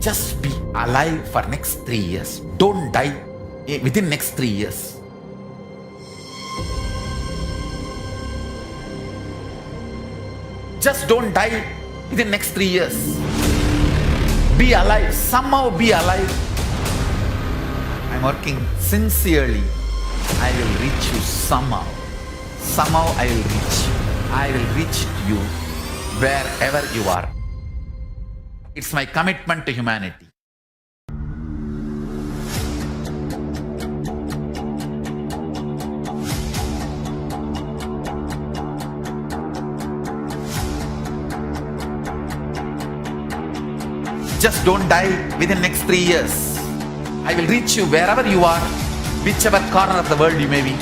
Just be alive for next 3 years. Don't die within next 3 years. Just don't die within next 3 years. Be alive. Somehow be alive. I'm working sincerely. I will reach you somehow. Somehow I will reach you. I will reach you wherever you are. It's my commitment to humanity. Just don't die within next 3 years. I will reach you wherever you are, whichever corner of the world you may be.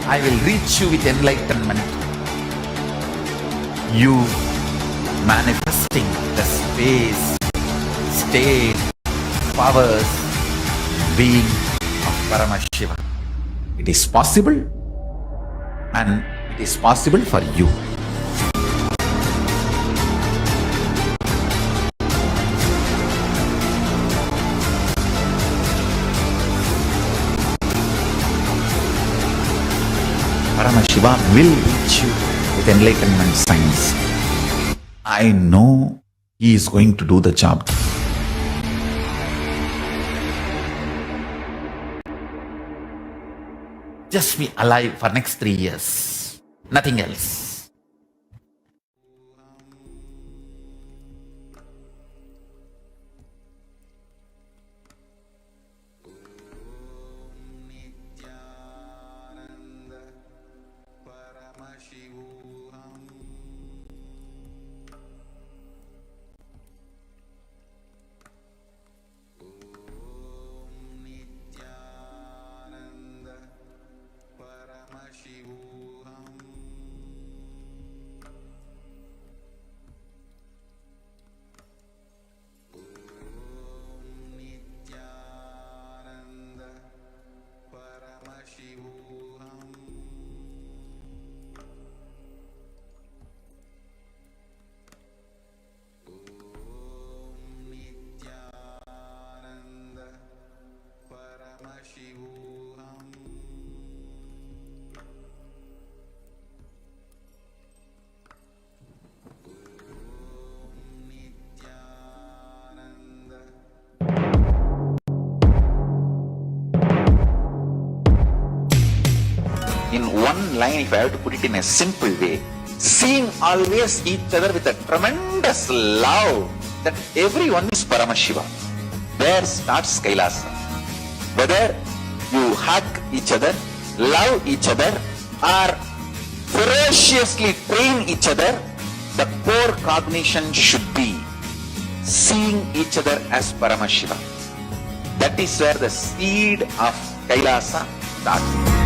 I will reach you with enlightenment. You manifesting the space, state, powers, being of Paramashiva. It is possible, and it is possible for you. Paramashiva will reach you with enlightenment signs. I know he is going to do the job. Just be alive for next 3 years. Nothing else. In one line, if I have to put it in a simple way, seeing always each other with a tremendous love that everyone is Paramashiva. There starts Kailasa. Whether you hug each other, love each other, or ferociously train each other, the core cognition should be seeing each other as Paramashiva. That is where the seed of Kailasa starts.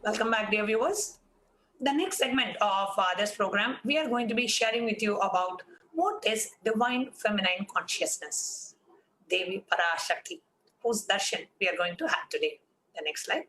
Welcome back, dear viewers. The next segment of this program, we are going to be sharing with you about what is divine feminine consciousness, Devi Parashakti, whose darshan we are going to have today. The next slide.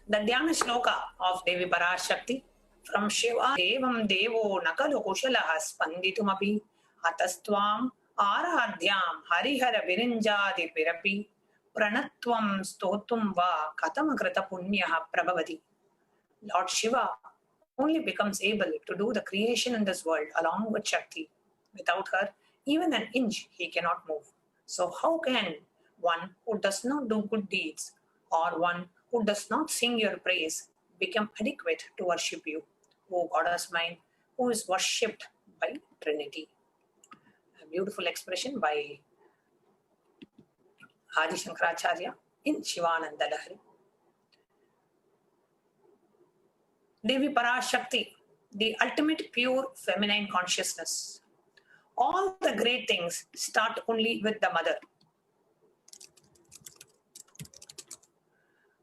The Dhyana Shloka of Devi Parashakti from Shiva Devam Devo Nakalu Kushalaha Spanditumapi Atastvam Aradhyam Harihara Virinjadi Pirapi Pranatvam Stotum Va Katamakrita Punyaha Prabhavati. Lord Shiva only becomes able to do the creation in this world along with Shakti. Without her, even an inch he cannot move. So, how can one who does not do good deeds or one who does not sing your praise become adequate to worship you, O Goddess mine, who is worshipped by Trinity? A beautiful expression by Adi Shankaracharya in Shivananda Lahari. Devi Parashakti, the ultimate pure feminine consciousness. All the great things start only with the mother.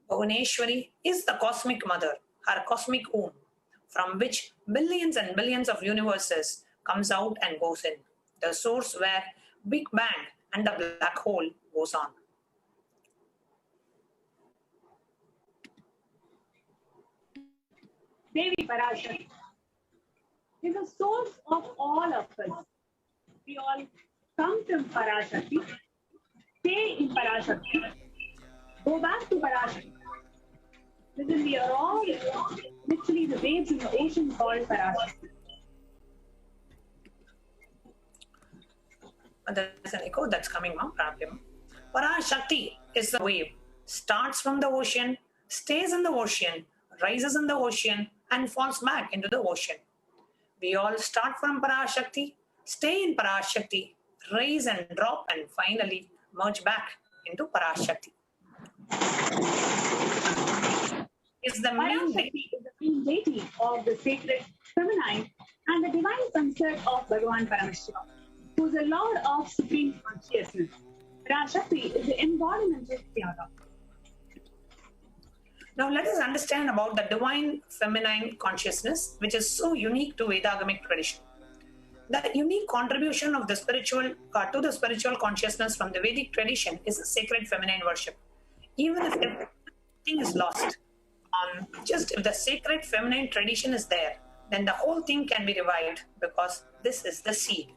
Bhuvaneshwari is the cosmic mother, her cosmic womb, from which billions and billions of universes comes out and goes in. The source where Big Bang and the black hole goes on. Devi Parashakti is the source of all of us. We all come from Parashakti, stay in Parashakti, go back to Parashakti. Because we are all literally the waves in the ocean called Parashakti. There's an echo that's coming, ma'am. Parashakti is the wave, starts from the ocean, stays in the ocean, rises in the ocean, and falls back into the ocean. We all start from Parashakti, stay in Parashakti, rise and drop, and finally merge back into Parashakti. Is the main Parashakti is the main deity of the sacred feminine and the divine consort of Bhagavan Paramashiva, who is the Lord of Supreme Consciousness. Parashakti is the embodiment of Tyaga. Now let us understand about the divine feminine consciousness, which is so unique to Vedagamic tradition. The unique contribution of the spiritual to the spiritual consciousness from the Vedic tradition is a sacred feminine worship. Even if everything is lost, just if the sacred feminine tradition is there, then the whole thing can be revived because this is the seed.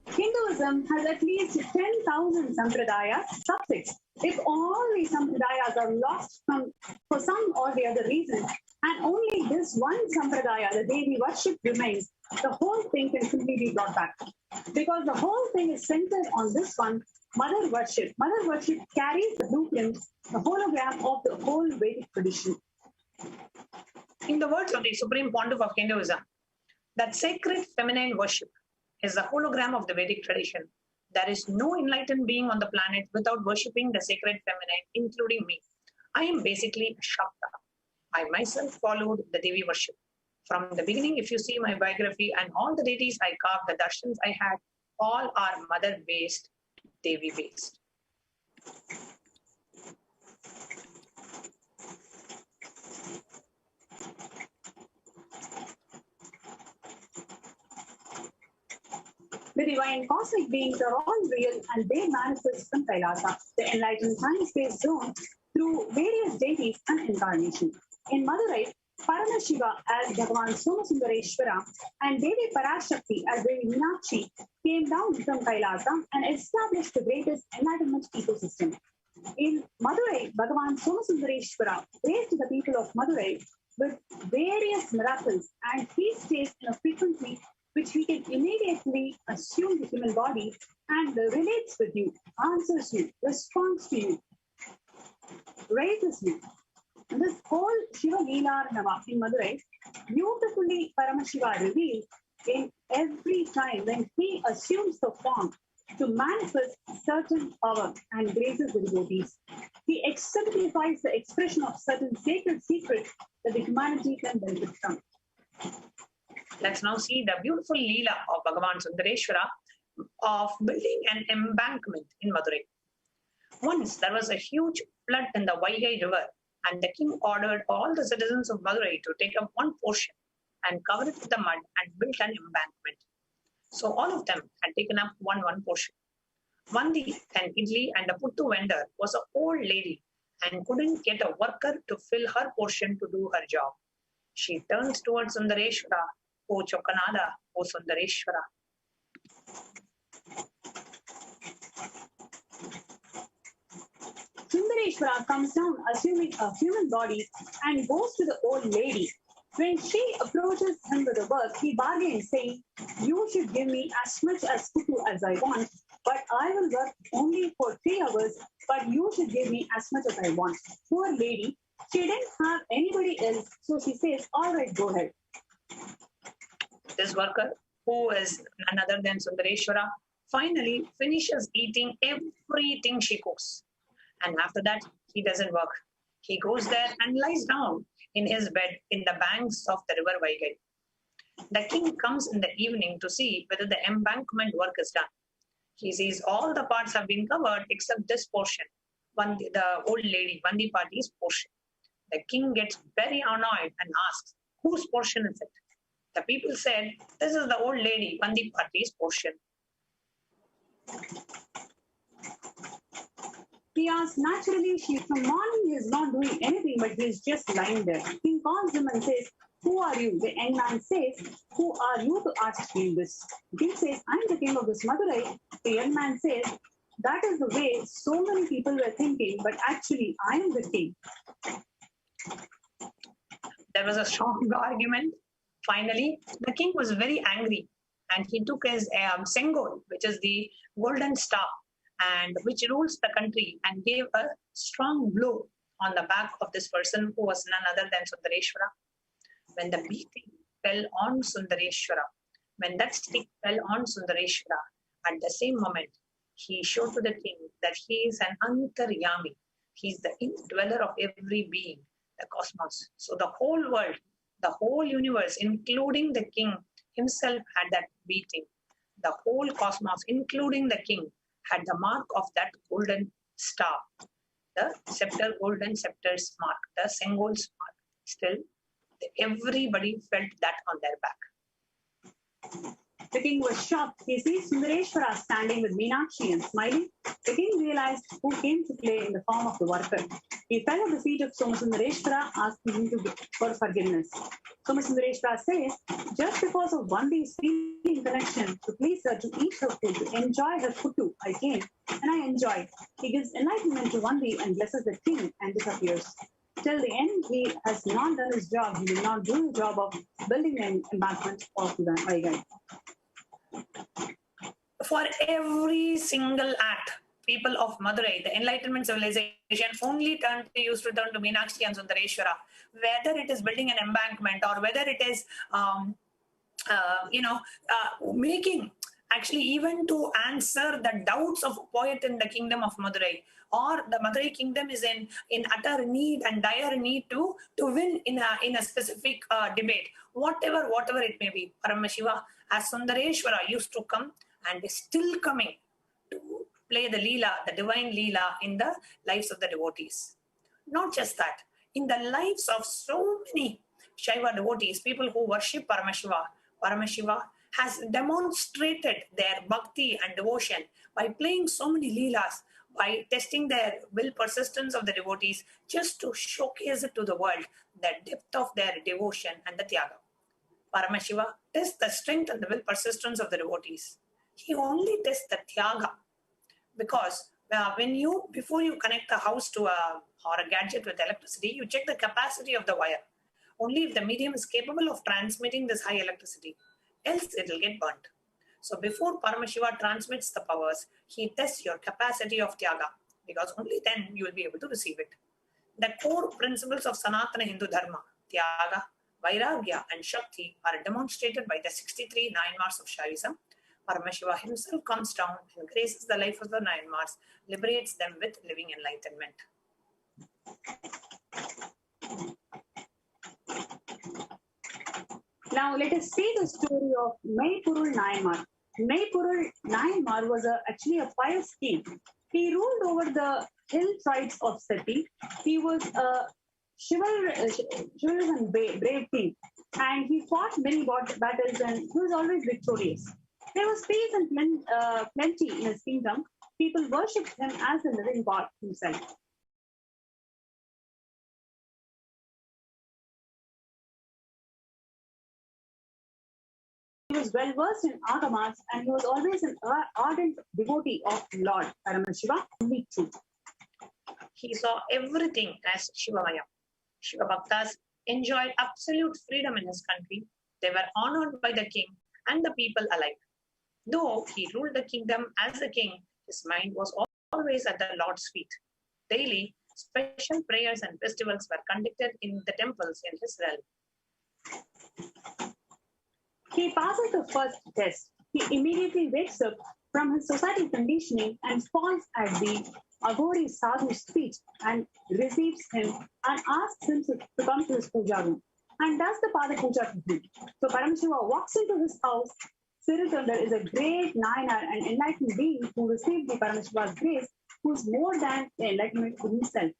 Hinduism has at least 10,000 sampradayas, subsects. If all these sampradayas are lost for some or the other reason, and only this one sampradaya, the Devi worship, remains, the whole thing can simply be brought back. Because the whole thing is centered on this one, mother worship. Mother worship carries the blueprint, the hologram of the whole Vedic tradition. In the words of the Supreme Pontiff of Hinduism, that sacred feminine worship is the hologram of the Vedic tradition. There is no enlightened being on the planet without worshipping the sacred feminine, including me. I am basically a Shakta. I myself followed the Devi worship. From the beginning, if you see my biography and all the deities I carved, the darshans I had, all are mother-based, Devi-based. The divine cosmic beings are all real and they manifest from Kailasa, the enlightened time-space zone, through various deities and incarnations. In Madurai, Paramashiva as Bhagavan Somasundareshwara and Devi Parashakti as Devi Meenakshi came down from Kailasa and established the greatest enlightenment ecosystem. In Madurai, Bhagavan Somasundareshwara raised the people of Madurai with various miracles, and he stays in a frequency which we can immediately assume the human body and relates with you, answers you, responds to you, raises you. And this whole Shiva Leela Nava in Madurai, beautifully Paramashiva reveals in every time when he assumes the form to manifest certain power and graces the devotees. He exemplifies the expression of certain sacred secrets that the humanity can benefit from. Let's now see the beautiful Leela of Bhagavan Sundareshwara of building an embankment in Madurai. Once there was a huge flood in the Vaigai river, and the king ordered all the citizens of Madurai to take up one portion and cover it with the mud and build an embankment. So all of them had taken up one portion. Vandi, an idli and a puttu vendor, was an old lady and couldn't get a worker to fill her portion to do her job. She turns towards Sundareshwara O Chokanada, O Sundareshwara. Sundareshwara comes down assuming a human body and goes to the old lady. When she approaches him with the work, he bargains, saying, "You should give me as much as Kutu as I want, but I will work only for 3 hours, but you should give me as much as I want." Poor lady, she didn't have anybody else, so she says, "All right, go ahead." This worker, who is none other than Sundareshwara, finally finishes eating everything she cooks. And after that, he doesn't work. He goes there and lies down in his bed in the banks of the river Vaigai. The king comes in the evening to see whether the embankment work is done. He sees all the parts have been covered except this portion, the old lady, Vandipati's portion. The king gets very annoyed and asks, "Whose portion is it?" The people said, "This is the old lady, Vandipati's portion." He asks, naturally, from morning he is not doing anything, but he is just lying there. King calls him and says, "Who are you?" The young man says, "Who are you to ask me this?" King says, "I am the king of this Madurai." The young man says, "That is the way so many people were thinking, but actually I am the king." There was a strong argument. Finally, the king was very angry and he took his sengol, which is the golden staff, and which rules the country, and gave a strong blow on the back of this person who was none other than Sundareshwara. When the beating fell on Sundareshwara, when that stick fell on Sundareshwara, at the same moment, he showed to the king that he is an antaryami. He is the indweller of every being, the cosmos. So the whole world, the whole universe, including the king himself, had that beating. The whole cosmos, including the king, had the mark of that golden star, the scepter, golden scepter's mark, the Sengol's mark. Still, everybody felt that on their back. The king was shocked. He sees Sundareshwara standing with Meenakshi and smiling. The king realized who came to play in the form of the worker. He fell at the feet of Somasundareshwara, asking him for forgiveness. Somasundareshwara says, "Just because of one day's feeling connection to please her, to eat her food, to enjoy her kutu, I came, and I enjoyed." He gives enlightenment to Vandi and blesses the king and disappears. Till the end, he has not done his job. He will not do the job of building an embankment of the Vaigai. For every single act, people of Madurai, the Enlightenment civilization, only used to turn to Meenakshi and Sundareshwara, whether it is building an embankment or whether it is, making, actually even to answer the doubts of a poet in the kingdom of Madurai, or the Madurai kingdom is in utter need and dire need to win in a specific debate, whatever it may be. Paramashiva, as Sundareshwara used to come and is still coming to play the Leela, the divine Leela in the lives of the devotees. Not just that, in the lives of so many Shaiva devotees, people who worship Paramashiva has demonstrated their bhakti and devotion by playing so many Leelas, by testing their will persistence of the devotees, just to showcase it to the world, the depth of their devotion and the Tyaga. Paramashiva tests the strength and the will persistence of the devotees. He only tests the Tyaga, because before you connect the house to a gadget with electricity, you check the capacity of the wire. Only if the medium is capable of transmitting this high electricity, else it will get burnt. So before Paramashiva transmits the powers, he tests your capacity of Tyaga, because only then you will be able to receive it. The core principles of Sanatana Hindu Dharma, Tyaga, Vairagya and Shakti, are demonstrated by the 63 Nayanmars of Shaivism. Paramashiva himself comes down and graces the life of the Nayanmars, liberates them with living enlightenment. Now let us see the story of Meipurul Nayanmar. Meipurul Nayanmar was actually a pious king. He ruled over the hill tribes of Seti. He was a chivalrous and brave king, and he fought many battles, and he was always victorious. There was peace and plenty in his kingdom. People worshipped him as the living God himself. was well versed in agamas and he was always an ardent devotee of Lord Paramashiva, only true. He saw everything as Shivamaya. Shiva Bhaktas enjoyed absolute freedom in his country. They were honored by the king and the people alike. Though he ruled the kingdom as a king, his mind was always at the Lord's feet. Daily, special prayers and festivals were conducted in the temples in his realm. He passes the first test. He immediately wakes up from his societal conditioning and falls at the Aghori Sadhu's feet and receives him and asks him to come to his puja room and does the Pada Puja to him. So Paramashiva walks into his house. Sirikandar is a great Nayanar and enlightened being who received the Paramashiva's grace, who is more than the enlightenment to himself.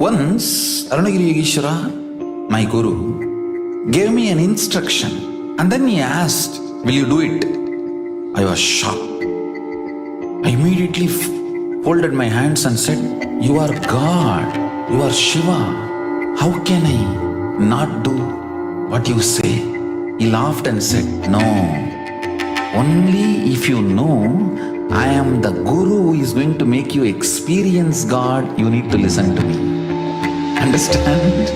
Once, Arunagiri Yogeshwara, my guru, gave me an instruction and then he asked, "Will you do it?" I was shocked. I immediately folded my hands and said, "You are God, you are Shiva. How can I not do what you say?" He laughed and said, "No, only if you know I am the guru who is going to make you experience God, you need to listen to me." Understand?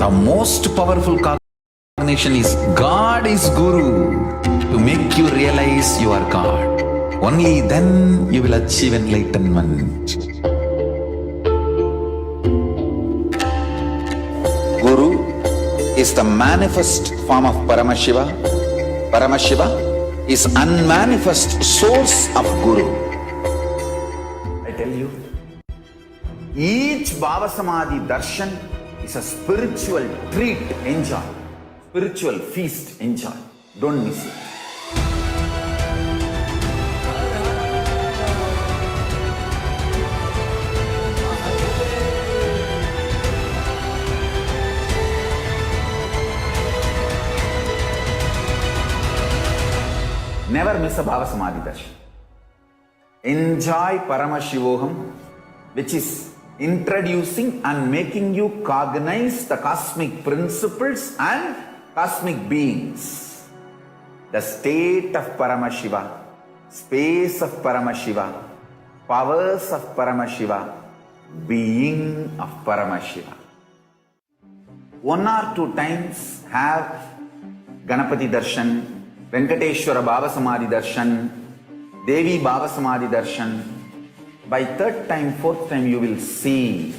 The most powerful cognition is God is Guru to make you realize you are God. Only then you will achieve enlightenment. Guru is the manifest form of Paramashiva. Paramashiva is unmanifest source of Guru. I tell you, each Bhava Samadhi darshan is a spiritual treat. Enjoy. Spiritual feast. Enjoy. Don't miss it. Never miss a Bhava Samadhi darshan. Enjoy Paramashivoham, which is introducing and making you cognize the cosmic principles and cosmic beings. The state of Paramashiva, space of Paramashiva, powers of Paramashiva, being of Paramashiva. One or two times have Ganapati Darshan, Venkateshwara Bhava Samadhi Darshan, Devi Bhava Samadhi Darshan. By third time, fourth time, you will see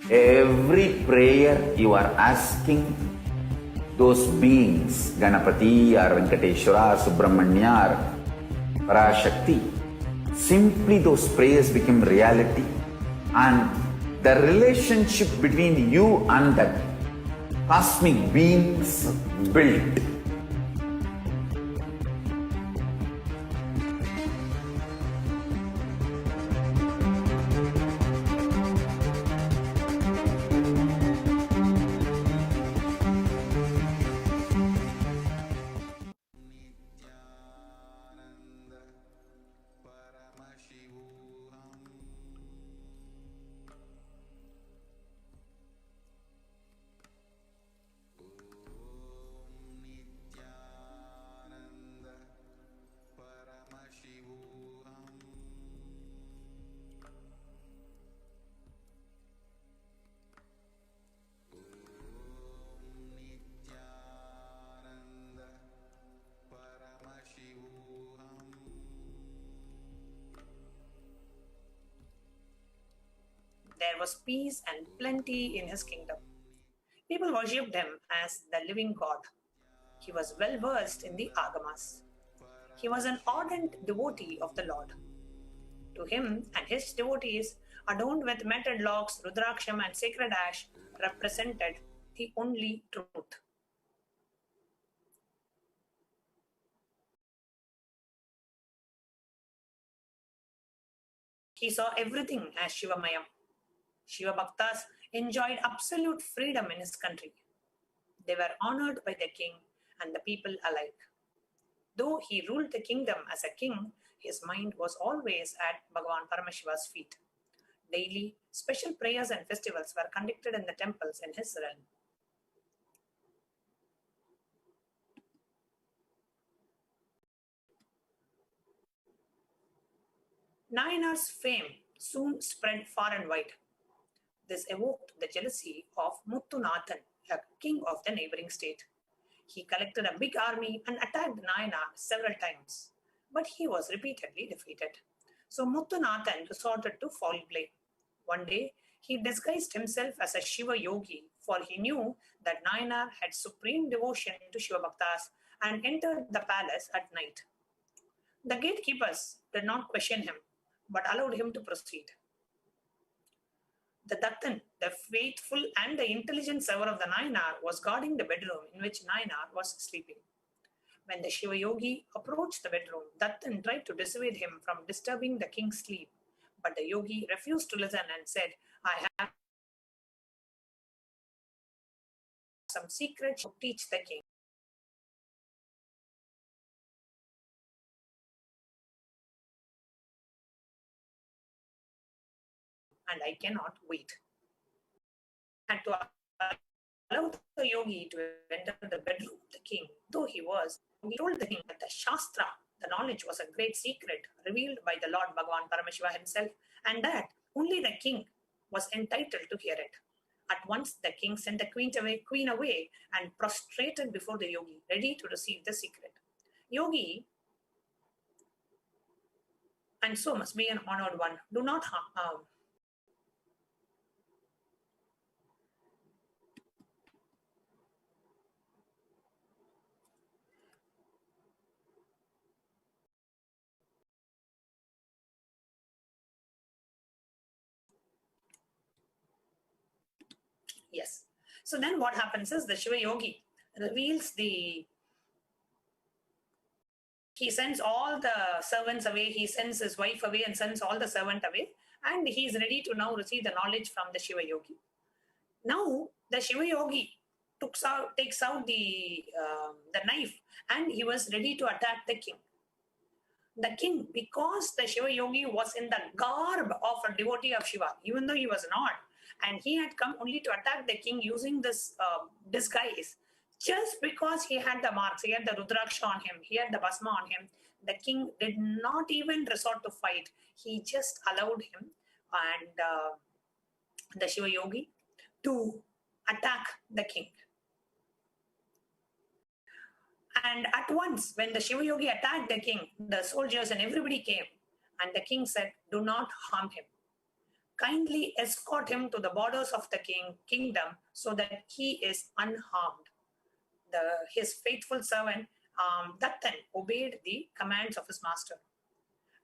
every prayer you are asking those beings, Ganapati or Venkateshwara or Subramanya or Parashakti, simply those prayers become reality and the relationship between you and that cosmic beings built. there was peace and plenty in his kingdom. People worshipped him as the living God. He was well versed in the Agamas. He was an ardent devotee of the Lord. To him and his devotees, adorned with metal locks, rudraksham, and sacred ash, represented the only truth. He saw everything as Shivamayam. Shiva Bhaktas enjoyed absolute freedom in his country. They were honored by the king and the people alike. Though he ruled the kingdom as a king, his mind was always at Bhagavan Paramashiva's feet. Daily, special prayers and festivals were conducted in the temples in his realm. Nayanar's fame soon spread far and wide. This evoked the jealousy of Muttunathan, a king of the neighboring state. He collected a big army and attacked Nayanar several times, but he was repeatedly defeated. So Muttunathan resorted to foul play. One day, he disguised himself as a Shiva yogi, for he knew that Nayanar had supreme devotion to Shiva Bhaktas and entered the palace at night. The gatekeepers did not question him, but allowed him to proceed. The Dattan, the faithful and the intelligent server of the Nayanar, was guarding the bedroom in which Nayanar was sleeping. When the Shiva yogi approached the bedroom, Dattan tried to dissuade him from disturbing the king's sleep. But the yogi refused to listen and said, I have some secrets to teach the king. And I cannot wait. And to allow the yogi to enter the bedroom of the king, though he told the king that the Shastra, the knowledge, was a great secret revealed by the Lord Bhagavan Paramashiva himself, and that only the king was entitled to hear it. At once the king sent the queen away and prostrated before the yogi, ready to receive the secret. Yogi, and so must be an honored one, do not harm. Yes. So then what happens is the Shiva yogi reveals he sends all the servants away, he sends his wife away and sends all the servant away, and he is ready to now receive the knowledge from the Shiva yogi. Now the Shiva yogi takes out the knife, and he was ready to attack the king. The king, because the Shiva yogi was in the garb of a devotee of Shiva, even though he was not, and he had come only to attack the king using this disguise, just because he had the marks, he had the Rudraksha on him, he had the Bhasma on him, the king did not even resort to fight. He just allowed him and the Shiva yogi to attack the king. And at once, when the Shiva yogi attacked the king, the soldiers and everybody came, and the king said, do not harm him. Kindly escort him to the borders of the kingdom so that he is unharmed. His faithful servant, Dattan, obeyed the commands of his master.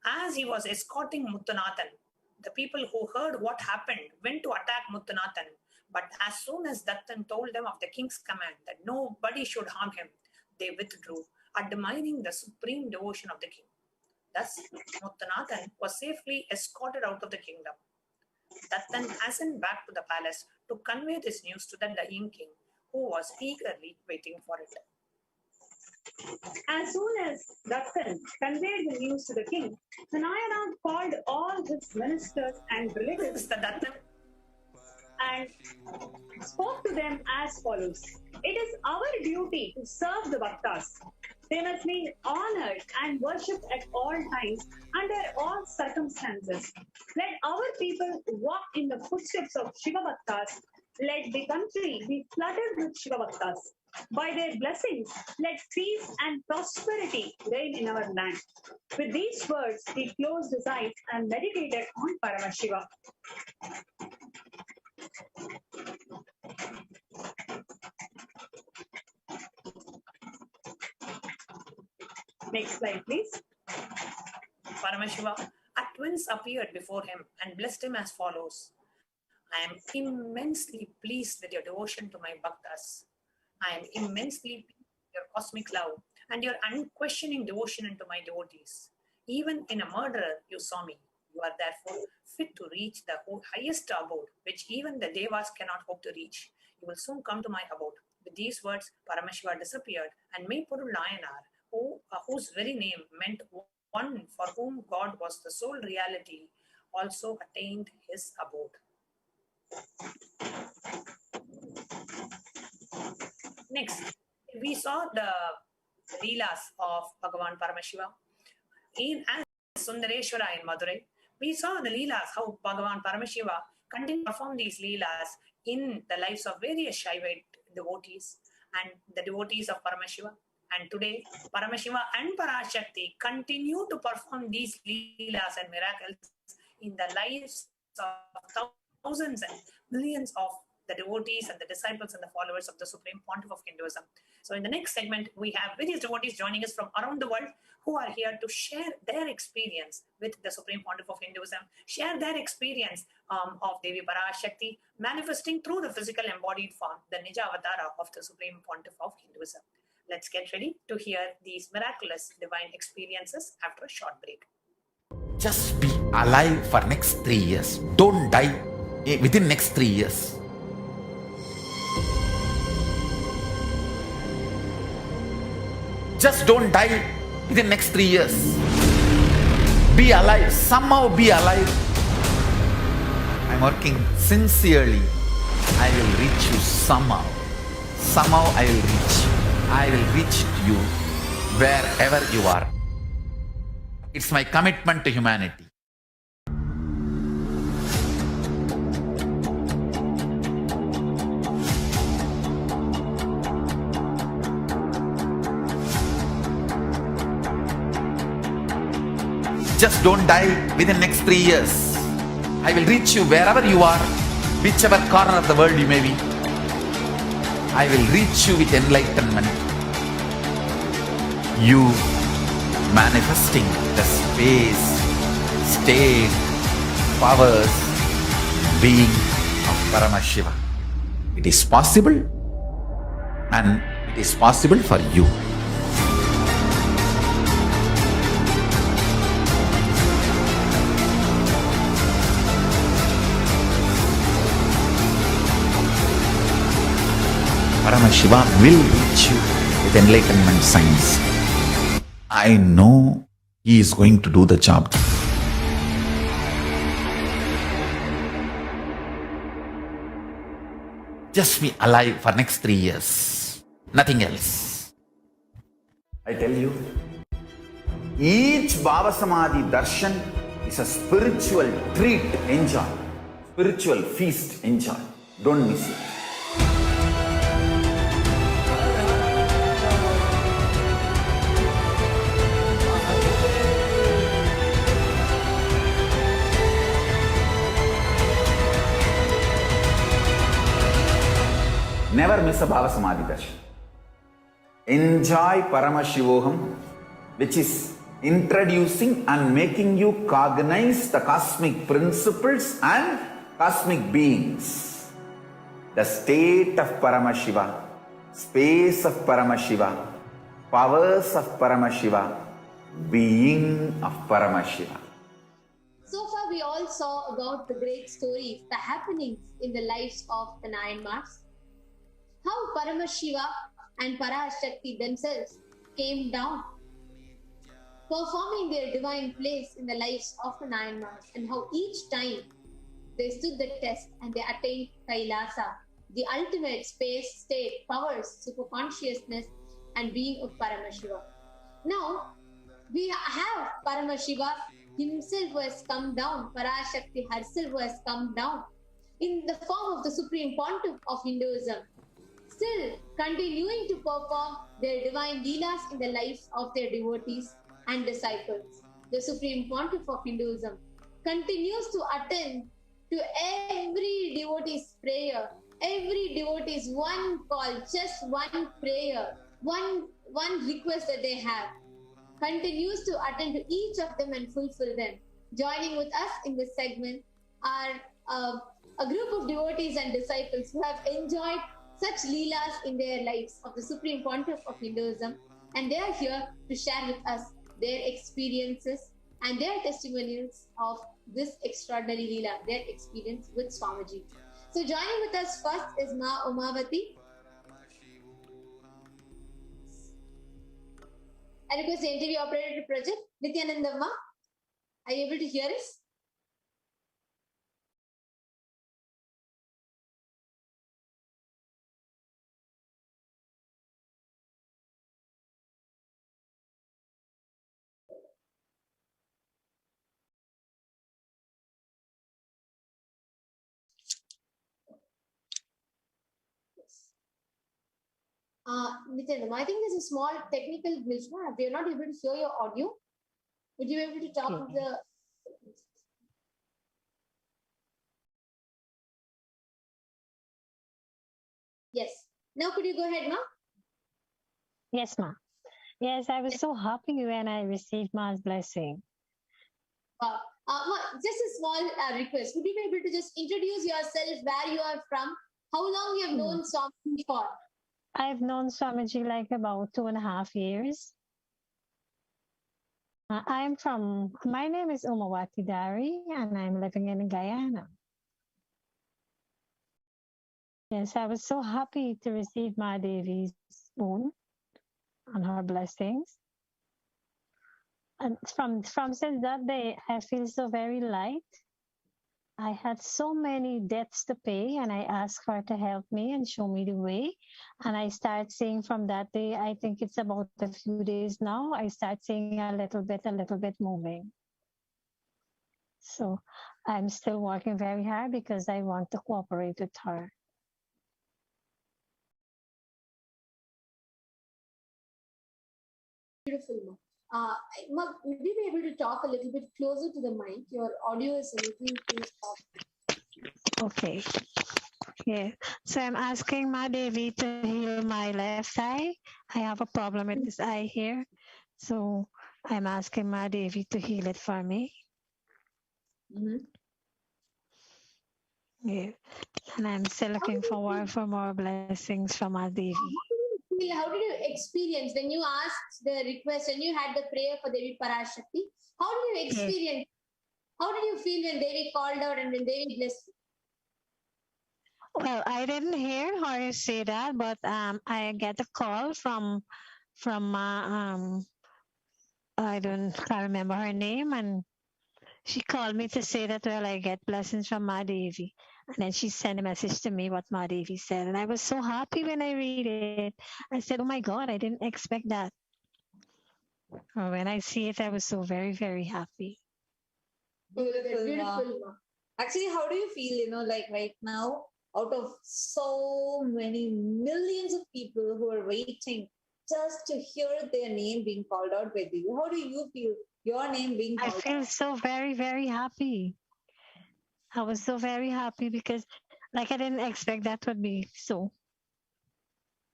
As he was escorting Muttunathan, the people who heard what happened went to attack Muttunathan. But as soon as Dattan told them of the king's command that nobody should harm him, they withdrew, admiring the supreme devotion of the king. Thus, Muttunathan was safely escorted out of the kingdom. Dattan hastened back to the palace to convey this news to the dying king, who was eagerly waiting for it. As soon as Dattan conveyed the news to the king, the Nayanar called all his ministers and relatives and spoke to them as follows. It is our duty to serve the Bhaktas. They must be honored and worshipped at all times under all circumstances. Let our people walk in the footsteps of Shiva Bhaktas. Let the country be flooded with Shiva Bhaktas. By their blessings, let peace and prosperity reign in our land. With these words, he closed his eyes and meditated on Paramashiva. Next slide, please. Paramashiva at once appeared before him and blessed him as follows. I am immensely pleased with your devotion to my bhaktas. I am immensely pleased with your cosmic love and your unquestioning devotion into my devotees. Even in a murderer, you saw me. You are therefore fit to reach the highest abode, which even the devas cannot hope to reach. You will soon come to my abode. With these words, Paramashiva disappeared, and Maypurul Nayanar, whose very name meant one for whom God was the sole reality, also attained his abode. Next, we saw the Leelas of Bhagavan Paramashiva as Sundareshwara in Madurai. We saw the Leelas, how Bhagavan Paramashiva continued to perform these Leelas in the lives of various Shaivite devotees and the devotees of Paramashiva. And today, Paramashiva and Parashakti continue to perform these Leelas and miracles in the lives of thousands and millions of the devotees and the disciples and the followers of the Supreme Pontiff of Hinduism. So in the next segment, we have various devotees joining us from around the world who are here to share their experience with the Supreme Pontiff of Hinduism, share their experience of Devi Parashakti manifesting through the physical embodied form, the Nija Avatara of the Supreme Pontiff of Hinduism. Let's get ready to hear these miraculous divine experiences after a short break. Just be alive for next 3 years. Don't die within next 3 years. Just don't die within next 3 years. Be alive. Somehow be alive. I'm working sincerely. I will reach you somehow. Somehow I will reach you. I will reach to you wherever you are. It's my commitment to humanity. Just don't die within next 3 years. I will reach you wherever you are, whichever corner of the world you may be. I will reach you with enlightenment. You manifesting the space, state, powers, being of Paramashiva. It is possible, and it is possible for you. Paramashiva will reach you with enlightenment signs. I know he is going to do the job. Just be alive for next 3 years. Nothing else. I tell you, each Bhava Samadhi darshan is a spiritual treat. Enjoy. Spiritual feast. Enjoy. Don't miss it. Never miss a Bhava Samadhi darshan. Enjoy Paramashivoham, which is introducing and making you cognize the cosmic principles and cosmic beings. The state of Paramashiva, space of Paramashiva, powers of Paramashiva, being of Paramashiva. So far, we all saw about the great stories, the happenings in the lives of the Nine Mars. How Paramashiva and Parashakti themselves came down, performing their divine place in the lives of the Nine Mars, and how each time they stood the test and they attained Kailasa, the ultimate space, state, powers, superconsciousness, and being of Paramashiva. Now, we have Paramashiva himself who has come down, Parashakti herself who has come down in the form of the Supreme Pontiff of Hinduism, still continuing to perform their divine leelas in the lives of their devotees and disciples. The Supreme Pontiff of Hinduism continues to attend to every devotee's prayer, every devotee's one call, just one prayer, one request that they have, continues to attend to each of them and fulfill them. Joining with us in this segment are a group of devotees and disciples who have enjoyed such leelas in their lives of the Supreme Pontiff of Hinduism, and they are here to share with us their experiences and their testimonials of this extraordinary leela, their experience with Swamiji. So joining with us first is Ma Umavati. I request the interview operator to project. Nityanandamma, are you able to hear us? Nityanandamma, I think there's a small technical glitch. We are not able to hear your audio. Would you be able to talk with the... Yes. Now could you go ahead, Ma? Yes, Ma. Yes, I was so happy when I received Ma's blessing. Ma, just a small request. Would you be able to just introduce yourself, where you are from, how long you have known Swamiji for? I've known Swamiji like about 2.5 years. My name is Umawati Dari, and I'm living in Guyana. Yes, I was so happy to receive Ma Devi's spoon and her blessings. And from since that day, I feel so very light. I had so many debts to pay, and I asked her to help me and show me the way. And I start seeing from that day, I think it's about a few days now, I start seeing a little bit moving. So I'm still working very hard because I want to cooperate with her. Beautiful, Ma. Ma, would you be able to talk a little bit closer to the mic? Your audio is a little too soft. Okay. Yeah. So I'm asking Ma Devi to heal my left eye. I have a problem with this eye here. So I'm asking Ma Devi to heal it for me. Yeah. And I'm still looking forward for more blessings from Ma Devi. How did you experience when you asked the request, when you had the prayer for Devi Parashakti? How did you experience? How did you feel when Devi called out and when Devi blessed you? Well, I didn't hear her say that, but I get a call from I can't remember her name, and she called me to say that, well, I get blessings from Ma Devi. And then she sent a message to me what Ma Devi said. And I was so happy when I read it. I said, oh my God, I didn't expect that. When I see it, I was so very, very happy. Beautiful. Actually, how do you feel, like right now, out of so many millions of people who are waiting just to hear their name being called out by you? How do you feel your name being called out? I feel so very, very happy. I was so very happy because I didn't expect that would be so.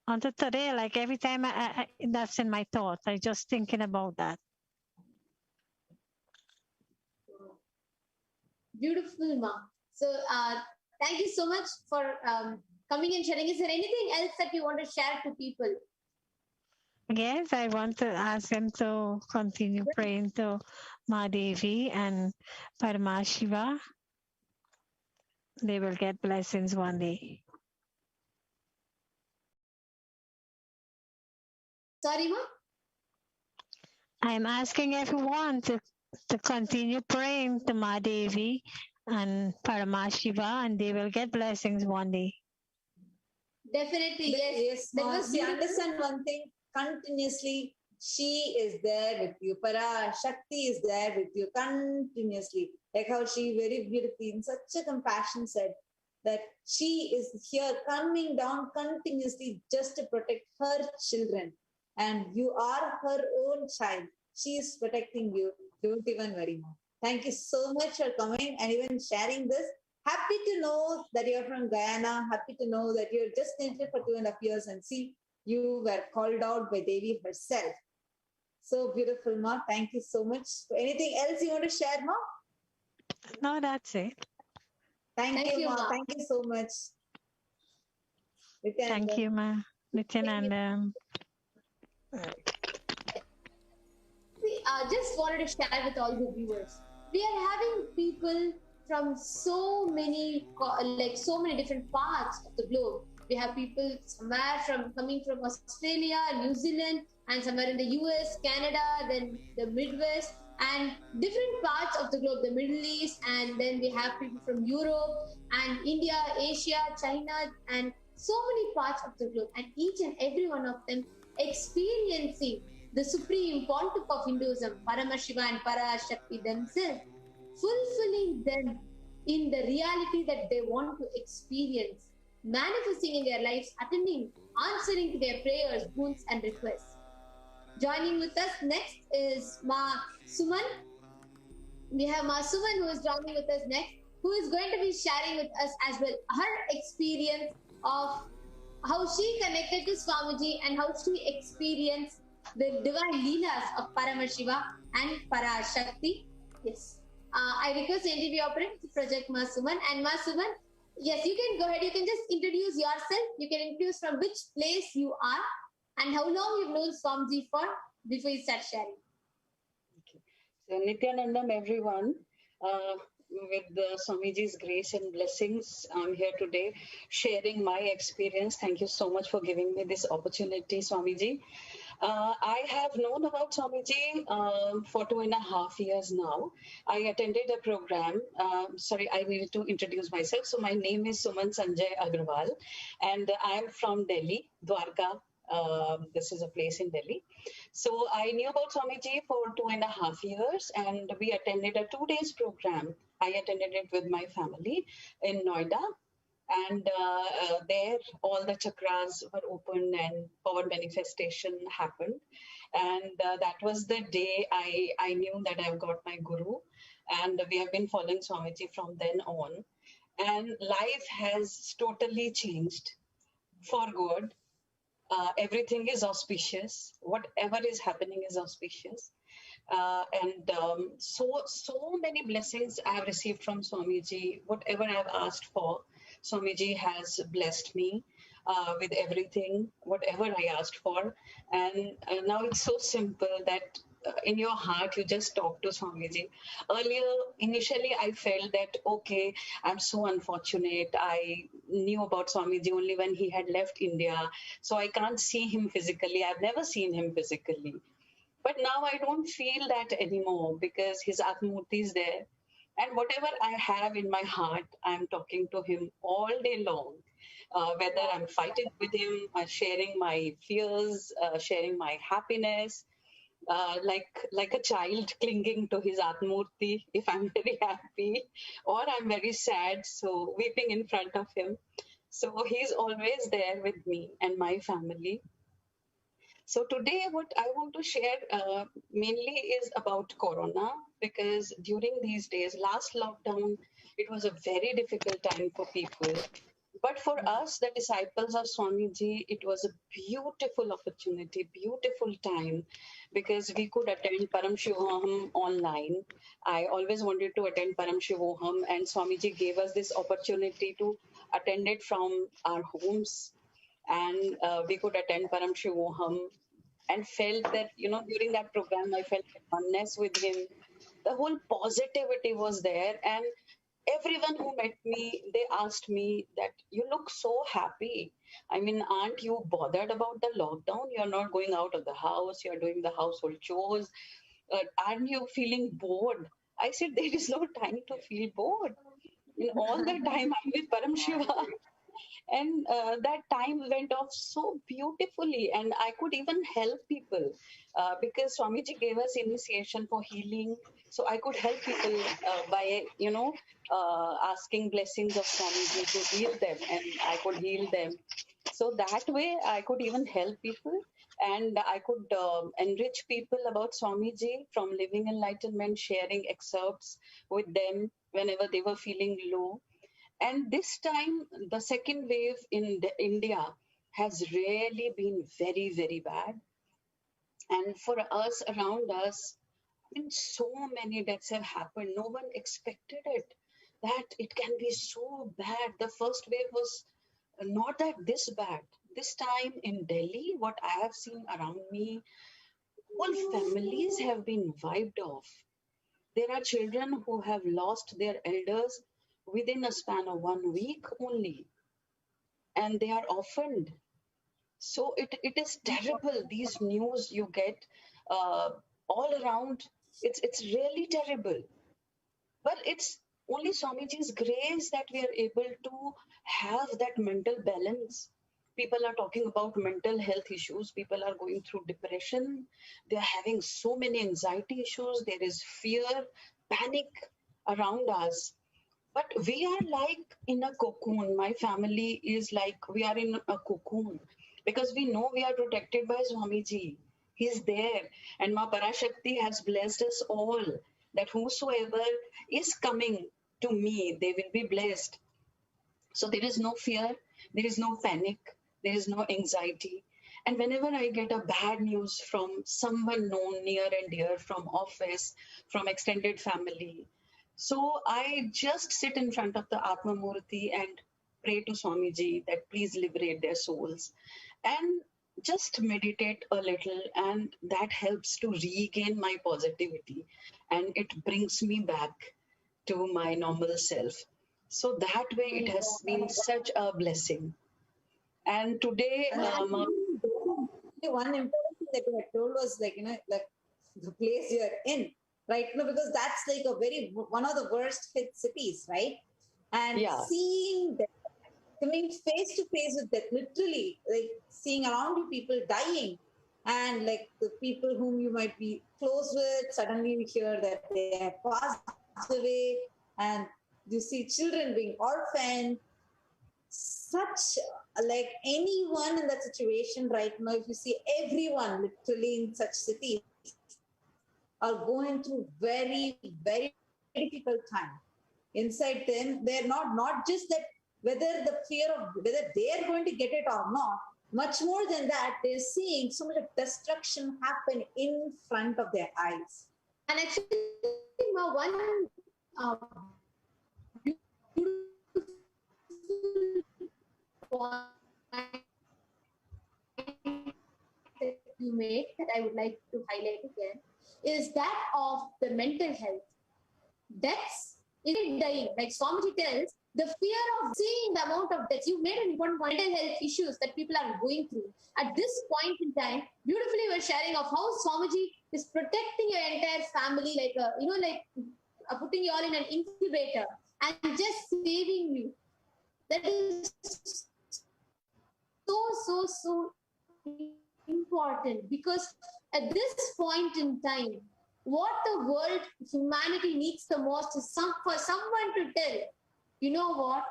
Until today, every time that's in my thoughts, I just thinking about that. Beautiful, Ma. So thank you so much for coming and sharing. Is there anything else that you want to share to people? Yes, I want to ask them to continue praying to Ma Devi and Paramashiva. They will get blessings one day. Sorry, Ma? I'm asking everyone to continue praying to Ma Devi and Paramashiva, and they will get blessings one day. Definitely, yes. Yes, you understand one thing, continuously she is there with you. Parashakti is there with you continuously. Like how she very beautifully in such a compassion said that she is here coming down continuously just to protect her children. And you are her own child. She is protecting you. Don't even worry more. Thank you so much for coming and even sharing this. Happy to know that you're from Guyana. Happy to know that you're just entered for 2.5 years and see, you were called out by Devi herself. So beautiful, Ma. Thank you so much. Anything else you want to share, Ma? No, that's it. Thank you, Ma. Ma. Thank you so much. Thank you, Ma. Nitin and Just wanted to share with all the viewers. We are having people from so many different parts of the globe. We have people somewhere coming from Australia, New Zealand, and somewhere in the US, Canada, then the Midwest, and different parts of the globe, the Middle East, and then we have people from Europe and India, Asia, China, and so many parts of the globe, and each and every one of them experiencing the supreme pontiff of Hinduism, Paramashiva and Parashakti themselves, fulfilling them in the reality that they want to experience, manifesting in their lives, attending, answering to their prayers, boons, and requests. Joining with us next is Ma Suman. We have Ma Suman who is joining with us next, who is going to be sharing with us as well her experience of how she connected to Swamiji and how she experienced the divine leelas of Paramashiva and Parashakti. Yes. I request the interview operator to project Ma Suman. And Ma Suman, yes, you can go ahead. You can just introduce yourself. You can introduce from which place you are and how long you've known Swamiji for before you start sharing. Okay. So Nityanandam, everyone. With the Swamiji's grace and blessings, I'm here today sharing my experience. Thank you so much for giving me this opportunity, Swamiji. I have known about Swamiji for 2.5 years now. I attended a program. I needed to introduce myself. So my name is Suman Sanjay Agrawal, and I'm from Delhi, Dwarka. This is a place in Delhi. So I knew about Swamiji for 2.5 years, and we attended a 2 days program. I attended it with my family in Noida. And there, all the chakras were open and power manifestation happened. And that was the day I knew that I've got my guru. And we have been following Swamiji from then on. And life has totally changed for good. Everything is auspicious. Whatever is happening is auspicious. So many blessings I have received from Swamiji. Whatever I've asked for, Swamiji has blessed me with everything, whatever I asked for. And now it's so simple that in your heart, you just talk to Swamiji. Earlier, initially, I felt that, okay, I'm so unfortunate. I knew about Swamiji only when he had left India. So I can't see him physically. I've never seen him physically. But now I don't feel that anymore because his Atmurti is there. And whatever I have in my heart, I'm talking to him all day long. Whether I'm fighting with him, sharing my fears, sharing my happiness, like a child clinging to his Atmurti if I'm very happy or I'm very sad, so weeping in front of him. So he's always there with me and my family. So today, what I want to share mainly is about Corona, because during these days, last lockdown, it was a very difficult time for people. But for us, the disciples of Swamiji, it was a beautiful opportunity, beautiful time, because we could attend Param Shivoham online. I always wanted to attend Param Shivoham, and Swamiji gave us this opportunity to attend it from our homes, and we could attend Param Shivoham and felt that, during that program, I felt oneness with him. The whole positivity was there. And everyone who met me, they asked me that you look so happy. I mean, aren't you bothered about the lockdown? You're not going out of the house. You're doing the household chores. Aren't you feeling bored? I said, there is no time to feel bored. All the time I'm with Param Shiva. And that time went off so beautifully, and I could even help people because Swamiji gave us initiation for healing. So I could help people by, asking blessings of Swamiji to heal them, and I could heal them. So that way I could even help people, and I could enrich people about Swamiji from Living Enlightenment, sharing excerpts with them whenever they were feeling low. And this time, the second wave in India has really been very, very bad. And for us, around us, I mean, so many deaths have happened. No one expected it, that it can be so bad. The first wave was not that this bad. This time in Delhi, what I have seen around me, whole families have been wiped off. There are children who have lost their elders within a span of 1 week only, and they are orphaned. So it is terrible. These news you get uh, all around, it's really terrible. Well, it's only Swamiji's grace that we are able to have that mental balance. People are talking about mental health issues. People are going through depression. They are having so many anxiety issues. There is fear, panic around us. But we are like in a cocoon. My family is like we are in a cocoon because we know we are protected by Swamiji. He's there. And Ma Parashakti has blessed us all that whosoever is coming to me, they will be blessed. So there is no fear, there is no panic, there is no anxiety. And whenever I get a bad news from someone known near and dear, from office, from extended family, so I just sit in front of the Atma Murti and pray to Swamiji that please liberate their souls. And just meditate a little, and that helps to regain my positivity and it brings me back to my normal self. So that way, it has been such a blessing. And today, And one important thing that you had told was like, like the place you're in, right? No, because that's like a very one of the worst hit cities, right? And yeah, seeing that, coming face to face with that, literally, like seeing around you people dying, and like the people whom you might be close with, suddenly you hear that they have passed away, and you see children being orphaned. Such like anyone in that situation right now, if you see everyone literally in such cities are going through very, very difficult time. Inside them, they're not just that whether the fear of whether they're going to get it or not, much more than that, they're seeing so much of destruction happen in front of their eyes. And actually, one beautiful point that you made that I would like to highlight again is that of the mental health. Deaths is dying. Like Swamiji tells, the fear of seeing the amount of deaths. You made an important point, mental health issues that people are going through. At this point in time, beautifully we're sharing of how Swamiji is protecting your entire family, like putting you all in an incubator and just saving you. That is so important because at this point in time, what the world, humanity needs the most is for someone to tell, you know what,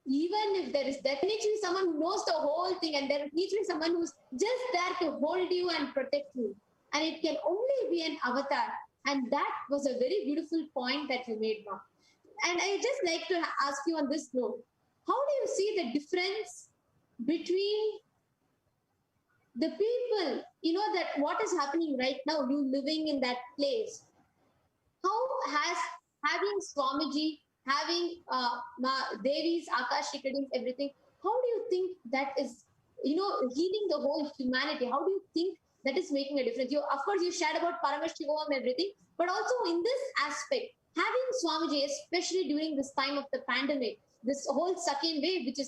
even if there is death, there needs to be someone who knows the whole thing, and there needs to be someone who's just there to hold you and protect you. And it can only be an avatar. And that was a very beautiful point that you made, Ma. And I just like to ask you on this note, how do you see the difference between the people, that what is happening right now, you living in that place? How has having Swamiji, having Devi's, Akashic readings, everything, how do you think that is, healing the whole humanity? How do you think that is making a difference? Of course, you shared about Paramashtivam and everything, but also in this aspect, having Swamiji, especially during this time of the pandemic, this whole second wave, which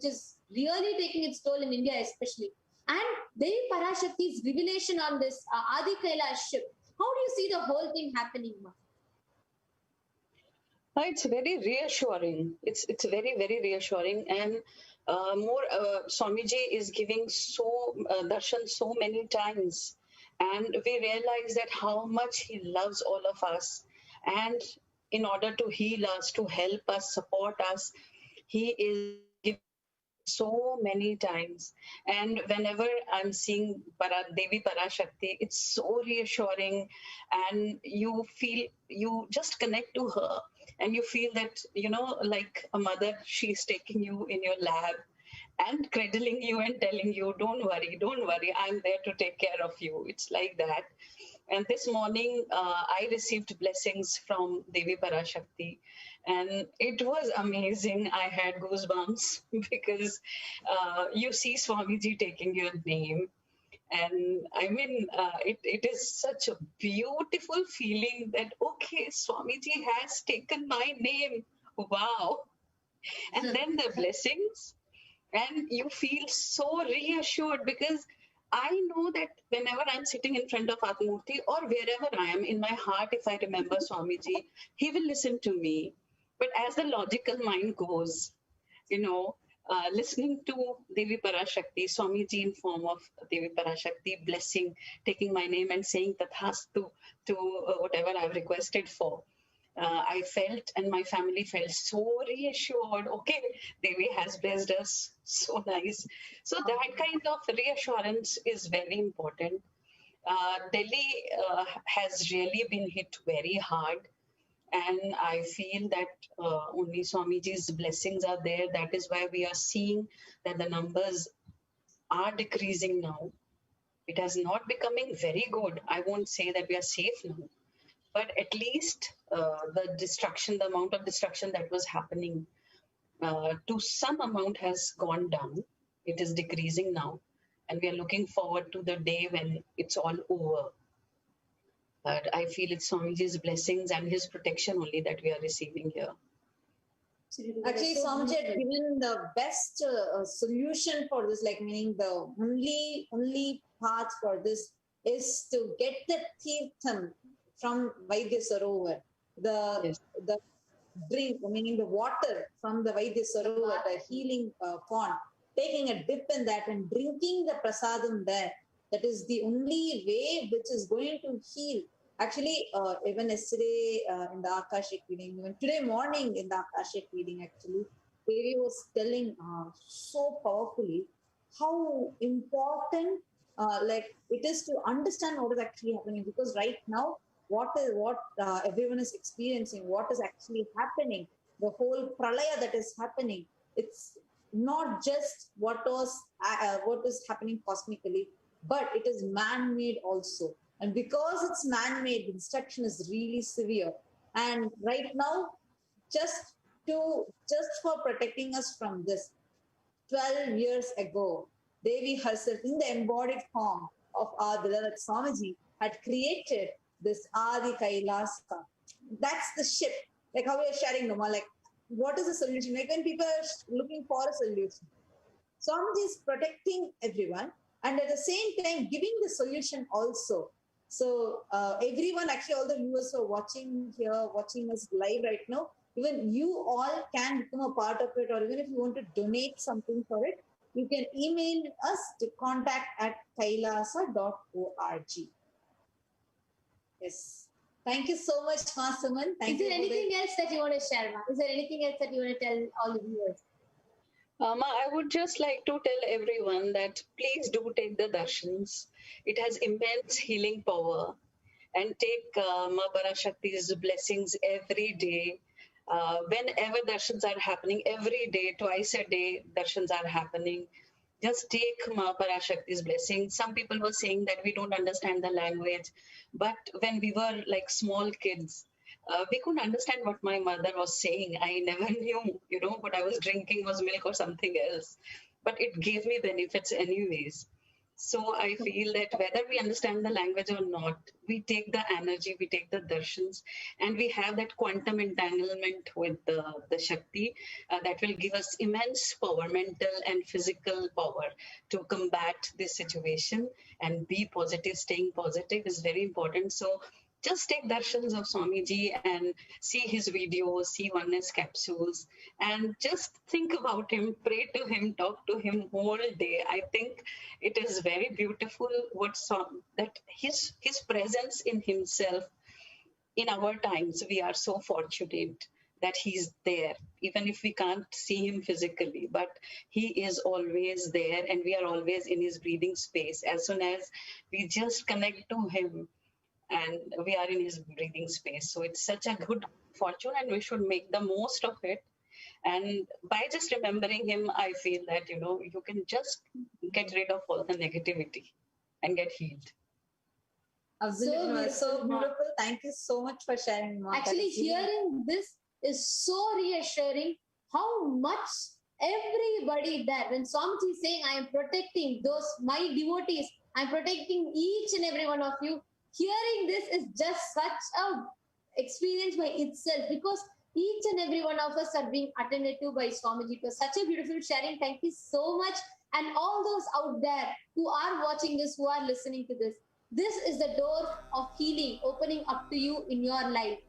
is really taking its toll in India, especially, and Devi Parashakti's revelation on this Adi Kailash ship. How do you see the whole thing happening, Ma? it's very reassuring. It's very, very reassuring. And more, Swamiji is giving darshan so many times. And we realize that how much he loves all of us. And in order to heal us, to help us, support us, he is giving so many times. And whenever I'm seeing Devi Parashakti, it's so reassuring, and you just connect to her, and you feel that, like a mother, she's taking you in your lap and cradling you and telling you, don't worry, I'm there to take care of you. It's like that. And this morning, I received blessings from Devi Parashakti, and it was amazing. I had goosebumps because you see Swamiji taking your name. And I mean, it is such a beautiful feeling that, okay, Swamiji has taken my name. Wow. And then the blessings, and you feel so reassured because I know that whenever I'm sitting in front of Atmurti or wherever I am in my heart, if I remember Swamiji, he will listen to me. But as the logical mind goes, you know, listening to Devi Parashakti, Swamiji in form of Devi Parashakti, blessing, taking my name and saying Tathastu to whatever I've requested for. I felt and my family felt so reassured. Okay, Devi has blessed us. So nice. So that kind of reassurance is very important. Delhi has really been hit very hard, and I feel that only Swamiji's blessings are there. That is why we are seeing that the numbers are decreasing now. It has not becoming very good. I won't say that we are safe now, but at least the amount of destruction that was happening to some amount has gone down. It is decreasing now, and we are looking forward to the day when it's all over. But I feel it's Swamiji's blessings and his protection only that we are receiving here. Actually, Swamiji had given the best solution for this, like meaning the only path for this is to get the tirtham from Vaidya Sarovar, Yes. the drink, meaning the water from the Vaidya Sarovar, the healing pond, taking a dip in that and drinking the prasadam there. That is the only way which is going to heal. Actually, even yesterday in the Akashic reading, even today morning in the Akashic reading, actually, Devi was telling so powerfully how important like it is to understand what is actually happening, because right now what everyone is experiencing, what is actually happening, the whole pralaya that is happening, it's not just what is happening cosmically, but it is man-made also. And because it's man-made, the destruction is really severe. And right now, just just for protecting us from this, 12 years ago, Devi herself, in the embodied form of our beloved Swamiji, had created this Adi Kailasa. That's the ship. Like how we are sharing, Noma, like what is the solution? Like when people are looking for a solution, Swamiji is protecting everyone and at the same time giving the solution also. So everyone, actually all the viewers who are watching here, watching us live right now, even you all can become a part of it, or even if you want to donate something for it, you can email us to contact@kailasa.org. Yes. Thank you so much, Masaman. Is there anything else that you want to share, Ma? Is there anything else that you want to tell all the viewers? Ma, I would just like to tell everyone that please do take the darshans. It has immense healing power. And take Ma Parashakti's blessings every day. Whenever darshans are happening, every day, twice a day, darshans are happening. Just take Ma Parashakti's blessings. Some people were saying that we don't understand the language. But when we were like small kids, we couldn't understand what my mother was saying. I never knew, what I was drinking was milk or something else. But it gave me benefits anyways. So I feel that whether we understand the language or not, we take the energy, we take the darshans, and we have that quantum entanglement with the Shakti that will give us immense power, mental and physical power to combat this situation and be positive. Staying positive is very important. So just take darshans of Swamiji and see his videos, see oneness capsules, and just think about him, pray to him, talk to him whole day. I think it is very beautiful that his presence in himself. In our times, we are so fortunate that he's there, even if we can't see him physically, but he is always there and we are always in his breathing space. As soon as we just connect to him and we are in his breathing space. So it's such a good fortune and we should make the most of it. And by just remembering him, I feel that, you can just get rid of all the negativity and get healed. Absolutely. So beautiful. Thank you so much for sharing, Ma. Actually, hearing this is so reassuring how much everybody there, when Swamiji is saying, I am protecting my devotees, I'm protecting each and every one of you, hearing this is just such a experience by itself, because each and every one of us are being attended to by Swamiji. It was such a beautiful sharing. Thank you so much. And all those out there who are watching this, who are listening to this, this is the door of healing opening up to you in your life.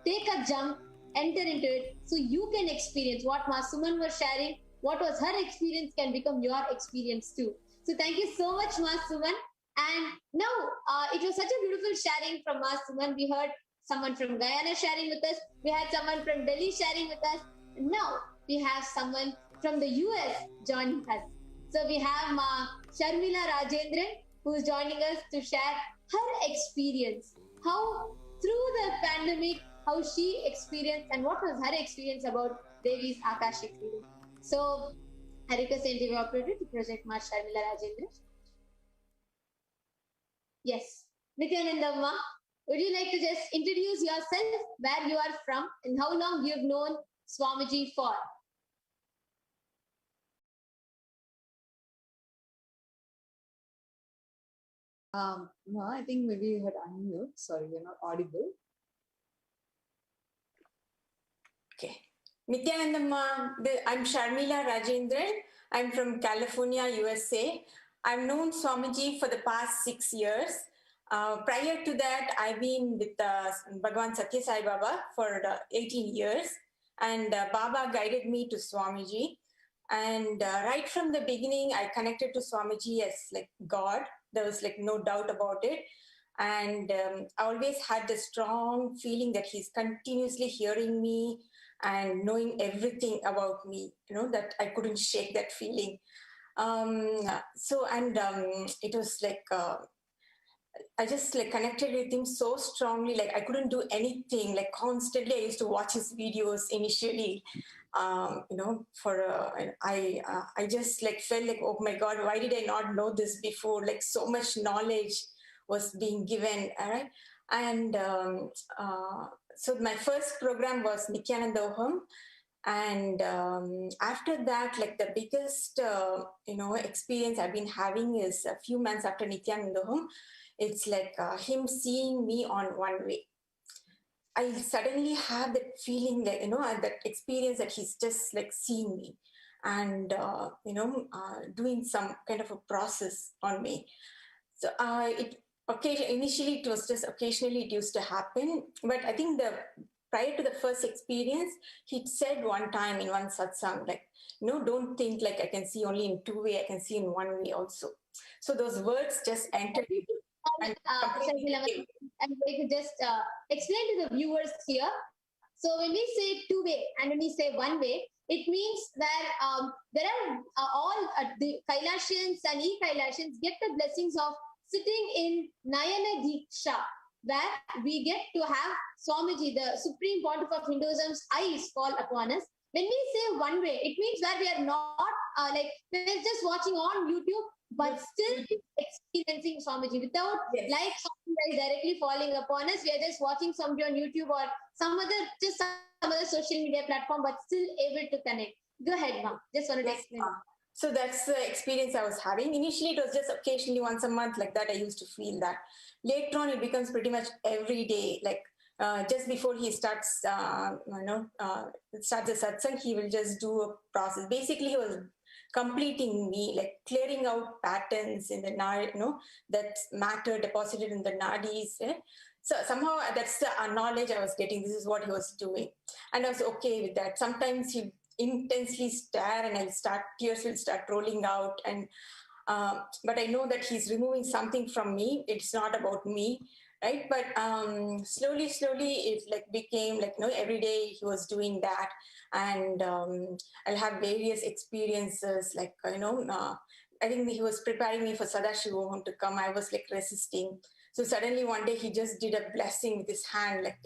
Take a jump, enter into it, so you can experience what Ma Suman was sharing. What was her experience can become your experience too. So thank you so much, Ma Suman. And now it was such a beautiful sharing from Ma Suman. We heard someone from Guyana sharing with us. We had someone from Delhi sharing with us. Now we have someone from the US joining us. So we have Ma Sharmila Rajendran, who is joining us to share her experience, how through the pandemic, how she experienced and what was her experience about Devi's Akashic reading. So I request the interview operator to project Ma Sharmila Rajendran. Yes. Nityanandamma, would you like to just introduce yourself, where you are from, and how long you've known Swamiji for? No, I think maybe you had unmute. Sorry, you're not audible. Okay. Nityanandamma, I'm Sharmila Rajendran. I'm from California, USA. I've known Swamiji for the past 6 years. Prior to that, I've been with Bhagavan Satya Sai Baba for 18 years. And Baba guided me to Swamiji. And right from the beginning, I connected to Swamiji as like God. There was like no doubt about it. And I always had the strong feeling that he's continuously hearing me and knowing everything about me, that I couldn't shake that feeling. It was like, I just like connected with him so strongly, like I couldn't do anything, like constantly I used to watch his videos initially, I just like felt like, oh my God, why did I not know this before? Like so much knowledge was being given, all right? And so my first program was Nityanandoham. And after that, like the biggest, experience I've been having is a few months after Nityanandoham. It's like him seeing me on one way. I suddenly have that feeling that, that experience that he's just like seeing me and, doing some kind of a process on me. So initially it was just occasionally it used to happen, but I think prior to the first experience, he said one time in one satsang, like, don't think like I can see only in two ways, I can see in one way also. So those words just entered. I'm going to just explain to the viewers here. So when we say two way and when we say one way, it means that there are all the Kailasians and e-Kailasians get the blessings of sitting in Nayana Diksha, where we get to have Swamiji, the Supreme Pontiff of Hinduism's eyes fall upon us. When we say one way, it means that we are not we're just watching on YouTube, but still experiencing Swamiji without like something directly falling upon us. We are just watching somebody on YouTube or some other social media platform, but still able to connect. Go ahead, ma'am. Just wanted to explain. So that's the experience I was having. Initially, it was just occasionally once a month like that. I used to feel that. Later on, it becomes pretty much every day. Like just before he starts, starts the satsang, he will just do a process. Basically, he was completing me, like clearing out patterns in the that matter deposited in the nadis. So somehow that's the knowledge I was getting. This is what he was doing, and I was okay with that. Sometimes he intensely stare and tears will start rolling out, and but I know that he's removing something from me. It's not about me. right? But slowly it like became like, every day he was doing that. And I'll have various experiences, like, I think he was preparing me for Sadashiva to come. I was like resisting. So suddenly one day he just did a blessing with his hand, like,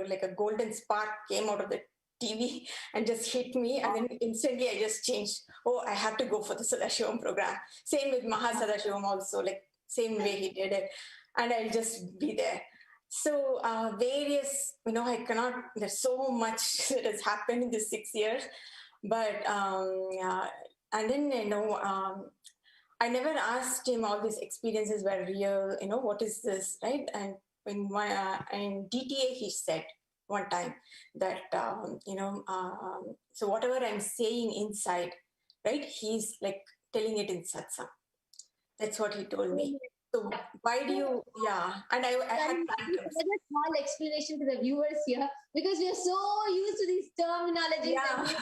like a golden spark came out of the TV and just hit me. And then instantly I just changed. Oh, I have to go for the Sadashivam program. Same with Maha Sadashivam also, like same way he did it. And I'll just be there. So various, I cannot, there's so much that has happened in these 6 years. But, and then, I never asked him all these experiences were real, what is this, right? And in DTA, he said one time that, so whatever I'm saying inside, right, he's like telling it in satsang. That's what he told me. So why do you, and I had tantrums. Another small explanation to the viewers here, because we are so used to these terminologies that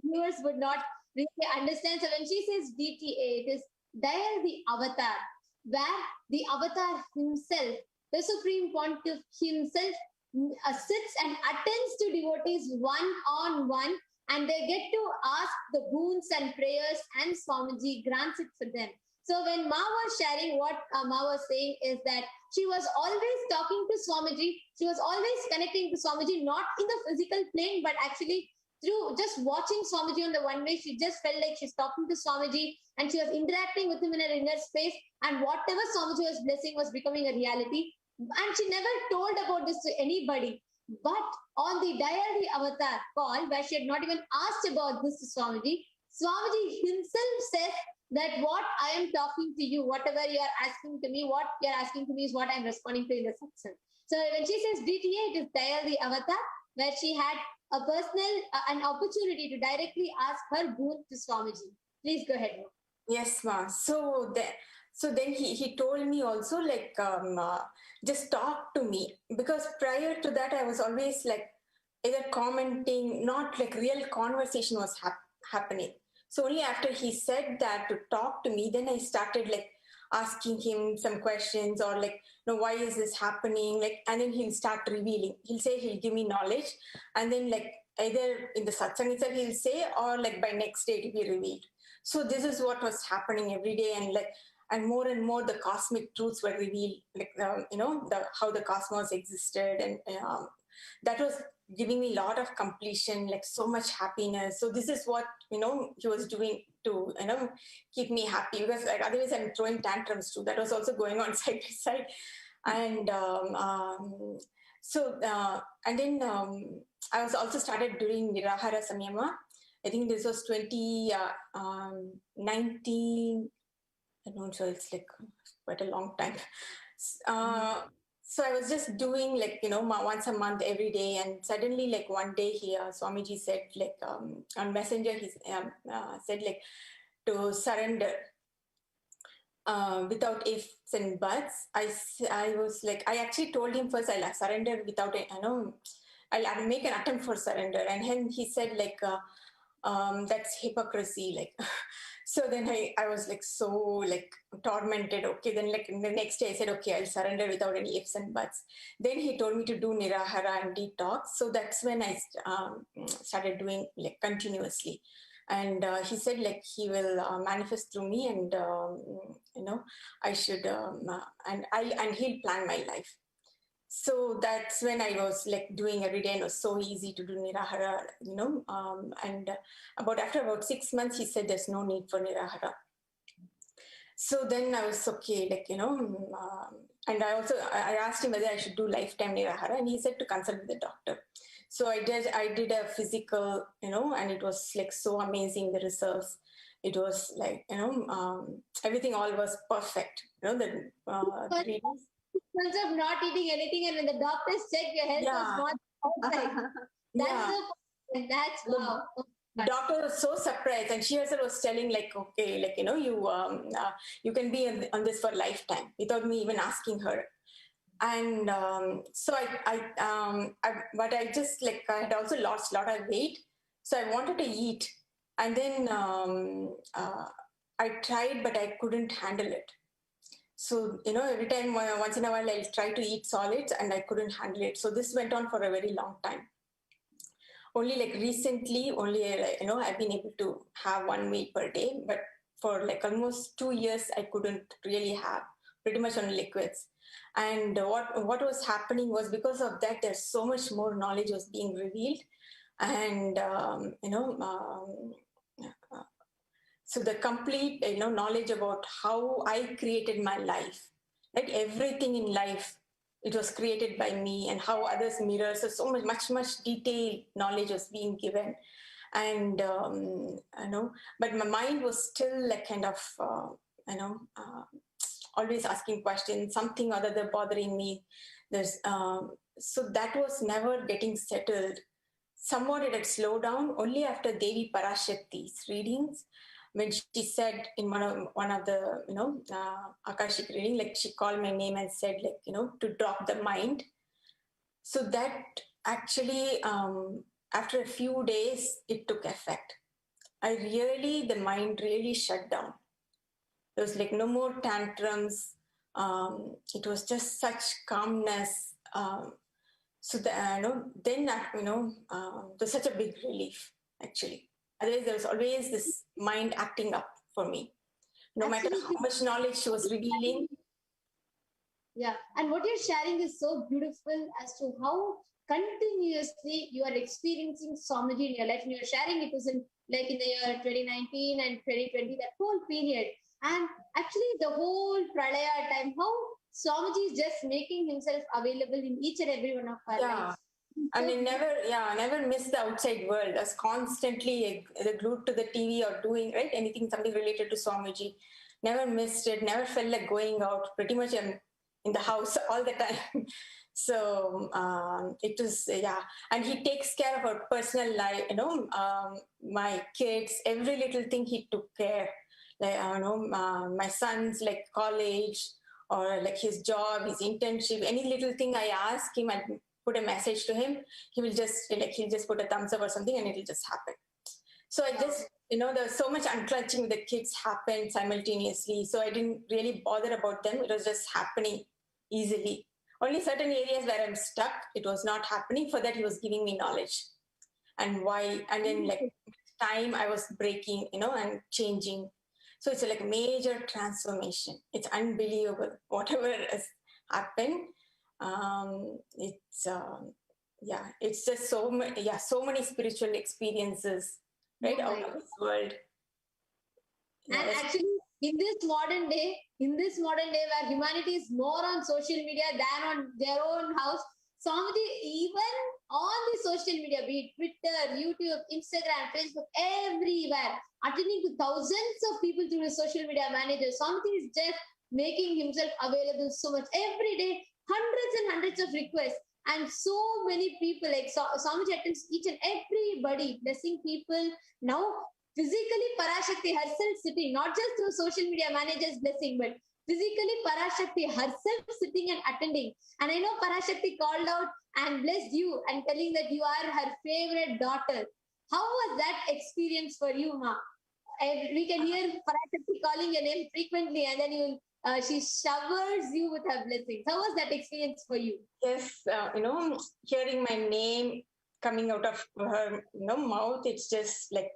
viewers would not really understand. So when she says DTA, it is Dayal the Avatar, where the Avatar himself, the Supreme Pontiff himself, sits and attends to devotees one-on-one, and they get to ask the boons and prayers, and Swamiji grants it for them. So when Ma was sharing, what Ma was saying is that she was always talking to Swamiji. She was always connecting to Swamiji, not in the physical plane, but actually through just watching Swamiji on the one way. She just felt like she's talking to Swamiji and she was interacting with him in her inner space. And whatever Swamiji was blessing was becoming a reality. And she never told about this to anybody. But on the Dayal the Avatar call, where she had not even asked about this to Swamiji, Swamiji himself says that what I am talking to you, whatever you are asking to me, what you are asking to me is what I am responding to in the satsang. So when she says DTA, it is Dayal the Avatar, where she had a personal, an opportunity to directly ask her boon to Swamiji. Please go ahead, Ma. Yes, ma. So then he told me also, like, just talk to me, because prior to that I was always like either commenting, not like real conversation was happening. So only after he said that to talk to me, then I started like asking him some questions, or like, why is this happening? Like, and then he'll start revealing. He'll say he'll give me knowledge, and then like either in the satsang itself he'll say, or like by next day it'll be revealed. So this is what was happening every day, and more the cosmic truths were revealed, like how the cosmos existed, and that was giving me a lot of completion, like so much happiness. So this is what he was doing to keep me happy, because like otherwise I'm throwing tantrums too. That was also going on side by side, and and then I was also started doing Nirahara Samyama. I think this was 2019. I'm not sure, it's like quite a long time. So I was just doing like, once a month every day. And suddenly like one day Swamiji said like, on Messenger, he said like to surrender without ifs and buts. I was like, I actually told him first I'll surrender without, I'll make an attempt for surrender. And then he said like, that's hypocrisy. Like, so then I was like, so like tormented. Okay. Then like the next day I said, okay, I'll surrender without any ifs and buts. Then he told me to do Nirahara and detox. So that's when I started doing like continuously. And he said like he will manifest through me, and I should and he'll plan my life. So that's when I was like doing every day, and it was so easy to do Nirahara, and after about 6 months, he said there's no need for Nirahara. So then I was okay, like, and I asked him whether I should do lifetime Nirahara, and he said to consult with the doctor. So I did a physical, and it was like so amazing, the results. It was like, everything all was perfect, the readings. Months of not eating anything, and when the doctors check, your health was not outside. That's wow. Doctor was so surprised, and she herself was telling like, okay, like you can be on this for lifetime without me even asking her. And so but I just like I had also lost a lot of weight, so I wanted to eat, and then I tried, but I couldn't handle it. So, every time, once in a while, I'll try to eat solids and I couldn't handle it. So this went on for a very long time. Only like recently, I've been able to have one meal per day, but for like almost 2 years, I couldn't really have, pretty much on liquids. And what was happening was, because of that, there's so much more knowledge was being revealed. And, so the complete, knowledge about how I created my life, like everything in life, it was created by me, and how others mirror. So much detailed knowledge was being given. And, but my mind was still like kind of, always asking questions, something or other bothering me. So that was never getting settled. Somewhat it had slowed down only after Devi Parashakti's readings, when she said in one of the Akashic reading, like she called my name and said, like, to drop the mind. So that actually, after a few days, it took effect. The mind really shut down. There was like no more tantrums. It was just such calmness. There's such a big relief, actually. Otherwise, there was always this mind acting up for me. No matter how much knowledge she was revealing. Yeah, and what you're sharing is so beautiful as to how continuously you are experiencing Swamiji in your life. And you're sharing it was in the year 2019 and 2020, that whole period. And actually the whole Pralaya time, how Swamiji is just making himself available in each and every one of our lives. I mean, never miss the outside world. I was constantly glued to the TV or doing something related to Swamiji. Never missed it. Never felt like going out. Pretty much I'm in the house all the time. So it was and he takes care of our personal life. My kids, every little thing he took care. Like my son's like college or like his job, his internship, any little thing I ask him, I put a message to him, he'll just put a thumbs up or something, and it'll just happen. So I just, there's so much unclutching with the kids happened simultaneously. So I didn't really bother about them. It was just happening easily. Only certain areas where I'm stuck, it was not happening. For that, he was giving me knowledge and why. And then like time I was breaking, and changing. So it's like a major transformation. It's unbelievable. Whatever has happened, it's just so many spiritual experiences, right, out of this world. And actually, in this modern day where humanity is more on social media than on their own house, Swamiji, even on the social media, be it Twitter, YouTube, Instagram, Facebook, everywhere, attending to thousands of people through his social media managers, Swamiji is just making himself available so much. Every day, hundreds and hundreds of requests. And so many people, like Swamiji attends each and everybody, blessing people. Now, physically, Parashakti herself sitting, not just through social media managers blessing, but physically Parashakti herself sitting and attending. And I know Parashakti called out and blessed you and telling that you are her favorite daughter. How was that experience for you, Ma? And we can hear Parashakti calling your name frequently, and then she showers you with her blessings. How was that experience for you? Yes, hearing my name coming out of her mouth, it's just like,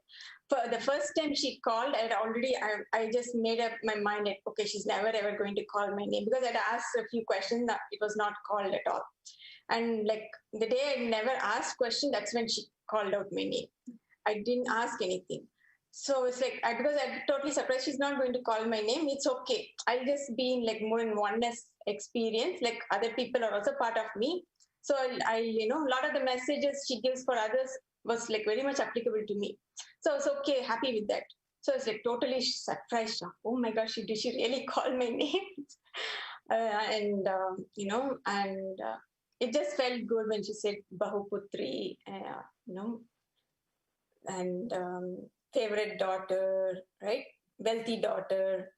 for the first time she called, I just made up my mind that, okay, she's never ever going to call my name, because I'd asked a few questions that it was not called at all. And like the day I never asked question, that's when she called out my name. I didn't ask anything. So it's like, because I'm totally surprised she's not going to call my name. It's okay. I'll just be in like more in oneness experience. Like other people are also part of me. So I a lot of the messages she gives for others was like very much applicable to me. So it's okay, happy with that. So it's like totally surprised. Oh my gosh, did she really call my name? It just felt good when she said Bahuputri, and favorite daughter, right? Wealthy daughter.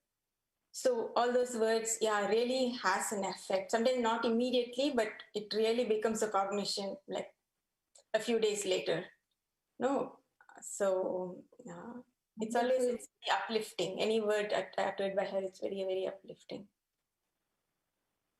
So all those words, really has an effect. Sometimes not immediately, but it really becomes a cognition like a few days later. No. So it's always uplifting. Any word uttered by her, it's very, very uplifting.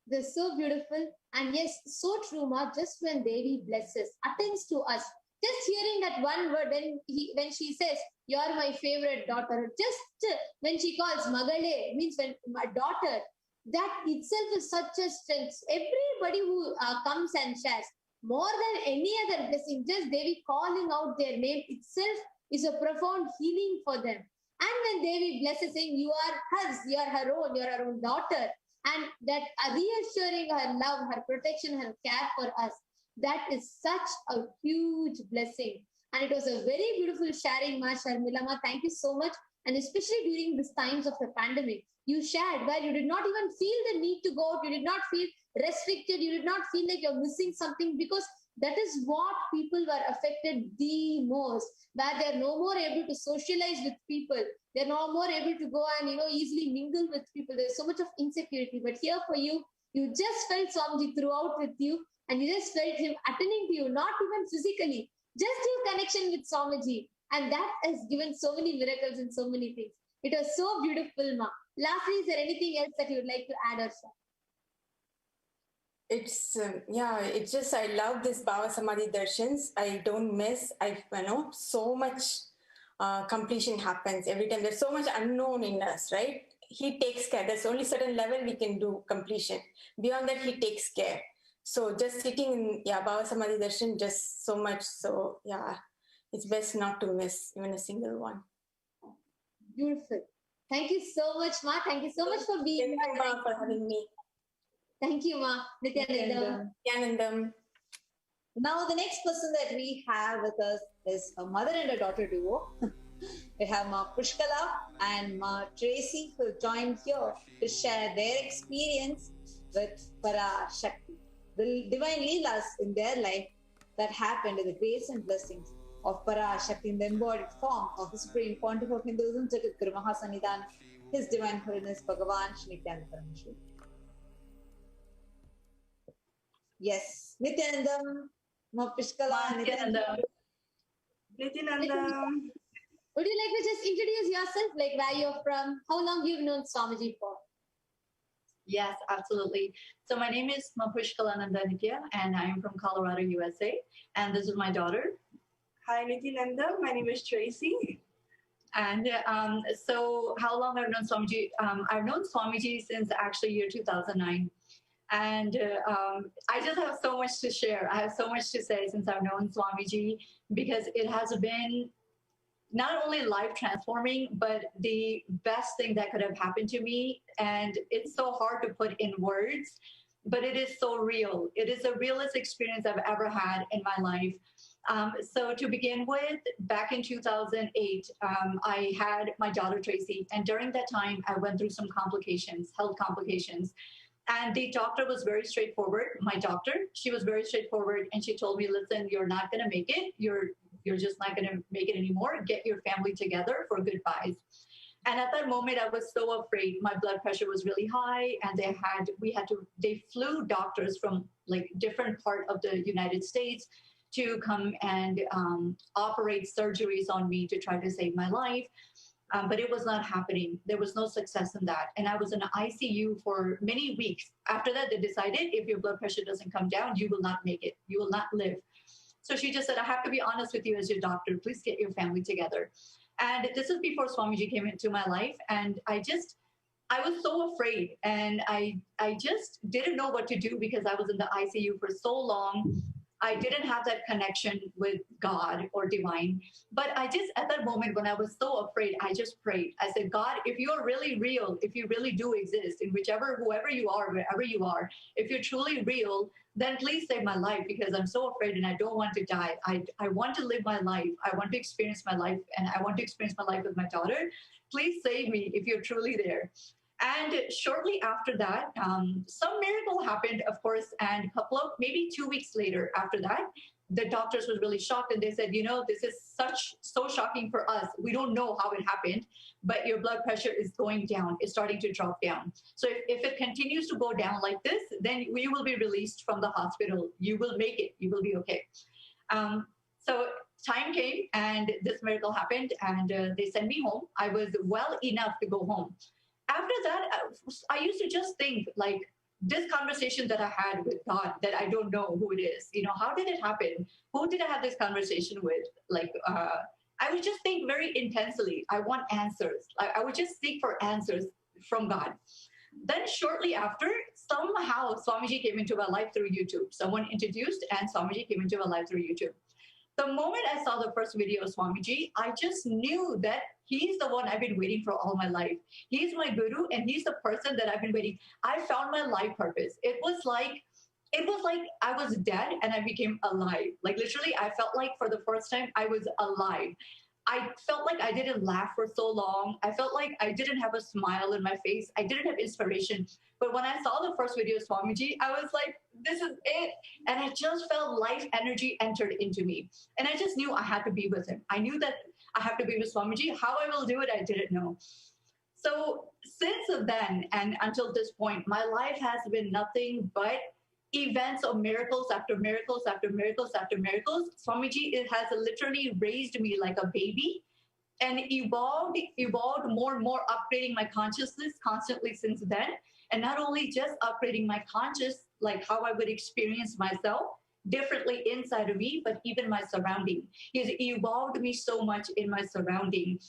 They're so beautiful. And yes, so true, Ma. Just when Devi blesses, attends to us. Just hearing that one word when she says, "You're my favorite daughter," just when she calls Magale, means when my daughter, that itself is such a strength. Everybody who comes and shares, more than any other blessing, just Devi calling out their name itself is a profound healing for them. And when Devi blesses, saying, "You are hers, you are her own, you are her own daughter," and that reassuring her love, her protection, her care for us, that is such a huge blessing. And it was a very beautiful sharing, Ma Sharmila. Ma, thank you so much. And especially during these times of the pandemic, you shared where you did not even feel the need to go out, you did not feel restricted, you did not feel like you're missing something, because that is what people were affected the most, where they're no more able to socialize with people, they're no more able to go and easily mingle with people. There's so much of insecurity. But here for you, you just felt Swamiji throughout with you, and you just felt him attending to you, not even physically, just your connection with Swamiji. And that has given so many miracles and so many things. It was so beautiful, Ma. Lastly, is there anything else that you would like to add or share? It's just I love this Bhava Samadhi darshans. I don't miss. So much completion happens every time. There's so much unknown in us, right? He takes care. There's only certain level we can do completion. Beyond that, he takes care. So just sitting in Bhava Samadhi darshan, just so much. So it's best not to miss even a single one. Beautiful. Thank you so much, Ma. Thank you so much for being here. Thank you, Ma, for having me. Thank you, Ma. Nityanandam. Now, the next person that we have with us is a mother and a daughter duo. We have Ma Pushkala and Ma Tracy, who joined here to share their experience with Parashakti, the divine leelas in their life that happened in the grace and blessings of Parashakti in the embodied form of the Supreme Pontiff of Hinduism, Jagat Guru Mahasanidhan, His Divine Holiness Bhagavan Shri Nityananda Parameshwar. Yes, Nityanandam, Ma Pushkala, Nityanandam. Nityanandam. Would you like to just introduce yourself, like where you're from, how long you've known Swamiji for? Yes, absolutely. So my name is Mapushkalananda Nitya, and I am from Colorado, USA. And this is my daughter. Hi, Nityananda. My name is Tracy. And so how long I've known Swamiji? I've known Swamiji since actually year 2009. And I just have so much to share. I have so much to say since I've known Swamiji, because it has been not only life transforming, but the best thing that could have happened to me. And it's so hard to put in words, but it is so real. It is the realest experience I've ever had in my life. So to begin with, back in 2008, I had my daughter Tracy. And during that time, I went through some complications, health complications. And the doctor was very straightforward. My doctor, she was very straightforward. And she told me, listen, you're not going to make it. You're just not going to make it anymore. Get your family together for goodbyes. And at that moment, I was so afraid. My blood pressure was really high, and they flew doctors from like different part of the United States to come and operate surgeries on me to try to save my life. But it was not happening. There was no success in that. And I was in the ICU for many weeks. After that, they decided if your blood pressure doesn't come down, you will not make it. You will not live. So she just said, I have to be honest with you as your doctor. Please get your family together. And this is before Swamiji came into my life. And I was so afraid. And I just didn't know what to do because I was in the ICU for so long. I didn't have that connection with God or divine. But at that moment when I was so afraid, I just prayed. I said, God, if you're really real, if you really do exist in whoever you are, wherever you are, if you're truly real, then please save my life because I'm so afraid and I don't want to die. I want to live my life. I want to experience my life and I want to experience my life with my daughter. Please save me if you're truly there. And shortly after that, some miracle happened, of course, and maybe 2 weeks later after that, the doctors were really shocked and they said, this is so shocking for us. We don't know how it happened, but your blood pressure is going down. It's starting to drop down. So if it continues to go down like this, then we will be released from the hospital. You will make it. You will be okay. So time came and this miracle happened and they sent me home. I was well enough to go home. After that, I used to just think like, this conversation that I had with God that I don't know who it is. How did it happen? Who did I have this conversation with? I would just think very intensely. I want answers. I would just seek for answers from God. Then shortly after, somehow Swamiji came into my life through YouTube. Someone introduced and Swamiji came into my life through YouTube. The moment I saw the first video of Swamiji, I just knew that he's the one I've been waiting for all my life. He's my guru and he's the person that I've been waiting. I found my life purpose. It was like I was dead and I became alive. Like literally, I felt like for the first time I was alive. I felt like I didn't laugh for so long. I felt like I didn't have a smile in my face. I didn't have inspiration. But when I saw the first video of Swamiji, I was like, this is it. And I just felt life energy entered into me. And I just knew I had to be with him. I knew that I have to be with Swamiji. How I will do it, I didn't know. So since then and until this point, my life has been nothing but events of miracles after miracles after miracles after miracles. Swamiji has literally raised me like a baby and evolved more and more, upgrading my consciousness constantly since then. And not only just upgrading my conscious, like how I would experience myself differently inside of me, but even my surrounding. He's evolved me so much in my surrounding.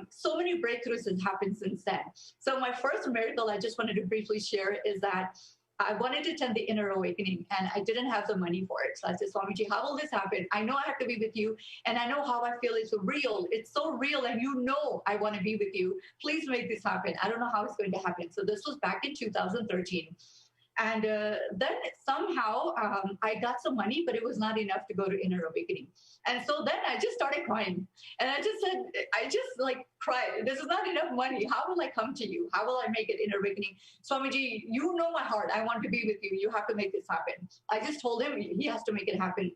So many breakthroughs have happened since then. So my first miracle I just wanted to briefly share is that I wanted to attend the inner awakening and I didn't have the money for it. So I said, Swamiji, how will this happen? I know I have to be with you and I know how I feel it's real. It's so real and I want to be with you. Please make this happen. I don't know how it's going to happen. So this was back in 2013. And then somehow I got some money, but it was not enough to go to inner awakening. And so then I just started crying. And I just cried. This is not enough money. How will I come to you? How will I make it inner awakening? Swamiji, you know my heart. I want to be with you. You have to make this happen. I just told him he has to make it happen.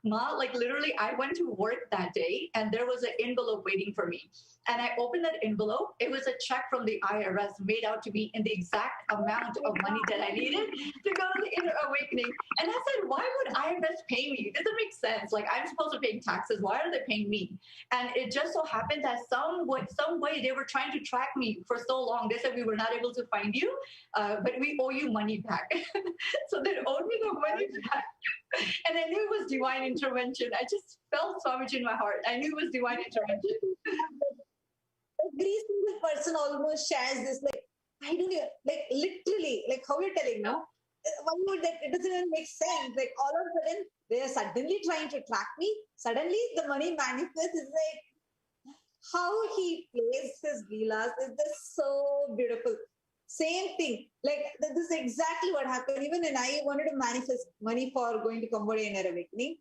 Ma, like literally, I went to work that day and there was an envelope waiting for me. And I opened that envelope. It was a check from the IRS made out to be in the exact amount of money that I needed to go to the inner awakening. And I said, why would IRS pay me? It doesn't make sense. Like I'm supposed to pay taxes. Why are they paying me? And it just so happened that some way they were trying to track me for so long. They said, we were not able to find you, but we owe you money back. So they owed me the money back. And I knew it was divine intervention. I just felt Swamiji in my heart. I knew it was divine intervention. Every single person almost shares this, like, I don't know, like literally, like how you're telling, no? One would, like, it doesn't even make sense. Like all of a sudden, they are suddenly trying to track me. Suddenly, the money manifests. Is like how he plays his leelas is just so beautiful. Same thing. Like this is exactly what happened. Even when I wanted to manifest money for going to Cambodia Inner Awakening,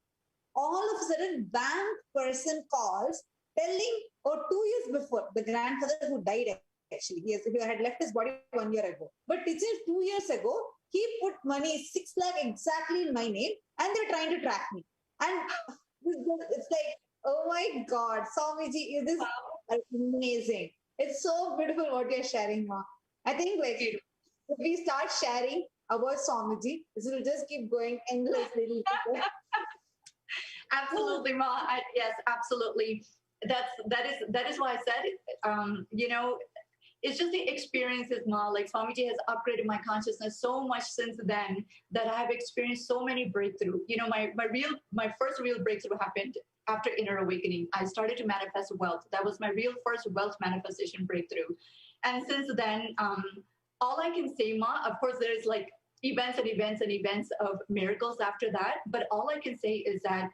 all of a sudden, bank person calls telling, 2 years before, the grandfather who died actually, he had left his body 1 year ago. But it's just 2 years ago, he put money 6 lakh exactly in my name and they're trying to track me. And it's like, oh my God, Swamiji, it is amazing. It's so beautiful what you're sharing, Ma. I think like if we start sharing about Swamiji, this will just keep going endlessly. Absolutely, Ma. Yes, absolutely. That is why I said, it's just the experiences, Ma. Like Swamiji has upgraded my consciousness so much since then that I have experienced so many breakthroughs. My first real breakthrough happened after inner awakening. I started to manifest wealth. That was my real first wealth manifestation breakthrough. And since then, all I can say, Ma, of course, there's like events and events and events of miracles after that. But all I can say is that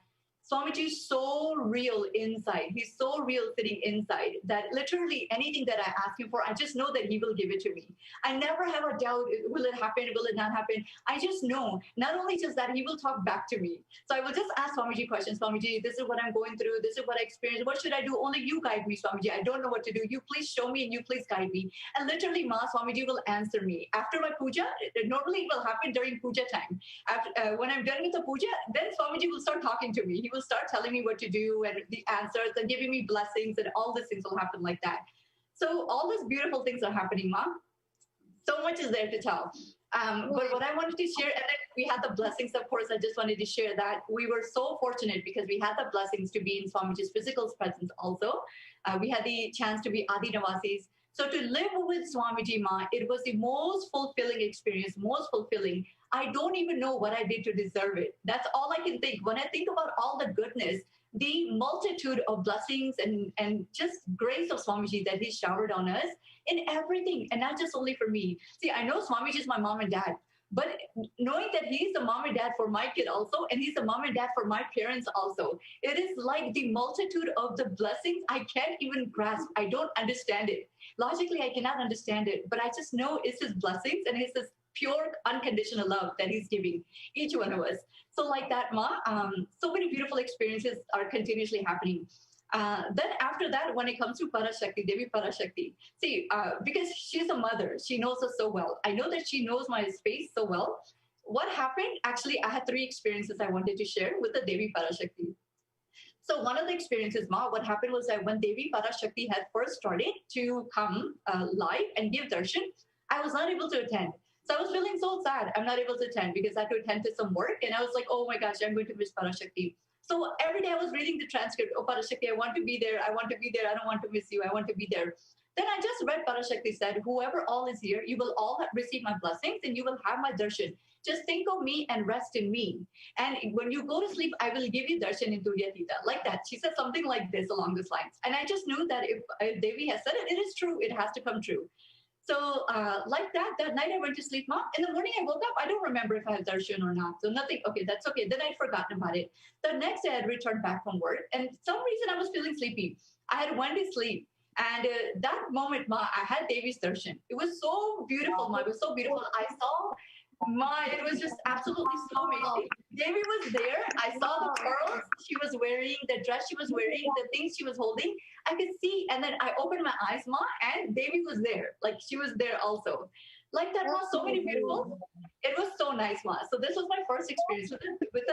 Swamiji is so real inside. He's so real sitting inside that literally anything that I ask him for, I just know that he will give it to me. I never have a doubt, will it happen, will it not happen? I just know, not only just that, he will talk back to me. So I will just ask Swamiji questions. Swamiji, this is what I'm going through. This is what I experienced. What should I do? Only you guide me, Swamiji. I don't know what to do. You please show me and you please guide me. And literally, Ma, Swamiji will answer me. After my puja, normally it will happen during puja time. After, when I'm done with the puja, then Swamiji will start talking to me. He will start telling me what to do and the answers and giving me blessings, and all these things will happen like that. So all these beautiful things are happening, Ma. So much is there to tell. But what I wanted to share, and then we had the blessings, of course, I just wanted to share that we were so fortunate because we had the blessings to be in Swamiji's physical presence also. We had the chance to be Adi Navasis So to live with Swamiji Ma, it was the most fulfilling experience, most fulfilling. I don't even know what I did to deserve it. That's all I can think. When I think about all the goodness, the multitude of blessings and just grace of Swamiji that he showered on us in everything, and not just only for me. See, I know Swamiji is my mom and dad, but knowing that he's the mom and dad for my kid also, and he's the mom and dad for my parents also, it is like the multitude of the blessings I can't even grasp. I don't understand it. Logically, I cannot understand it, but I just know it's his blessings and it's his pure unconditional love that he's giving each one of us. So like that, Ma, so many beautiful experiences are continuously happening. Then after that, when it comes to Parashakti, Devi Parashakti, see, because she's a mother, she knows us so well. I know that she knows my space so well. What happened? Actually, I had 3 experiences I wanted to share with the Devi Parashakti. So one of the experiences, Ma, what happened was that when Devi Parashakti had first started to come live and give darshan, I was not able to attend. So I was feeling so sad. I'm not able to attend because I had to attend to some work. And I was like, oh my gosh, I'm going to miss Parashakti. So every day I was reading the transcript. Oh, Parashakti, I want to be there. I want to be there. I don't want to miss you. I want to be there. Then I just read Parashakti said, whoever all is here, you will all receive my blessings and you will have my darshan. Just think of me and rest in me. And when you go to sleep, I will give you darshan in Turyatita. Like that. She said something like this along these lines. And I just knew that if Devi has said it, it is true. It has to come true. So like that night I went to sleep, Ma. In the morning I woke up. I don't remember if I had darshan or not. So nothing. Okay, that's okay. Then I'd forgotten about it. The next day I had returned back from work. And some reason I was feeling sleepy. I had went to sleep. And that moment, Ma, I had Devi's darshan. It was so beautiful, Ma. It was so beautiful. I saw Ma, it was just absolutely so amazing. Devi was there. I saw the pearls she was wearing, the dress she was wearing, the things she was holding. I could see, and then I opened my eyes, Ma, and Devi was there. Like she was there also. Like that was so many beautiful. It was so nice, Ma. So this was my first experience with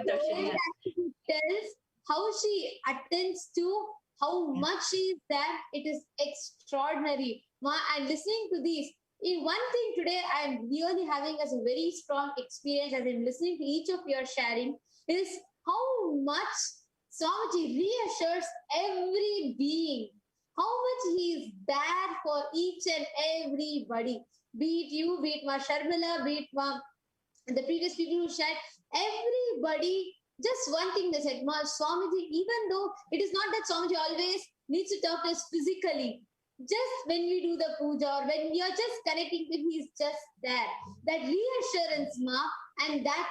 darshan. Yes. Tells how she attends to how much she is there. It is extraordinary, Ma. And listening to these. One thing today I'm really having as a very strong experience as I'm listening to each of your sharing is how much Swamiji reassures every being, how much he is there for each and everybody, be it you, be it Ma Sharmila, be it Ma, the previous people who shared, everybody. Just one thing they said, Ma Swamiji, even though it is not that Swamiji always needs to talk to us physically, just when we do the puja or when you're just connecting with him, he's just there. That reassurance, Ma, and that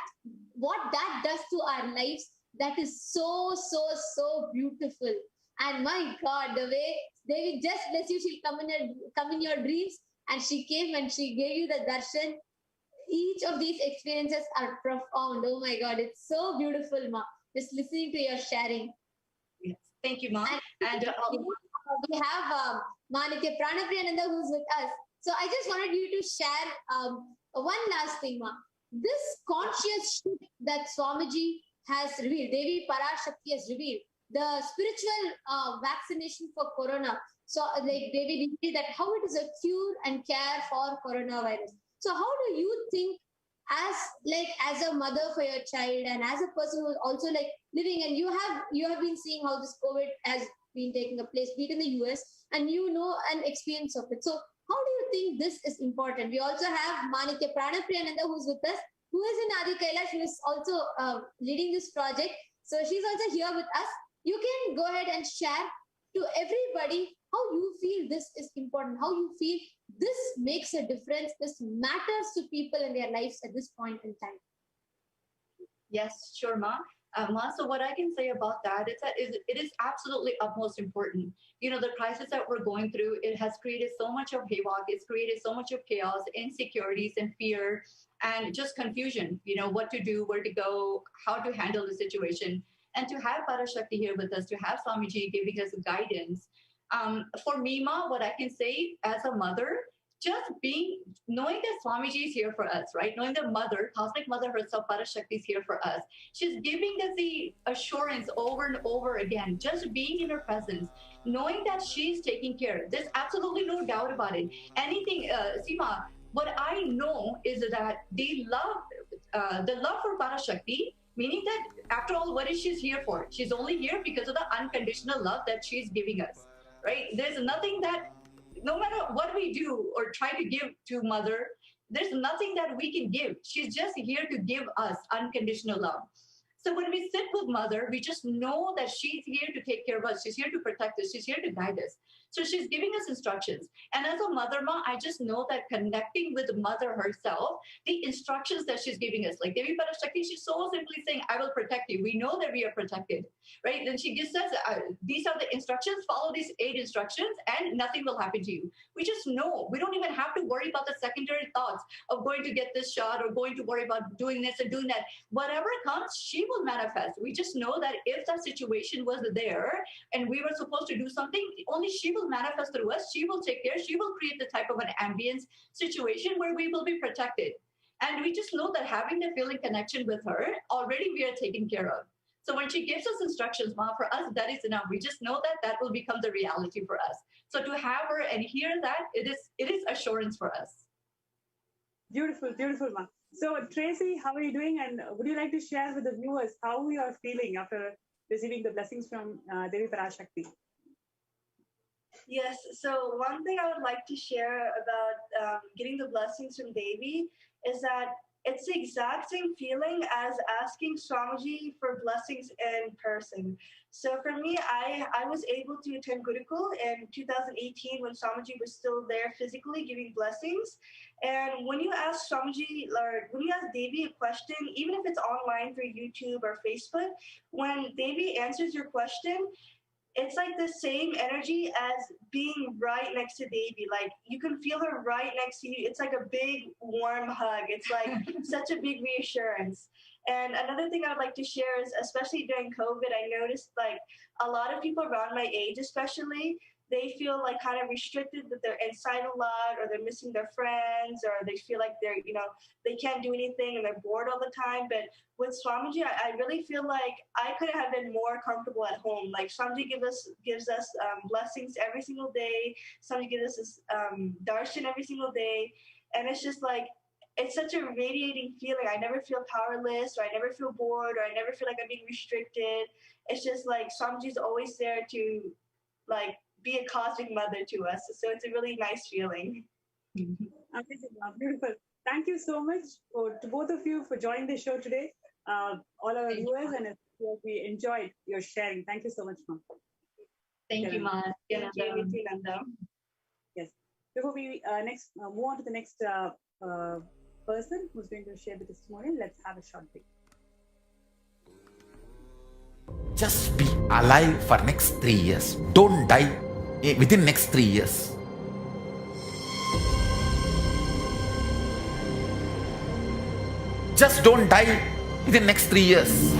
what that does to our lives, that is so, so, so beautiful. And my God, the way Devi just bless you, she'll come in your dreams, and she came and she gave you the darshan. Each of these experiences are profound. Oh my God, it's so beautiful, Ma. Just listening to your sharing. Yes. Thank you, Ma. And we have Manitya Pranapriyananda who's with us. So I just wanted you to share one last thing, Ma. This conscious shift that Swamiji has revealed, Devi Parashakti has revealed, the spiritual vaccination for corona. So like Devi revealed that how it is a cure and care for coronavirus. So how do you think as a mother for your child and as a person who's also like living, and you have been seeing how this COVID has been taking a place, be it in the US, and you know an experience of it. So how do you think this is important? We also have Manitya Pranapriyananda who's with us, who is in Adi Kailasa. She is also leading this project. So she's also here with us. You can go ahead and share to everybody how you feel this is important, how you feel this makes a difference, this matters to people in their lives at this point in time. Yes, sure, Ma. Ma, so what I can say about that is that it is absolutely utmost important. You know, the crisis that we're going through, it has created so much of havoc. It's created so much of chaos, insecurities, and fear, and just confusion. You know, what to do, where to go, how to handle the situation. And to have Parashakti here with us, to have Swamiji giving us guidance. For me, Ma, what I can say as a mother, just knowing that Swamiji is here for us, right? Knowing the mother, cosmic mother herself, Parashakti, is here for us. She's giving us the assurance over and over again, just being in her presence, knowing that she's taking care. There's absolutely no doubt about it. Anything, Seema, what I know is that the love for Parashakti, meaning that after all, what is she here for? She's only here because of the unconditional love that she's giving us, right? There's nothing that no matter what we do or try to give to mother, there's nothing that we can give. She's just here to give us unconditional love. So when we sit with mother, we just know that she's here to take care of us. She's here to protect us. She's here to guide us. So she's giving us instructions. And as a mother, ma, I just know that connecting with mother herself, the instructions that she's giving us, like Devi Parashakti, she's so simply saying, I will protect you. We know that we are protected, right? Then she gives us, these are the instructions, follow these 8 instructions and nothing will happen to you. We just know. We don't even have to worry about the secondary thoughts of going to get this shot or going to worry about doing this and doing that. Whatever comes, she will manifest. We just know that if that situation was there and we were supposed to do something, only she will manifest through us. She will take care. She will create the type of an ambience situation where we will be protected. And we just know that having the feeling connection with her, already we are taken care of. So when she gives us instructions, ma, for us, that is enough. We just know that that will become the reality for us. So to have her and hear that, it is assurance for us. Beautiful, beautiful, ma. So, Tracy, how are you doing? And would you like to share with the viewers how you are feeling after receiving the blessings from Devi Parashakti? Yes, so one thing I would like to share about getting the blessings from Devi is that it's the exact same feeling as asking Swamiji for blessings in person. So for me, I was able to attend Gurukul in 2018 when Swamiji was still there physically giving blessings. And when you ask Swamiji, or when you ask Devi a question, even if it's online through YouTube or Facebook, when Devi answers your question, it's like the same energy as being right next to Devi. Like you can feel her right next to you. It's like a big warm hug. It's like such a big reassurance. And another thing I would like to share is, especially during COVID, I noticed like a lot of people around my age, especially, they feel like kind of restricted, that they're inside a lot, or they're missing their friends, or they feel like they're, they can't do anything and they're bored all the time. But with Swamiji, I really feel like I could have been more comfortable at home. Like Swamiji gives us blessings every single day. Swamiji gives us darshan every single day. And it's just like, it's such a radiating feeling. I never feel powerless, or I never feel bored, or I never feel like I'm being restricted. It's just like Swamiji's always there to like be a cosmic mother to us. So it's a really nice feeling. Amazing, beautiful. Thank you so much to both of you for joining the show today. All our viewers, and we enjoyed your sharing. Thank you so much, ma'am. Thank you, ma. Thank you, Nanda. Yes. Before we move on to the next person who's going to share the testimonial, let's have a short break. Just be alive for next 3 years. Don't die within next 3 years. Just don't die within next 3 years.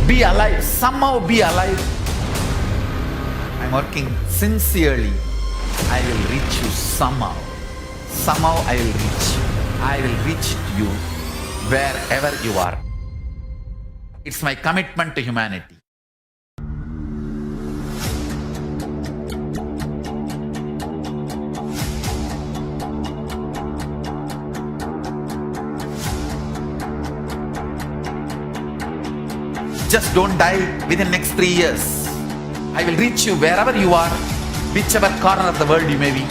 Be alive. Somehow be alive. I'm working sincerely. I will reach you somehow. Somehow I will reach you. I will reach you wherever you are. It's my commitment to humanity. Just don't die within next 3 years. I will reach you wherever you are, whichever corner of the world you may be.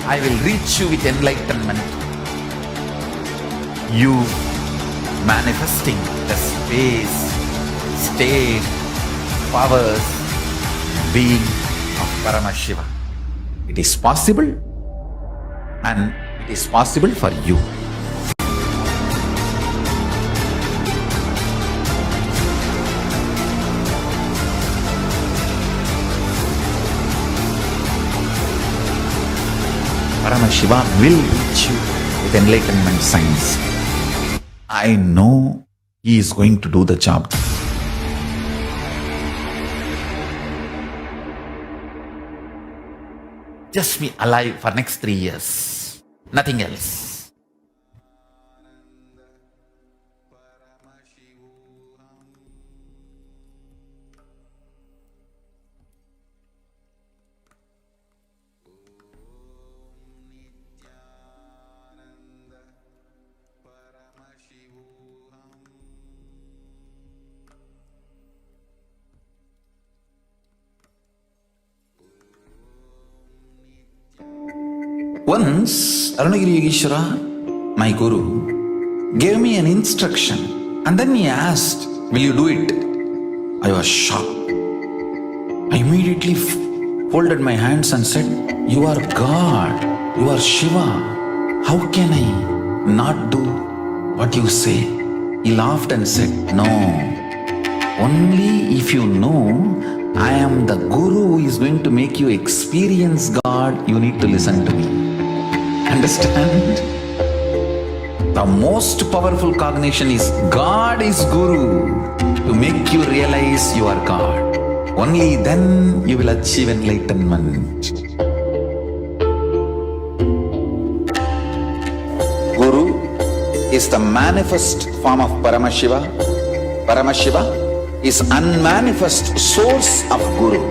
I will reach you with enlightenment. You manifesting the space, state, powers, being of Paramashiva. It is possible, and it is possible for you. Paramashiva will reach you with enlightenment science. I know he is going to do the job. Just be alive for next 3 years. Nothing else. Once, Arunagiri Yogeshwara, my guru, gave me an instruction and then he asked, "Will you do it?" I was shocked. I immediately folded my hands and said, "You are God, you are Shiva. How can I not do what you say?" He laughed and said, "No, only if you know I am the Guru who is going to make you experience God, you need to listen to me." Understand? The most powerful cognition is God is Guru to make you realize you are God. Only then you will achieve enlightenment. Guru is the manifest form of Paramashiva. Paramashiva is unmanifest source of Guru.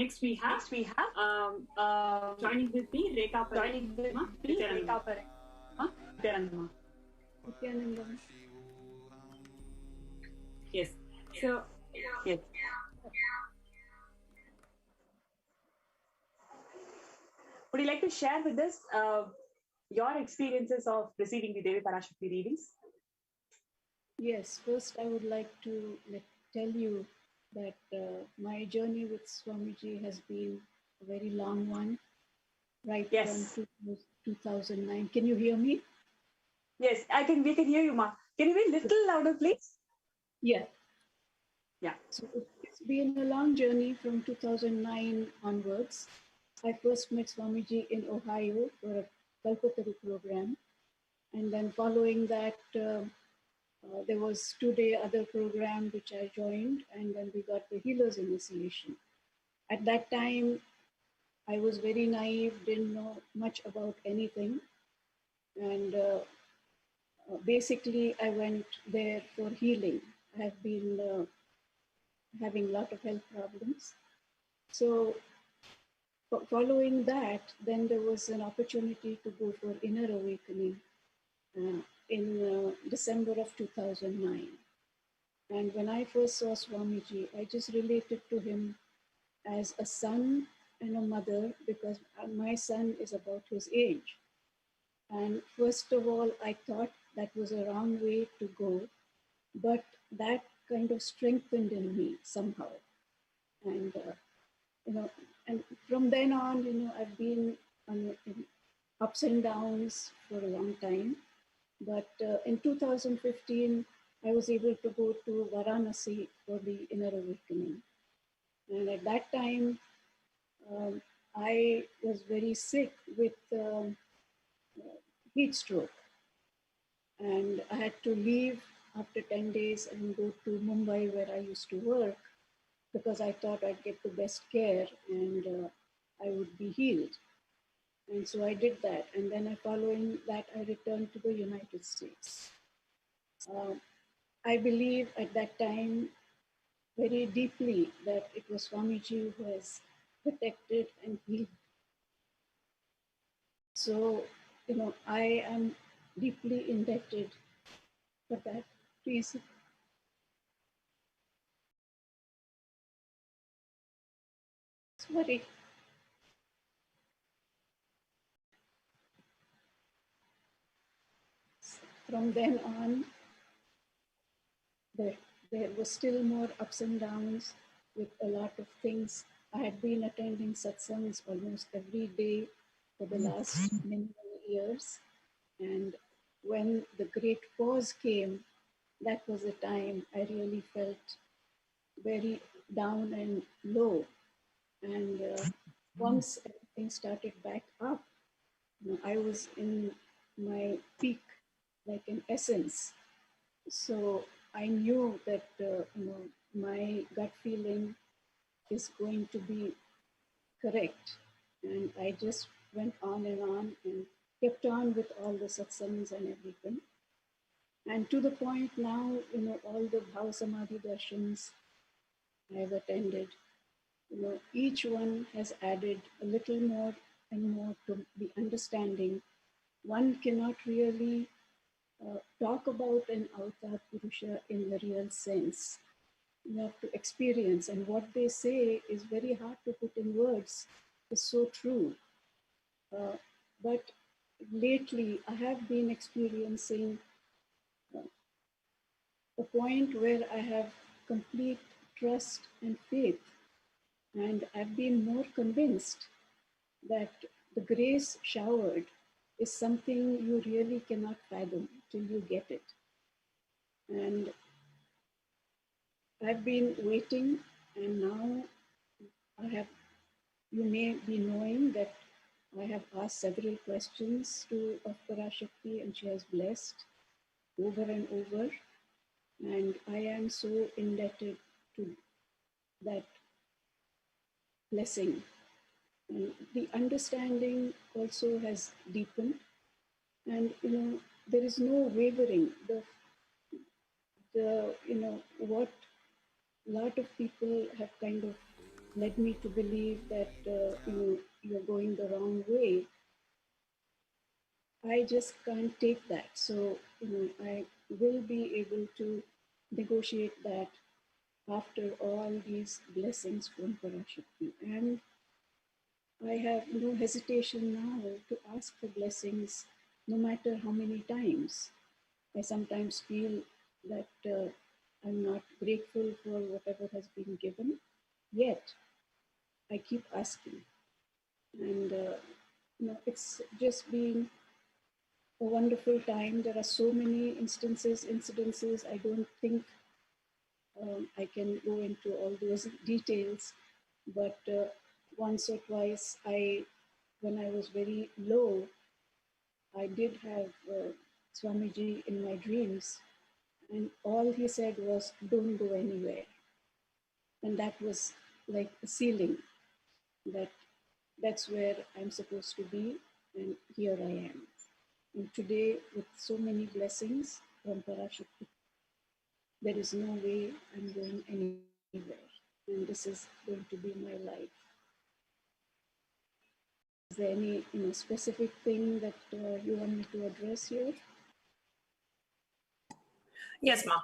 Next we have joining with me Rekha Pare. Yes. So yes. Would you like to share with us your experiences of receiving the Devi Parashakti readings? Yes, first I would like to tell you that my journey with Swamiji has been a very long one, right from 2009. Can you hear me? Yes, we can hear you, Ma. Can you be a little louder, please? Yeah. Yeah. So it's been a long journey from 2009 onwards. I first met Swamiji in Ohio for a Kalpataru program. And then following that, there was 2-day other program which I joined, and then we got the Healers Initiation. At that time, I was very naive, didn't know much about anything. And basically, I went there for healing. I have been having a lot of health problems. So following that, then there was an opportunity to go for Inner Awakening in December of 2009. And when I first saw Swamiji, I just related to him as a son and a mother because my son is about his age. And first of all, I thought that was a wrong way to go, but that kind of strengthened in me somehow. And, and from then on, I've been in ups and downs for a long time. But in 2015, I was able to go to Varanasi for the Inner Awakening. And at that time, I was very sick with heat stroke. And I had to leave after 10 days and go to Mumbai where I used to work because I thought I'd get the best care and I would be healed. And so I did that. And then following that, I returned to the United States. I believe at that time very deeply that it was Swamiji who has protected and healed. So, I am deeply indebted for that reason. Sorry. From then on, there was still more ups and downs with a lot of things. I had been attending satsangs almost every day for the last many years. And when the great pause came, that was the time I really felt very down and low. And once everything started back up, I was in my peak, like in essence. So I knew that my gut feeling is going to be correct. And I just went on and kept on with all the satsangs and everything. And to the point now, all the Bhava Samadhi darshans I have attended, each one has added a little more and more to the understanding. One cannot really talk about an avatar Purusha in the real sense. You have to experience, and what they say is very hard to put in words. It's so true. But lately, I have been experiencing a point where I have complete trust and faith, and I've been more convinced that the grace showered is something you really cannot fathom till you get it. And I've been waiting, and now you may be knowing that I have asked several questions of Parashakti, and she has blessed over and over. And I am so indebted to that blessing. And the understanding also has deepened. And, there is no wavering. What a lot of people have kind of led me to believe that, you're going the wrong way. I just can't take that. So, I will be able to negotiate that after all these blessings from Parashakti. And I have no hesitation now to ask for blessings no matter how many times. I sometimes feel that I'm not grateful for whatever has been given, yet I keep asking. And it's just been a wonderful time. There are so many incidences. I don't think I can go into all those details, but once or twice, when I was very low, I did have Swamiji in my dreams, and all he said was, "Don't go anywhere." And that was like a ceiling, that's where I'm supposed to be, and here I am. And today, with so many blessings from Parashakti, there is no way I'm going anywhere. And this is going to be my life. Is there any specific thing that you want me to address here? Yes, Ma.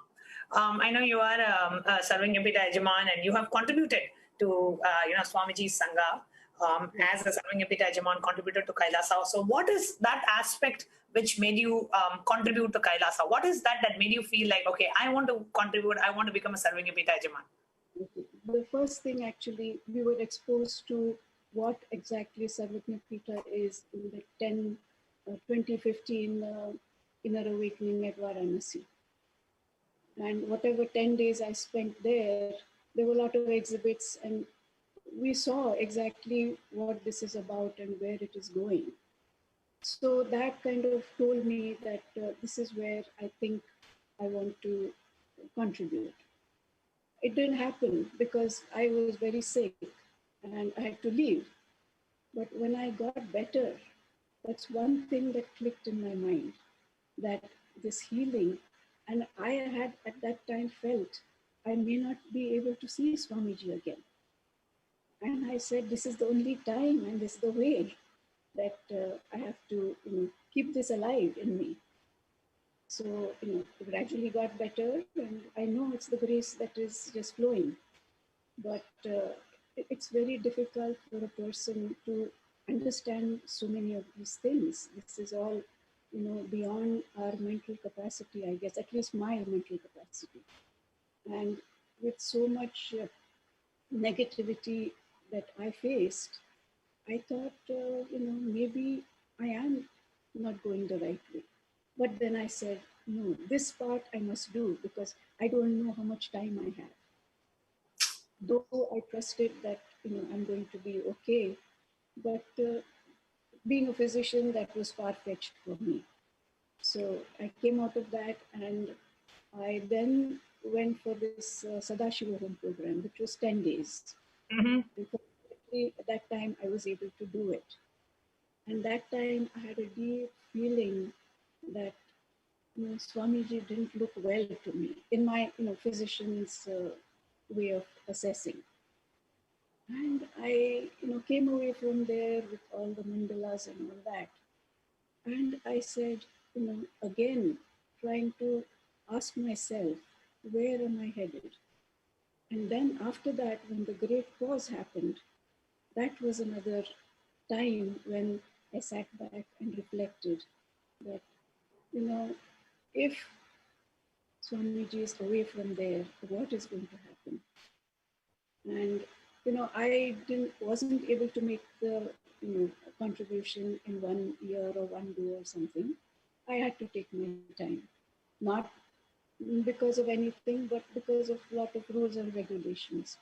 I know you are serving Yamita Yajaman, and you have contributed to Swamiji's Sangha as a serving Yamita Yajaman, contributed to Kailasa. So what is that aspect which made you contribute to Kailasa? What is that made you feel like, okay, I want to contribute, I want to become a serving Yamita Yajaman? The first thing, actually, we were exposed to what exactly Sarvajñapita is in the 2015 Inner Awakening at Varanasi. And whatever 10 days I spent there were a lot of exhibits, and we saw exactly what this is about and where it is going. So that kind of told me that this is where I think I want to contribute. It didn't happen because I was very sick and I had to leave. But when I got better, that's one thing that clicked in my mind, that this healing, and I had at that time felt I may not be able to see Swamiji again. And I said, this is the only time and this is the way that I have to keep this alive in me. So, gradually got better, and I know it's the grace that is just flowing. But it's very difficult for a person to understand so many of these things. This is all, beyond our mental capacity, I guess, at least my mental capacity. And with so much negativity that I faced, I thought, maybe I am not going the right way. But then I said, no, this part I must do because I don't know how much time I have. Though I trusted that, I'm going to be okay, but being a physician, that was far-fetched for me. So I came out of that, and I then went for this Sadashiva Home program, which was 10 days. Mm-hmm. And at that time, I was able to do it. And that time, I had a deep feeling that Swamiji didn't look well to me in my physician's way of assessing. And I came away from there with all the mandalas and all that. And I said, again, trying to ask myself, where am I headed? And then after that, when the great pause happened, that was another time when I sat back and reflected that, if Swamiji is away from there, what is going to happen? And I wasn't able to make the contribution in 1 year or 1 day or something. I had to take my time, not because of anything, but because of a lot of rules and regulations.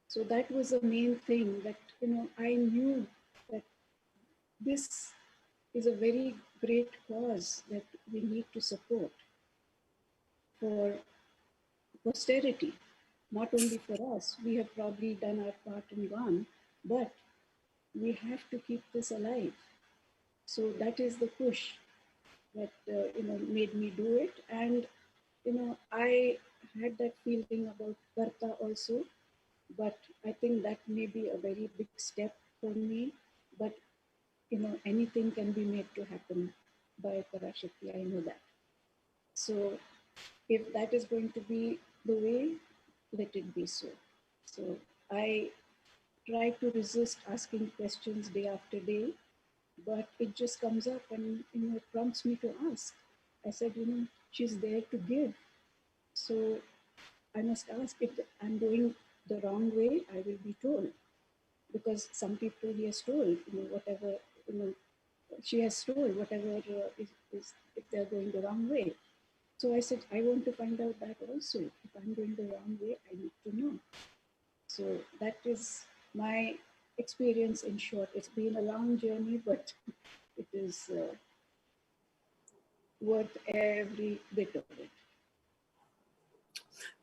So that was the main thing that I knew that this is a very great cause that we need to support for posterity, not only for us. We have probably done our part and gone, but we have to keep this alive. So that is the push that made me do it. And I had that feeling about Karta also, but I think that may be a very big step for me. But anything can be made to happen by Parashakti. I know that. So if that is going to be the way, let it be so. So I try to resist asking questions day after day, but it just comes up and it prompts me to ask. I said, she's there to give. So I must ask. If I'm going the wrong way, I will be told. Because some people he has told, whatever, she has told, whatever is if they're going the wrong way. So I said, I want to find out that also. If I'm going the wrong way, I need to know. So that is my experience in short. It's been a long journey, but it is worth every bit of it.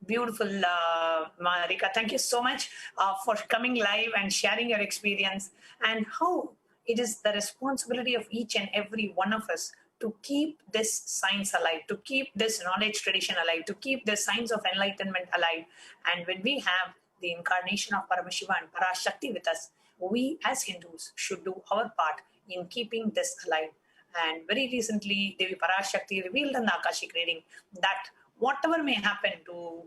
Beautiful, Marika. Thank you so much for coming live and sharing your experience and how it is the responsibility of each and every one of us to keep this science alive, to keep this knowledge tradition alive, to keep the science of enlightenment alive. And when we have the incarnation of Paramashiva and Parashakti with us, we as Hindus should do our part in keeping this alive. And very recently, Devi Parashakti revealed in the Akashic reading that whatever may happen to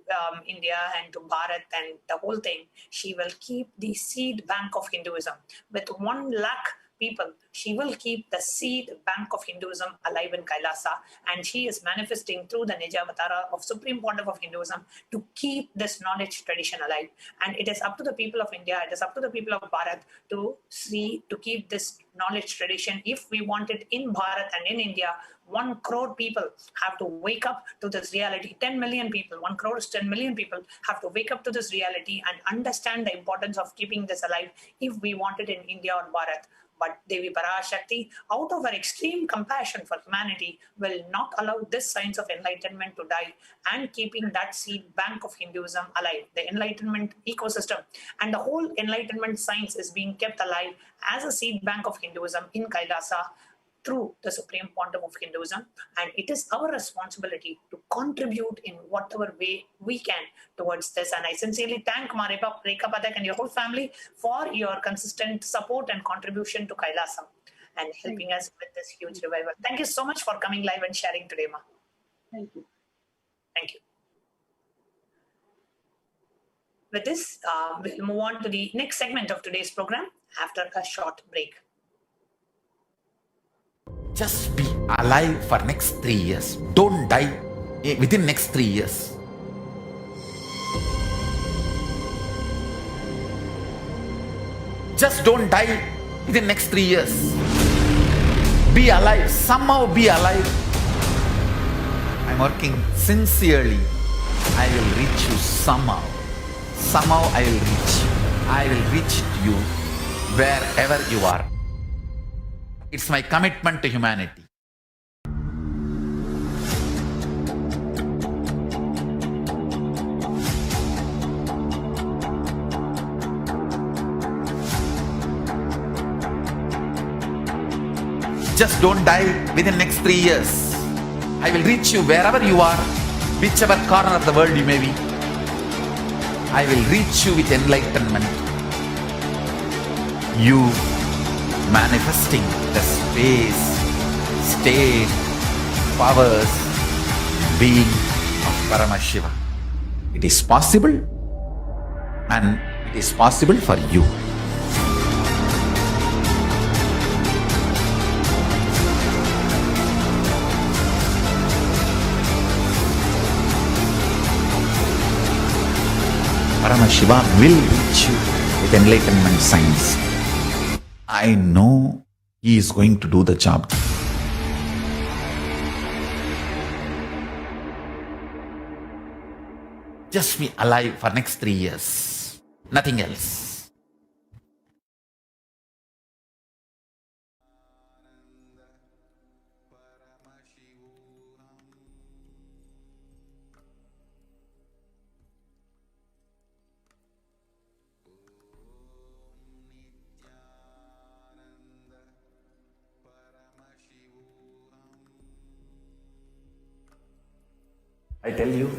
India and to Bharat and the whole thing, she will keep the seed bank of Hinduism. With 1 lakh people, she will keep the seed bank of Hinduism alive in Kailasa. And she is manifesting through the Nijavatara of Supreme Pontiff of Hinduism to keep this knowledge tradition alive. And it is up to the people of India, it is up to the people of Bharat to keep this knowledge tradition. If we want it in Bharat and in India, 1 crore people have to wake up to this reality. 10 million people, 1 crore is 10 million people, have to wake up to this reality and understand the importance of keeping this alive if we want it in India or Bharat. But Devi Parashakti, out of her extreme compassion for humanity, will not allow this science of enlightenment to die and keeping that seed bank of Hinduism alive. The enlightenment ecosystem and the whole enlightenment science is being kept alive as a seed bank of Hinduism in Kailasa through the Supreme Pontiff of Hinduism. And it is our responsibility to contribute in whatever way we can towards this. And I sincerely thank Marika Pathak and your whole family for your consistent support and contribution to Kailasa and helping us with this huge revival. Thank you so much for coming live and sharing today, Ma. Thank you. Thank you. With this, we'll move on to the next segment of today's program after a short break. Just be alive for next 3 years. Don't die within next 3 years. Just don't die within next 3 years. Be alive. Somehow be alive. I'm working sincerely. I will reach you somehow. Somehow I will reach you. I will reach you wherever you are. It's my commitment to humanity. Just don't die within next 3 years. I will reach you wherever you are, whichever corner of the world you may be. I will reach you with enlightenment. You manifesting the space, state, powers, being of Paramashiva. It is possible, and it is possible for you. Paramashiva will reach you with enlightenment signs. I know he is going to do the job. Just be alive for next 3 years. Nothing else. I tell you,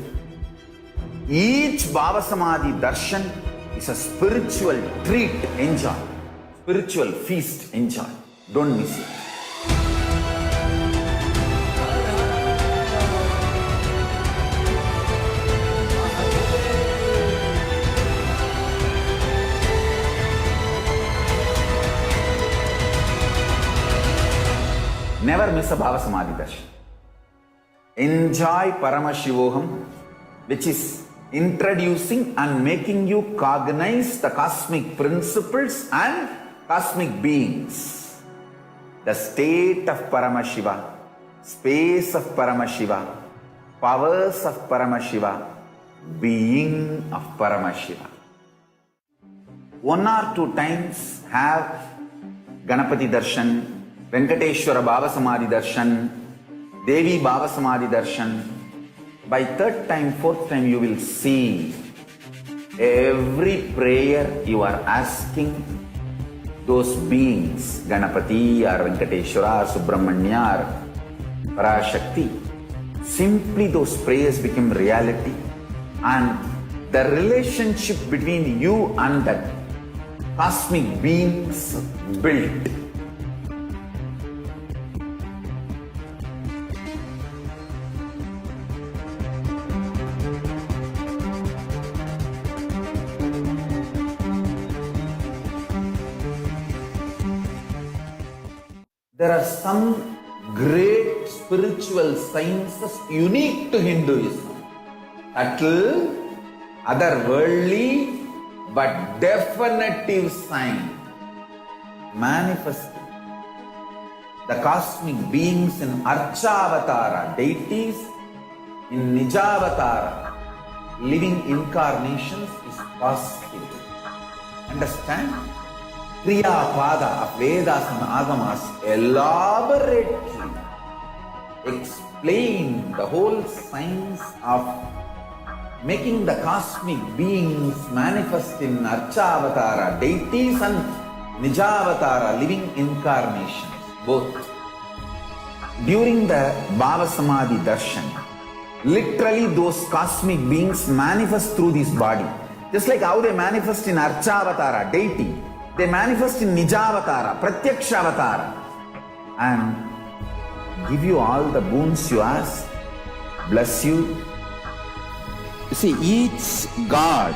each Bhava Samadhi darshan is a spiritual treat. Enjoy. Spiritual feast. Enjoy. Don't miss it. Never miss a Bhava Samadhi darshan. Enjoy Paramashivoham, which is introducing and making you cognize the cosmic principles and cosmic beings. The state of Paramashiva, space of Paramashiva, powers of Paramashiva, being of Paramashiva. 1 or 2 times have Ganapati Darshan, Venkateshwara Bhava Samadhi Darshan, Devi Bhava Samadhi Darshan. By 3rd time, 4th time, you will see every prayer you are asking those beings, Ganapati or Venkateshwara or Subramanya or Parashakti. Simply those prayers become reality, and the relationship between you and that cosmic beings built. There are some great spiritual sciences unique to Hinduism. Subtle, otherworldly, but definitive sign. Manifesting the cosmic beings in Archavatara, deities in Nijavatara, living incarnations is possible. Understand? Kriya Pada of Vedas and Agamas elaborately explain the whole science of making the cosmic beings manifest in Archavatara, deities and Nijavatara, living incarnations, both. During the Bhava Samadhi Darshan, literally those cosmic beings manifest through this body. Just like how they manifest in Archavatara, deity, they manifest in Nijavatara, Pratyakshavatara, and give you all the boons you ask, bless you. You see, each God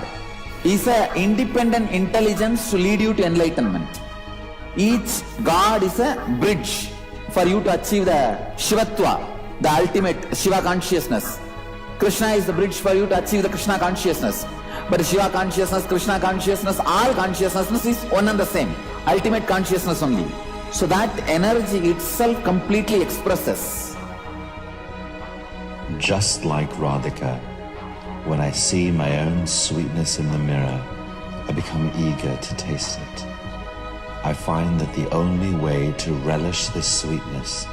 is an independent intelligence to lead you to enlightenment. Each God is a bridge for you to achieve the Shivatva, the ultimate Shiva consciousness. Krishna is the bridge for you to achieve the Krishna consciousness. But Shiva consciousness, Krishna consciousness, all consciousness is one and the same. Ultimate consciousness only. So that energy itself completely expresses. Just like Radhika, when I see my own sweetness in the mirror, I become eager to taste it. I find that the only way to relish this sweetness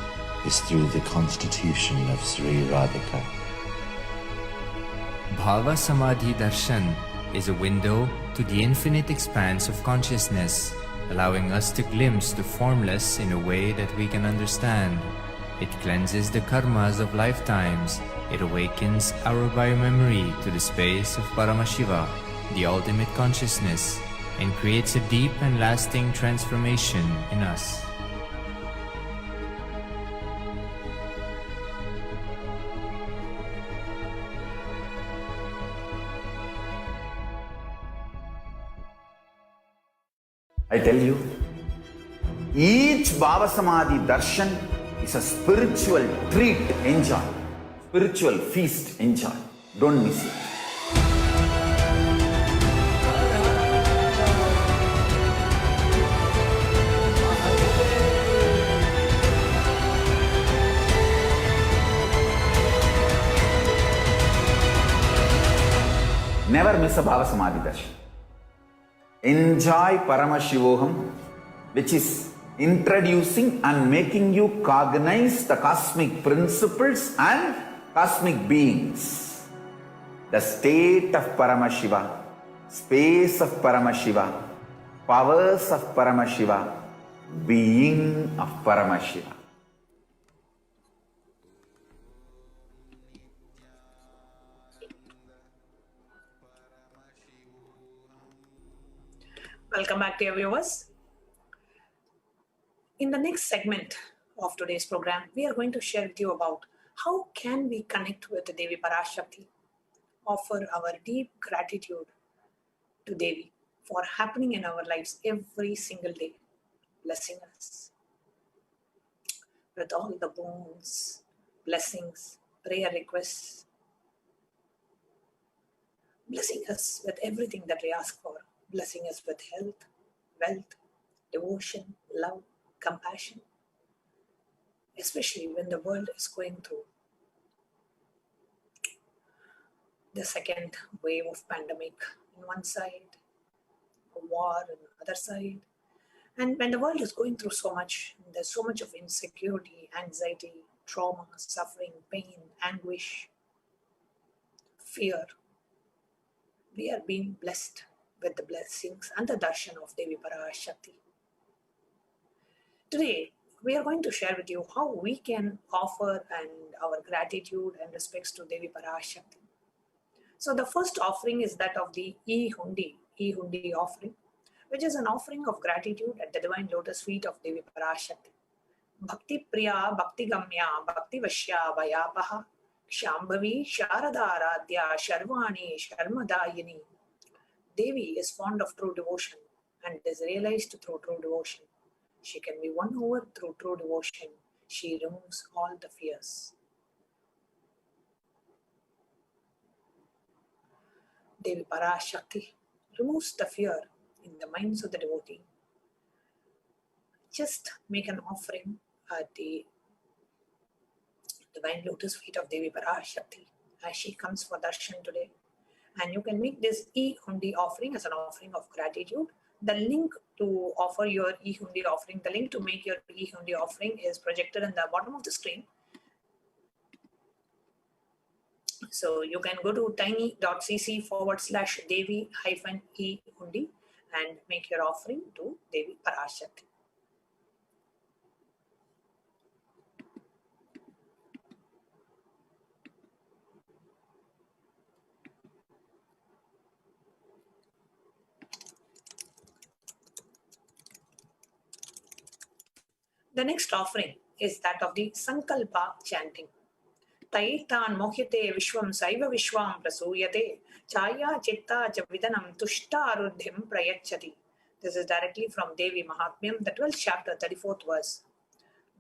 is through the constitution of Sri Radhika. Bhava Samadhi Darshan is a window to the infinite expanse of consciousness allowing us to glimpse the formless in a way that we can understand. It cleanses the karmas of lifetimes. It awakens our biomemory to the space of Paramashiva, the ultimate consciousness, and creates a deep and lasting transformation in us. I tell you, each Bhava Samadhi darshan is a spiritual treat, enjoy. Spiritual feast, enjoy. Don't miss it. Never miss a Bhava Samadhi darshan. Enjoy Paramashivoham, which is introducing and making you cognize the cosmic principles and cosmic beings. The state of Paramashiva, space of Paramashiva, powers of Paramashiva, being of Paramashiva. Welcome back, dear viewers. In the next segment of today's program, we are going to share with you about how can we connect with Devi Parashakti, offer our deep gratitude to Devi for happening in our lives every single day, blessing us with all the boons, blessings, prayer requests, blessing us with everything that we ask for, blessing us with health, wealth, devotion, love, compassion, especially when the world is going through the second wave of pandemic on one side, war on the other side. And when the world is going through so much, there's so much of insecurity, anxiety, trauma, suffering, pain, anguish, fear, we are being blessed with the blessings and the darshan of Devi Parashakti. Today, we are going to share with you how we can offer and our gratitude and respects to Devi Parashakti. So the first offering is that of the E-Hundi offering, which is an offering of gratitude at the divine lotus feet of Devi Parashakti. Bhakti Priya, Bhakti Gamya, Bhakti Vashya, Vayapaha, Shambhavi, Sharada Aradhya, Sharvani, Sharmadayini. Devi is fond of true devotion and is realized through true devotion. She can be won over through true devotion. She removes all the fears. Devi Parashakti removes the fear in the minds of the devotee. Just make an offering at the divine lotus feet of Devi Parashakti as she comes for darshan today. And you can make this E-Hundi offering as an offering of gratitude. The link to offer your E-Hundi offering, the link to make your E-Hundi offering is projected in the bottom of the screen. So you can go to tiny.cc/Devi-E-Hundi and make your offering to Devi Parashakti. The next offering is that of the Sankalpa chanting. Taitan mohyate vishwam saiva vishwam prasuyate chaya chitta chavidanam tushta arudhim prayachati. This is directly from Devi Mahatmyam, the 12th chapter, 34th verse.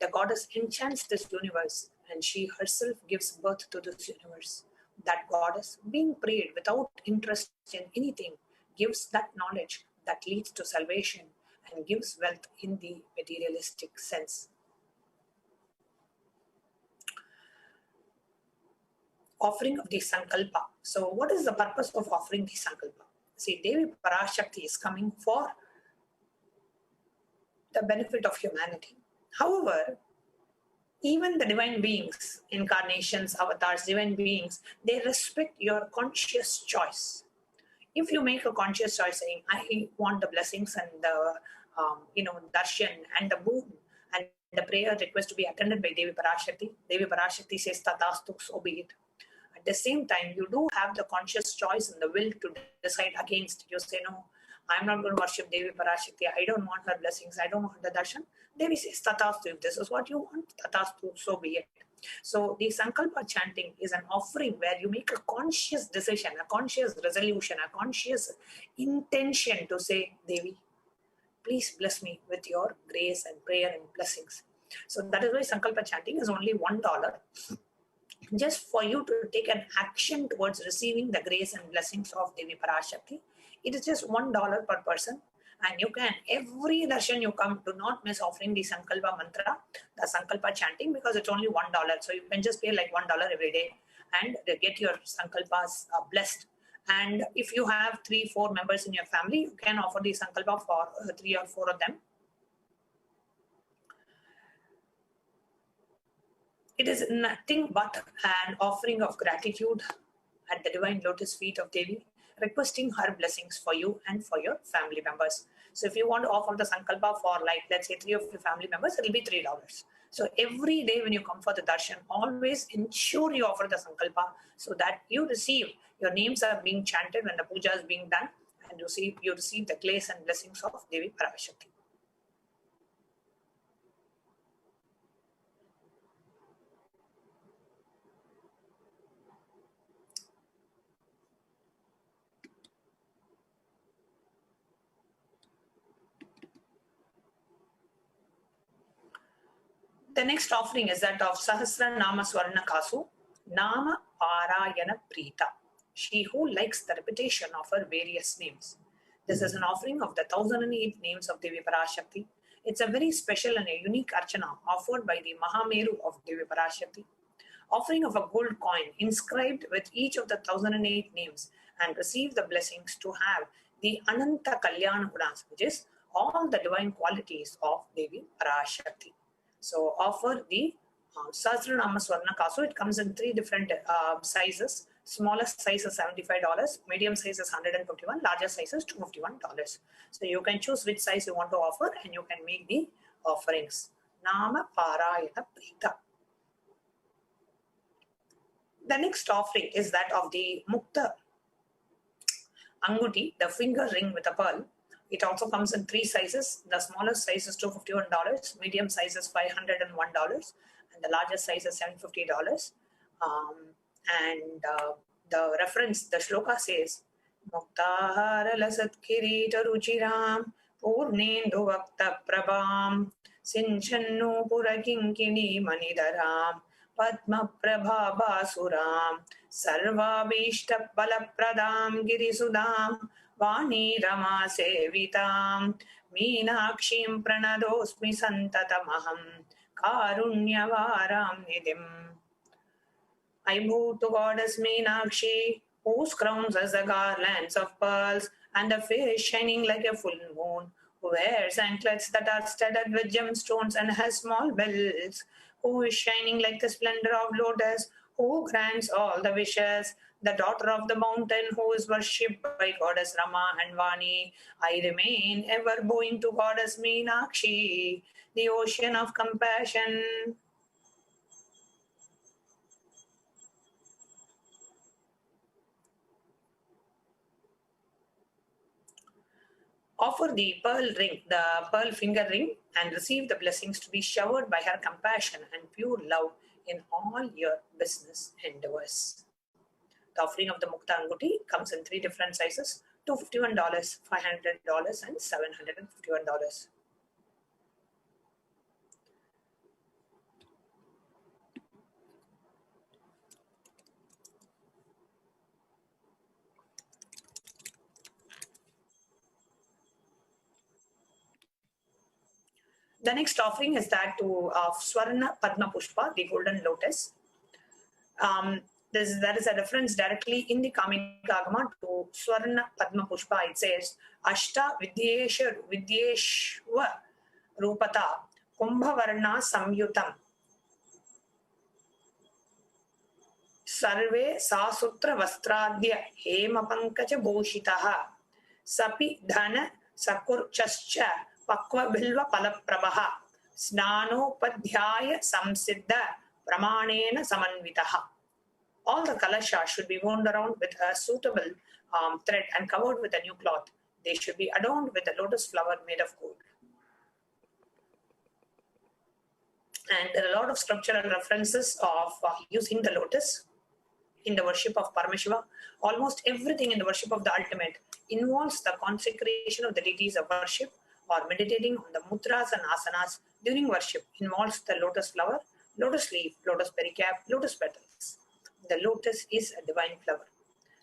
The goddess enchants this universe and she herself gives birth to this universe. That goddess, being prayed without interest in anything, gives that knowledge that leads to salvation and gives wealth in the materialistic sense. Offering of the Sankalpa. So what is the purpose of offering the Sankalpa? See, Devi Parashakti is coming for the benefit of humanity. However, even the divine beings, incarnations, avatars, divine beings, they respect your conscious choice. If you make a conscious choice saying, I want the blessings and the darshan and the boon and the prayer request to be attended by Devi Parashakti. Devi Parashakti says tatastu, so be it. At the same time, you do have the conscious choice and the will to decide against. You say, no, I'm not going to worship Devi Parashakti. I don't want her blessings. I don't want the darshan. Devi says tatastu. If this is what you want, tatastu, so be it. So the Sankalpa chanting is an offering where you make a conscious decision, a conscious resolution, a conscious intention to say, Devi, please bless me with your grace and prayer and blessings. So that is why Sankalpa chanting is only $1. Just for you to take an action towards receiving the grace and blessings of Devi Parashakti. It is just $1 per person. And you can, every darshan you come, do not miss offering the Sankalpa mantra, the Sankalpa chanting, because it's only $1. So you can just pay like $1 every day and get your Sankalpas blessed. And if you have 3-4 members in your family, you can offer the Sankalpa for 3 or 4 of them. It is nothing but an offering of gratitude at the divine lotus feet of Devi, requesting her blessings for you and for your family members. So if you want to offer the Sankalpa for, like, let's say 3 of your family members, it will be $3. So every day when you come for the darshan, always ensure you offer the Sankalpa so that you receive, your names are being chanted when the puja is being done, and you receive the grace and blessings of Devi Parashakti. The next offering is that of Sahasra Nama Swarna Kasu, Nama Parayana Prita, she who likes the repetition of her various names. This is an offering of the 1008 names of Devi Parashakti. It's a very special and a unique archana offered by the Mahameru of Devi Parashakti. Offering of a gold coin inscribed with each of the 1008 names and receive the blessings to have the Ananta Kalyana Gunas, which is all the divine qualities of Devi Parashakti. So offer the Sahasranama Swarna Kasu. It comes in 3 different sizes. Smallest size is $75, medium size is $151, larger size is $251. So you can choose which size you want to offer and you can make the offerings. Nama Parayana Prita. The next offering is that of the Mukta Anguti, the finger ring with a pearl. It also comes in 3 sizes. The smallest size is $251, medium size is $501, and the largest size is $750. The reference, the shloka says, Muktahara lasat kirita ruchiram purnendu vakta prabham sinchannu purakinkini manidaram padma prabha basuram sarvabhishta balapradam girisudam Vani Rama Sevitam Meenakshim Pranadosmi Santatamaham Karunyavaram Nidim. I move to goddess Meenakshi, whose crowns as the garlands of pearls and the face shining like a full moon, who wears anklets that are studded with gemstones and has small bells, who is shining like the splendor of lotus, who grants all the wishes, the daughter of the mountain who is worshipped by goddess Rama and Vani. I remain ever bowing to goddess Meenakshi, the ocean of compassion. Offer the pearl ring, the pearl finger ring, and receive the blessings to be showered by her compassion and pure love in all your business endeavors. The offering of the Mukta Anguti comes in 3 different sizes, $251, $500, and $751. The next offering is that of Swarna Padma Pushpa, the golden lotus. That is a reference directly in the Kamika Agama to Swarna Padma Pushpa. It says, Ashta Vidyeshwa Rupata Kumbhavarna Samyutam Sarve Sasutra Vastradya Hema Pankaja Bhushitaha Sapi Dhana Sakurchascha Pakva Bilva Palaprabaha Snanopadhyaya Samsiddha Pramanena Samanvitaha. All the kalasha should be wound around with a suitable thread and covered with a new cloth. They should be adorned with a lotus flower made of gold. And there are a lot of scriptural references of using the lotus in the worship of Paramashiva. Almost everything in the worship of the ultimate involves the consecration of the deities of worship, or meditating on the mudras and asanas during worship involves the lotus flower, lotus leaf, lotus pericarp, lotus petals. The lotus is a divine flower.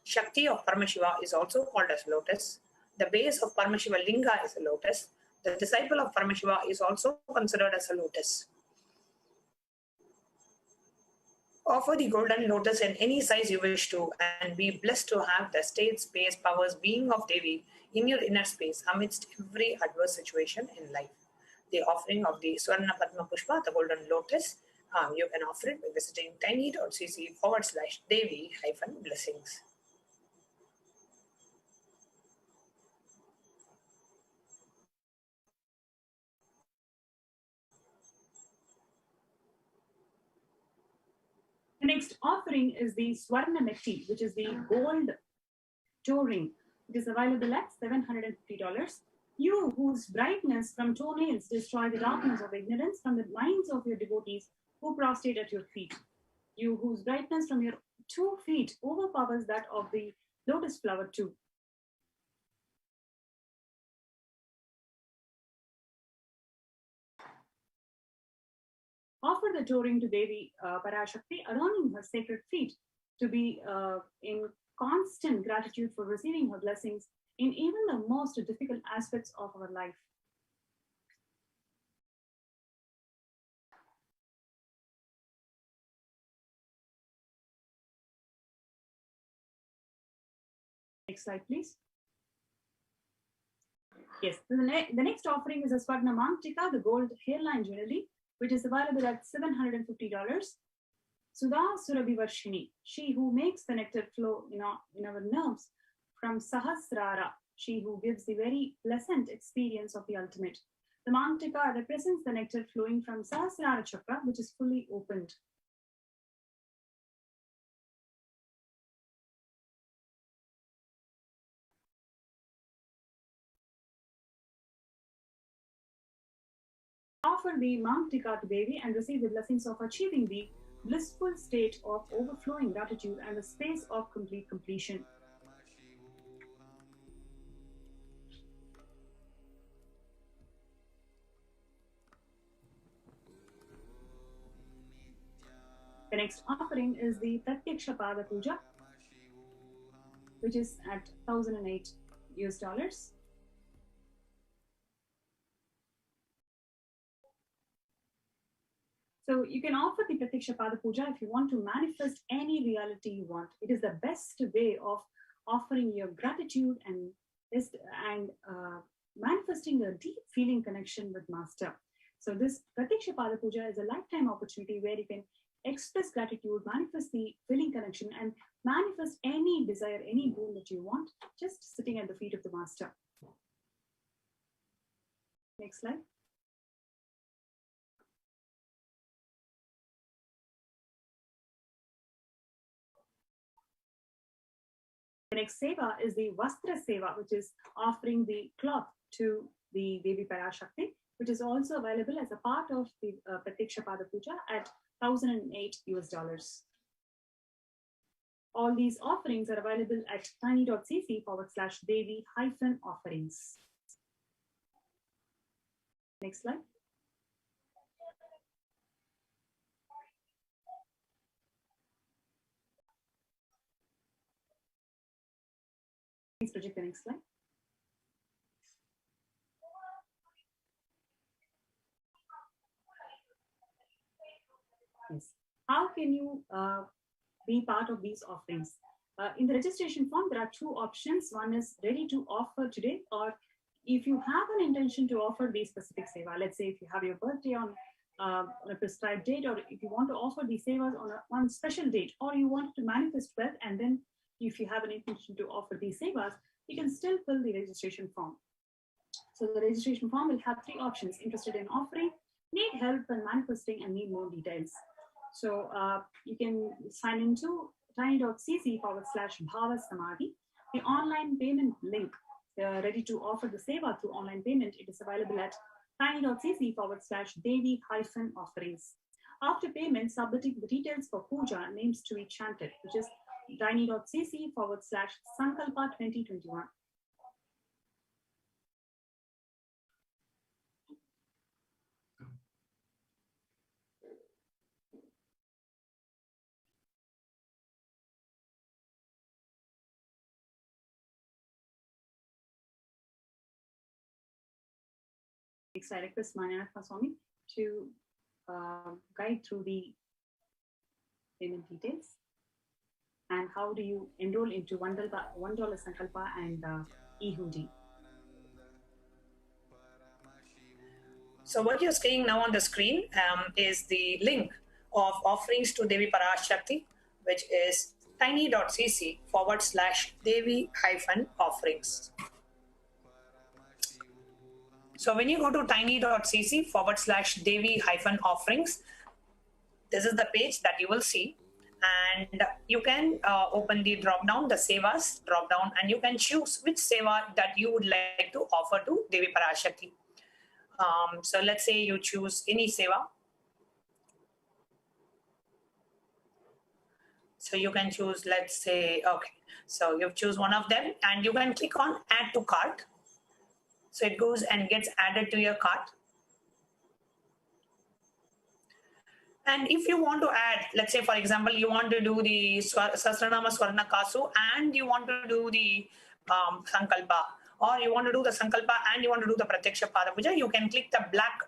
Shakti of Paramashiva is also called as lotus. The base of Paramashiva Linga is a lotus. The disciple of Paramashiva is also considered as a lotus. Offer the golden lotus in any size you wish to, and be blessed to have the state, space, powers, being of Devi in your inner space amidst every adverse situation in life. The offering of the Swarna Padma Pushpa, the golden lotus, you can offer it by visiting tiny.cc/Devi-blessings. The next offering is the Swarna Metti, which is the gold toe ring. It is available at $750. You whose brightness from toenails destroy the darkness of ignorance from the minds of your devotees who prostrate at your feet. You whose brightness from your 2 feet overpowers that of the lotus flower too. Offer the toe ring to Devi Parashakti, adorning her sacred feet, to be in constant gratitude for receiving her blessings in even the most difficult aspects of our life. Next slide, please. Yes, the next offering is a Swarna Mantika, the gold hairline jewelry, which is available at $750. Sudha Surabhivarshini, she who makes the nectar flow in our nerves from Sahasrara, she who gives the very pleasant experience of the ultimate. The Mantika represents the nectar flowing from Sahasrara chakra, which is fully opened. Offer the Mantika to Devi and receive the blessings of achieving the blissful state of overflowing gratitude and the space of complete completion. The next offering is the Pratyaksha Pada Puja, which is at $1,008. So you can offer the Pratyaksha Pada Puja if you want to manifest any reality you want. It is the best way of offering your gratitude and manifesting a deep feeling connection with Master. So this Pratyaksha Pada Puja is a lifetime opportunity where you can express gratitude, manifest the feeling connection, and manifest any desire, any boon that you want, just sitting at the feet of the Master. Next slide. The next seva is the Vastra Seva, which is offering the cloth to the Devi Parashakti, which is also available as a part of the Pratyaksha Pada Puja at $1,008. All these offerings are available at tiny.cc/Devi-offerings. Next slide. Please project the next slide. Yes. How can you be part of these offerings? In the registration form, there are 2 options. One is ready to offer today, or if you have an intention to offer the specific seva, let's say if you have your birthday on a prescribed date, or if you want to offer the sevas on one special date, or you want to manifest wealth, and then if you have an intention to offer these sevas, you can still fill the registration form. So the registration form will have 3 options: interested in offering, need help in manifesting, and need more details. So you can sign into tiny.cc/Bhava Samadhi. The online payment link ready to offer the seva through online payment. It is available at tiny.cc/Devi-offerings. After payment, submitting the details for puja names to be chanted, which is tiny.cc/Sankalpa 2021. I request Manyanatha Swami to guide through the payment details and how do you enroll into $1 Sankalpa and e-hundi. So what you're seeing now on the screen is the link of offerings to Devi Parashakti, which is tiny.cc/Devi-offerings. So when you go to tiny.cc/Devi-offerings, this is the page that you will see. And you can open the drop down, the Sevas drop down, and you can choose which Seva that you would like to offer to Devi Parashakti. So let's say you choose any Seva. So you can choose, let's say, okay. So you choose one of them and you can click on add to cart. So it goes and gets added to your cart. And if you want to add, let's say, for example, you want to do the Sahasranama Swarna Kasu and you want to do the Sankalpa, or you want to do the Sankalpa and you want to do the Pratyaksha Pada Puja, you can click the back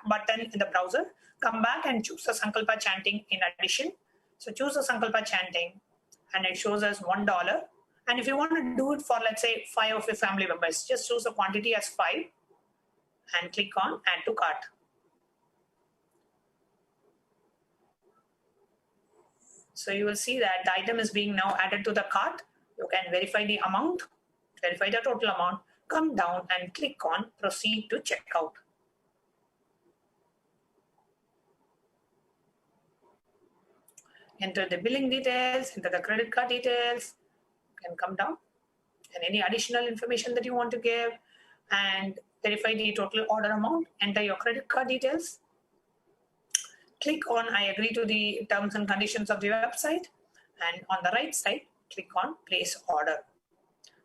button in the browser, come back and choose the Sankalpa chanting in addition. So choose the Sankalpa chanting and it shows us $1. And if you want to do it for, let's say, 5 of your family members, just choose the quantity as 5 and click on add to cart. So you will see that the item is being now added to the cart. You can verify the amount, verify the total amount, come down and click on proceed to checkout. Enter the billing details, enter the credit card details, you can come down and any additional information that you want to give and verify the total order amount, enter your credit card details. Click on I agree to the terms and conditions of the website, and on the right side, click on place order.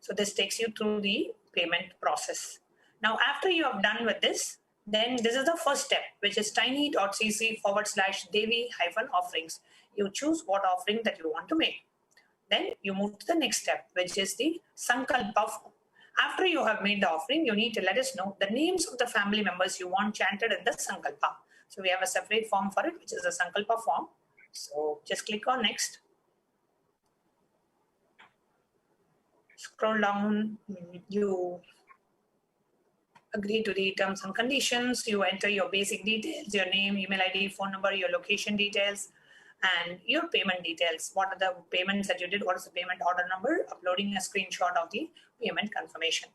So this takes you through the payment process. Now, after you have done with this, then this is the first step, which is tiny.cc/Devi-offerings. You choose what offering that you want to make. Then you move to the next step, which is the Sankalpa form. After you have made the offering, you need to let us know the names of the family members you want chanted in the Sankalpa. So we have a separate form for it, which is a Sankalpa form. So just click on next. Scroll down, you agree to the terms and conditions, you enter your basic details, your name, email ID, phone number, your location details, and your payment details. What are the payments that you did? What is the payment order number? Uploading a screenshot of the payment confirmation.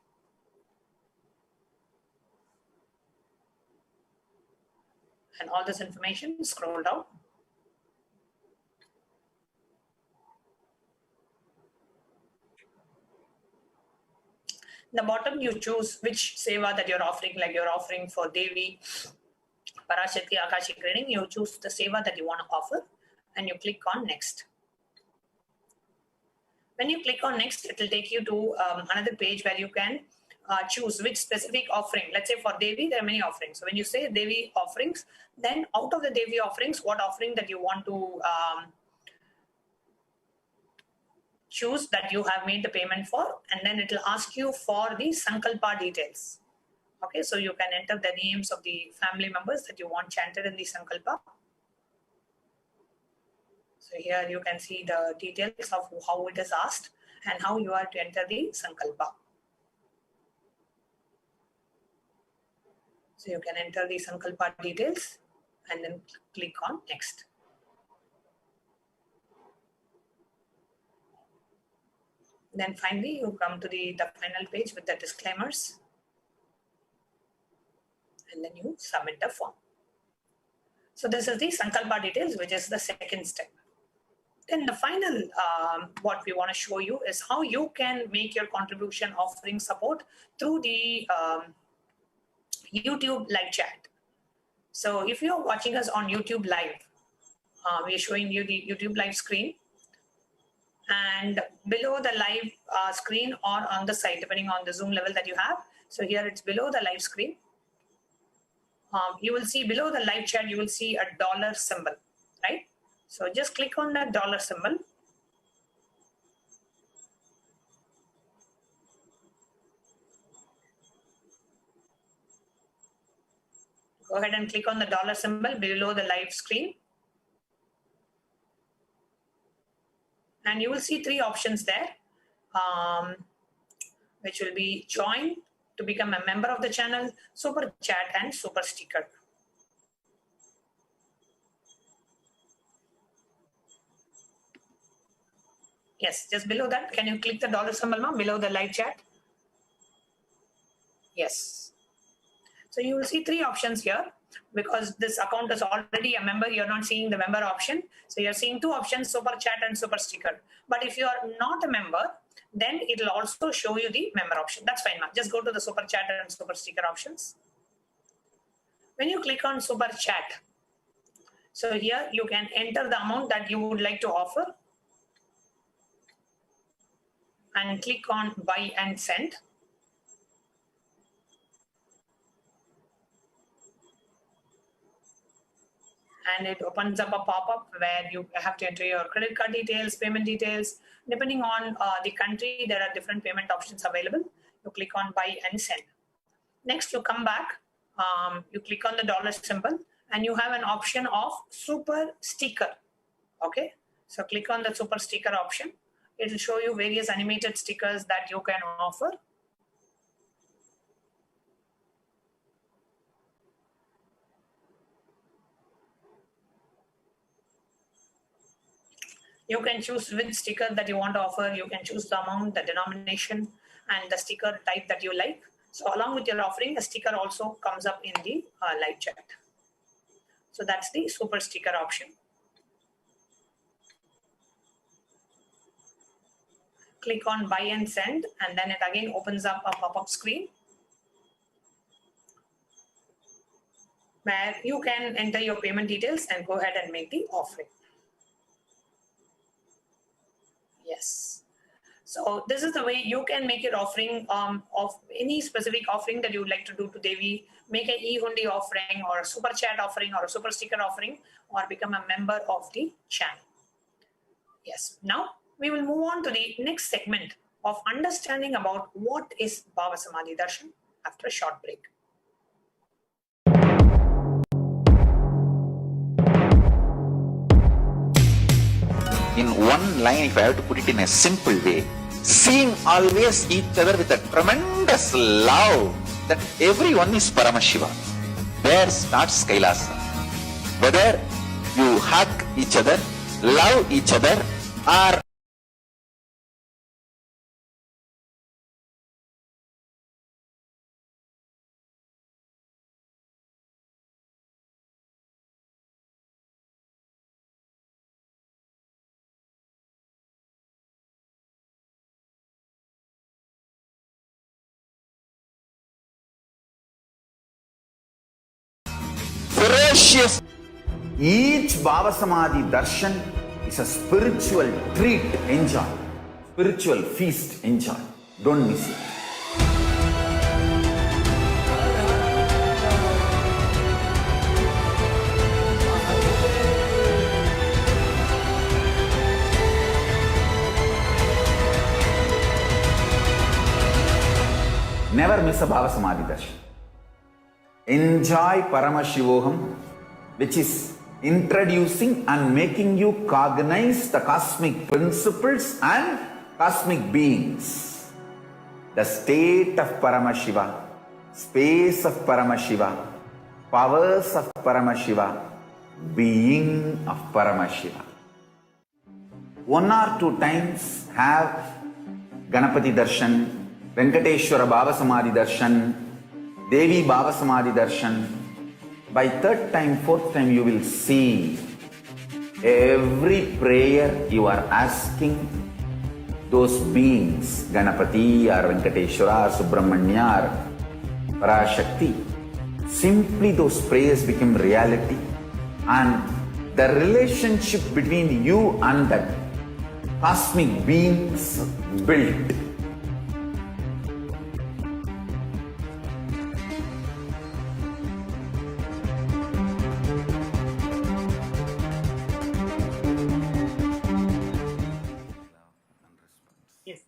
And all this information, scroll down. The bottom, you choose which seva that you're offering, like you're offering for Devi Parashakti Akashic reading. You choose the seva that you want to offer and you click on next. When you click on next, it will take you to another page where you can choose which specific offering. Let's say for Devi, there are many offerings. So when you say Devi offerings, then out of the Devi offerings, what offering that you want to choose that you have made the payment for, and then it will ask you for the Sankalpa details. Okay, so you can enter the names of the family members that you want chanted in the Sankalpa. So here you can see the details of how it is asked and how you are to enter the Sankalpa. So you can enter the Sankalpa details and then click on next. Then finally, you come to the final page with the disclaimers. and then you submit the form. So this is the Sankalpa details, which is the second step. Then the final, what we want to show you is how you can make your contribution offering support through the YouTube live chat. So if you're watching us on YouTube live, we are showing you the YouTube live screen, and below the live screen or on the side, depending on the zoom level that you have. So here it's below the live screen. You will see below the live chat, you will see a dollar symbol, right? So just click on that dollar symbol. Go ahead and click on the dollar symbol below the live screen. And you will see three options there, which will be join to become a member of the channel, super chat, and super sticker. Yes, just below that, can you click the dollar symbol below the live chat? Yes. So you will see three options here. Because this account is already a member, you're not seeing the member option. So you're seeing two options, super chat and super sticker. But if you are not a member, then it will also show you the member option. That's fine, ma'am. Just go to the super chat and super sticker options. When you click on super chat, so here you can enter the amount that you would like to offer and click on buy and send. And it opens up a pop-up where you have to enter your credit card details, payment details. Depending on the country, there are different payment options available. You click on buy and send. Next, you come back, you click on the dollar symbol, and you have an option of super sticker. Okay, so click on the super sticker option. It will show you various animated stickers that you can offer. You can choose which sticker that you want to offer. You can choose the amount, the denomination, and the sticker type that you like. So along with your offering, a sticker also comes up in the live chat. So that's the super sticker option. Click on buy and send, and then it again opens up a pop-up screen where you can enter your payment details and go ahead and make the offering. Yes. So this is the way you can make your offering of any specific offering that you would like to do to Devi. Make an e-hundi offering or a super chat offering or a super sticker offering, or become a member of the channel. Yes. Now we will move on to the next segment of understanding about what is Bhava Samadhi Darshan after a short break. In one line, if I have to put it in a simple way, seeing always each other with a tremendous love that everyone is Paramashiva. There starts Kailasa. Whether you hug each other, love each other, or ferocious. Each Bhava Samadhi Darshan is a spiritual treat. Enjoy. Spiritual feast. Enjoy. Don't miss it. Never miss a Bhava Samadhi Darshan. Enjoy Paramashivoham, which is introducing and making you cognize the cosmic principles and cosmic beings. The state of Paramashiva, space of Paramashiva, powers of Paramashiva, being of Paramashiva. One or two times have Ganapati Darshan, Venkateshwara Bhava Samadhi Darshan, Devi Bhava Samadhi Darshan. By third time, fourth time, you will see every prayer you are asking those beings, Ganapati or Venkateshwara or Subramanya or Parashakti, simply those prayers become reality, and the relationship between you and that cosmic beings built. Yes.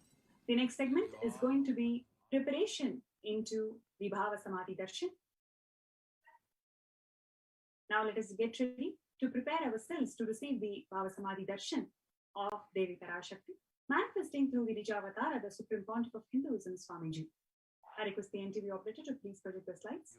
The next segment is going to be preparation into the Bhava Samadhi Darshan. Now let us get ready to prepare ourselves to receive the Bhava Samadhi Darshan of Devi Parashakti, manifesting through the Nijavatara, the Supreme Pontiff of Hinduism, Swamiji. I request the NTV operator to please project the slides.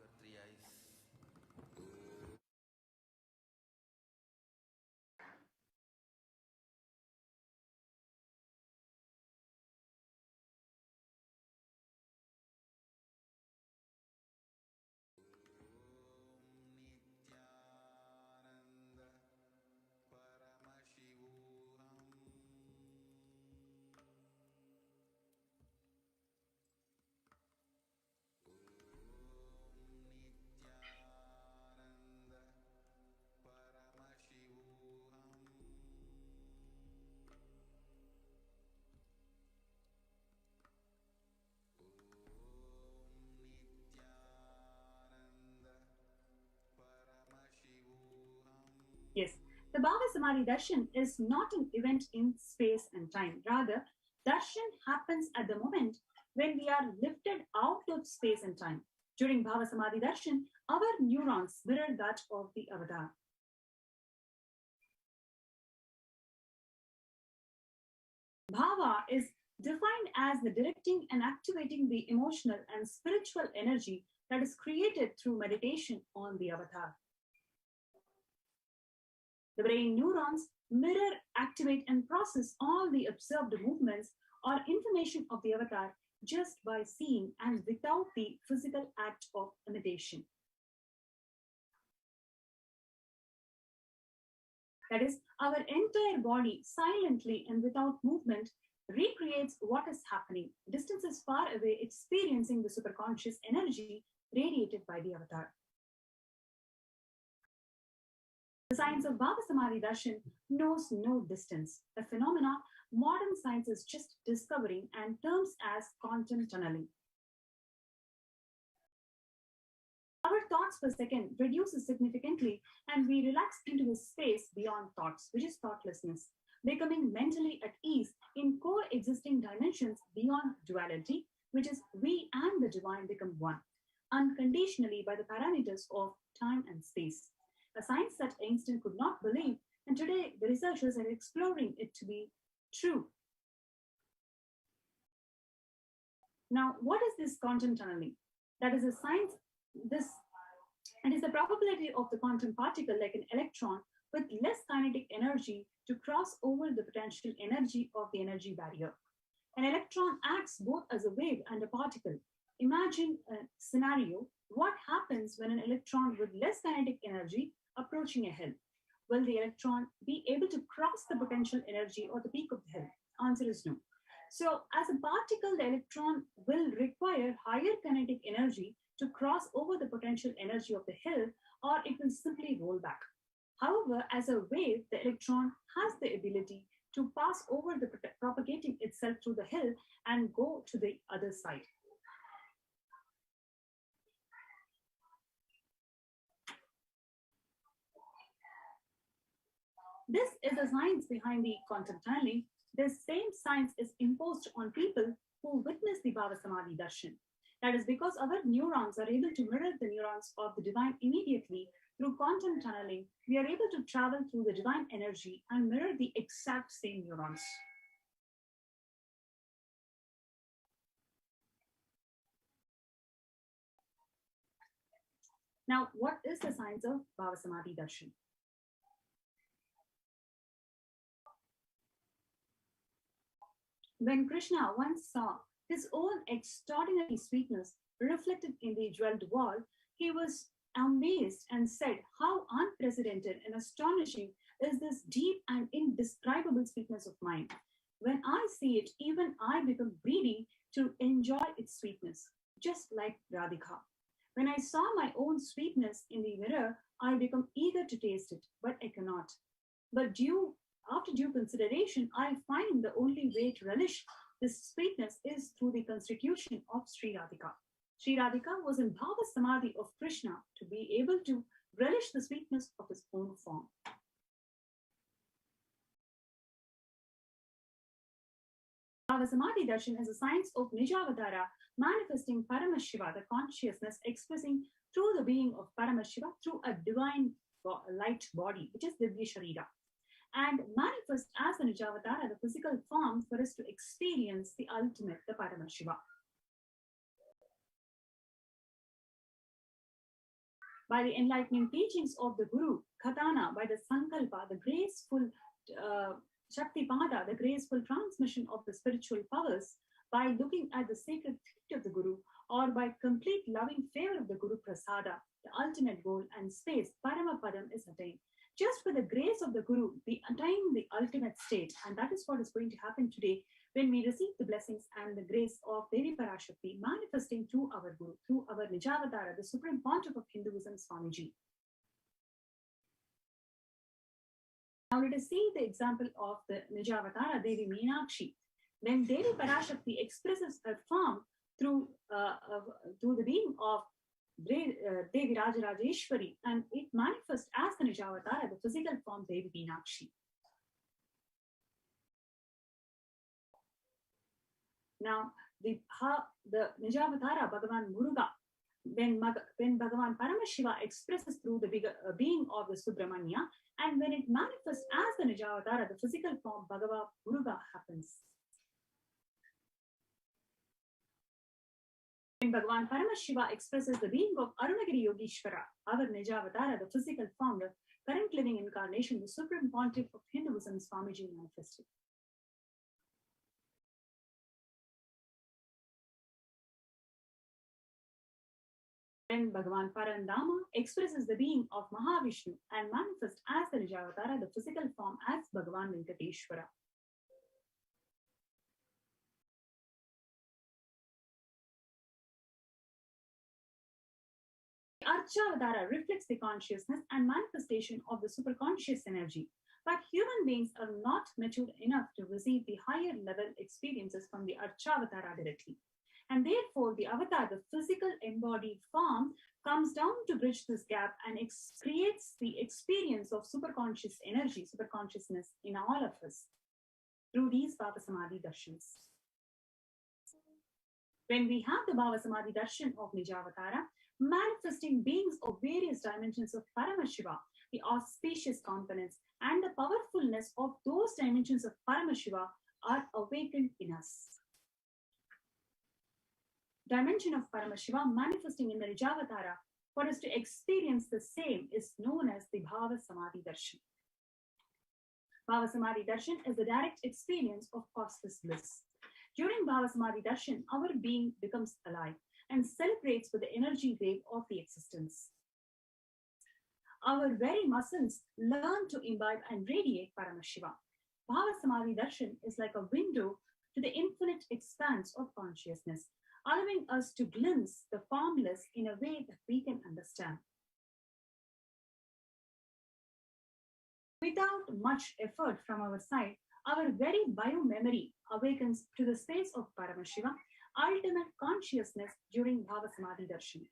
Yes, the Bhava Samadhi Darshan is not an event in space and time. Rather, Darshan happens at the moment when we are lifted out of space and time. During Bhava Samadhi Darshan, our neurons mirror that of the avatar. Bhava is defined as the directing and activating the emotional and spiritual energy that is created through meditation on the avatar. The brain neurons mirror, activate, and process all the observed movements or information of the avatar just by seeing and without the physical act of imitation. That is, our entire body silently and without movement recreates what is happening, distances far away, experiencing the superconscious energy radiated by the avatar. The science of Bhava Samadhi Darshan knows no distance, a phenomena modern science is just discovering and terms as quantum tunneling. Our thoughts per second reduces significantly and we relax into a space beyond thoughts, which is thoughtlessness, becoming mentally at ease in coexisting dimensions beyond duality, which is we and the divine become one, unconditionally by the parameters of time and space. A science that Einstein could not believe, and today the researchers are exploring it to be true. Now, what is this quantum tunneling? That is a science, it is the probability of the quantum particle, like an electron, with less kinetic energy to cross over the potential energy of the energy barrier. An electron acts both as a wave and a particle. Imagine a scenario, what happens when an electron with less kinetic energy approaching a hill? Will the electron be able to cross the potential energy or the peak of the hill? Answer is no. So as a particle, the electron will require higher kinetic energy to cross over the potential energy of the hill, or it will simply roll back. However, as a wave, the electron has the ability to pass over the propagating itself through the hill and go to the other side. This is the science behind the quantum tunneling. This same science is imposed on people who witness the Bhava Samadhi Darshan. That is because our neurons are able to mirror the neurons of the divine immediately. Through quantum tunneling, we are able to travel through the divine energy and mirror the exact same neurons. Now, what is the science of Bhava Samadhi Darshan? When Krishna once saw his own extraordinary sweetness, reflected in the jeweled wall, he was amazed and said, "How unprecedented and astonishing is this deep and indescribable sweetness of mine. When I see it, even I become greedy to enjoy its sweetness, just like Radhika. When I saw my own sweetness in the mirror, I become eager to taste it, but I cannot. But after due consideration, I find the only way to relish this sweetness is through the constitution of Sri Radhika. Sri Radhika was in Bhava Samadhi of Krishna to be able to relish the sweetness of his own form. Bhava Samadhi Darshan is a science of Nijavatara, manifesting Paramashiva, the consciousness expressing through the being of Paramashiva through a divine light body, which is Divya Sharira, and manifest as the Nijavatara, the physical form, for us to experience the ultimate, the Paramashiva. By the enlightening teachings of the Guru, Khatana, by the Sankalpa, the graceful Shakti Pada, the graceful transmission of the spiritual powers, by looking at the sacred feet of the Guru, or by complete loving favor of the Guru Prasada, the ultimate goal and space, Paramapadam, is attained. Just by the grace of the Guru, we attain the ultimate state, and that is what is going to happen today when we receive the blessings and the grace of Devi Parashakti manifesting through our Guru, through our Nijavatara, the Supreme Pontiff of Hinduism, Swamiji. Now let us see the example of the Nijavatara, Devi Meenakshi. When Devi Parashakti expresses her form through the being of Devi Rajarajeshwari, and it manifests as the Nijavatara, the physical form Devi Meenakshi. Now, the Nijavatara, Bhagavan Muruga, when Bhagavan Paramashiva expresses through the being of the Subramanya, and when it manifests as the Nijavatara, the physical form Bhagavan Muruga happens. When Bhagavan Paramashiva expresses the being of Arunagiri Yogeshwara, our Nijavatara, the physical form, the current living incarnation, the Supreme Pontiff of Hinduism, Swamiji manifested. When Bhagavan Parandama expresses the being of Mahavishnu and manifests as the Nijavatara, the physical form, as Bhagavan Venkateshwara. Archavatara reflects the consciousness and manifestation of the superconscious energy. But human beings are not mature enough to receive the higher level experiences from the Archavatara directly. And therefore, the avatar, the physical embodied form, comes down to bridge this gap and creates the experience of superconscious energy, superconsciousness in all of us through these Bhava Samadhi Darshans. When we have the Bhava Samadhi Darshan of Nijavatara, manifesting beings of various dimensions of Paramashiva, the auspicious components and the powerfulness of those dimensions of Paramashiva are awakened in us. Dimension of Paramashiva manifesting in the Nijavatara for us to experience the same is known as the Bhava Samadhi Darshan. Bhava Samadhi Darshan is the direct experience of causeless bliss. During Bhava Samadhi Darshan, our being becomes alive and celebrates with the energy wave of the existence. Our very muscles learn to imbibe and radiate Paramashiva. Bhava Samadhi Darshan is like a window to the infinite expanse of consciousness, allowing us to glimpse the formless in a way that we can understand. Without much effort from our side, our very biomemory awakens to the space of Paramashiva, ultimate consciousness during Bhava Samadhi Darshan.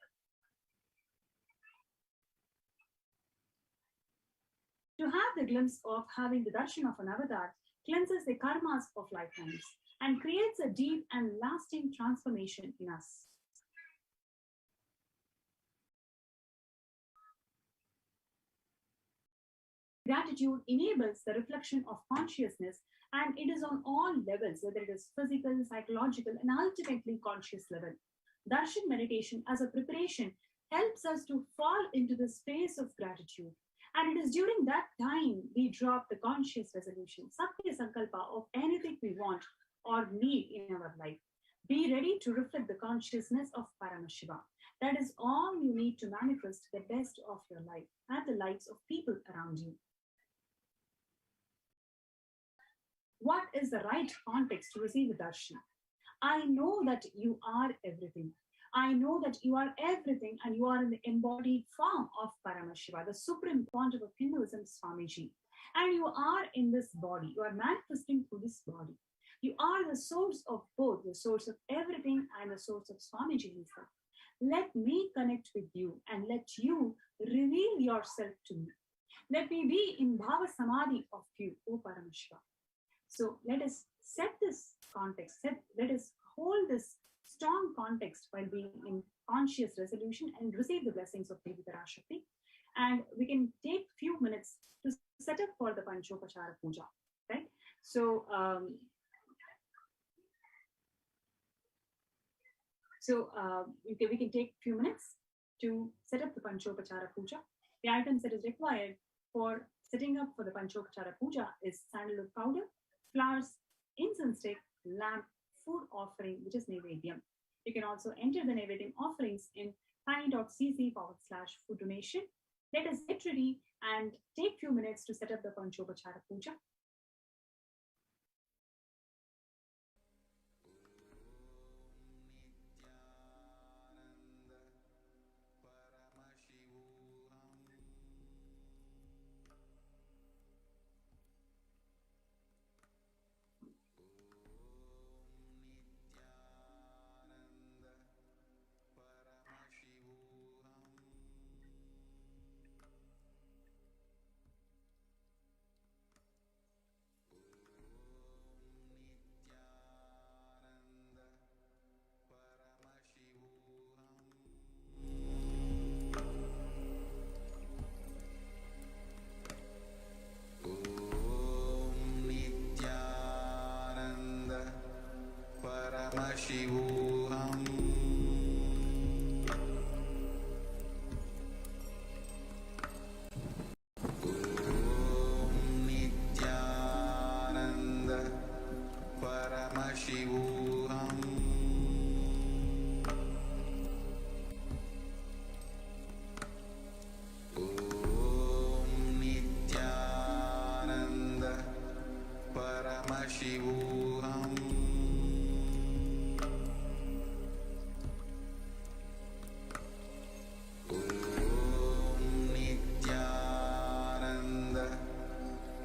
To have the glimpse of having the darshan of an avatar cleanses the karmas of lifetimes and creates a deep and lasting transformation in us. Gratitude enables the reflection of consciousness, and it is on all levels, whether it is physical, psychological, and ultimately conscious level. Darshan meditation as a preparation helps us to fall into the space of gratitude. And it is during that time we drop the conscious resolution, Satya Sankalpa, of anything we want or need in our life. Be ready to reflect the consciousness of Paramashiva. That is all you need to manifest the best of your life and the lives of people around you. What is the right context to receive the darshan? I know that you are everything. I know that you are everything and you are in the embodied form of Paramashiva, the supreme pontiff of Hinduism, Swamiji. And you are in this body. You are manifesting through this body. You are the source of both, the source of everything and the source of Swamiji himself. Let me connect with you and let you reveal yourself to me. Let me be in Bhava Samadhi of you, O Paramashiva. So let us set this context, let us hold this strong context while being in conscious resolution and receive the blessings of Devi Parashakti. And we can take few minutes to set up for the Panchopachara Puja, right? So, we can take few minutes to set up the Panchopachara Puja. The items that is required for setting up for the Panchopachara Puja is sandalwood powder, flowers, incense stick, lamp, food offering, which is Nevedyam. You can also enter the Nevedyam offerings in tiny.cc/food donation. Let us get ready and take few minutes to set up the Panchopachara Puja. Shivoham. Om Nityananda Paramashivoham. Om Nityananda Paramashivoham.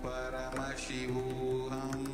Paramashivoham.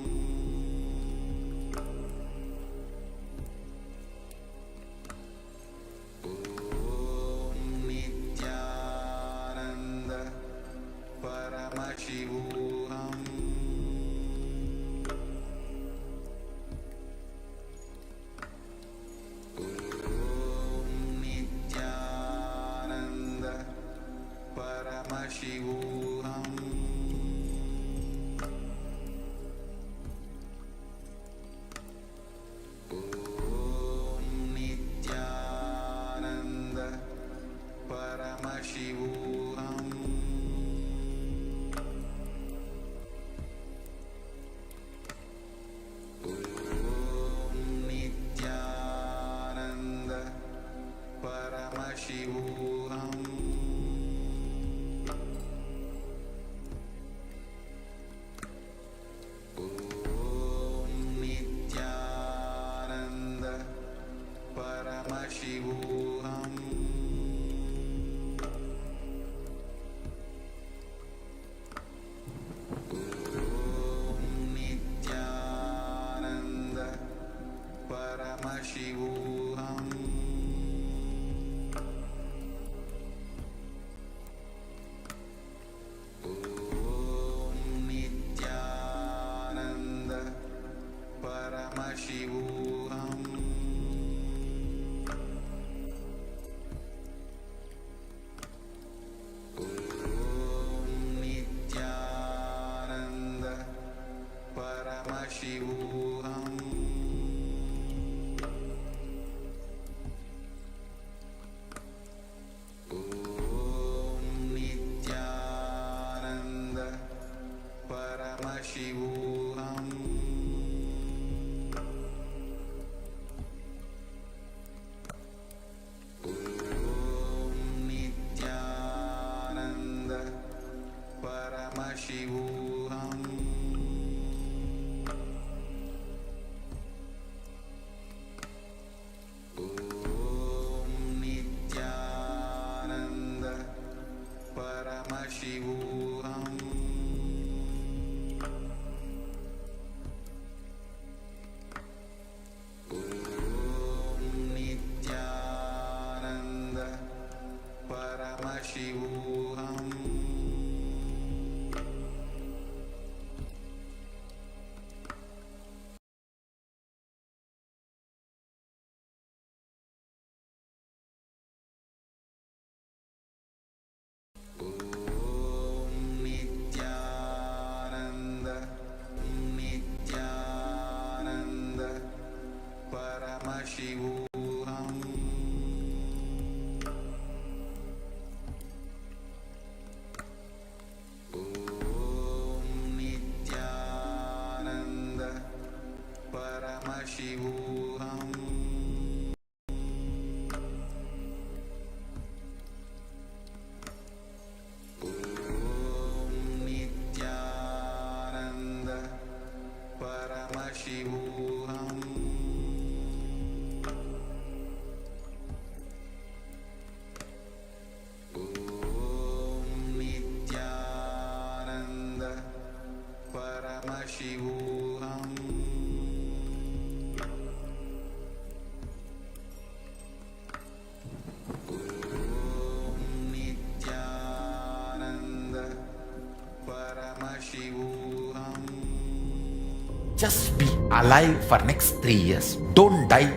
Just be alive for next 3 years. Don't die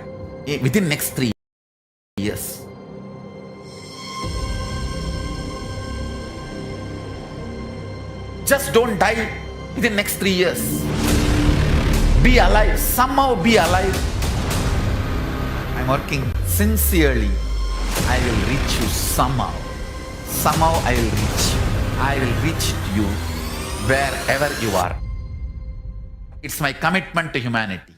within next 3 years. Just don't die within next 3 years. Be alive. Somehow be alive. I'm working sincerely. I will reach you somehow. Somehow I will reach you. I will reach you wherever you are. It's my commitment to humanity.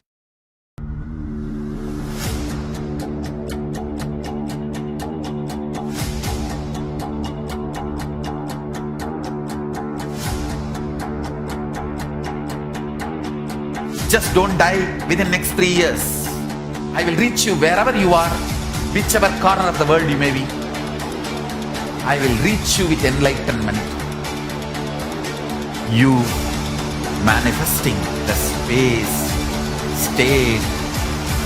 Just don't die within next 3 years. I will reach you wherever you are, whichever corner of the world you may be. I will reach you with enlightenment. You manifesting the space, state,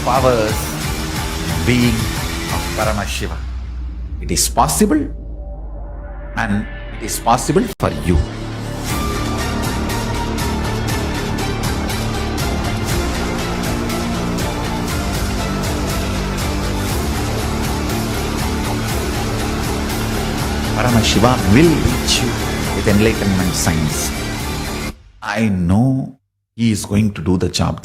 powers, being of Paramashiva. It is possible, and it is possible for you. Paramashiva will reach you with enlightenment science. I know he is going to do the job.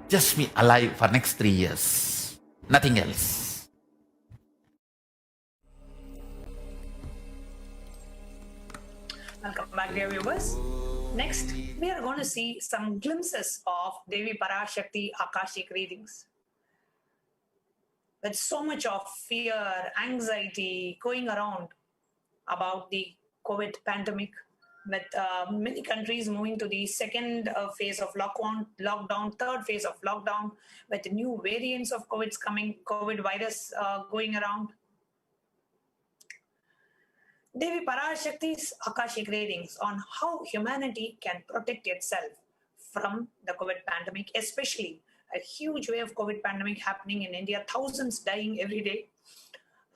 Just be alive for next 3 years. Nothing else. Welcome back, dear viewers. Next, we are going to see some glimpses of Devi Parashakti Akashic readings. With so much of fear, anxiety going around about the COVID pandemic, with many countries moving to the second phase of lockdown, third phase of lockdown, with new variants of COVID virus going around. Devi Parashakti's Akashic readings on how humanity can protect itself from the COVID pandemic, especially a huge wave of COVID pandemic happening in India, thousands dying every day.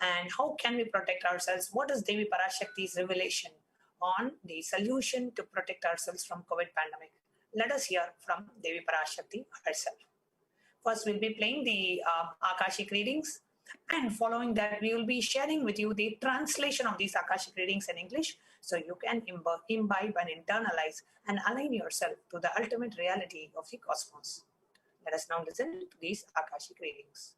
And how can we protect ourselves? What is Devi Parashakti's revelation on the solution to protect ourselves from COVID pandemic? Let us hear from Devi Parashakti herself. First, we'll be playing the Akashic readings, and following that, we will be sharing with you the translation of these Akashic readings in English, so you can imbibe and internalize and align yourself to the ultimate reality of the cosmos. Let us now listen to these Akashic readings.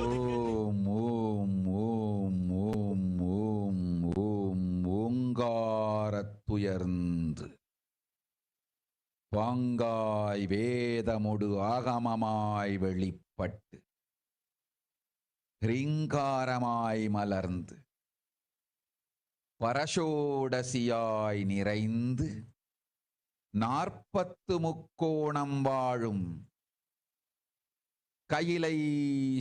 Om, Om, Om, Om, Om, Om, ஓங்காரத்துயர்ந்து பாங்காய் வேதமுடு ஆகமமாய் வெளிப்பட்டு ஹ்ரீங்காரமாய் மலர்ந்து பரஷோடசியாய் நிறைந்து 40 முக்கோணம் வாழும் கையிலை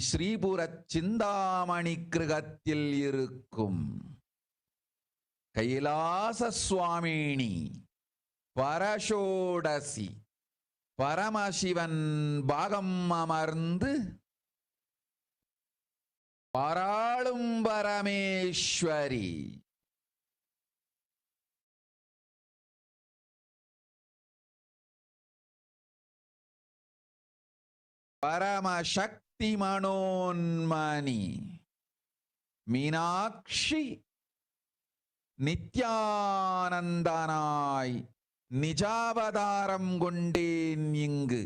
ஸ்ரீபுரச் சிந்தாமணி கிருகத்தில் இருக்கும் கைலாச சுவாமினி பரஷோடசி பரமசிவன் பாகம் அமர்ந்து பாராளும் பரமேஸ்வரி பரமசக்தி மனோன்மணி மீனாட்சி நித்யானந்தனாய் நிஜாவதாரம் கொண்டேன் இங்கு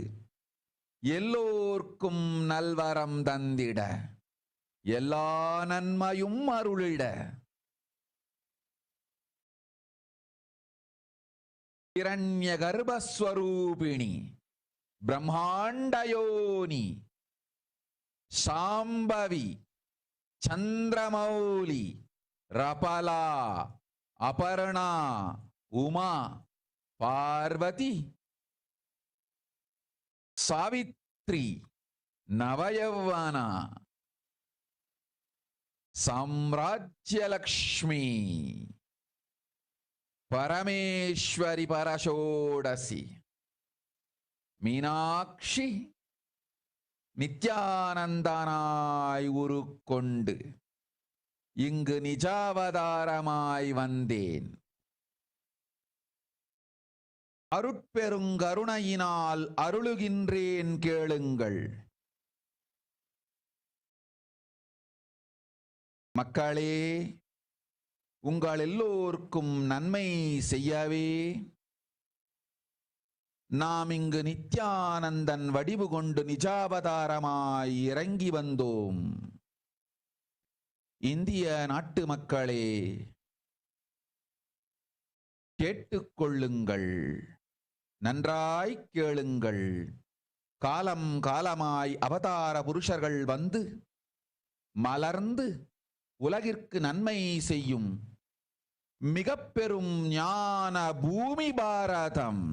எல்லோர்க்கும் நல்வரம் தந்திட எல்லா நன்மையும் அருளிட. இரண்ய கர்ப்பஸ்வரூபிணி பிரம்மாண்டயோனி சாம்பவி சந்திரமௌலி ரபலா அபர்ணா உமா பார்வதி சாவித்ரி நவயவனா சாம்ராஜ்யலக்ஷ்மி பரமேஸ்வரி பரஷோடசி மீனாட்சி நித்யானந்தனாய் உருக்கொண்டு இங்கு நிஜாவதாரமாய் வந்தேன். அருட்பெருங்கருணையினால் அருளுகின்றேன் கேளுங்கள். மக்களே, உங்கள் எல்லோருக்கும் நன்மை செய்யவே நாம் இங்கு நித்யானந்தன் வடிவு கொண்டு நிஜாவதாரமாய் இறங்கி வந்தோம். இந்திய நாட்டு மக்களே, கேட்டுக்கொள்ளுங்கள், நன்றாய் கேளுங்கள். காலம் காலமாய் அவதார புருஷர்கள் வந்து மலர்ந்து உலகிற்கு நன்மை செய்யும் மிக பெரும் ஞான பூமி பாரதம்.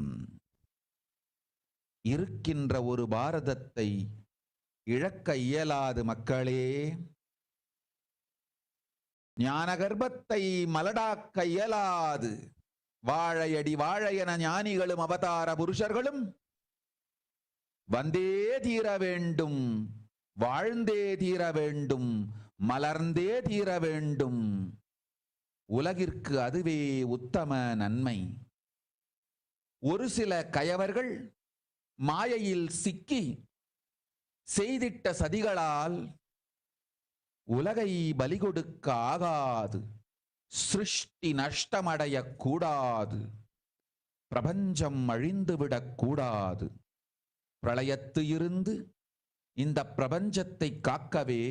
இருக்கின்ற ஒரு பாரதத்தை இழக்க இயலாது மக்களே. ஞான கர்ப்பத்தை மலடாக்க இயலாது. வாழையடி வாழையென ஞானிகளும் அவதார புருஷர்களும் வந்தே தீர வேண்டும், வாழ்ந்தே தீர வேண்டும், மலர்ந்தே தீர வேண்டும். உலகிற்கு அதுவே உத்தம நன்மை. ஒரு சில கயவர்கள் மாயையில் சிக்கி செய்திட்ட சதிகளால் உலகை பலி கொடுக்க ஆகாது. சிருஷ்டி நஷ்டமடைய கூடாது. பிரபஞ்சம் அழிந்துவிடக் கூடாது. பிரளயத்து இருந்து இந்த பிரபஞ்சத்தை காக்கவே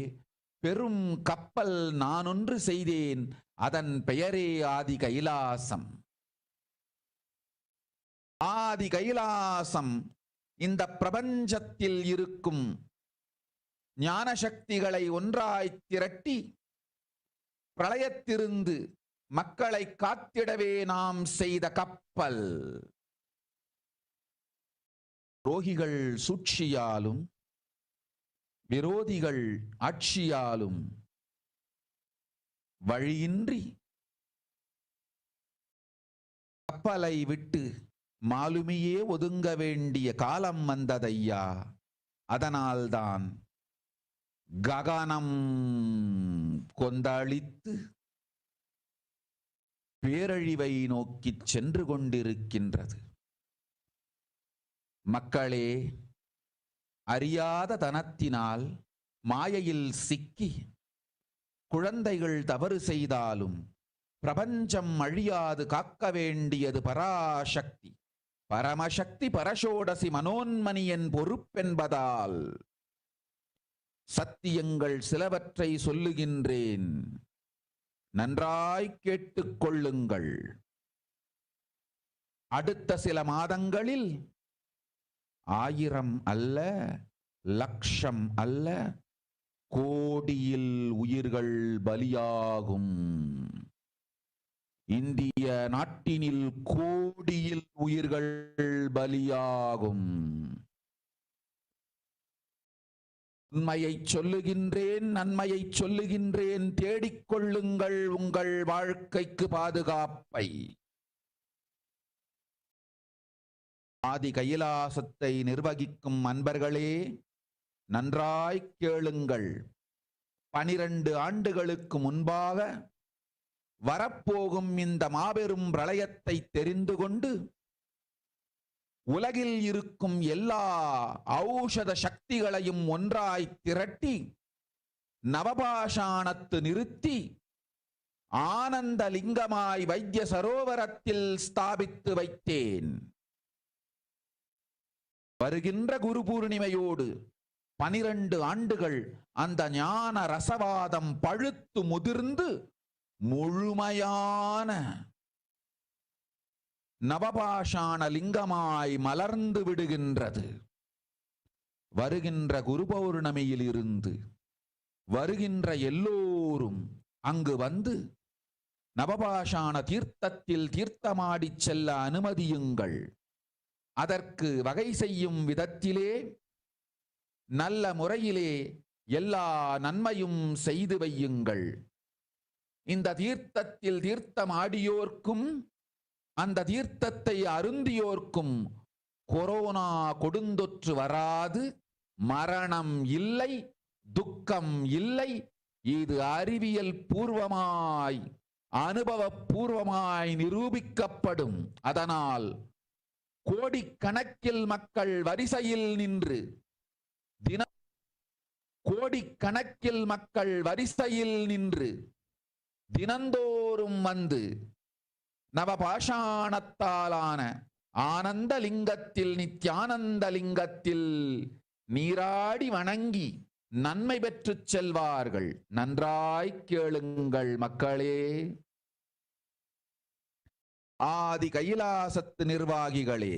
பெரும் கப்பல் நானொன்று செய்தேன். அதன் பெயரே ஆதி கைலாசம். ஆதி கைலாசம் இந்த பிரபஞ்சத்தில் இருக்கும் ஞான சக்திகளை ஒன்றாய் திரட்டி பிரளயத்திலிருந்து மக்களை காத்திடவே நாம் செய்த கப்பல். துரோகிகள் சூழ்ச்சியாலும் விரோதிகள் ஆட்சியாலும் வழியின்றி கப்பலை விட்டு மாலுமியே ஒதுங்க வேண்டிய காலம் வந்ததையா. அதனால்தான் ககனம் கொந்தளித்து பேரழிவை நோக்கி சென்று கொண்டிருக்கின்றது. மக்களே, அறியாத தனத்தினால் மாயையில் சிக்கி குழந்தைகள் தவறு செய்தாலும் பிரபஞ்சம் அழியாது காக்க வேண்டியது பராசக்தி, பரமசக்தி, பரஷோடசி மனோன்மணியின் பொறுப்பென்பதால் சத்தியங்கள் சிலவற்றை சொல்லுகின்றேன். நன்றாய் கேட்டுக்கொள்ளுங்கள். அடுத்த சில மாதங்களில் 1000 அல்ல, லட்சம் அல்ல, கோடியில் உயிர்கள் பலியாகும். இந்திய நாட்டினில் கோடியில் உயிர்கள் பலியாகும். உண்மையை சொல்லுகின்றேன், நன்மையை சொல்லுகின்றேன். தேடிக்கொள்ளுங்கள் உங்கள் வாழ்க்கைக்கு பாதுகாப்பை. ஆதி கைலாசத்தை நிர்வகிக்கும் அன்பர்களே, நன்றாய் கேளுங்கள். 12 ஆண்டுகளுக்கு முன்பாக வரப்போகும் இந்த மாபெரும் பிரளயத்தை தெரிந்து கொண்டு உலகில் இருக்கும் எல்லா ஔஷத சக்திகளையும் ஒன்றாய் திரட்டி நவபாஷாணத்து நிறுத்தி ஆனந்த லிங்கமாய் வைத்திய சரோவரத்தில் ஸ்தாபித்து வைத்தேன். வருகின்ற குரு பூர்ணிமையோடு 12 ஆண்டுகள் அந்த ஞான ரசவாதம் பழுத்து முதிர்ந்து முழுமையான நவபாஷாண லிங்கமாய் மலர்ந்து விடுகின்றது. வருகின்ற குரு பௌர்ணமியில் இருந்து வருகின்ற எல்லோரும் அங்கு வந்து நவபாஷாண தீர்த்தத்தில் தீர்த்தமாடி செல்ல அனுமதியுங்கள். அதற்கு வகை செய்யும் விதத்திலே நல்ல முறையிலே எல்லா நன்மையும் செய்து வையுங்கள். இந்த தீர்த்தத்தில் தீர்த்தமாடியோர்க்கும் அந்த தீர்த்தத்தை அருந்தியோர்க்கும் கொரோனா கொடுந்தொற்று வராது, மரணம் இல்லை, துக்கம் இல்லை. இது அறிவியல் பூர்வமாய் அனுபவ பூர்வமாய் நிரூபிக்கப்படும். அதனால் கோடிக்கணக்கில் மக்கள் வரிசையில் நின்று கோடிக்கணக்கில் மக்கள் வரிசையில் நின்று தினந்தோறும் வந்து நவபாஷாணத்தாலான ஆனந்த லிங்கத்தில் நித்யானந்த லிங்கத்தில் நீராடி வணங்கி நன்மை பெற்று செல்வார்கள். நன்றாய் கேளுங்கள் மக்களே. ஆதி கைலாசத்து நிர்வாகிகளே,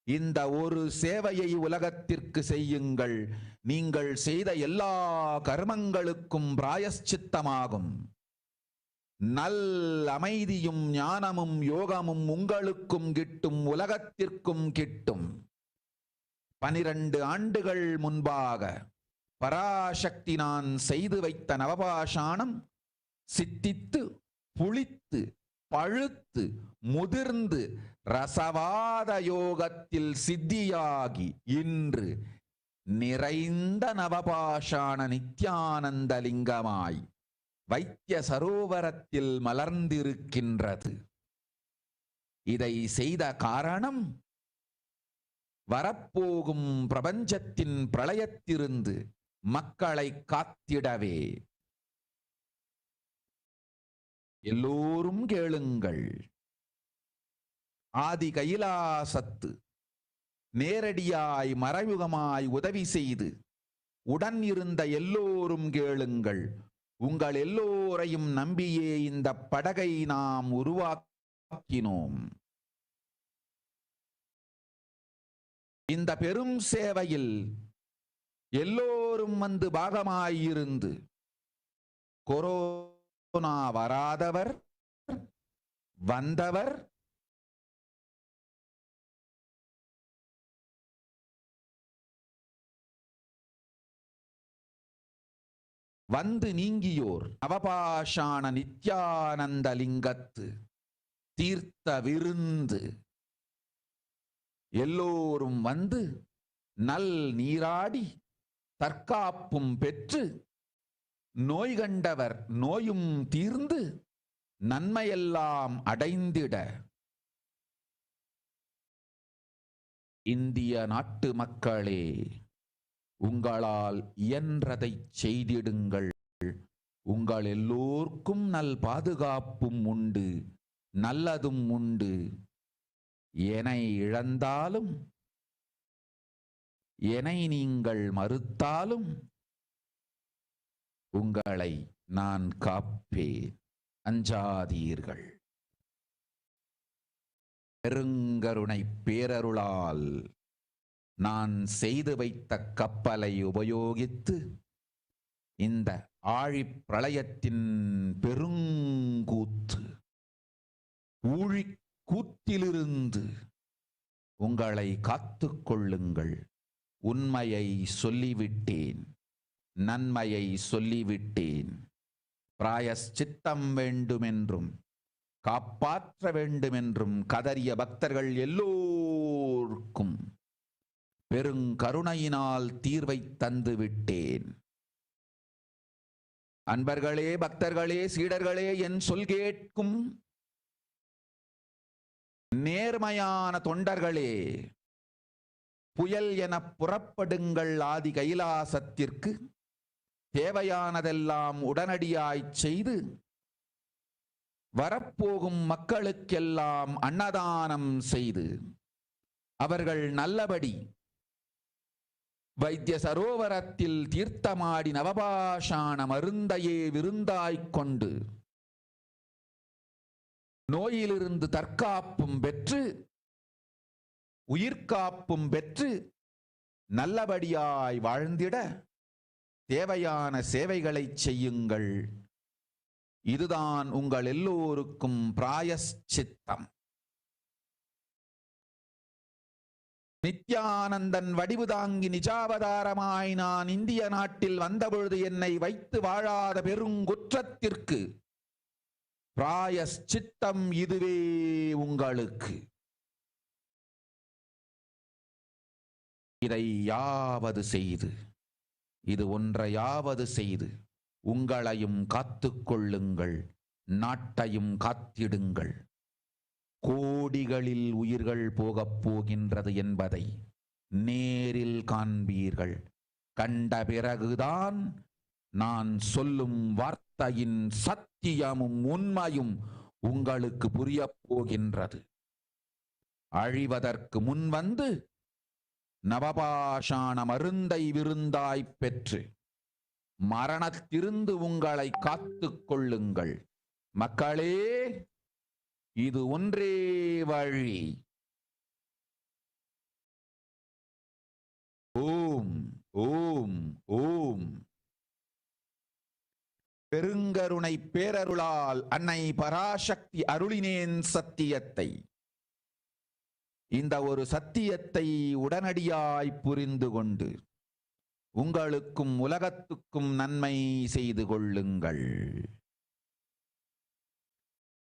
இந்த ஒரு சேவையை உலகத்திற்கு செய்யுங்கள். நீங்கள் செய்த எல்லா கர்மங்களுக்கும் பிராயஷ்சித்தமாகும். நல் அமைதியும் ஞானமும் யோகமும் உங்களுக்கும் கிட்டும், உலகத்திற்கும் கிட்டும். 12 ஆண்டுகள் முன்பாக பராசக்தி நான் செய்து வைத்த நவபாஷாணம் சித்தித்து புளித்து பழுத்து முதிர்ந்து ரசவாத யோகத்தில் சித்தியாகி இன்று நிறைந்த நவபாஷாண நித்யானந்த லிங்கமாய் வைத்திய சரோவரத்தில் மலர்ந்திருக்கின்றது. இதை செய்த காரணம் வரப்போகும் பிரபஞ்சத்தின் பிரளயத்திலிருந்து மக்களை காத்திடவே. எல்லோரும் கேளுங்கள். ஆதி கைலாசத்து நேரடியாய் மறைமுகமாய் உதவி செய்து உடன் இருந்த எல்லோரும் கேளுங்கள். உங்கள் எல்லோரையும் நம்பியே இந்த படகை நாம் உருவாக்கினோம். இந்த பெரும் சேவையில் எல்லோரும் வந்து பாகமாயிருந்து கொரோனா வராதவர் வந்தவர் வந்து நீங்கியோர் நவபாஷாண நித்யானந்த லிங்கத்து தீர்த்த விருந்து எல்லோரும் வந்து நல் நீராடி தற்காப்பும் பெற்று நோய் கண்டவர் நோயும் தீர்ந்து நன்மையெல்லாம் அடைந்திட இந்திய நாட்டு மக்களே, உங்களால் இயன்றதை செய்திடுங்கள். உங்கள் எல்லோர்க்கும் நல் பாதுகாப்பும் உண்டு, நல்லதும் உண்டு. என்னை இழந்தாலும் என்னை நீங்கள் மறுத்தாலும் உங்களை நான் காப்பேன். அஞ்சாதீர்கள். பெருங்கருணை பேரருளால் நான் செய்து வைத்த கப்பலை உபயோகித்து இந்த ஆழிப் பிரளயத்தின் பெருங்கூத்து ஊழிக் கூத்திலிருந்து உங்களை காத்துக் கொள்ளுங்கள். உண்மையை சொல்லிவிட்டேன், நன்மையை சொல்லிவிட்டேன். பிராயஷ்சித்தம் வேண்டுமென்றும் காப்பாற்ற வேண்டுமென்றும் கதறிய பக்தர்கள் எல்லோருக்கும் பெருங்கருணையினால் தீர்வை தந்து விட்டேன். அன்பர்களே, பக்தர்களே, சீடர்களே, என் சொல் கேட்கும் நேர்மையான தொண்டர்களே, புயல் என புறப்படுங்கள். ஆதி கைலாசத்திற்கு தேவையானதெல்லாம் உடனடியாய் செய்து வரப்போகும் மக்களுக்கெல்லாம் அன்னதானம் செய்து அவர்கள் நல்லபடி வைத்திய சரோவரத்தில் தீர்த்தமாடி நவபாஷாண மருந்தையே விருந்தாய்க் கொண்டு நோயிலிருந்து தற்காப்பும் பெற்று உயிர்காப்பும் பெற்று நல்லபடியாய் வாழ்ந்திட தேவையான சேவைகளை செய்யுங்கள். இதுதான் உங்கள் எல்லோருக்கும் பிராயஷ்சித்தம். நித்யானந்தன் வடிவு தாங்கி நிஜாவதாரமாய் நான் இந்திய நாட்டில் வந்தபொழுது என்னை வைத்து வாழாத பெருங்குற்றத்திற்கு பிராயஷ்சித்தம் இதுவே உங்களுக்கு. இதை யாவது செய்து, இது ஒன்றையாவது செய்து உங்களையும் காத்துக்கொள்ளுங்கள், நாட்டையும் காத்திடுங்கள். கோடிகளில் உயிர்கள் போகப் போகின்றது என்பதை நேரில் காண்பீர்கள். கண்ட பிறகுதான் நான் சொல்லும் வார்த்தையின் சத்தியமும் உண்மையும் உங்களுக்கு புரியப் போகின்றது. அழிவதற்கு முன் வந்து நவபாஷாண மருந்தை விருந்தாய்ப் பெற்று மரணத்திலிருந்து உங்களை காத்துக் கொள்ளுங்கள். மக்களே, இது ஒன்றே வழி. ஓம் ஓம் ஓம். பெருங்கருணை பேரருளால் அன்னை பராசக்தி அருளினேன் சத்தியத்தை. இந்த ஒரு சத்தியத்தை உடனடியாய் புரிந்து கொண்டு உங்களுக்கும் உலகத்துக்கும் நன்மை செய்து கொள்ளுங்கள்.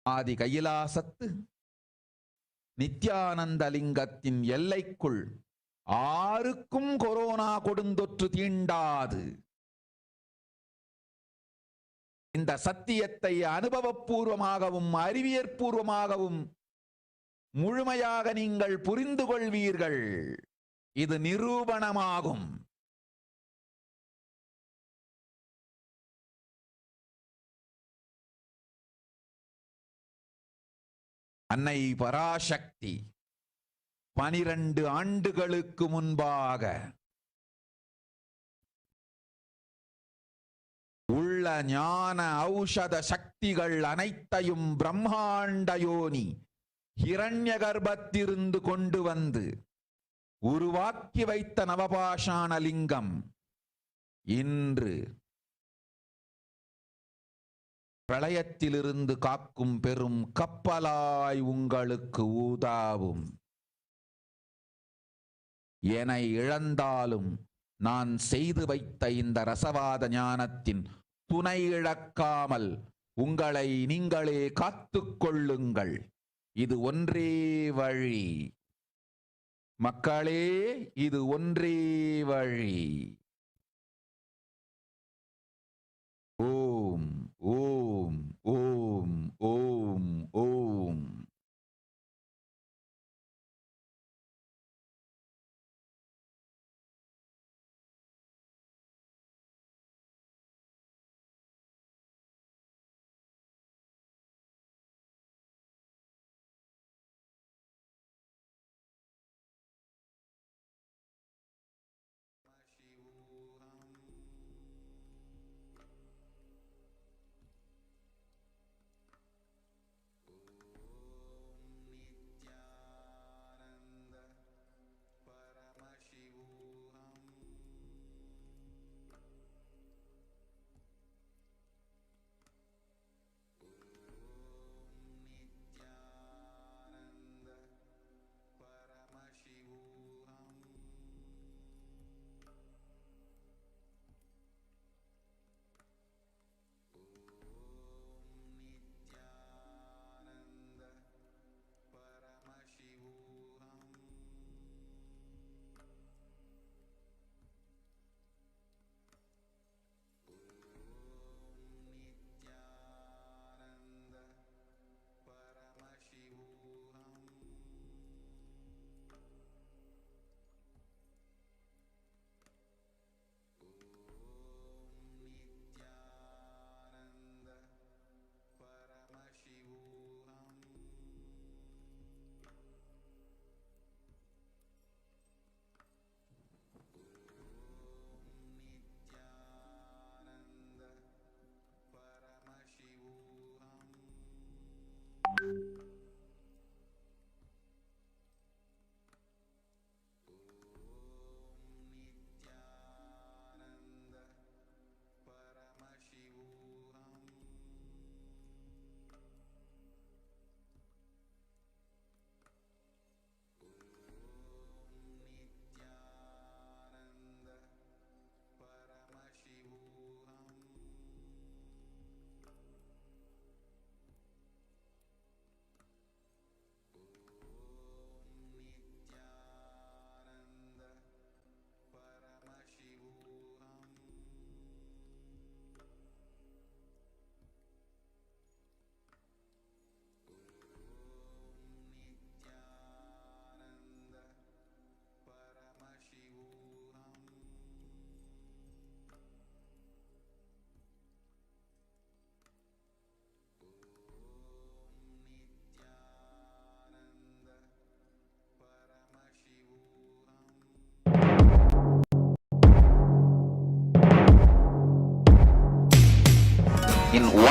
ஆதி கைலாசத்து நித்யானந்த லிங்கத்தின் எல்லைக்குள் ஆருக்கும் கொரோனா கொடுந்தொற்று தீண்டாது. இந்த சத்தியத்தை அனுபவபூர்வமாகவும் அறிவியற்பூர்வமாகவும் முழுமையாக நீங்கள் புரிந்து கொள்வீர்கள். இது நிரூபணமாகும். அன்னை பராசக்தி 12 ஆண்டுகளுக்கு முன்பாக உள்ள ஞான ஔஷத சக்திகள் அனைத்தையும் பிரம்மாண்ட யோனி ஹிரண்ய கர்ப்பத்திலிருந்து கொண்டு வந்து உருவாக்கி வைத்த நவபாஷாண லிங்கம் இன்று பிரளயத்திலிருந்து காக்கும் பெரும் கப்பலாய் உங்களுக்கு ஊதாவும். என இழந்தாலும் நான் செய்து வைத்த இந்த ரசவாத ஞானத்தின் துணை இழக்காமல் உங்களை நீங்களே காத்துக் கொள்ளுங்கள். இது ஒன்றே வழி. மக்களே, இது ஒன்றே வழி. ஓம் ஓம் ஓம் ஓம் ஓம்.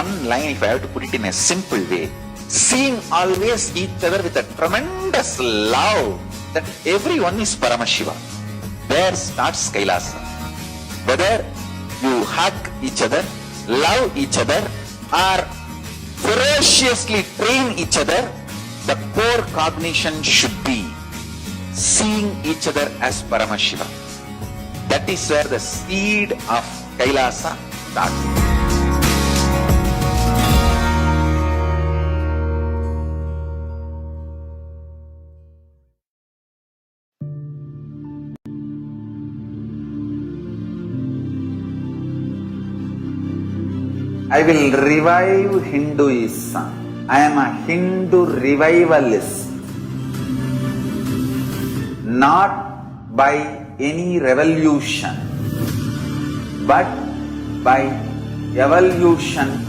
one line, if I have to put it in a simple way, seeing always each other with a tremendous love that everyone is Paramashiva. There starts Kailasa. Whether you hug each other, love each other, or ferociously train each other, the core cognition should be seeing each other as Paramashiva. That is where the seed of Kailasa starts. I will revive Hinduism. I am a Hindu revivalist. Not by any revolution, but by evolution.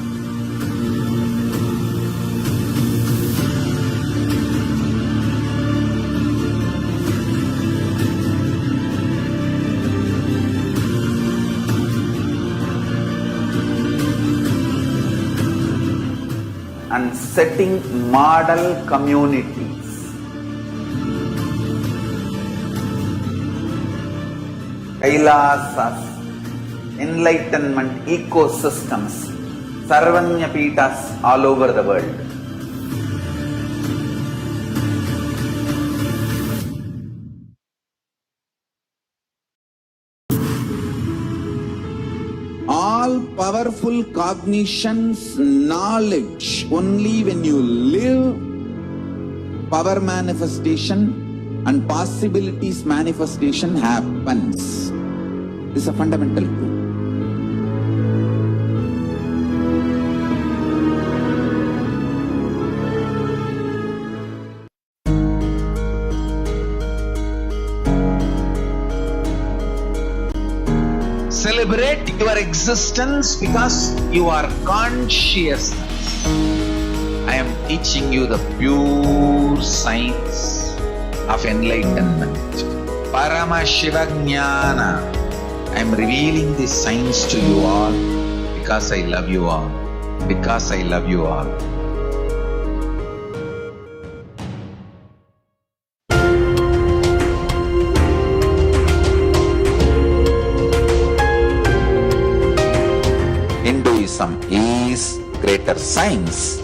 And setting model communities. Kailasas, enlightenment ecosystems, Sarvanyapitas all over the world. All powerful cognitions, knowledge, only when you live, power manifestation and possibilities manifestation happens. This is a fundamental truth. Celebrate your existence because you are conscious. I am teaching you the pure science of enlightenment. Paramashiva Jnana. I am revealing this science to you all because I love you all. Because I love you all. Hinduism is greater science.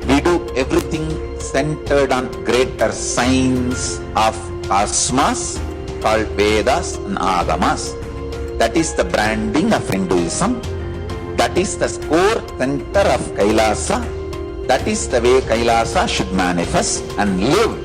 We do everything centered on greater science of cosmos called Vedas and Agamas. That is the branding of Hinduism. That is the core center of Kailasa. That is the way Kailasa should manifest and live.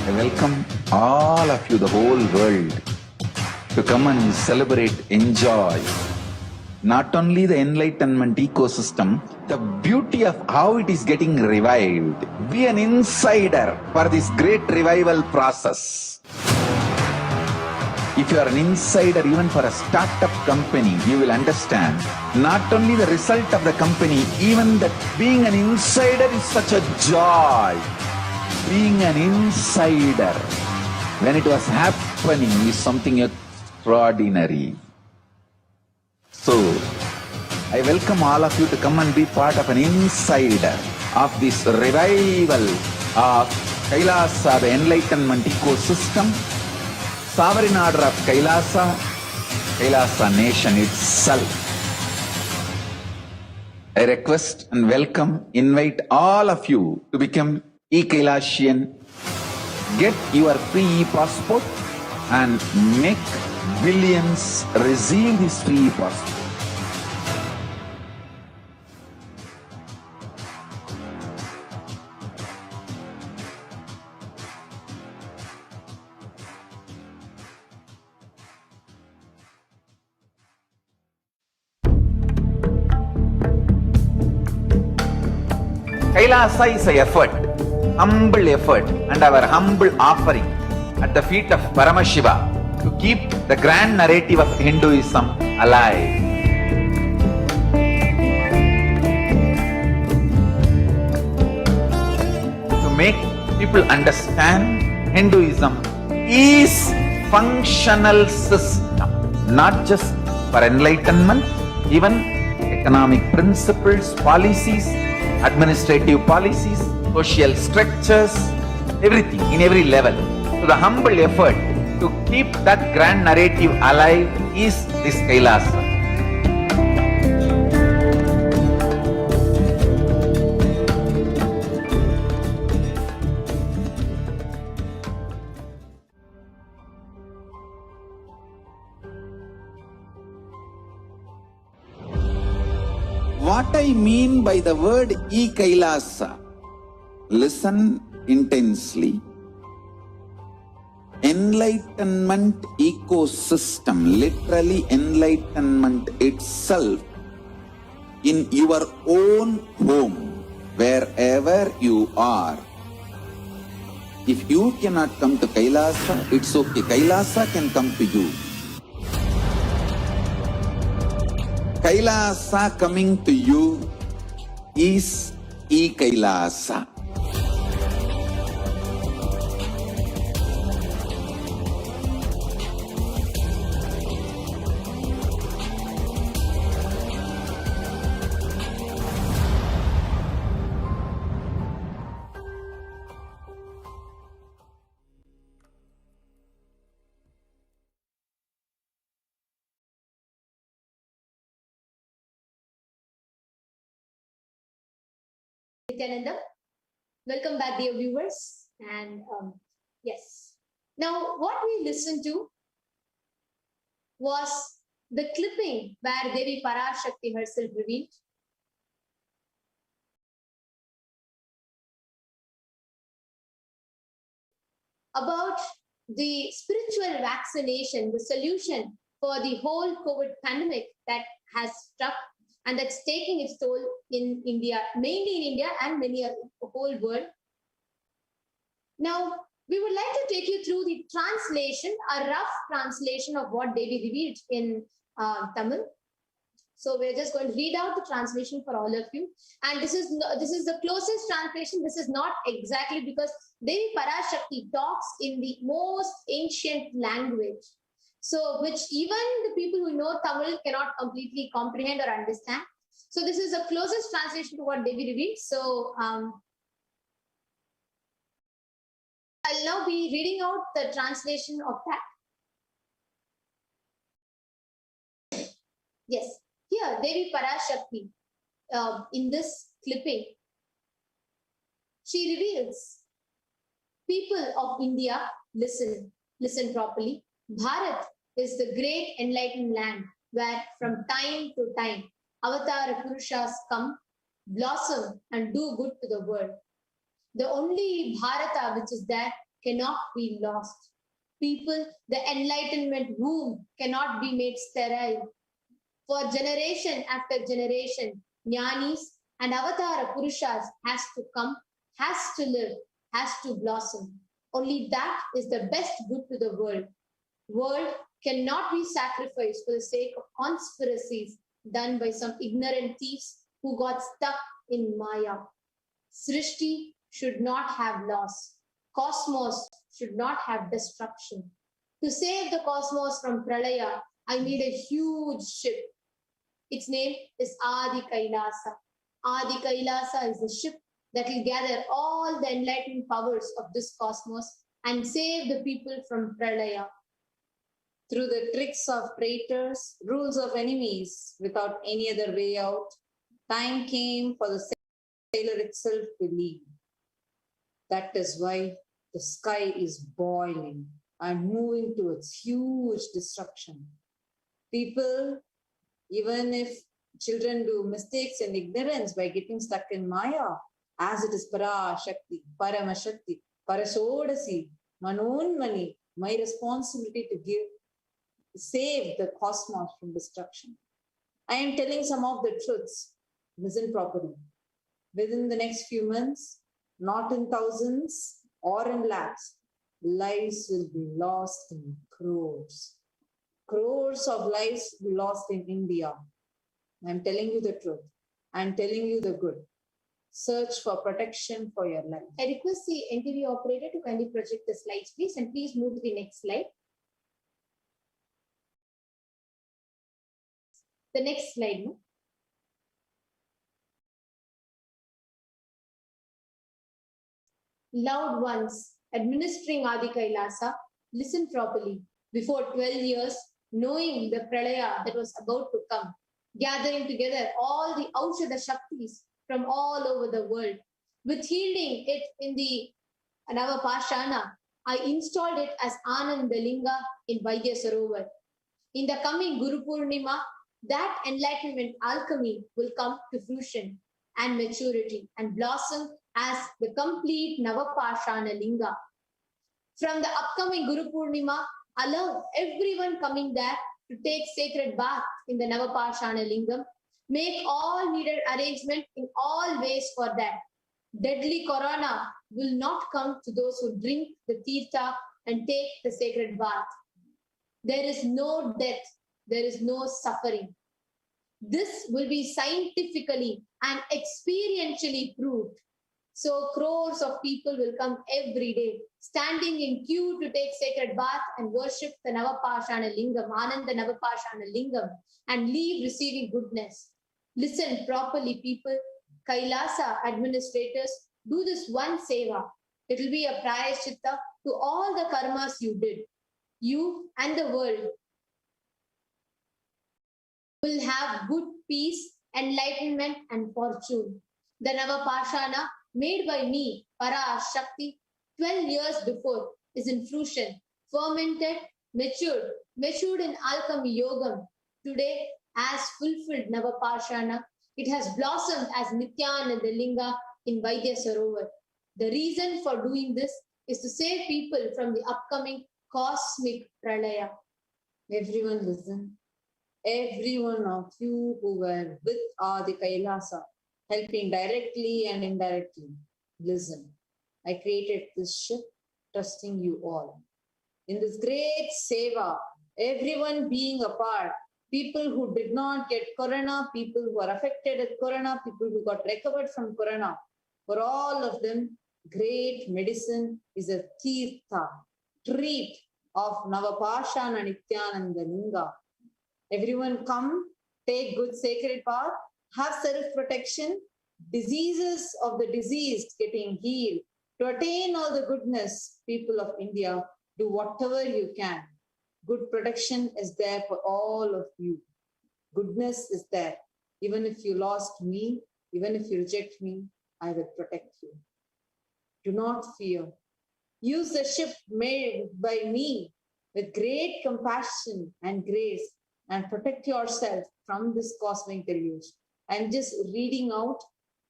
I welcome all of you, the whole world, to come and celebrate, enjoy not only the enlightenment ecosystem, the beauty of how it is getting revived. Be an insider for this great revival process. If you are an insider even for a startup company, you will understand not only the result of the company, even that being an insider is such a joy. Being an insider when it was happening is something extraordinary. So, I welcome all of you to come and be part of an insider of this revival of Kailasa, the enlightenment ecosystem, sovereign order of Kailasa, Kailasa nation itself. I request and welcome, invite all of you to become e-Kailasian, get your free e-passport and make billions receive this free e-passport. Kailasa is an effort. humble effort and our humble offering at the feet of Paramashiva to keep the grand narrative of Hinduism alive. To make people understand Hinduism is functional system, not just for enlightenment, even economic principles, policies, administrative policies, social structures, everything in every level. So the humble effort to keep that grand narrative alive is this Kailasa. What I mean by the word Kailasa, listen intensely. Enlightenment ecosystem, literally enlightenment itself, in your own home, wherever you are. If you cannot come to Kailasa, it's okay. Kailasa can come to you. Kailasa coming to you is Kailasa. Nityananda. Welcome back, dear viewers. And yes, now what we listened to was the clipping where Devi Parashakti herself revealed about the spiritual vaccination, the solution for the whole COVID pandemic that has struck and that's taking its toll in India, mainly in India and many of the whole world. Now, we would like to take you through the translation, a rough translation of what Devi revealed in Tamil. So we're just going to read out the translation for all of you. And this is the closest translation. This is not exactly because Devi Parashakti talks in the most ancient language. So which even the people who know Tamil cannot completely comprehend or understand. So this is the closest translation to what Devi revealed. So I'll now be reading out the translation of that. Yes, here Devi Parashakti, in this clipping, she reveals, people of India, listen properly. Bharat is the great enlightened land where from time to time Avatar Purushas come, blossom and do good to the world. The only Bharata which is there cannot be lost. People, the enlightenment womb cannot be made sterile. For generation after generation, Jnanis and Avatar Purushas has to come, has to live, has to blossom. Only that is the best good to the world. World cannot be sacrificed for the sake of conspiracies done by some ignorant thieves who got stuck in Maya. Srishti should not have loss. Cosmos should not have destruction. To save the cosmos from Pralaya, I made a huge ship. Its name is Adi Kailasa. Adi Kailasa is the ship that will gather all the enlightened powers of this cosmos and save the people from Pralaya. Through the tricks of traitors, rules of enemies, without any other way out, time came for the sailor itself to leave. That is why the sky is boiling and moving towards huge destruction. People, even if children do mistakes and ignorance by getting stuck in Maya, as it is Parashakti, Paramashakti, Parasodasi, Manonmani, my responsibility to save the cosmos from destruction. I am telling some of the truths. Listen properly. Within the next few months, not in thousands or in lakhs. Lives will be lost in crores. Crores of lives will be lost in India. I'm telling you the truth. I'm telling you the good. Search for protection for your life. I request the NTV operator to kindly project the slides, please, and please move to the next slide. The next slide. No? Loved ones, administering Adi Kailasa, listen properly. Before 12 years, knowing the pralaya that was about to come, gathering together all the Aushadha Shaktis from all over the world, with healing it in the Navapashana, I installed it as Anandalinga in Vaidya Sarovar. In the coming Guru Purnima, that enlightenment alchemy will come to fruition and maturity and blossom as the complete Navapashana Linga. From the upcoming Guru Purnima, allow everyone coming there to take sacred bath in the Navapashana Lingam. Make all needed arrangement in all ways for that. Deadly corona will not come to those who drink the tirtha and take the sacred bath. There is no death, there is no suffering. This will be scientifically and experientially proved. So crores of people will come every day, standing in queue to take sacred bath and worship the Navapashana Lingam, Ananda Navapashana Lingam, and leave receiving goodness. Listen properly, people. Kailasa administrators, do this one seva. It will be a prayaschitta to all the karmas you did. You and the world will have good peace, enlightenment, and fortune. The Navapashana, made by me, Parashakti, 12 years before, is in fruition, fermented, matured in alchemy yogam. Today, as fulfilled Navapashana, it has blossomed as Nityananda Linga in Vaidya Sarovar. The reason for doing this is to save people from the upcoming cosmic pralaya. Everyone listen. Every one of you who were with Adi Kailasa, helping directly and indirectly, listen. I created this ship, trusting you all. In this great seva, everyone being a part, people who did not get corona, people who are affected with corona, people who got recovered from corona, for all of them, great medicine is a tirtha, treat of Navapashana Nityananda Linga. Everyone come, take good sacred bath, have self-protection, diseases of the diseased getting healed. To attain all the goodness, people of India, do whatever you can. Good protection is there for all of you. Goodness is there. Even if you lost me, even if you reject me, I will protect you. Do not fear. Use the ship made by me with great compassion and grace and protect yourself from this cosmic deluge. I'm just reading out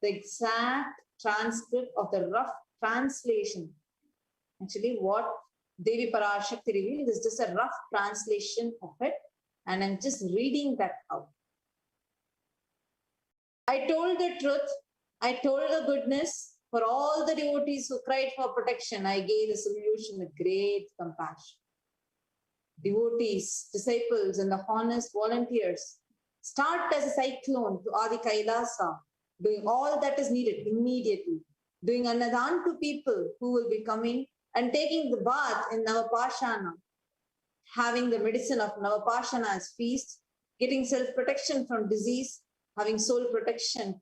the exact transcript of the rough translation. Actually, what Devi Parashakti revealed is just a rough translation of it, and I'm just reading that out. I told the truth, I told the goodness. For all the devotees who cried for protection, I gave the solution with great compassion. Devotees, disciples, and the honest volunteers, start as a cyclone to Adi Kailasa, doing all that is needed immediately, doing annadan to people who will be coming and taking the bath in Navapashana, having the medicine of Navapashana as feast, getting self-protection from disease, having soul protection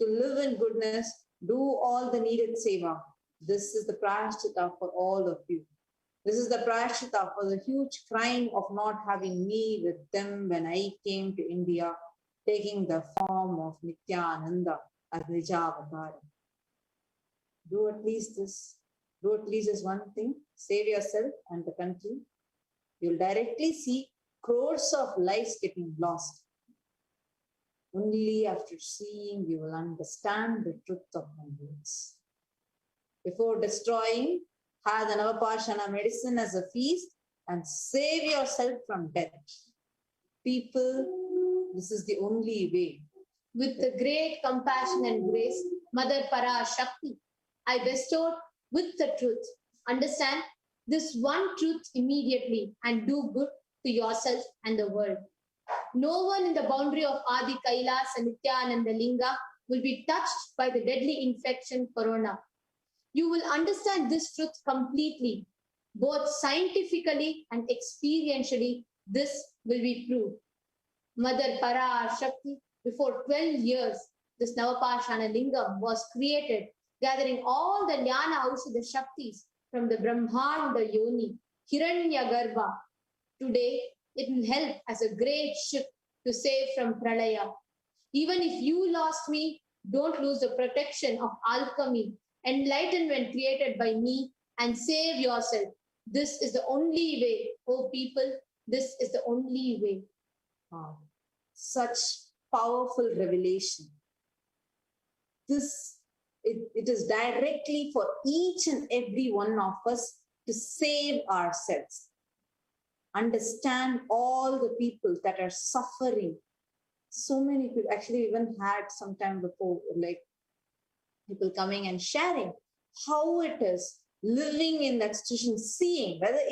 to live in goodness, do all the needed seva. This is the prayaschitta for all of you. This is the prayaschitta for the huge crime of not having me with them when I came to India, taking the form of Nityananda as Nijavatara. Do at least this. Do at least this one thing. Save yourself and the country. You'll directly see crores of lives getting lost. Only after seeing, you will understand the truth of my words. Before destroying, have the Navapashana medicine as a feast and save yourself from death. People, this is the only way. With the great compassion and grace, Mother Parashakti, I bestowed with the truth. Understand this one truth immediately and do good to yourself and the world. No one in the boundary of Adi Kailasa and Nityananda Linga will be touched by the deadly infection corona. You will understand this truth completely, both scientifically and experientially. This will be proved. Mother Parashakti, before 12 years, this Navapashana Lingam was created, gathering all the Jnana Aushadha Shaktis from the Brahmanda Yoni, Hiranya Garbha. Today, it will help as a great ship to save from Pralaya. Even if you lost me, don't lose the protection of alchemy, enlightenment created by me, and save yourself. This is the only way, oh people, this is the only way. Wow. Such powerful revelation. It is directly for each and every one of us to save ourselves. Understand all the people that are suffering. So many people, actually even had some time before, like people coming and sharing how it is living in that situation, seeing whether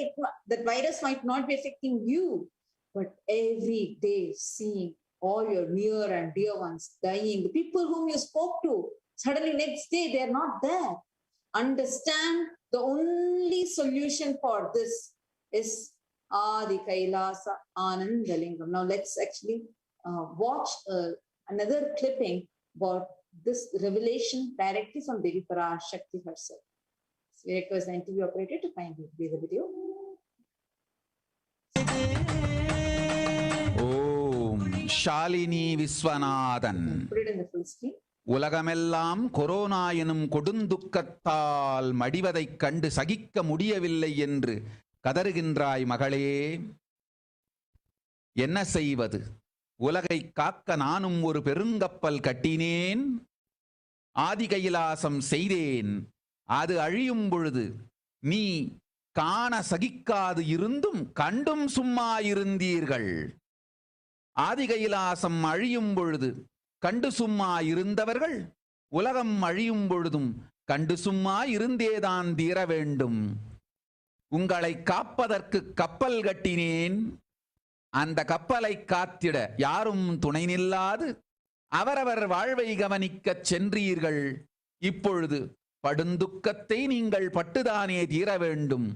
that virus might not be affecting you, but every day seeing all your near and dear ones dying, the people whom you spoke to, suddenly next day they are not there. Understand the only solution for this is Adi Kailasa Anandalingam. Now let's actually watch another clipping about this revelation directly from Devi Parashakti herself. So we request the interview operator to kindly play the video. ஓம் Shalini Viswanathan. Put it in the full screen. உலகமெல்லாம் corona எனும் கொடுந்துக்கத்தால் மடிவதைக் கண்டு சகிக்க முடியவில்லை என்று கதறுகின்றாய் மகளே. என்ன செய்வது? உலகை காக்க நானும் ஒரு பெருங்கப்பல் கட்டினேன், ஆதி கைலாசம் செய்தேன். அது அழியும் பொழுது நீ காண சகிக்காது இருந்தும் கண்டும் சும்மா இருந்தீர்கள். ஆதி கைலாசம் அழியும் பொழுது கண்டு சும்மா இருந்தவர்கள் உலகம் அழியும் பொழுதும் கண்டு சும்மா இருந்தேதான் தீர வேண்டும். உங்களை காப்பதற்கு கப்பல் கட்டினேன். அந்த கப்பலை காத்திட யாரும் துணை நில்லாது அவரவர் வாழ்வை கவனிக்கச் சென்றீர்கள். இப்பொழுது படுந்துக்கத்தை நீங்கள் பட்டுதானே தீர வேண்டும்.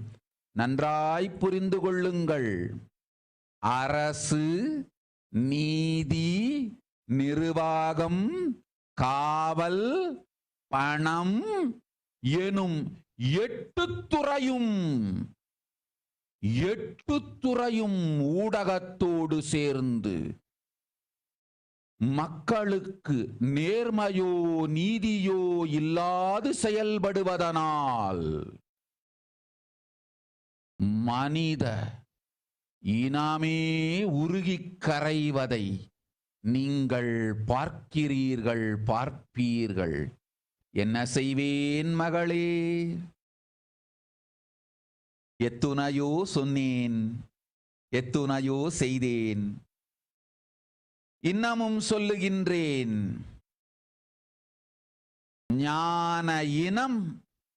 நன்றாய் புரிந்து கொள்ளுங்கள். அரசு, நீதி, நிர்வாகம், காவல், பணம் எனும் 8 துறையும் ஊடகத்தோடு சேர்ந்து மக்களுக்கு நேர்மையோ நீதியோ இல்லாது செயல்படுவதனால் மனித இனமே உருகிக் கரைவதை நீங்கள் பார்ப்பீர்கள். என்ன செய்வேன் மகளே? எத்துணையோ சொன்னேன், எத்துணையோ செய்தேன், இன்னமும் சொல்லுகின்றேன். ஞான இனம்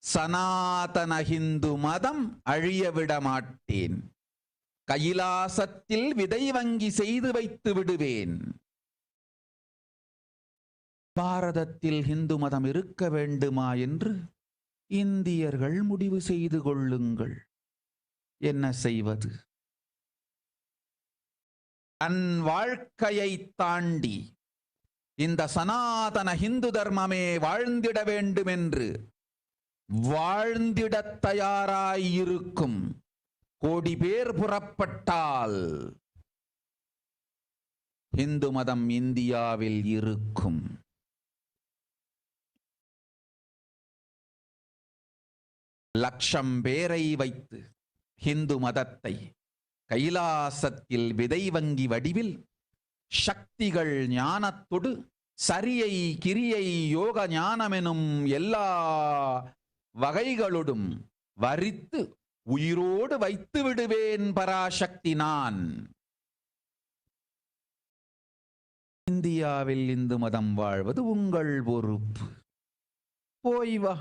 சனாதன ஹிந்து மதம் அழியவிட மாட்டேன். கைலாசத்தில் விதை வங்கி செய்து வைத்து விடுவேன். பாரதத்தில் இந்து மதம் இருக்க வேண்டுமா என்று இந்தியர்கள் முடிவு செய்து கொள்ளுங்கள். என்ன செய்வது? தன் வாழ்க்கையை தாண்டி இந்த சனாதன ஹிந்து தர்மமே வாழ்ந்திட வேண்டும் என்று வாழ்ந்திட தயாராயிருக்கும் கோடி பேர் புறப்பட்டால் இந்து மதம் இந்தியாவில் இருக்கும். லட்சம் பேரை வைத்து ஹிந்து மதத்தை கைலாசத்தில் விதை வங்கி வடிவில் சக்திகள் ஞானத்தொடு சரியை கிரியை யோக ஞானமெனும் எல்லா வகைகளோடும் வரித்து உயிரோடு வைத்து விடுவேன் பராசக்தி நான். இந்தியாவில் இந்து மதம் வாழ்வது உங்கள் பொறுப்பு. போய் வா,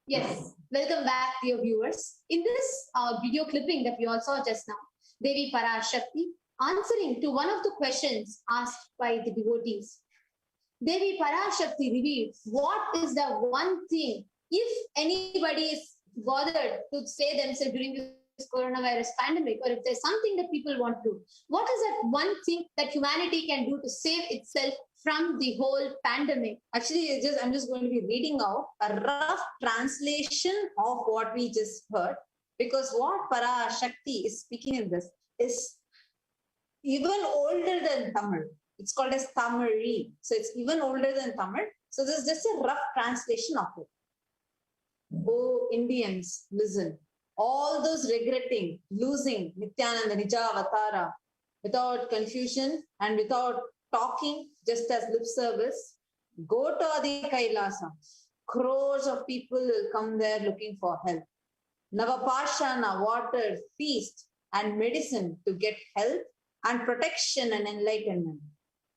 Yes, welcome back, dear viewers. In this video clipping that we all saw just now, Devi Parashakti answering to one of the questions asked by the devotees. Devi Parashakti revealed what is the one thing, if anybody is bothered to say themselves during this coronavirus pandemic, or if there's something that people want to do, what is that one thing that humanity can do to save itself from the whole pandemic? Actually, I'm just going to be reading out a rough translation of what we just heard, because what Parashakti is speaking in this is even older than Tamil. It's called as Tamari. So it's even older than Tamil. So this is just a rough translation of it. Oh, Indians, listen. All those regretting, losing Nityananda Nija Avatara without confusion and without talking, just as lip service, go to Adi Kailasa. Crores of people will come there looking for help. Navapashana, water, feast, and medicine to get health and protection and enlightenment.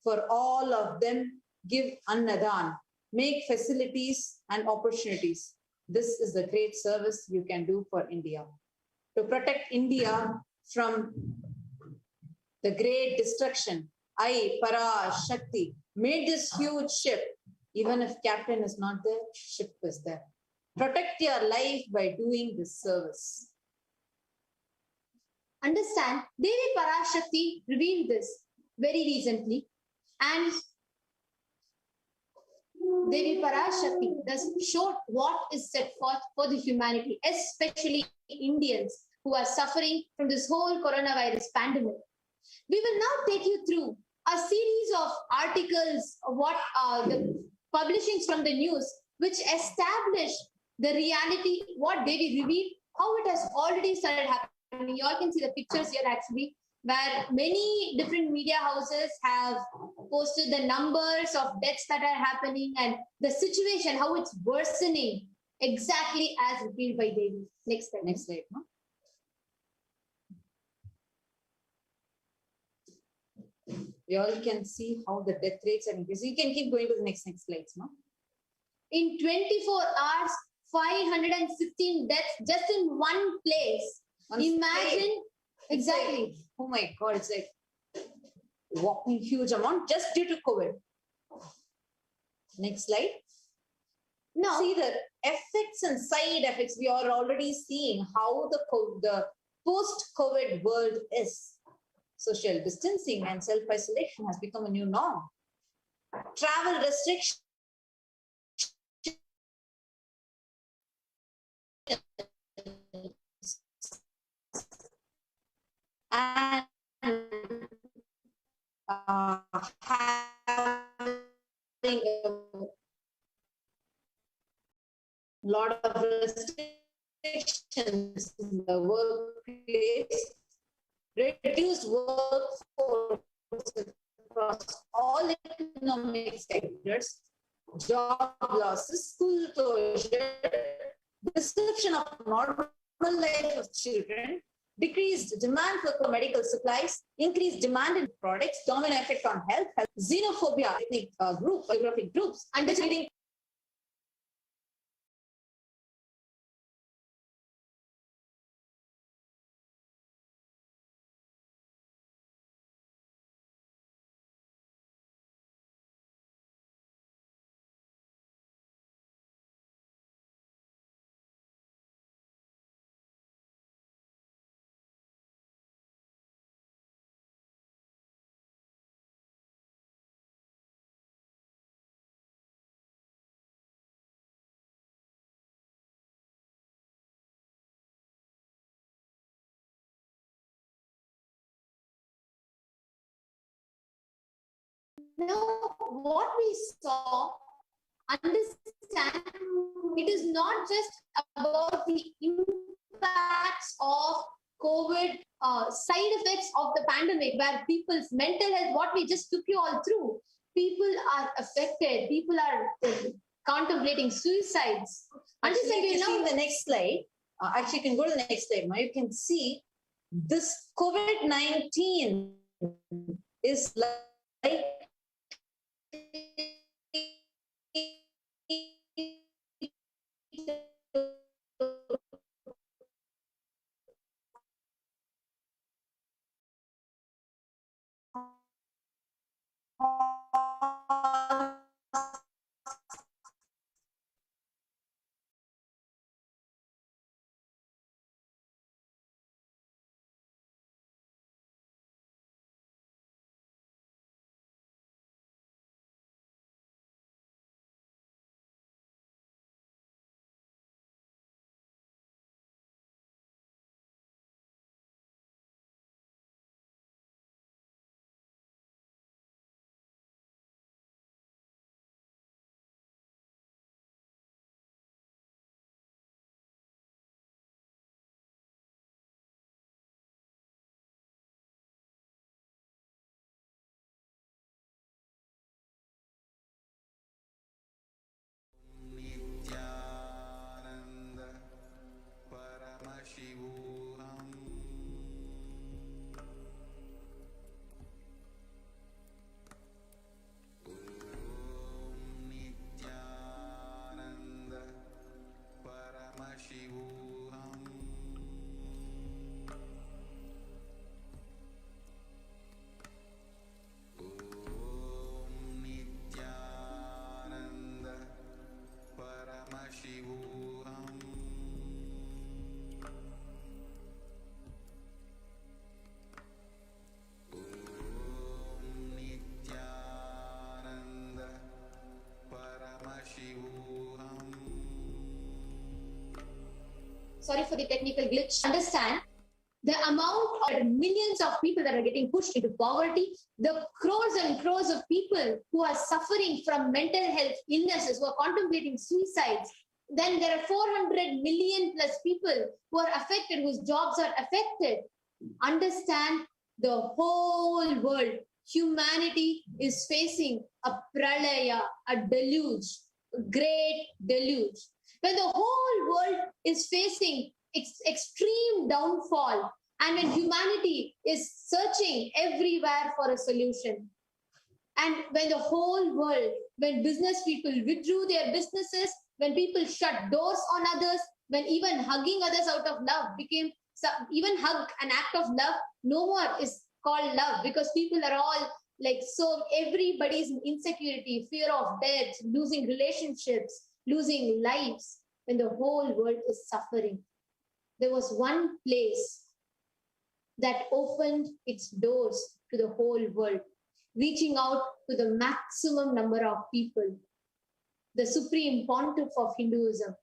For all of them, give annadan, make facilities and opportunities. This is the great service you can do for India. To protect India from the great destruction, I, Parashakti, made this huge ship. Even if captain is not there, ship is there. Protect your life by doing this service. Understand, Devi Parashakti revealed this very recently, and Devi Parashakti thus showed what is set forth for the humanity, especially Indians who are suffering from this whole coronavirus pandemic. We will now take you through a series of articles, what the publishings from the news, which establish the reality, what Devi revealed, how it has already started happening. You all can see the pictures here actually, where many different media houses have posted the numbers of deaths that are happening and the situation, how it's worsening, exactly as revealed by Devi. Next slide. Next slide. No? You all can see how the death rates are increasing. You can keep going to the next slides, no? In 24 hours, 516 deaths just in one place. Imagine, exactly. Oh my God, it's like walking huge amount just due to COVID. Next slide. Now, see the effects and side effects. We are already seeing how the post-COVID world is. Social distancing and self-isolation has become a new norm. Travel restrictions and having a lot of restrictions in the workplace, reduced workforce across all economic sectors, job losses, school closure, disruption of normal life of children, decreased demand for medical supplies, increased demand in products, domino effect on health, xenophobia, ethnic groups, geographic groups, understanding. now what we saw, understand, it is not just about the impacts of COVID, side effects of the pandemic, where people's mental health, what we just took you all through, people are affected, people are contemplating suicides. Understand, you see the next slide. Actually, you can go to the next slide. Now you can see this COVID-19 is like sorry for the technical glitch. Understand the amount of millions of people that are getting pushed into poverty, the crores and crores of people who are suffering from mental health illnesses, who are contemplating suicides. Then there are 400 million plus people who are affected, whose jobs are affected. Understand the whole world, humanity is facing a pralaya, a deluge, a great deluge. When the whole world is facing extreme downfall, and when humanity is searching everywhere for a solution, And when the whole world, when business people withdrew their businesses, when people shut doors on others, when even hugging others out of love became, even hug an act of love, no more is called love, because people are all like, so everybody's in insecurity, fear of death, losing relationships, losing lives, when the whole world is suffering. There was one place that opened its doors to the whole world, reaching out to the maximum number of people. The Supreme Pontiff of Hinduism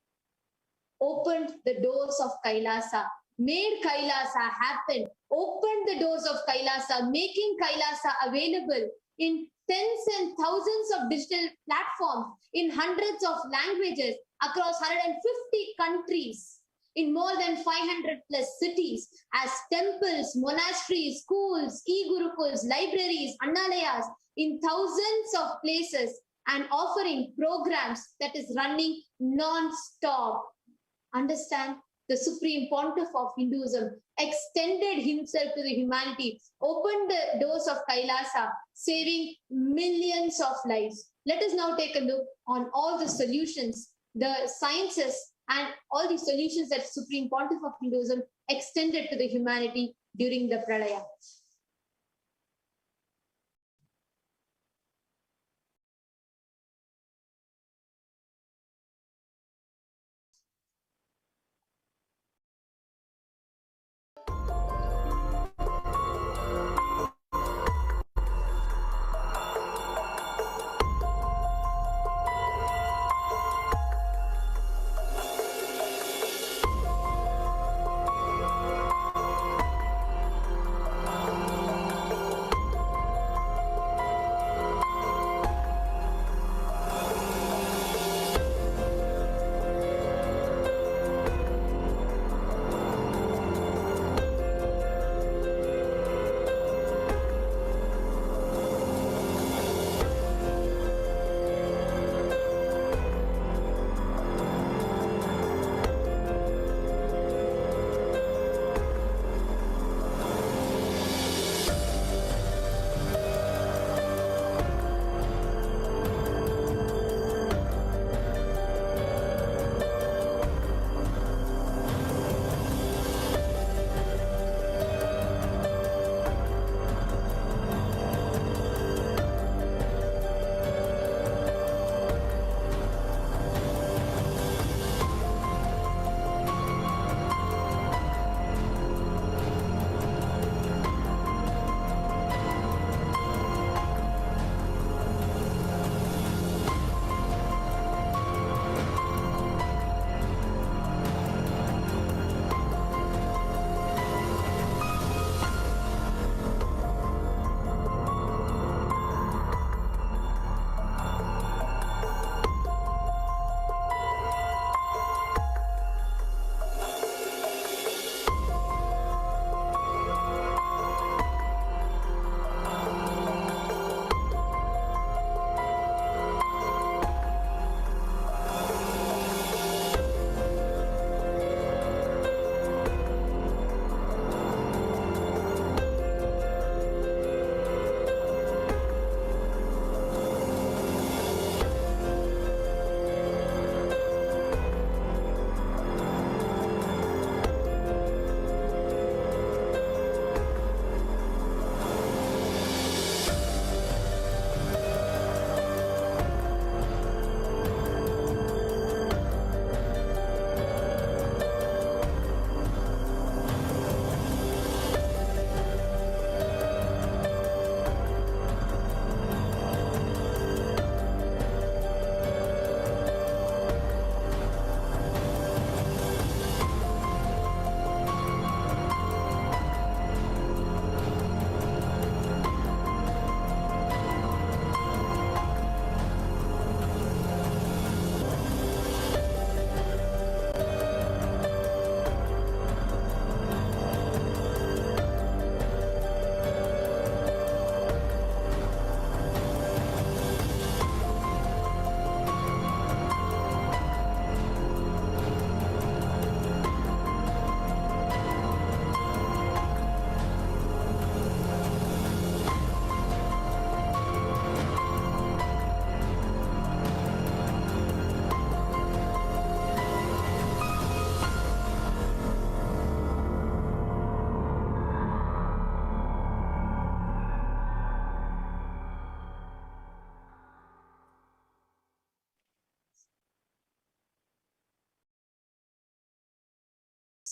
opened the doors of Kailasa, made Kailasa happen, opened the doors of Kailasa, making Kailasa available in tens and thousands of digital platforms, in hundreds of languages, across 150 countries, in more than 500 plus cities, as temples, monasteries, schools, e-gurukuls, libraries, annalayas, in thousands of places, and offering programs that is running non-stop. Understand, the Supreme Pontiff of Hinduism extended himself to the humanity, opened the doors of Kailasa, saving millions of lives. Let us now take a look on all the solutions, the sciences, and all the solutions that Supreme Pontiff of Hinduism extended to the humanity during the Pralaya.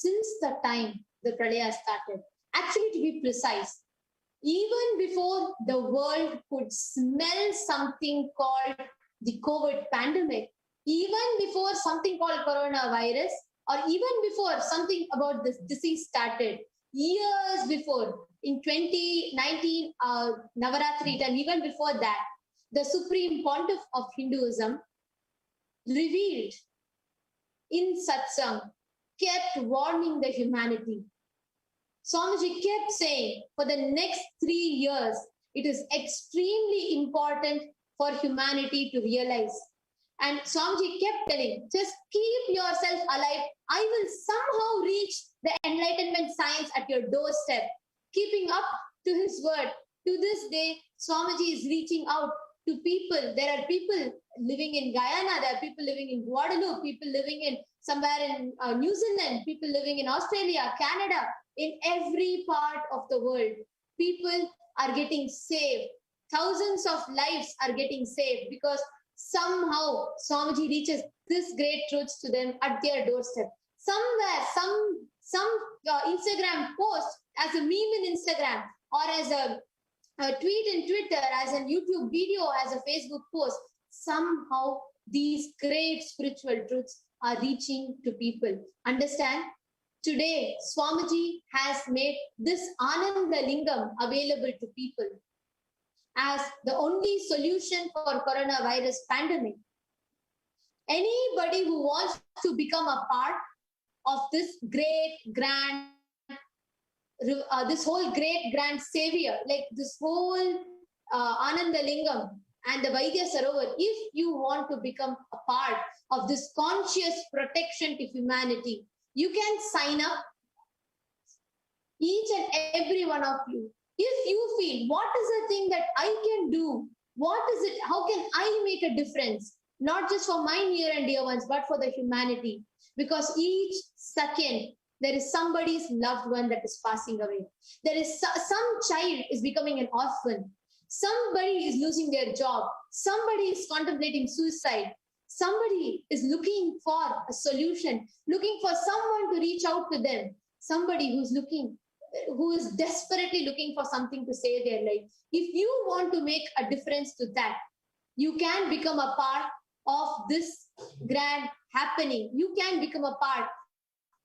since the time the Pralaya started. Actually, to be precise, even before the world could smell something called the COVID pandemic, even before something called coronavirus, or even before something about this disease started, years before, in 2019 Navaratri time, even before that, the Supreme Pontiff of Hinduism revealed in satsang, kept warning the humanity. Swamiji kept saying for the next 3 years, it is extremely important for humanity to realize. And Swamiji kept telling, just keep yourself alive. I will somehow reach the enlightenment science at your doorstep. Keeping up to his word. To this day, Swamiji is reaching out to people. There are people living in Guyana, there are people living in Guadeloupe, people living in somewhere in New Zealand, people living in Australia, Canada, in every part of the world. People are getting saved. Thousands of lives are getting saved because somehow Swamiji reaches this great truths to them at their doorstep. Somewhere, some Instagram post as a meme in Instagram or as a tweet in Twitter, as a YouTube video, as a Facebook post, somehow these great spiritual truths are reaching to people. Understand? Today, Swamiji has made this Ananda Lingam available to people as the only solution for coronavirus pandemic. Anybody who wants to become a part of this great, grand, this whole great, grand savior, like this whole Ananda Lingam and the Vaidya Sarovar, if you want to become a part of this conscious protection to humanity, you can sign up, each and every one of you. If you feel, what is the thing that I can do? What is it? How can I make a difference? Not just for my near and dear ones, but for the humanity. Because each second, there is somebody's loved one that is passing away. There is some child is becoming an orphan. Somebody is losing their job. Somebody is contemplating suicide. Somebody is looking for a solution, looking for someone to reach out to them. Somebody who is desperately looking for something to save their life. If you want to make a difference to that, you can become a part of this grand happening. You can become a part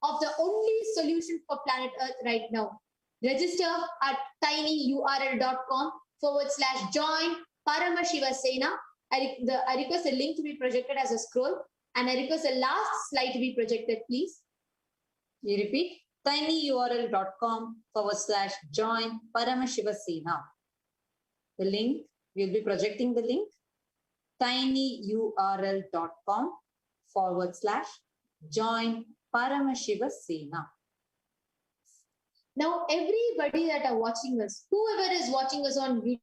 of the only solution for planet Earth right now. Register at tinyurl.com/join Paramashiva Sena. I request a link to be projected as a scroll, and I request the last slide to be projected, please. You repeat, tinyurl.com/join Paramashiva Sena. The link, we'll be projecting the link, tinyurl.com/join Paramashiva Sena. Now, everybody that are watching us, whoever is watching us on YouTube,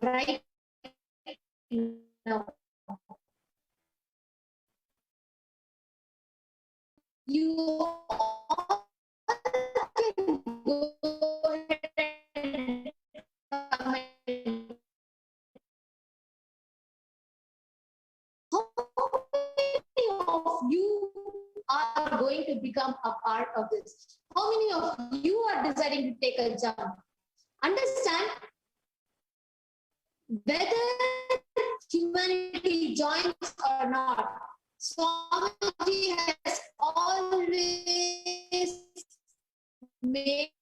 right now, you all can go ahead and comment. How many of you are going to become a part of this? How many of you are deciding to take a jump? Understand, whether humanity joins or not, Swamiji has always made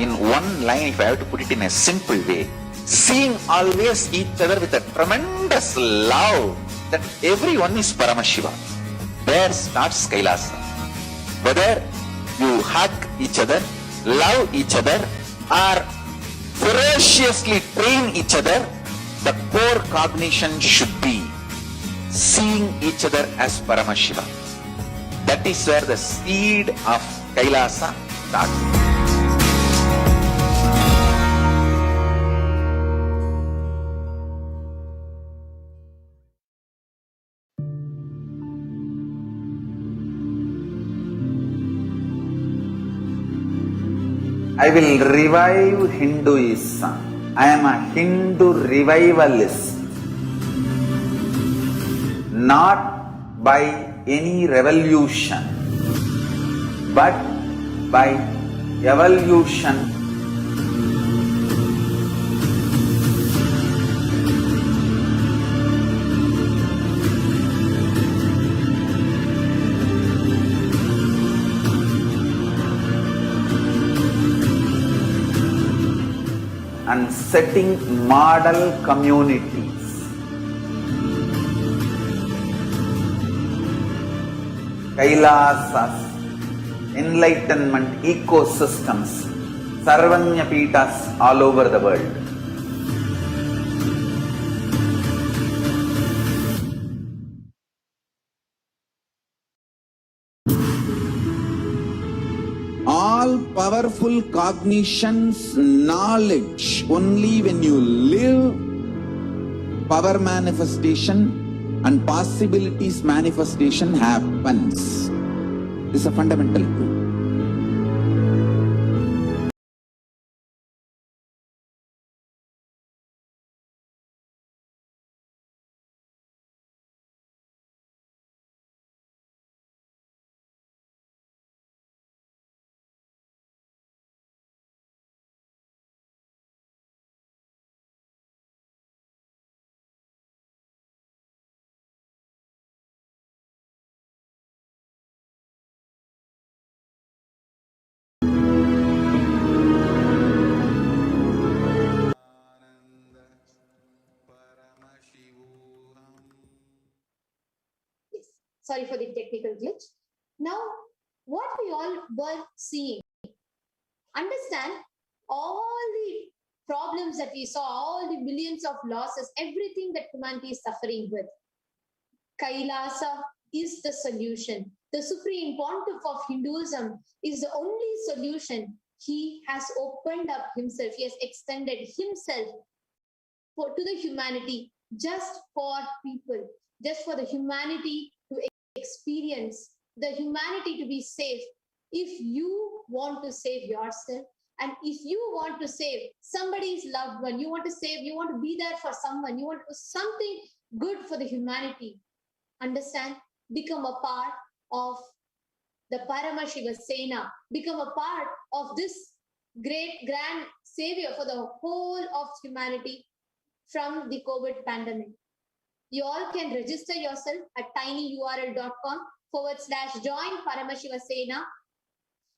In one line, if I have to put it in a simple way, seeing always each other with a tremendous love that everyone is Paramashiva. There starts Kailasa. Whether you hug each other, love each other, or ferociously train each other, the core cognition should be seeing each other as Paramashiva. That is where the seed of Kailasa starts. I will revive Hinduism. I am a Hindu revivalist. Not by any revolution, but by evolution. And setting model communities. Kailasas, enlightenment ecosystems, Sarvanyapitas all over the world. All powerful cognitions, knowledge, only when you live, power manifestation and possibilities manifestation happens. This is a fundamental truth. Sorry for the technical glitch. Now, what we all were seeing, understand all the problems that we saw, all the millions of losses, everything that humanity is suffering with. Kailasa is the solution. The supreme pontiff of Hinduism is the only solution. He has opened up himself. He has extended himself to the humanity, just for people, just for the humanity to experience, the humanity to be safe. If you want to save yourself, and if you want to save somebody's loved one, you want to save, you want to be there for someone, you want to do something good for the humanity, understand, become a part of the Paramashiva Sena, become a part of this great grand savior for the whole of humanity from the COVID pandemic. You all can register yourself at tinyurl.com/join Paramashiva Sena.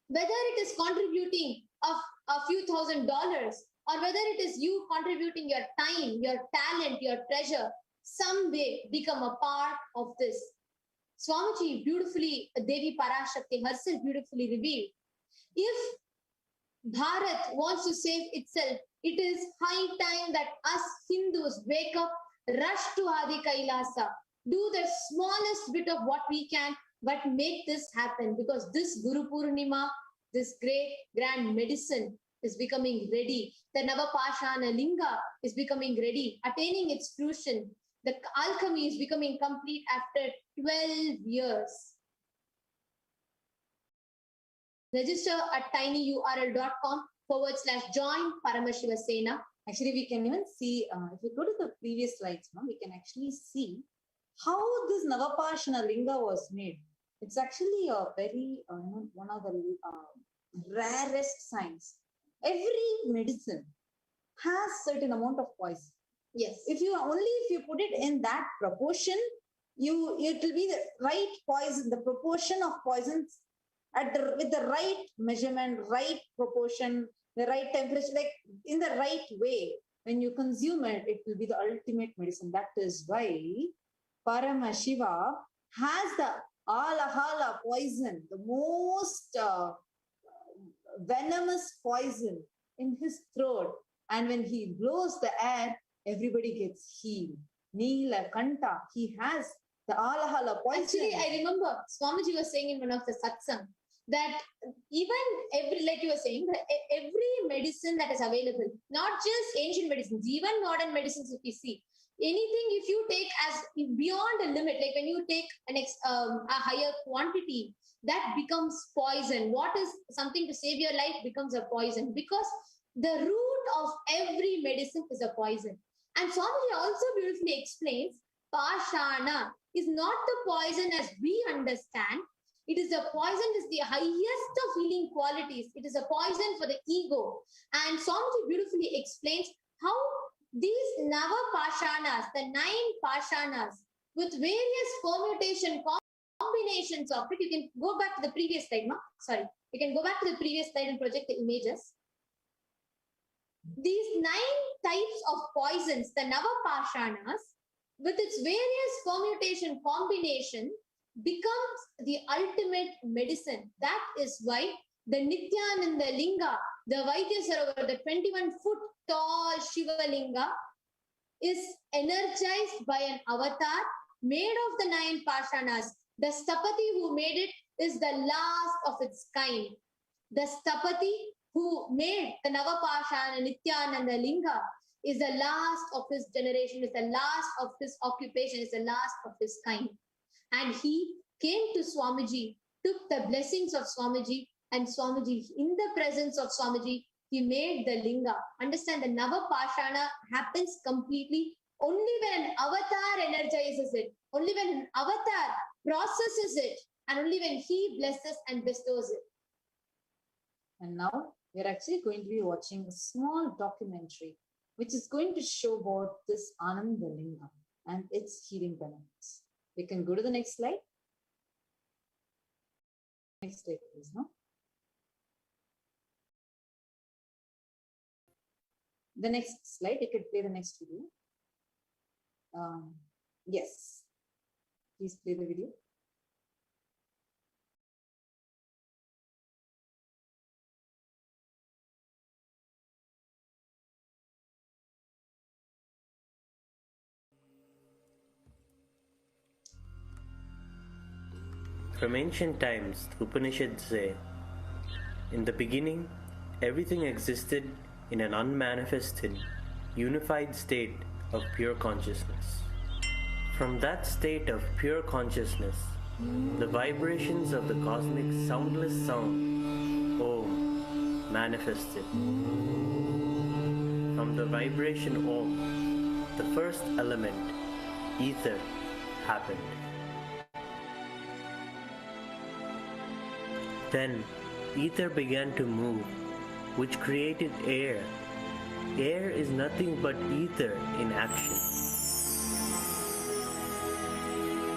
Whether it is contributing of a few $1,000s or whether it is you contributing your time, your talent, your treasure, someday become a part of this. Swamiji beautifully, Devi Parashakti herself beautifully revealed. If Bharat wants to save itself, it is high time that us Hindus wake up, rush to Adi Kailasa, do the smallest bit of what we can, but make this happen, because this Guru Purnima, this great grand medicine is becoming ready. The Navapashana Linga is becoming ready, attaining its fruition. The alchemy is becoming complete after 12 years. Register at tinyurl.com/join Paramashiva Sena. Actually, we can even see, if we go to the previous slides, we can actually see how this Navapashana Linga was made. It's actually a very, one of the rarest signs. Every medicine has certain amount of poison. Yes. If you put it in that proportion, it will be the right poison, the proportion of poisons with the right measurement, right proportion, the right temperature, like in the right way. When you consume it, it will be the ultimate medicine. That is why Paramashiva has the Alahala poison, the most venomous poison in his throat. And when he blows the air, everybody gets healed. Neela Kanta, he has the Alahala poison. Actually, I remember Swamiji was saying in one of the satsang that even like you were saying, that every medicine that is available, not just ancient medicines, even modern medicines, if you see, anything if you take as beyond a limit, like when you take a higher quantity, that becomes poison. What is something to save your life becomes a poison, because the root of every medicine is a poison. And Swamiji also beautifully explains, Pashana is not the poison as we understand. It is a poison, is the highest of healing qualities. It is a poison for the ego. And Swamiji beautifully explains how these Nava Pashanas, the 9 Pashanas, with various permutation combinations of it. You can go back to the previous slide, Ma. Sorry. You can go back to the previous slide and project the images. These 9 types of poisons, the Nava Pashanas, with its various permutation combination, becomes the ultimate medicine. That is why the Nityananda Linga, the Vaidyasarovar, the 21-foot tall Shiva Linga, is energized by an avatar made of the 9 Pashanas. The Stapati who made it is the last of its kind. The Stapati who made the Navapashana Nityananda Linga is the last of his generation, is the last of his occupation, is the last of his kind. And he came to Swamiji, took the blessings of Swamiji, and Swamiji, in the presence of Swamiji, he made the Linga. Understand, the Navapashana happens completely only when an avatar energizes it, only when an avatar processes it, and only when he blesses and bestows it. And now we're actually going to be watching a small documentary which is going to show about this Ananda Linga and its healing benefits. We can go to the next slide. Next slide, please. No? The next slide, you can play the next video. Yes, please play the video. From ancient times, the Upanishads say, in the beginning, everything existed in an unmanifested, unified state of pure consciousness. From that state of pure consciousness, the vibrations of the cosmic soundless sound, Om, manifested. From the vibration Om, the first element, ether, happened. Then, ether began to move, which created air. Air is nothing but ether in action.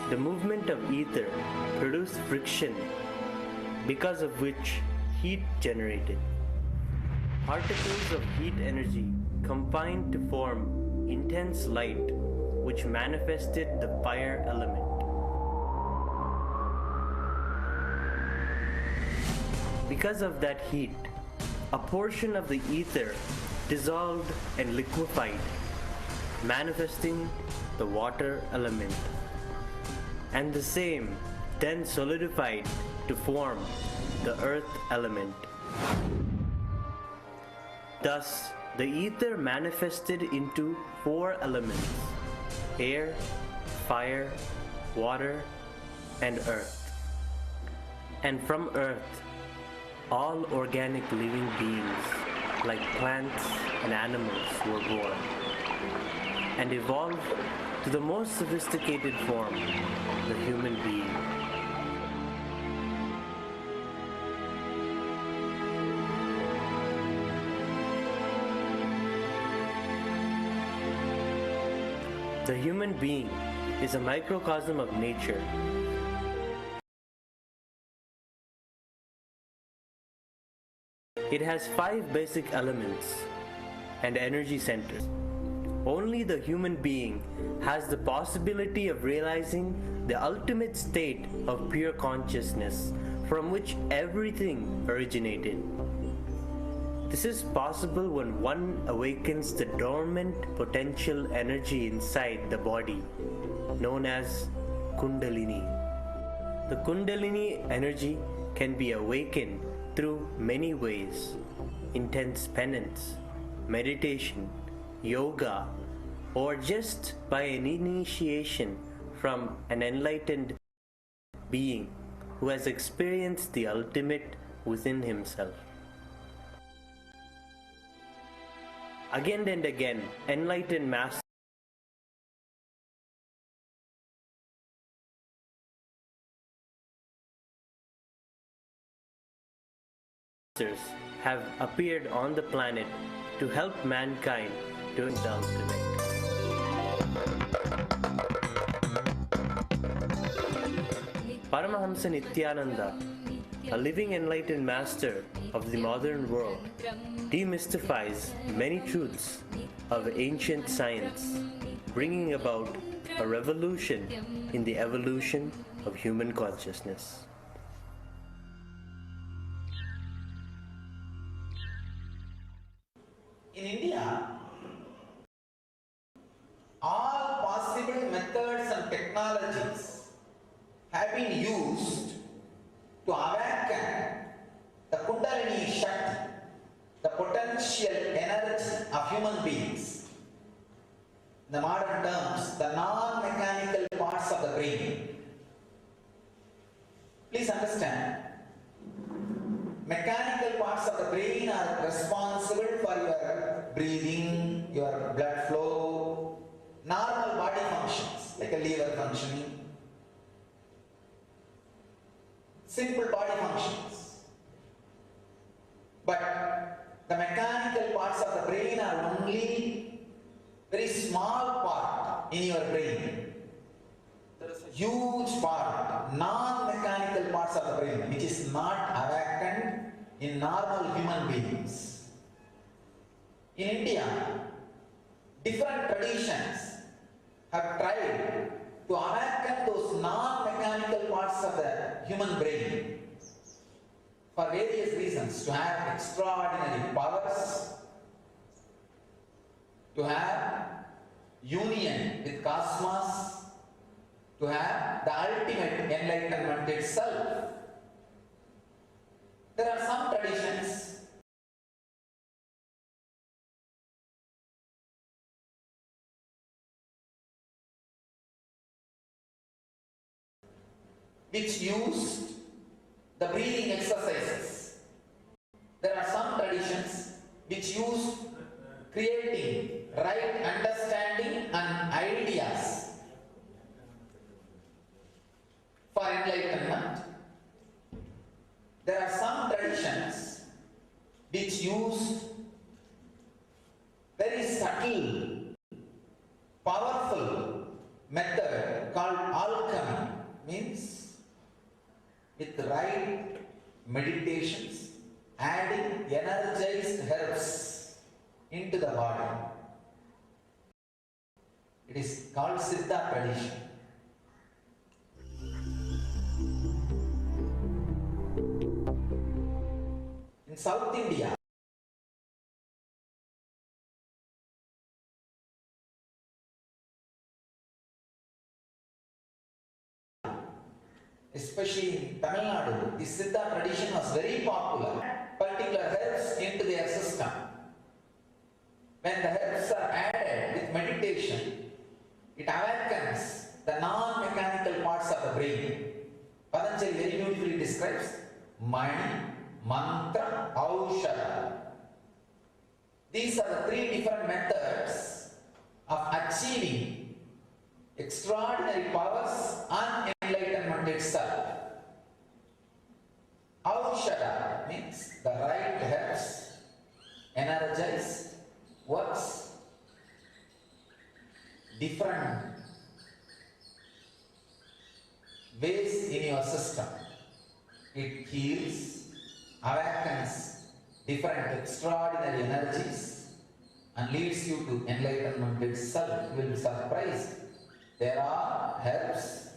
The movement of ether produced friction, because of which heat generated. Particles of heat energy combined to form intense light, which manifested the fire element. Because of that heat, a portion of the ether dissolved and liquefied, manifesting the water element. And the same then solidified to form the earth element. Thus, the ether manifested into 4 elements: air, fire, water, and earth. And from earth, all organic living beings, like plants and animals, were born and evolved to the most sophisticated form, the human being. The human being is a microcosm of nature. It has 5 basic elements and energy centers. Only the human being has the possibility of realizing the ultimate state of pure consciousness from which everything originated. This is possible when one awakens the dormant potential energy inside the body, known as Kundalini. The Kundalini energy can be awakened through many ways: intense penance, meditation, yoga, or just by an initiation from an enlightened being who has experienced the ultimate within himself. Again and again, enlightened masters have appeared on the planet to help mankind to the ultimate. Paramahamsa Nityananda, a living enlightened master of the modern world, demystifies many truths of ancient science, bringing about a revolution in the evolution of human consciousness. In India, all possible methods and technologies have been used to awaken the Kundalini Shakti, the potential energy of human beings. In the modern terms, the non-mechanical parts of the brain. Please understand, mechanical parts of the brain are responsible for your breathing, your blood flow, normal body functions like a liver functioning, simple body functions. But the mechanical parts of the brain are only very small part in your brain. There is a huge part, non-mechanical parts of the brain, which is not awakened in normal human beings. In India, different traditions have tried to awaken those non-mechanical parts of the human brain for various reasons, to have extraordinary powers, to have union with cosmos, to have the ultimate enlightenment itself. There are some traditions which used the breathing exercises. There are some traditions which use creating right understanding and ideas for enlightenment. There are some traditions which use very subtle, powerful method called alchemy, means with right meditations, adding energized herbs into the body. It is called Siddha tradition. In South India, especially in Tamil Nadu, the Siddha tradition was very popular. Particular herbs into their system. When the herbs are added with meditation, it awakens the non-mechanical parts of the brain. Patanjali very beautifully describes Mani, Mantra, Aushadha. These are the 3 different methods of achieving extraordinary powers and enlightenment itself. Aushadha means the right herbs, energized, works, different ways in your system. It heals, awakens different extraordinary energies and leads you to enlightenment itself. You will be surprised. There are herbs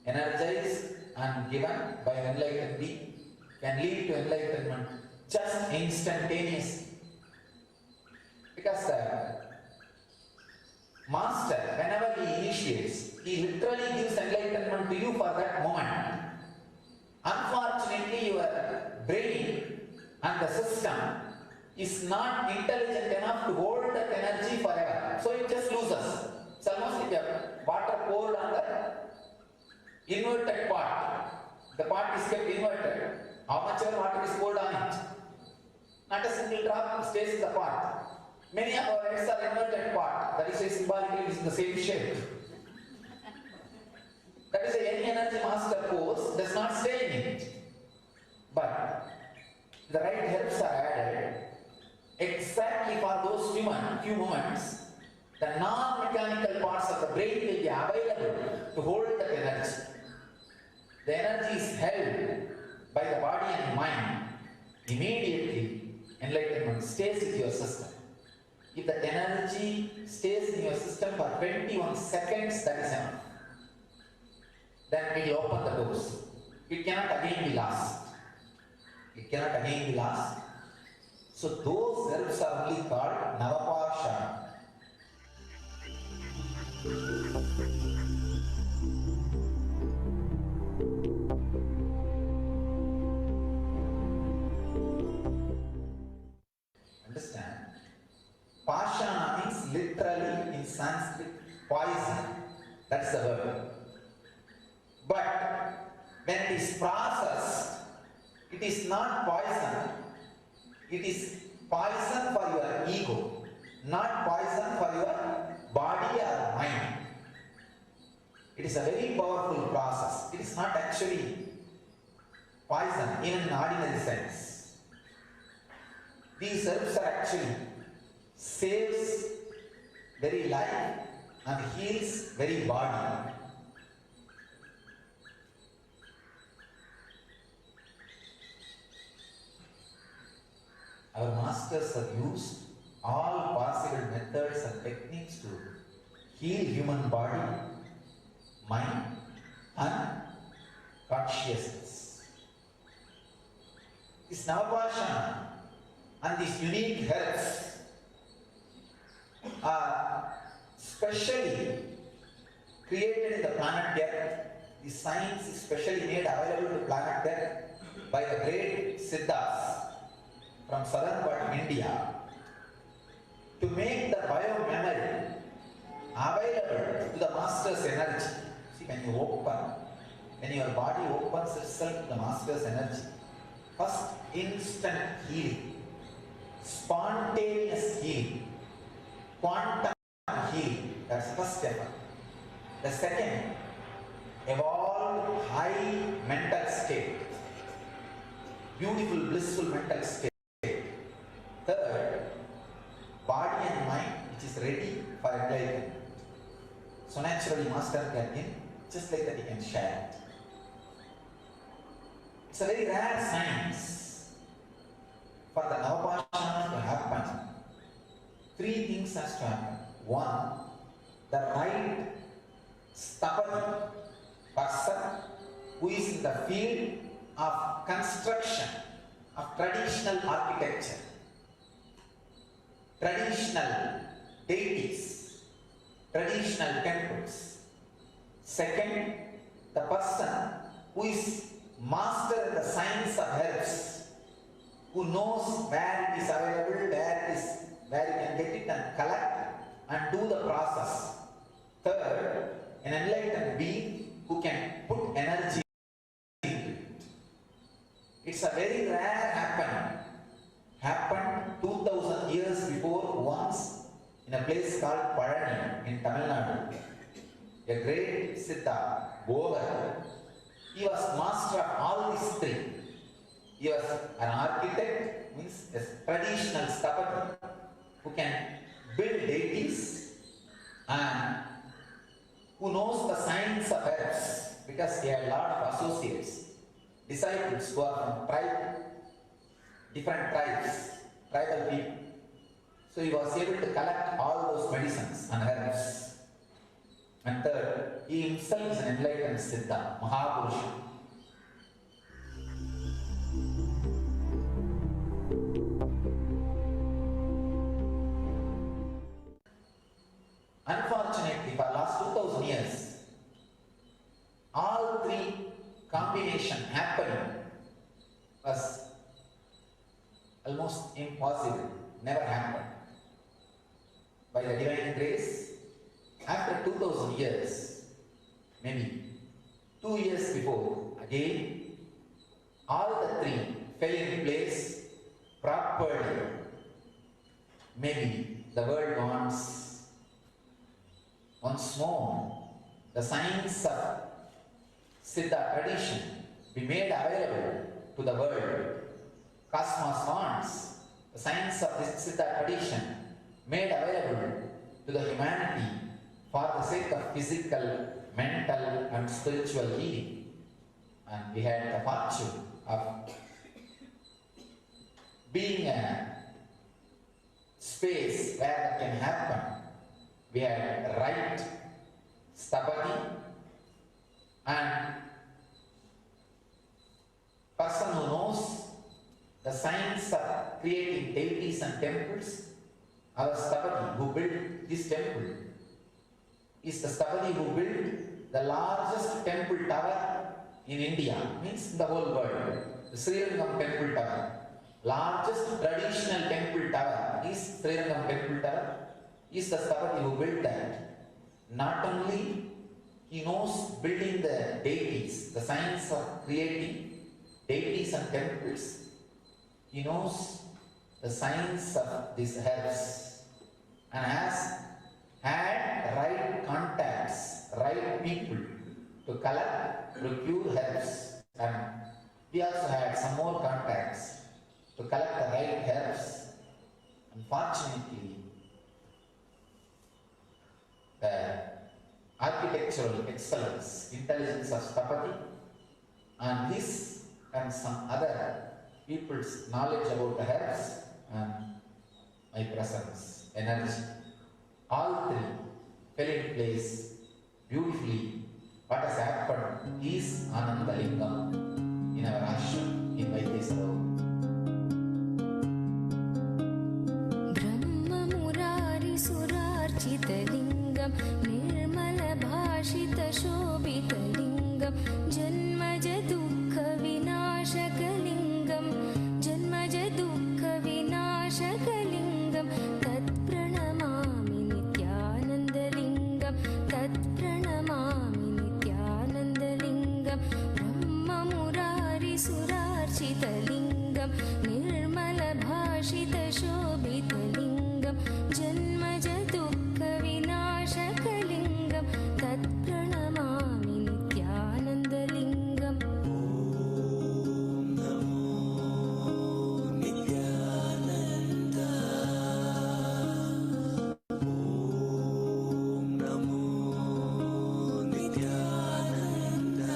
energized and given by an enlightened being can lead to enlightenment just instantaneously. Because the master, whenever he initiates, he literally gives enlightenment to you for that moment. Unfortunately, your brain and the system is not intelligent enough to hold that energy forever. So it just loses. It's almost like a water poured on the inverted pot. The pot is kept inverted. How much ever water is poured on it? Not a single drop stays in the pot. Many of our heads are inverted pot. That is why symbolically it is in the same shape. That is why any energy master pours does not stay in it. But the right herbs are added exactly for those few moments. The non-mechanical parts of the brain will be available to hold that energy. The energy is held by the body and mind. Immediately, enlightenment stays in your system. If the energy stays in your system for 21 seconds, that is enough. Then it will open the doors. It cannot again be lost. It cannot again be lost. So those herbs are only called Navapashana. Understand? Pashana means literally in Sanskrit poison. That's the word. But when it is processed, it is not poison. It is poison for your ego, not poison for your body or mind. It is a very powerful process. It is not actually poison even in ordinary sense. These herbs are actually saves very life and heals very body. Our masters have used all possible methods and techniques to heal human body, mind and consciousness. This Navapashana and these unique herbs are specially created in the planet Earth. The science is specially made available to planet Earth by the great Siddhas from southern part of India to make the bio-memory available to the master's energy. See, when your body opens itself to the master's energy, first instant healing, spontaneous healing, quantum healing, that's the first step. The second, evolved high mental state, beautiful blissful mental state. Third, body and mind which is ready for enlightenment. So naturally master can in, just like that he can share it. It's a very rare science for the Navapashana to happen. Three things has to happen. One, the right stubborn person who is in the field of construction of traditional architecture, traditional deities, traditional temples. Second, the person who is master in the science of herbs, who knows where it is available, where you can get it and collect and do the process. Third, an enlightened being who can put energy into it. It's a very rare happened 2000 years before once in a place called Parani in Tamil Nadu. A great Siddha, Bogar, he was master of all these three. He was an architect, means a traditional stubborn, who can build deities, and who knows the science of herbs because he had a lot of associates, disciples who are from different tribes, tribal people. So he was able to collect all those medicines and herbs. And third, he himself is an enlightened Siddha, Mahapurusha. Unfortunately, for the last 2000 years, all three combination happening was almost impossible, never happened. By the divine grace, after 2000 years, maybe 2 years before, again, all the three fell in place properly. Maybe the world wants once more the science of Siddha tradition be made available to the world. Cosmos wants the science of this Siddha tradition made available to the humanity for the sake of physical, mental and spiritual healing. And we had the fortune of being a space where that can happen. We had right Stabati and person who knows the science of creating deities and temples. Our Stabati who built this temple is the Stabati who built the largest temple tower in India, means in the whole world. The Srirangam temple tower. Largest traditional temple tower is Srirangam temple tower. Is the Stabati who built that. Not only he knows building the deities, the science of creating deities and temples, he knows the science of these herbs and has had right contacts, right people to collect, procure herbs, and we also had some more contacts to collect the right herbs. Unfortunately, the architectural excellence, intelligence of Stabati and his and some other people's knowledge about the herbs and my presence, energy, all three fell in place beautifully. What has happened is Ananda Lingam in our ashram in Vaidesara. Lingam, Nirmala Bhashita Shobhita Lingam, Janmaja Dukkha Vinashaka Lingam, Janmaja Dukkha Vinashaka Lingam, Tat Pranamami Nityananda Lingam, Tat Pranamami Nityananda Lingam, Brahma Murari Surarchita Lingam, Nirmala Bhashita Shobhita Lingam, Janmaja Dukkha Vinashaka Lingam, Tat Pranamami Nityananda Lingam. Om Namo Nityananda. Om Namo Nityananda.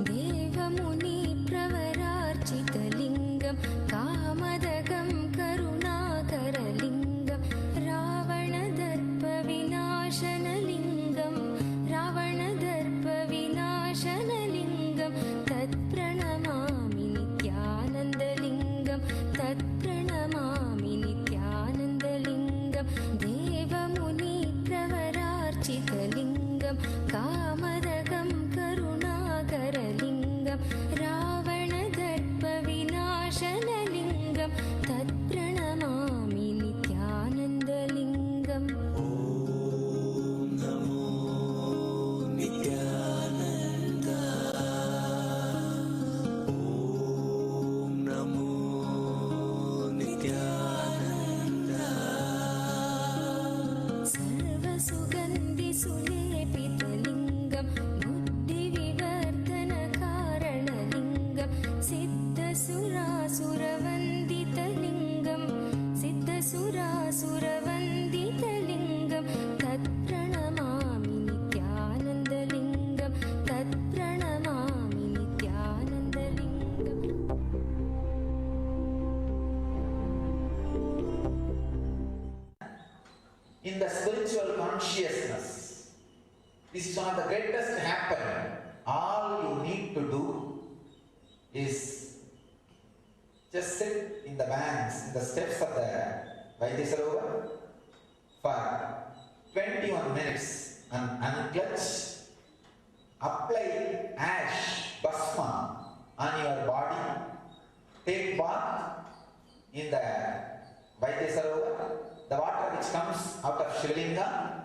Deva Muni Pravararchita Lingam, Kamadagam Karunakara Lingam, Ravana Darpa Vinashana Lingam, Ravana Darpa Vinashana Lingam, Tat Pranamami Nityananda Lingam, Tat Pranamami Nityananda Lingam, Deva Muni Pravararchita Lingam, Kamadagam Karunakara Lingam, Ravana Darpa Vinashana Lingam, Tat Pranamami Nityananda Lingam. Om Namo Nityananda. Om Namo Nityananda. in the spiritual consciousness. This is one of the greatest happening. All you need to do is just sit in the banks, in the steps of the Vaidyasarovar for 21 minutes and unclutch, apply ash, bhasma on your body, take bath in the Vaidyasarovar, the water which comes out of Shivalinga,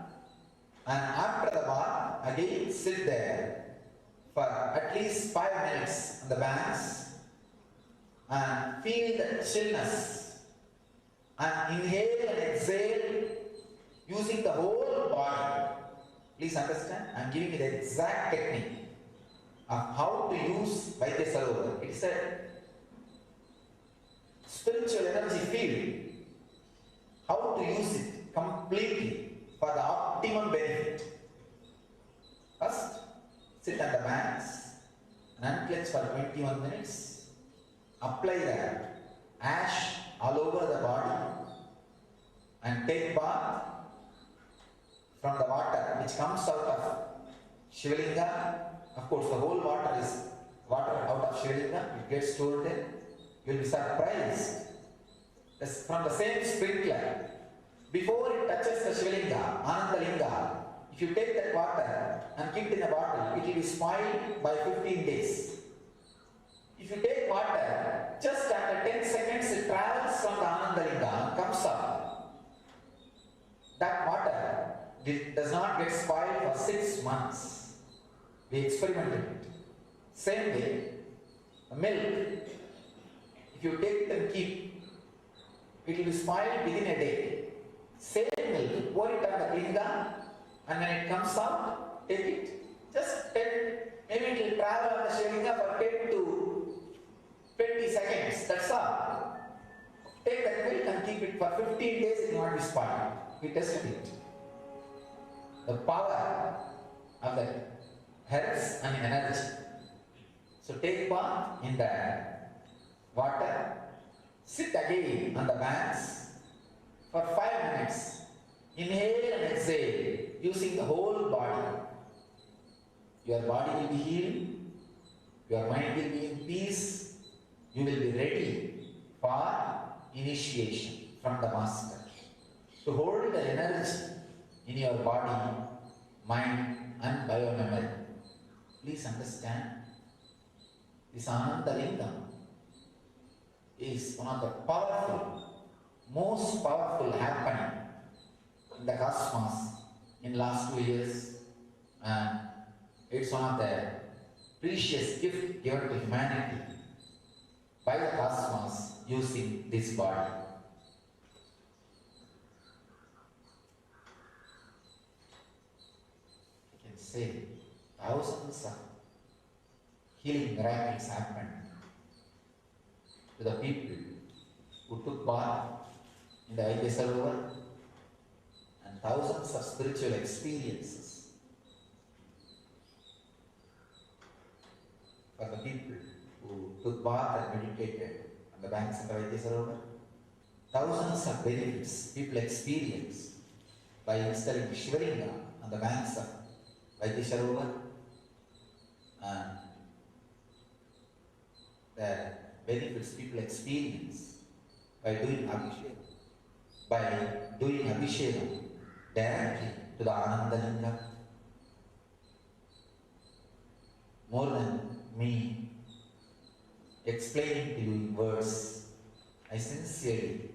and after the bath, again sit there for at least 5 minutes on the banks and feel the chillness and inhale and exhale using the whole body. Please understand, I am giving you the exact technique of how to use Vaidyasarovar. It is a spiritual energy field. How to use it completely for the optimum benefit. First, sit on the banks and unclench for 21 minutes. Apply the ash all over the body and take bath from the water which comes out of Shivalinga. Of course, the whole water is water out of Shivalinga. It gets stored there. You will be surprised. It's from the same sprinkler. Before it touches the Shivalinga, Anandalinga, if you take that water and keep it in a bottle, it will be spoiled by 15 days. If you take water, just after 10 seconds it travels from the Anandalinga and comes up. That water does not get spoiled for 6 months. We experimented it. Same way, milk, if you take it and keep, it will be spoiled within a day. Same milk, pour it on the linga, and when it comes out, take it. Just 10, maybe it will travel on the Shivalinga for 10 to 20 seconds, that's all. Take that milk and keep it for 15 days, it will not be spoiled. We tested it. The power of the herbs and energy. So take bath in the water, sit again on the banks for 5 minutes. Inhale and exhale using the whole body. Your body will be healed, your mind will be in peace, you will be ready for initiation from the master. To hold the energy in your body, mind and biomemory. Please understand, this Anandalingam is one of the most powerful happening in the cosmos in last 2 years, and it's one of the precious gift given to humanity by the cosmos using this body. You can say thousands of healing miracles happened to the people who took bath in the Vaidyasarovar, and thousands of spiritual experiences for the people who took bath and meditated on the banks of the Vaidyasarovar. Thousands of benefits people experienced by installing Shivalinga on the banks of Vaidyasarovar, and the benefits people experience by doing Abhishekam. By doing Abhishekam directly to the Anandalinga. More than me explaining to you in words, I sincerely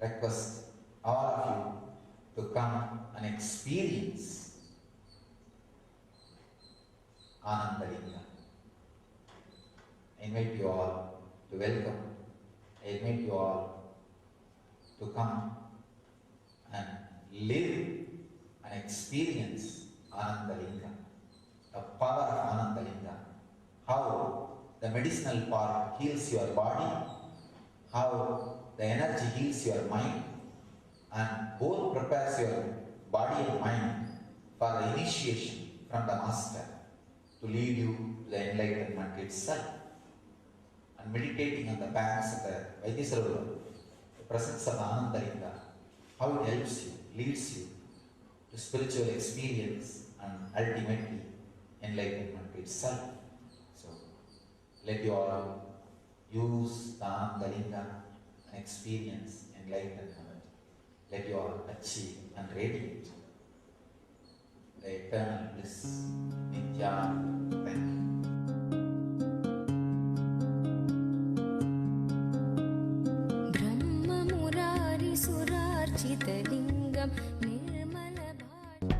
request all of you to come and experience Anandalinga. I invite you all to welcome. I invite you all to come and live and experience Anandalinga, the power of Anandalinga, how the medicinal part heals your body, how the energy heals your mind, and both prepares your body and mind for the initiation from the Master to lead you to the enlightenment itself. And meditating on the banks of the Vaidyasarovar, the presence of Anandalinga, how it helps you, leads you to spiritual experience and ultimately enlightenment itself. So let you all use the Andalinga and experience enlightenment. Let you all achieve and radiate the eternal bliss. Nityananda. Thank you. ब्रह्ममुरारिसुरार्चितलिङ्गं निर्मलभाषा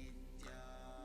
Nityananda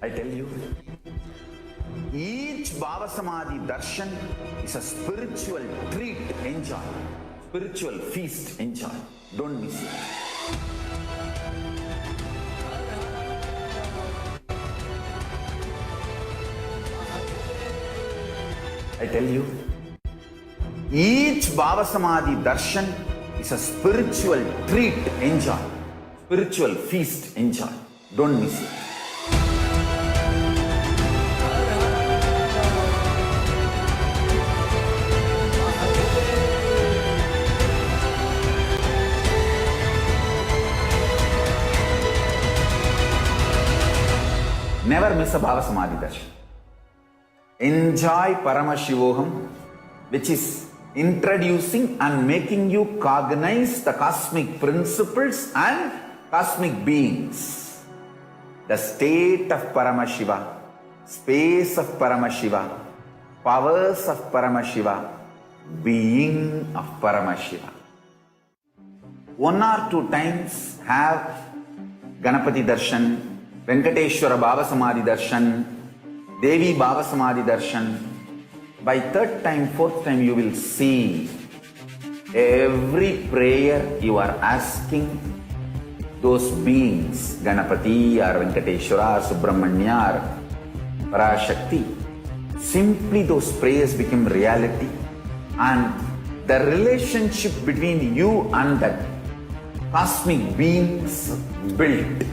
I tell you, each Bhava Samadhi darshan is a spiritual treat. Enjoy. Spiritual feast. Enjoy. Don't miss it. I tell you, each Bhava Samadhi darshan is a spiritual treat. Enjoy. Spiritual feast. Enjoy. Don't miss it. Never miss a Bhava Samadhi darshan. Enjoy Paramashivoham, which is introducing and making you cognize the cosmic principles and cosmic beings. The state of Paramashiva, space of Paramashiva, powers of Paramashiva, being of Paramashiva. 1 or 2 times have Ganapati darshan, Venkateshwara Bhava Samadhi darshan, Devi Bhava Samadhi darshan. By 3rd time, 4th time, you will see every prayer you are asking those beings, Ganapati or Venkateshwara or Subramanya or Parashakti. Simply those prayers become reality, and the relationship between you and that cosmic beings built.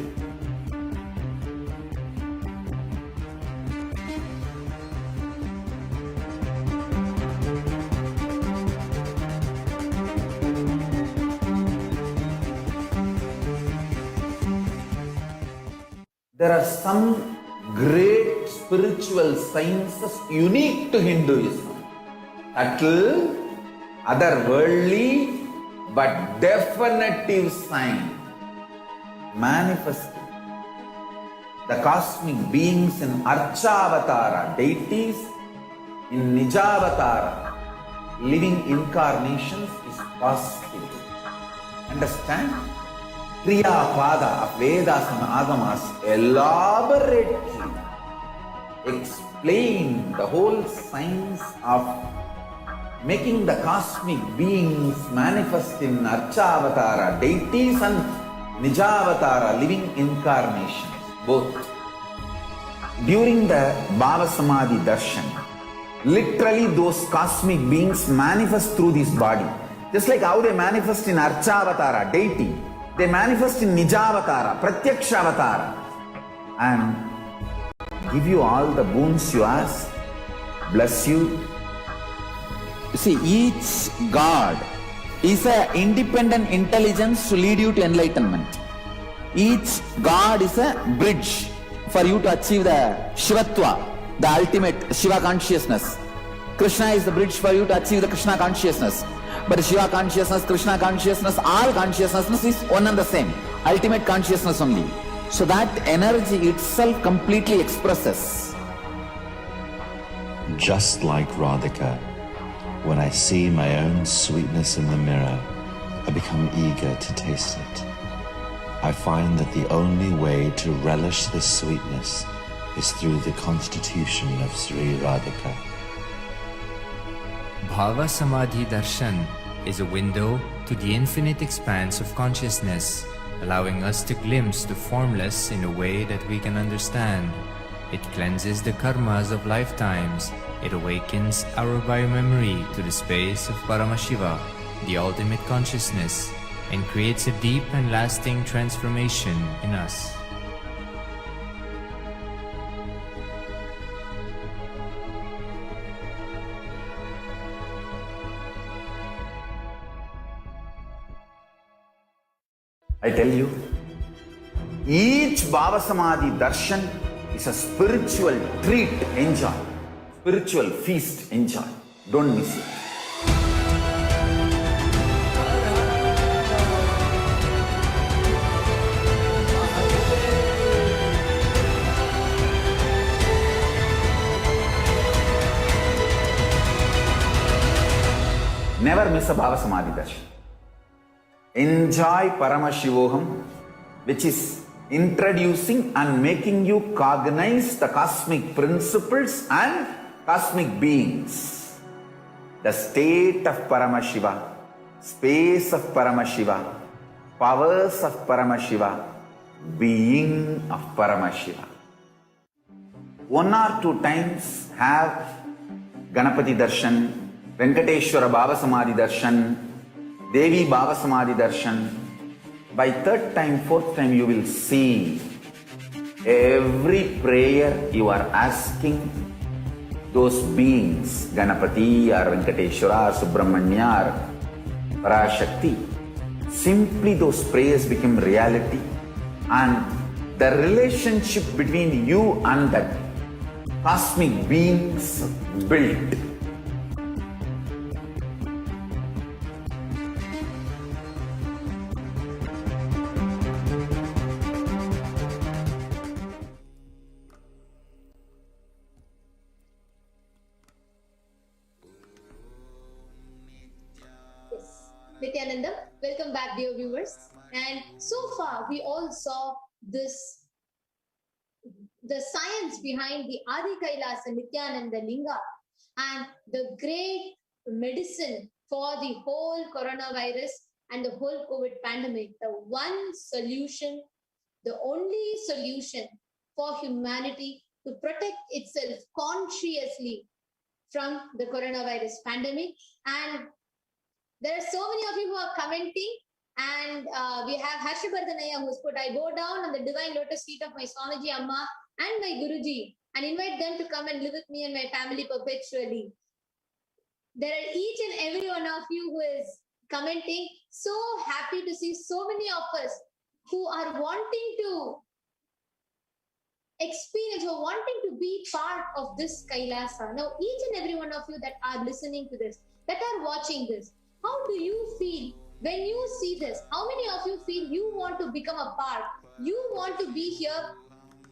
There are some great spiritual sciences unique to Hinduism. Subtle, otherworldly, but definitive sign. Manifesting. The cosmic beings in Archavatara, deities in Nijavatara, living incarnations is possible. Understand? Kriya Pada of Vedas and Agamas elaborately explain the whole science of making the cosmic beings manifest in Archavatara, deities and Nijavatara, living incarnations, both. During the Bhava Samadhi darshan, literally those cosmic beings manifest through this body. Just like how they manifest in Archavatara, deity, they manifest in Nijavatara, Pratyakshavatara, and give you all the boons you ask, bless you. You see, each God is an independent intelligence to lead you to enlightenment. Each God is a bridge for you to achieve the Shivatva, the ultimate Shiva consciousness. Krishna is the bridge for you to achieve the Krishna consciousness. But Shiva consciousness, Krishna consciousness, all consciousness is one and the same. Ultimate consciousness only. So that energy itself completely expresses. Just like Radhika, when I see my own sweetness in the mirror, I become eager to taste it. I find that the only way to relish this sweetness is through the constitution of Sri Radhika. Bhava Samadhi Darshan is a window to the infinite expanse of consciousness, allowing us to glimpse the formless in a way that we can understand. It cleanses the karmas of lifetimes. It awakens our biomemory to the space of Paramashiva, the ultimate consciousness, and creates a deep and lasting transformation in us. I tell you, each Bhava Samadhi darshan is a spiritual treat. Enjoy. Spiritual feast. Enjoy. Don't miss it. Never miss a Bhava Samadhi darshan. Enjoy Paramashivoham, which is introducing and making you cognize the cosmic principles and cosmic beings. The state of Paramashiva, space of Paramashiva, powers of Paramashiva, being of Paramashiva. 1 or 2 times have Ganapati Darshan, Venkateshwara Baba Samadhi Darshan, Devi Baba Samadhi Darshan. By 3rd time, 4th time, you will see every prayer you are asking those beings, Ganapati or Venkateshwara or Subramanya or Parashakti. Simply those prayers become reality, and the relationship between you and that cosmic beings built. Nityananda, welcome back, dear viewers. And so far, we all saw the science behind the Adi Kailasa Nityananda Linga and the great medicine for the whole coronavirus and the whole COVID pandemic. The one solution, the only solution for humanity to protect itself consciously from the coronavirus pandemic. And there are so many of you who are commenting, and we have Harshavardhanaya who's put, I bow down on the divine lotus feet of my Swamiji Amma and my Guruji and invite them to come and live with me and my family perpetually. There are each and every one of you who is commenting. So happy to see so many of us who are wanting to experience or wanting to be part of this Kailasa. Now, each and every one of you that are listening to this, that are watching this, how do you feel when you see this? How many of you feel you want to become a part? You want to be here?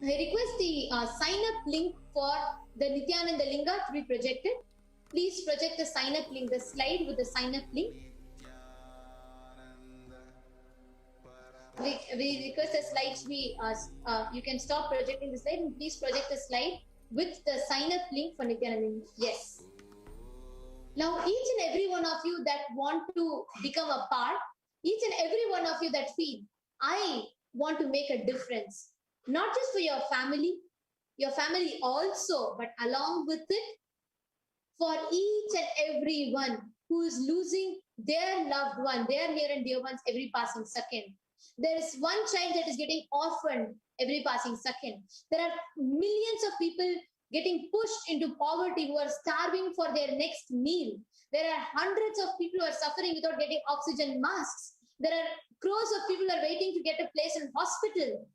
I request the sign-up link for the Nityananda Linga to be projected. Please project the sign-up link, the slide with the sign-up link. We request the slides be, you can stop projecting the slide and please project the slide with the sign-up link for Nityananda. Yes. Now, each and every one of you that want to become a part, each and every one of you that feel, I want to make a difference, not just for your family also, but along with it, for each and every one who is losing their loved one, their near and dear ones every passing second. There is one child that is getting orphaned every passing second. There are millions of people getting pushed into poverty who are starving for their next meal. There are hundreds of people who are suffering without getting oxygen masks. There are crores of people who are waiting to get a place in hospital.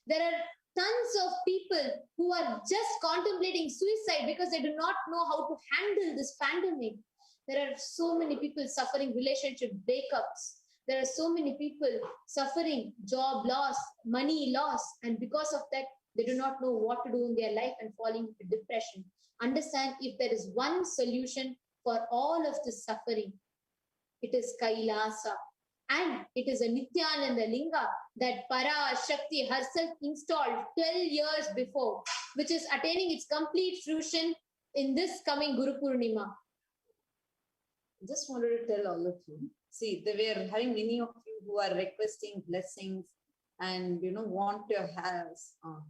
There are tons of people who are just contemplating suicide because they do not know how to handle this pandemic. There are so many people suffering relationship breakups. There are so many people suffering job loss, money loss, and because of that, they do not know what to do in their life and falling into depression. Understand, if there is one solution for all of this suffering, it is Kailasa. And it is a Nityananda Linga that Parashakti herself installed 12 years before, which is attaining its complete fruition in this coming Guru Purnima. Just wanted to tell all of you, see, we are having many of you who are requesting blessings and, want to have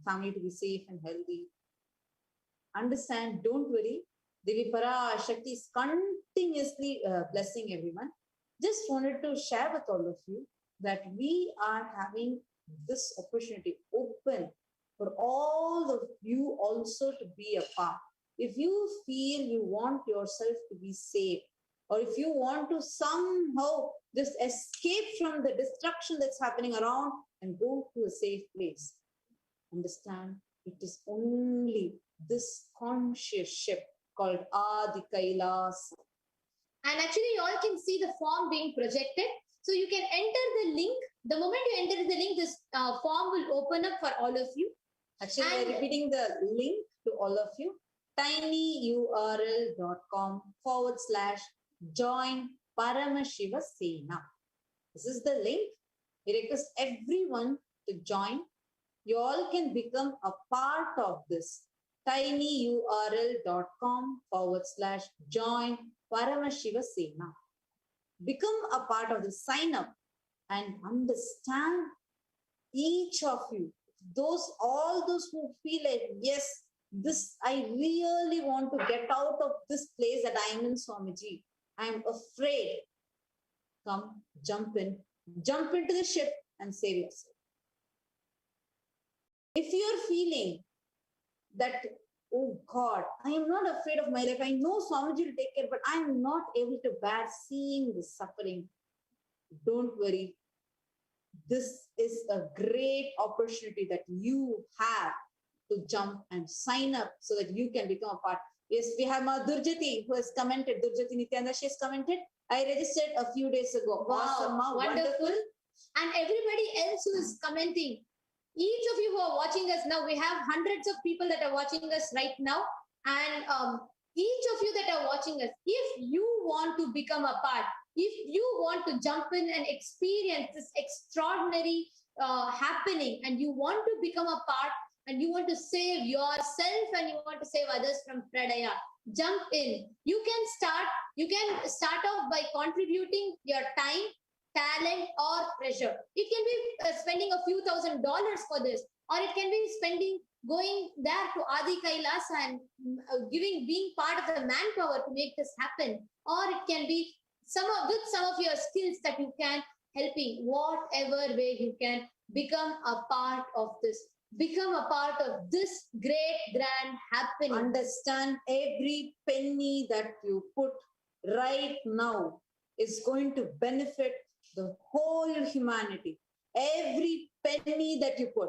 family to be safe and healthy. Understand, don't worry. Devi Parashakti is continuously blessing everyone. Just wanted to share with all of you that we are having this opportunity open for all of you also to be a part. If you feel you want yourself to be safe, or if you want to somehow just escape from the destruction that's happening around and go to a safe place, understand, it is only this conscious ship called Adi Kailasa. And actually, you all can see the form being projected. So you can enter the link. The moment you enter the link, this form will open up for all of you. Actually, I'm repeating the link to all of you. tinyurl.com/join Paramashiva Sena. This is the link. We request everyone to join You all can become a part of this. tinyurl.com/join Paramashiva Sena. Become a part of the sign up and understand each of you. All those who feel like, yes, this, I really want to get out of this place that I am in, Swamiji. I am afraid. Come, jump into the ship and save yourself. If you are feeling that, oh God, I am not afraid of my life. I know Swamiji will take care, but I am not able to bear seeing the suffering. Don't worry. This is a great opportunity that you have to jump and sign up so that you can become a part. Yes, we have Durjati who has commented. Durjati Nityananda, she has commented. I registered a few days ago. Wow, Awesome, wonderful. And everybody else who is commenting. Each of you who are watching us now, we have hundreds of people that are watching us right now. And each of you that are watching us, if you want to become a part, if you want to jump in and experience this extraordinary happening, and you want to become a part, and you want to save yourself and you want to save others from pradaya, jump in. You can start off by contributing your time, talent, or treasure. It can be spending a few $1,000s for this, or it can be going there to Adi Kailasa and being part of the manpower to make this happen, or it can be some of your skills that you can helping, whatever way you can become a part of this. Become a part of this great grand happening. Understand every penny that you put right now is going to benefit the whole humanity. Every penny that you put.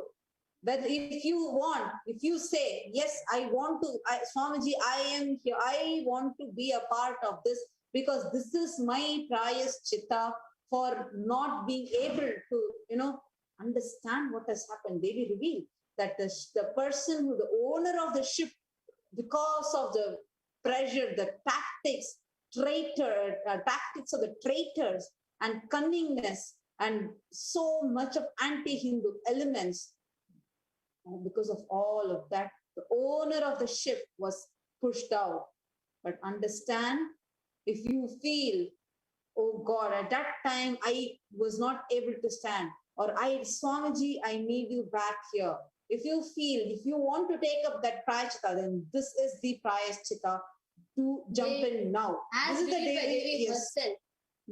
But if you say, yes, Swamiji, I am here, I want to be a part of this because this is my Prayaschita for not being able to, understand what has happened. They will reveal that the person the owner of the ship, because of the pressure, the tactics of the traitors and cunningness and so much of anti-Hindu elements, because of all of that, the owner of the ship was pushed out. But understand, if you feel, oh God, at that time I was not able to stand, or Swamiji, I need you back here. If you want to take up that Prayachita, then this is the Prayachita to jump in now. As this is the Devi herself.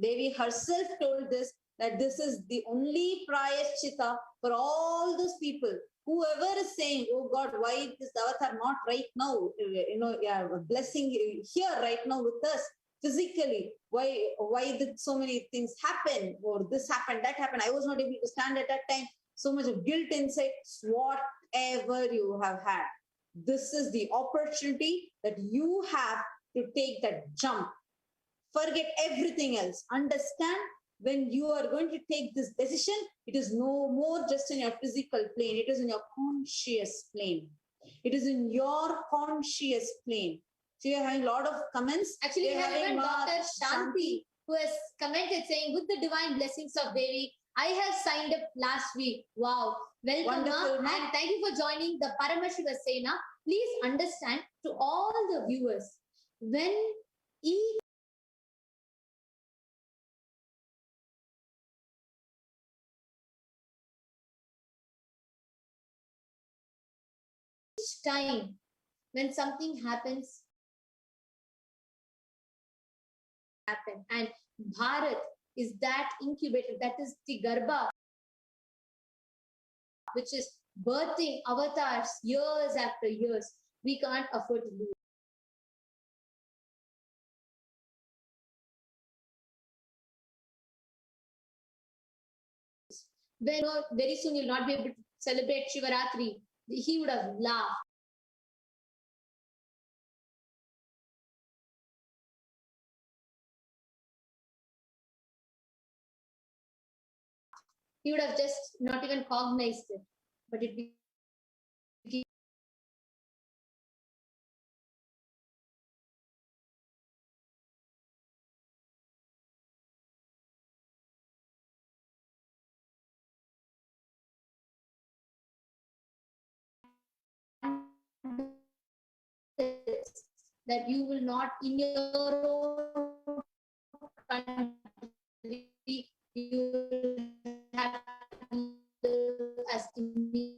Devi herself told this, that this is the only Prayachita for all those people. Whoever is saying, oh God, why is the avatar not right now, blessing here right now with us physically? Why did so many things happen? Or this happened, that happened. I was not able to stand at that time. So much of guilt inside. Whatever you have had, this is the opportunity that you have to take that jump. Forget everything else. Understand, when you are going to take this decision, it is no more just in your physical plane. It is in your conscious plane. It is in your conscious plane. So you're having a lot of comments. Actually, we have even Dr. Shanti who has commented saying, with the divine blessings of Devi, I have signed up last week. Wow. Welcome, and thank you for joining the Paramashiva Sena. Please understand, to all the viewers, when each time when something happens, and Bharat is that incubator, that is the Garbha, which is birthing avatars years after years. We can't afford to lose. When very soon you'll not be able to celebrate Shivaratri, he would have laughed. He would have just not even cognized it, but it became that you will not in your own country, you will have to live as Indian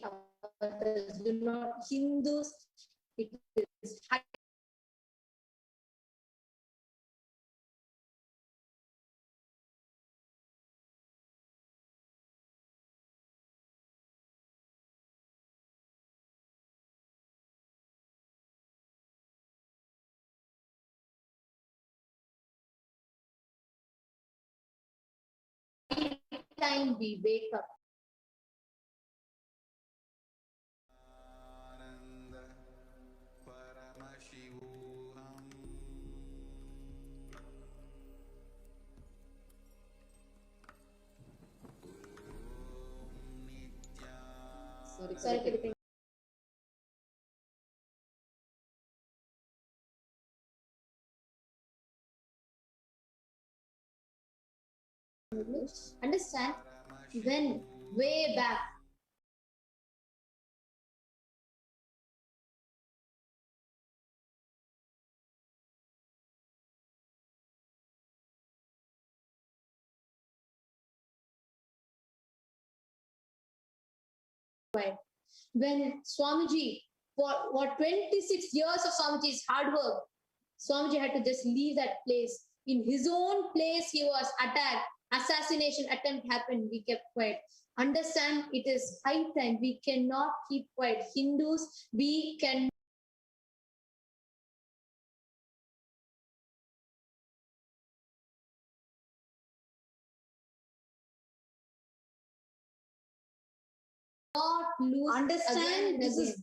others. Do not Hindus. It is high time we wake up. Sorry for the understand when way back when Swamiji, for what 26 years of Swamiji's hard work, Swamiji had to just leave that place. In his own place, he was attacked. Assassination attempt happened. We kept quiet. Understand, it is high time. We cannot keep quiet. Hindus, we can not lose. Understand, this is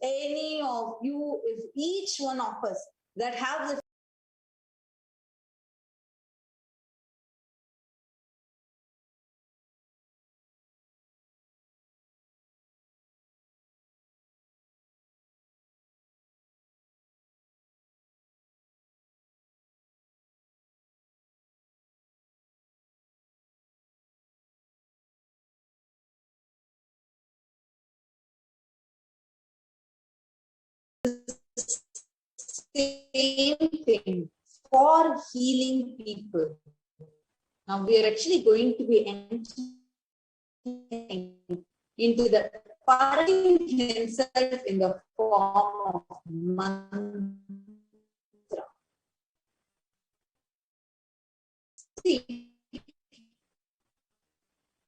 any of you, if each one of us that have the same thing for healing people. Now we are actually going to be entering into the Parashakti himself in the form of mantra. See,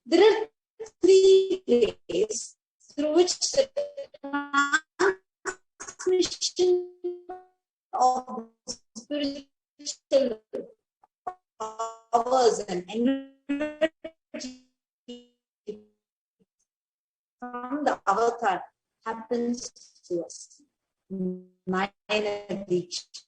there are three ways through which the transmission of spiritual powers and energy from the avatar happens to us. Nayana Diksha.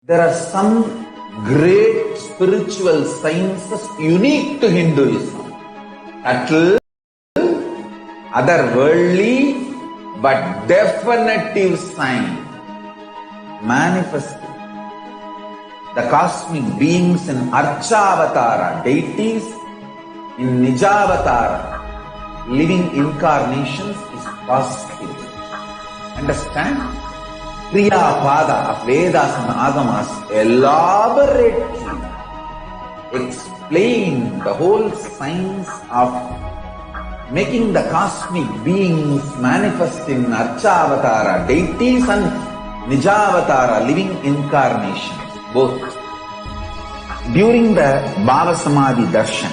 There are some great spiritual sciences unique to Hinduism. Subtle, otherworldly, but definitive sign manifesting the cosmic beings in Archavatara, deities in Nijavatara, living incarnations is possible. Understand? Kriya Pada of Vedas and Agamas elaborately explain the whole science of making the cosmic beings manifest in Archavatara, deities and Nijavatara, living incarnations, both. During the Bhava Samadhi Darshan,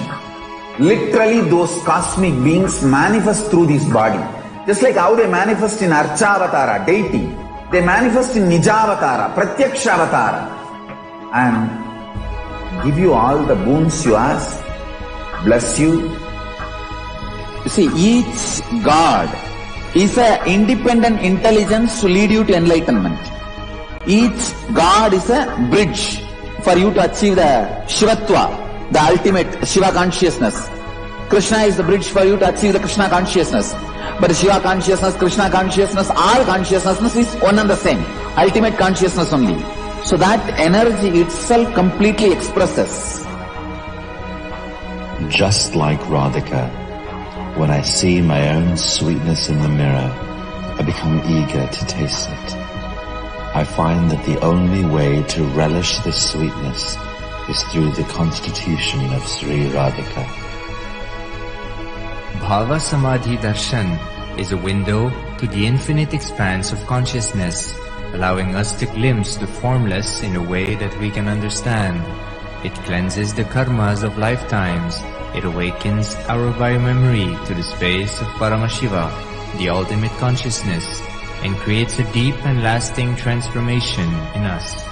literally those cosmic beings manifest through this body. Just like how they manifest in Archavatara, deity, they manifest in Nijavatara, Pratyakshavatara, and give you all the boons you ask, bless you. You see, each God is an independent intelligence to lead you to enlightenment. Each God is a bridge for you to achieve the Shivatva, the ultimate Shiva consciousness. Krishna is the bridge for you to achieve the Krishna consciousness. But Shiva consciousness, Krishna consciousness, all consciousness is one and the same. Ultimate consciousness only. So that energy itself completely expresses. Just like Radhika, when I see my own sweetness in the mirror, I become eager to taste it. I find that the only way to relish this sweetness is through the constitution of Sri Radhika. Bhava Samadhi Darshan is a window to the infinite expanse of consciousness, allowing us to glimpse the formless in a way that we can understand. It cleanses the karmas of lifetimes. It awakens our biomemory to the space of Paramashiva, the ultimate consciousness, and creates a deep and lasting transformation in us.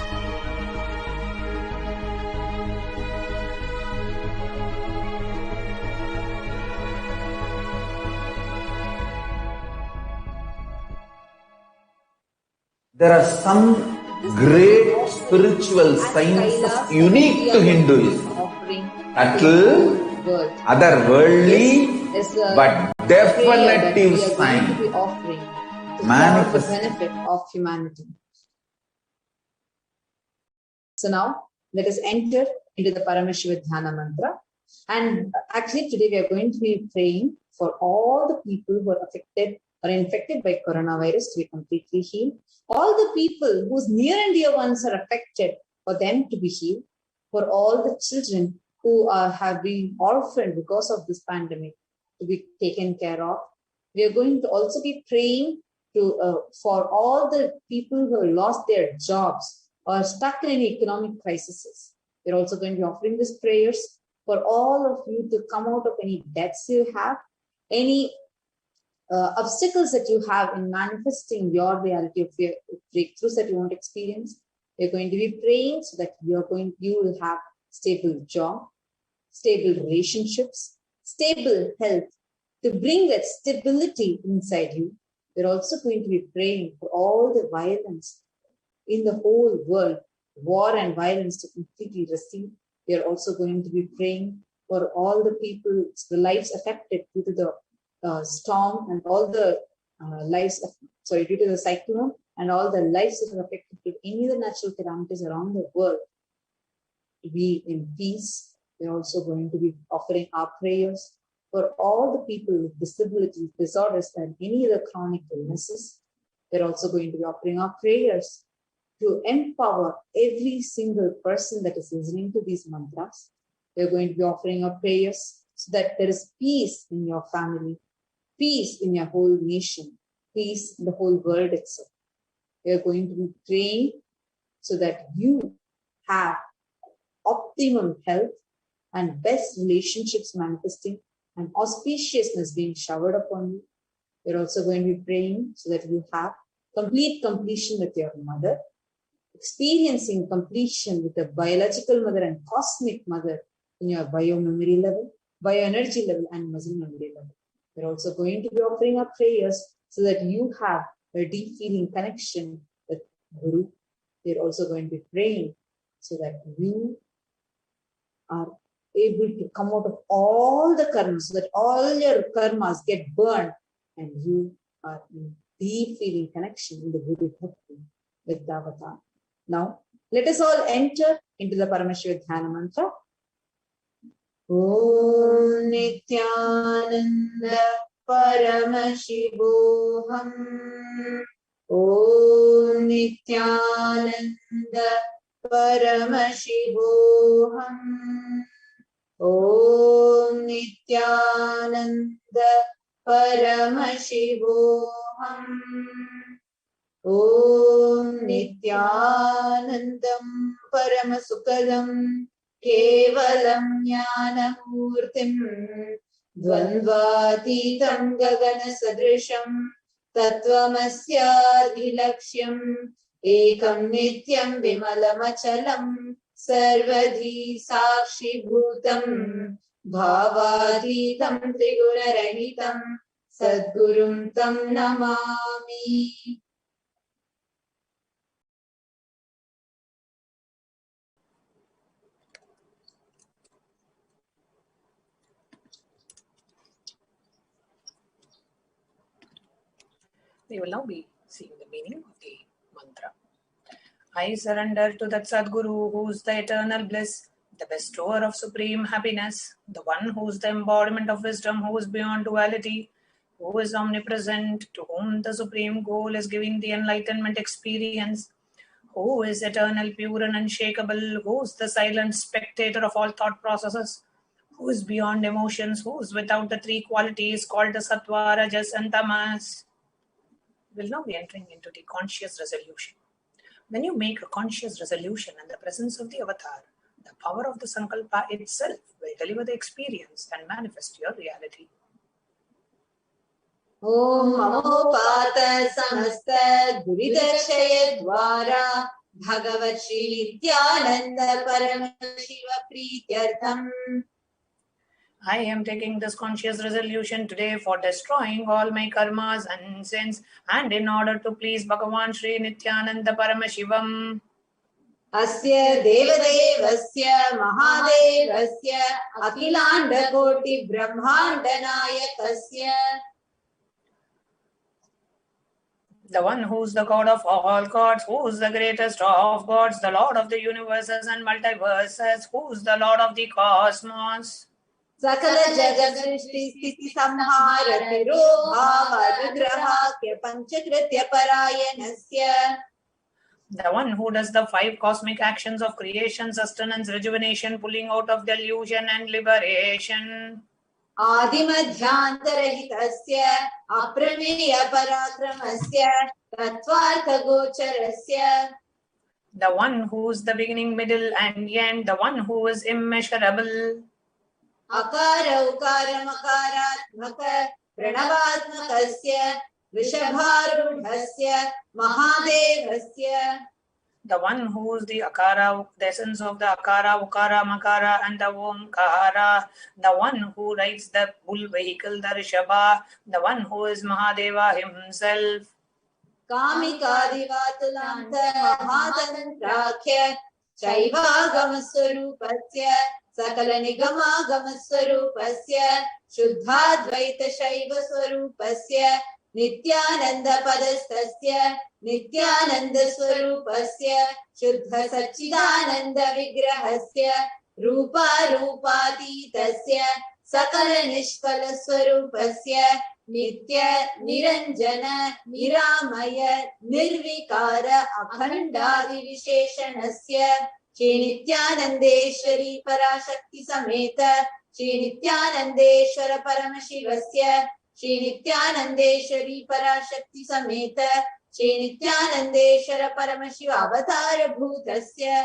There are some great spiritual sciences unique to Hinduism. Subtle, otherworldly, but definitive sign manifest the benefit of humanity. So now let us enter into the Paramashiva Dhyana mantra. And actually today we are going to be praying for all the people who are affected or infected by coronavirus to be completely healed. All the people whose near and dear ones are affected, for them to be healed. For all the children who have been orphaned because of this pandemic to be taken care of. We are going to also be praying for all the people who have lost their jobs or stuck in any economic crises. We're also going to be offering these prayers for all of you to come out of any debts you have, any obstacles that you have in manifesting your reality of your breakthroughs that you want to experience. We're going to be praying so that you will have stable job, stable relationships, stable health, to bring that stability inside you. We're also going to be praying for all the violence in the whole world, war and violence to completely recede. We are also going to be praying for all the people, the lives affected due to the storm and all the due to the cyclone and all the lives that are affected with any of the natural calamities around the world to be in peace. We're also going to be offering our prayers for all the people with disabilities, disorders, and any other chronic illnesses. We're also going to be offering our prayers to empower every single person that is listening to these mantras. We're going to be offering our prayers so that there is peace in your family, peace in your whole nation, peace in the whole world itself. We are going to be praying so that you have optimum health and best relationships manifesting and auspiciousness being showered upon you. We're also going to be praying so that you have complete completion with your mother, experiencing completion with the biological mother and cosmic mother in your biomemory level, bioenergy level, and muscle memory level. We're also going to be offering our prayers so that you have a deep feeling connection with Guru, They're also going to be praying so that you are able to come out of all the karmas, so that all your karmas get burned and you are in deep feeling connection in the Guru Bhakti with the avatar. Now, let us all enter into the Paramashiva Dhyana mantra. Om Nityananda Paramashivoham. Om Nityananda Paramashivoham. Om Nityananda Paramashivoham. Om Nityanandam Paramasukadam Kevalam Jnanamurtim Dvandvatitam Gagana Sadrisham Tattvamasyaadhilaksham Ekam Nityam Vimalamachalam Sarvadhi Sakshi Bhutam Bhavaditam Trigurarahitam Sadgurum Tam Namami. We will now be seeing the meaning of the mantra. I surrender to that Sadguru who is the eternal bliss, the bestower of supreme happiness, the one who is the embodiment of wisdom, who is beyond duality, who is omnipresent, to whom the supreme goal is giving the enlightenment experience, who is eternal, pure and unshakable, who is the silent spectator of all thought processes, who is beyond emotions, who is without the three qualities called the Sattva, Rajas and Tamas. We will now be entering into the conscious resolution. When you make a conscious resolution in the presence of the avatar, the power of the Sankalpa itself will deliver the experience and manifest your reality. Om Mamopata Samasta Guridakshaya Dwara Bhagavat Shri Nityananda Paramashiva Prityartham. I am taking this conscious resolution today for destroying all my karmas and sins, and in order to please Bhagavan Shri Nityananda Paramashivam. Asya Devadevasya Mahadevasya Akhilanda Koti Brahmanda Nayakasya. The one who is the God of all gods, who is the greatest of gods, the Lord of the universes and multiverses, who is the Lord of the cosmos. Sakala Jagat Srishti Sthiti Samhara Tiro Bhava Grahakya Panchakritya Parayanasya. The one who does the 5 cosmic actions of creation, sustenance, rejuvenation, pulling out of delusion and liberation. Adimadhyantarahitasya Aprameya Parakramasya Tattvartha Gocharasya. The one who is the beginning, middle and end, the one who is immeasurable. Akara Ukara Makaratmaka Pranavatmakasya Vishabharudhasya Mahadevasya. The one who is the Akara, the essence of the Akara, Ukara, Makara and the Omkara. The one who rides the bull vehicle, the Rishabha. The one who is Mahadeva himself. Kamikadivatulanta Mahatantrakhya Shaivagamaswarupasya Sakala Nigamagaswarupasya Shuddhadvaita Shaiva Swarupasya Nityananda Padastasya Nityananda Swarupasya Shuddha Sachidananda Vigrahasya Rupa Rupatitasya Sakala Nishkala Swarupasya Nitya Niranjana Niramaya Nirvikara Akhandadi Visheshanasya Shri Nityanandeshwari Parashakti Sameta Shri Nityanandeshwara Paramashivasya Shri Nityanandeshwari Parashakti Sameta Shri Nityanandeshwara Paramashiva Avatara Bhutasya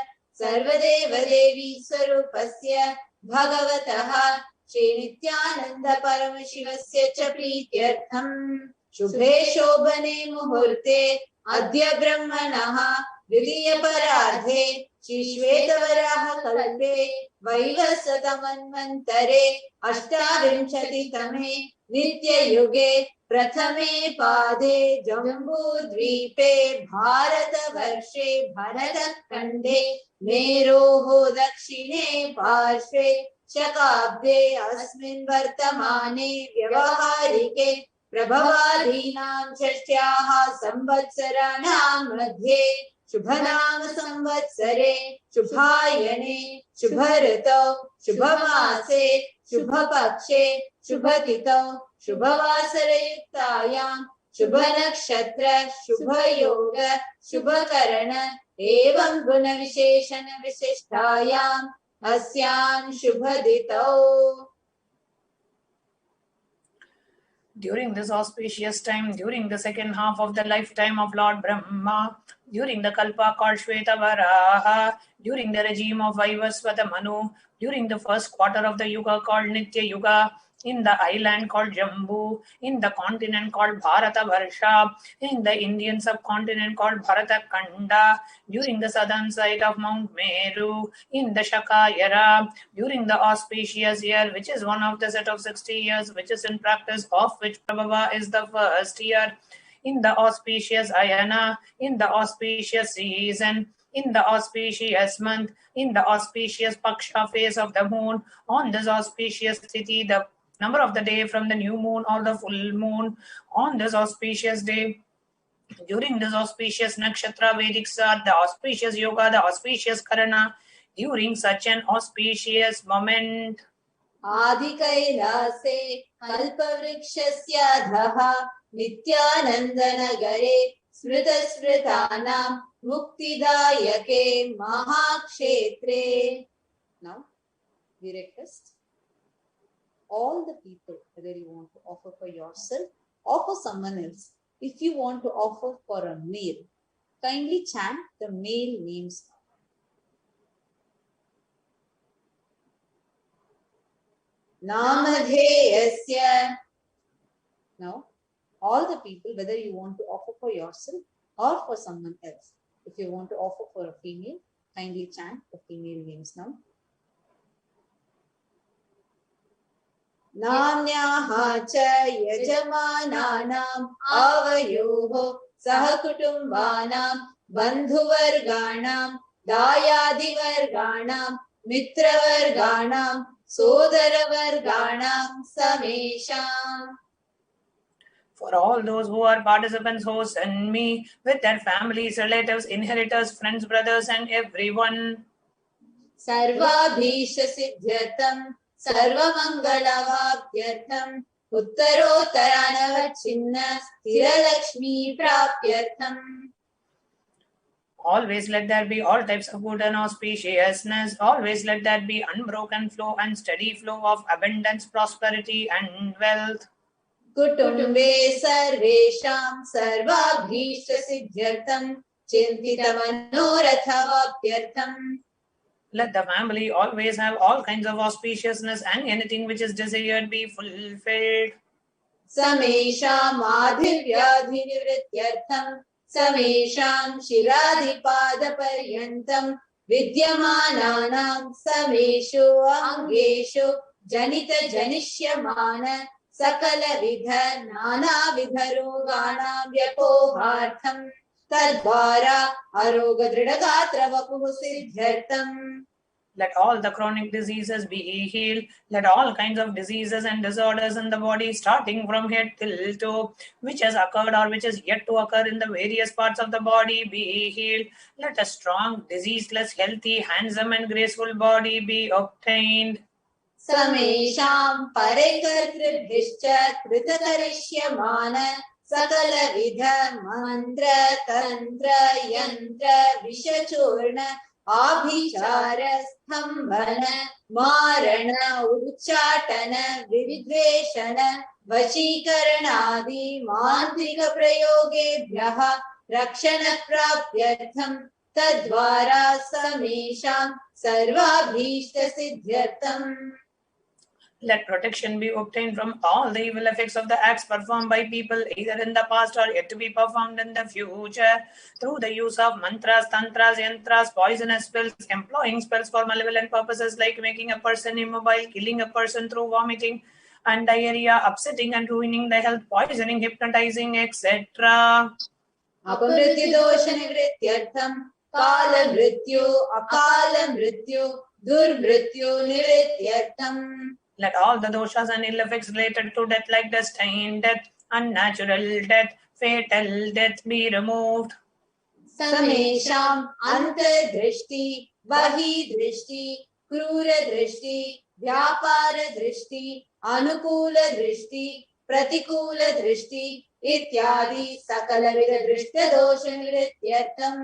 Sarvadeva Devi Swarupasya Bhagavataha Shri Nityananda Paramashivasya cha Prityartham Shubhe Shobhane Muhurte Adya Brahmanaha Vidiya Paradhe श्रीश्वेतवराह कल्पे वैवस्वतमन्वन्तरे अष्टाविंशतितमे नित्ययुगे प्रथमे पादे जम्बूद्वीपे भारतवर्षे भरतखण्डे मेरोः दक्षिणे पार्श्वे शकाब्दे अस्मिन् वर्तमाने व्यवहारिके प्रभवादीनां षष्ट्याः संवत्सराणां मध्ये शुभनाम संवत्सरे शुभायने शुभऋतौ शुभमासे शुभपक्षे शुभतिथौ शुभवासरयुक्तायां शुभनक्षत्र शुभयोग शुभकरण एवं गुणविशेषण विशिष्टायाम् अस्यां शुभदितौ. During this auspicious time, during the second half of the lifetime of Lord Brahma, during the Kalpa called Shvetavaraha, during the regime of Vaivasvata Manu, during the first quarter of the Yuga called Nitya Yuga, in the island called Jambu, in the continent called Bharata Varsha, in the Indian subcontinent called Bharata Kanda, during the southern side of Mount Meru, in the Shakayara, during the auspicious year, which is one of the set of 60 years, which is in practice, of which Prabhava is the first year, in the auspicious Ayana, in the auspicious season, in the auspicious month, in the auspicious Paksha phase of the moon, on this auspicious Tithi, the number of the day from the new moon or the full moon, on this auspicious day, during this auspicious Nakshatra Vedic Sat, the auspicious Yoga, the auspicious Karana, during such an auspicious moment. Adi Kailase Kalpavrikshasya Nityanandanagare Smritasmritanam Muktidayake Mahakshetre. Now, we request all the people, whether you want to offer for yourself or for someone else, if you want to offer for a male, kindly chant the male names. Namadheyasya. Now, all the people, whether you want to offer for yourself or for someone else, if you want to offer for a female, kindly chant the female names now. Namnyaha cha yajamananam avayoho sahakutumbanam bandhuvarganam dayadivarganam mitravarganam sodaravarganam samesham. For all those who are participants, hosts and me, with their families, relatives, inheritors, friends, brothers and everyone. Sarvabhisha siddhyatam Sarvamangalavabhyartham Uttarottaranavachinna Sthiralakshmi Prapyartham. Always let there be all types of good and auspiciousness. Always let there be unbroken flow and steady flow of abundance, prosperity and wealth. Kutumbe sarvesham sarvabhishta siddhyartham chintita manorathavapyartham. Let the family always have all kinds of auspiciousness and anything which is desired be fulfilled. Samesham adhivyadhinivrityartham Samesham shiradipadaparyantam Vidyamananam Sameshu Angeshu Janita Janishyamana Sakala Vidha Nana Vidharoganam Vyapohartham Tadvara Aroga Dridagatra Vapuhu Siddhyartham. Let all the chronic diseases be healed. Let all kinds of diseases and disorders in the body, starting from head till toe, which has occurred or which is yet to occur in the various parts of the body, be healed. Let a strong, diseaseless, healthy, handsome and graceful body be obtained. Samesham Parekartribhishcha Kritarishyamana Sakala Vidha Mantra Tantra Yantra Vishachurna Abhichara Stambhana Marana Uchatana Vividveshana Vashikaranadi Mantrika Prayogebhyaha Rakshana Prapyartham Tadvara Samesham Sarvabhishta Siddhyartham. Let protection be obtained from all the evil effects of the acts performed by people either in the past or yet to be performed in the future through the use of mantras, tantras, yantras, poisonous spells, employing spells for malevolent purposes like making a person immobile, killing a person through vomiting and diarrhea, upsetting and ruining the health, poisoning, hypnotizing, etc. अपमृत्यु दोष निवृत्त्यर्थम काल मृत्यु अकाल मृत्यु दुर्मृत्यु निवृत्त्यर्थम. Let all the doshas and ill effects related to death like destined death, unnatural death, fatal death be removed. समेषाम् अंतर्दृष्टि, बहिर्दृष्टि, क्रूर दृष्टि, व्यापार दृष्टि, अनुकूल दृष्टि, प्रतिकूल दृष्टि इत्यादि सकलविध दृष्ट दोष निवृत्त्यर्थम.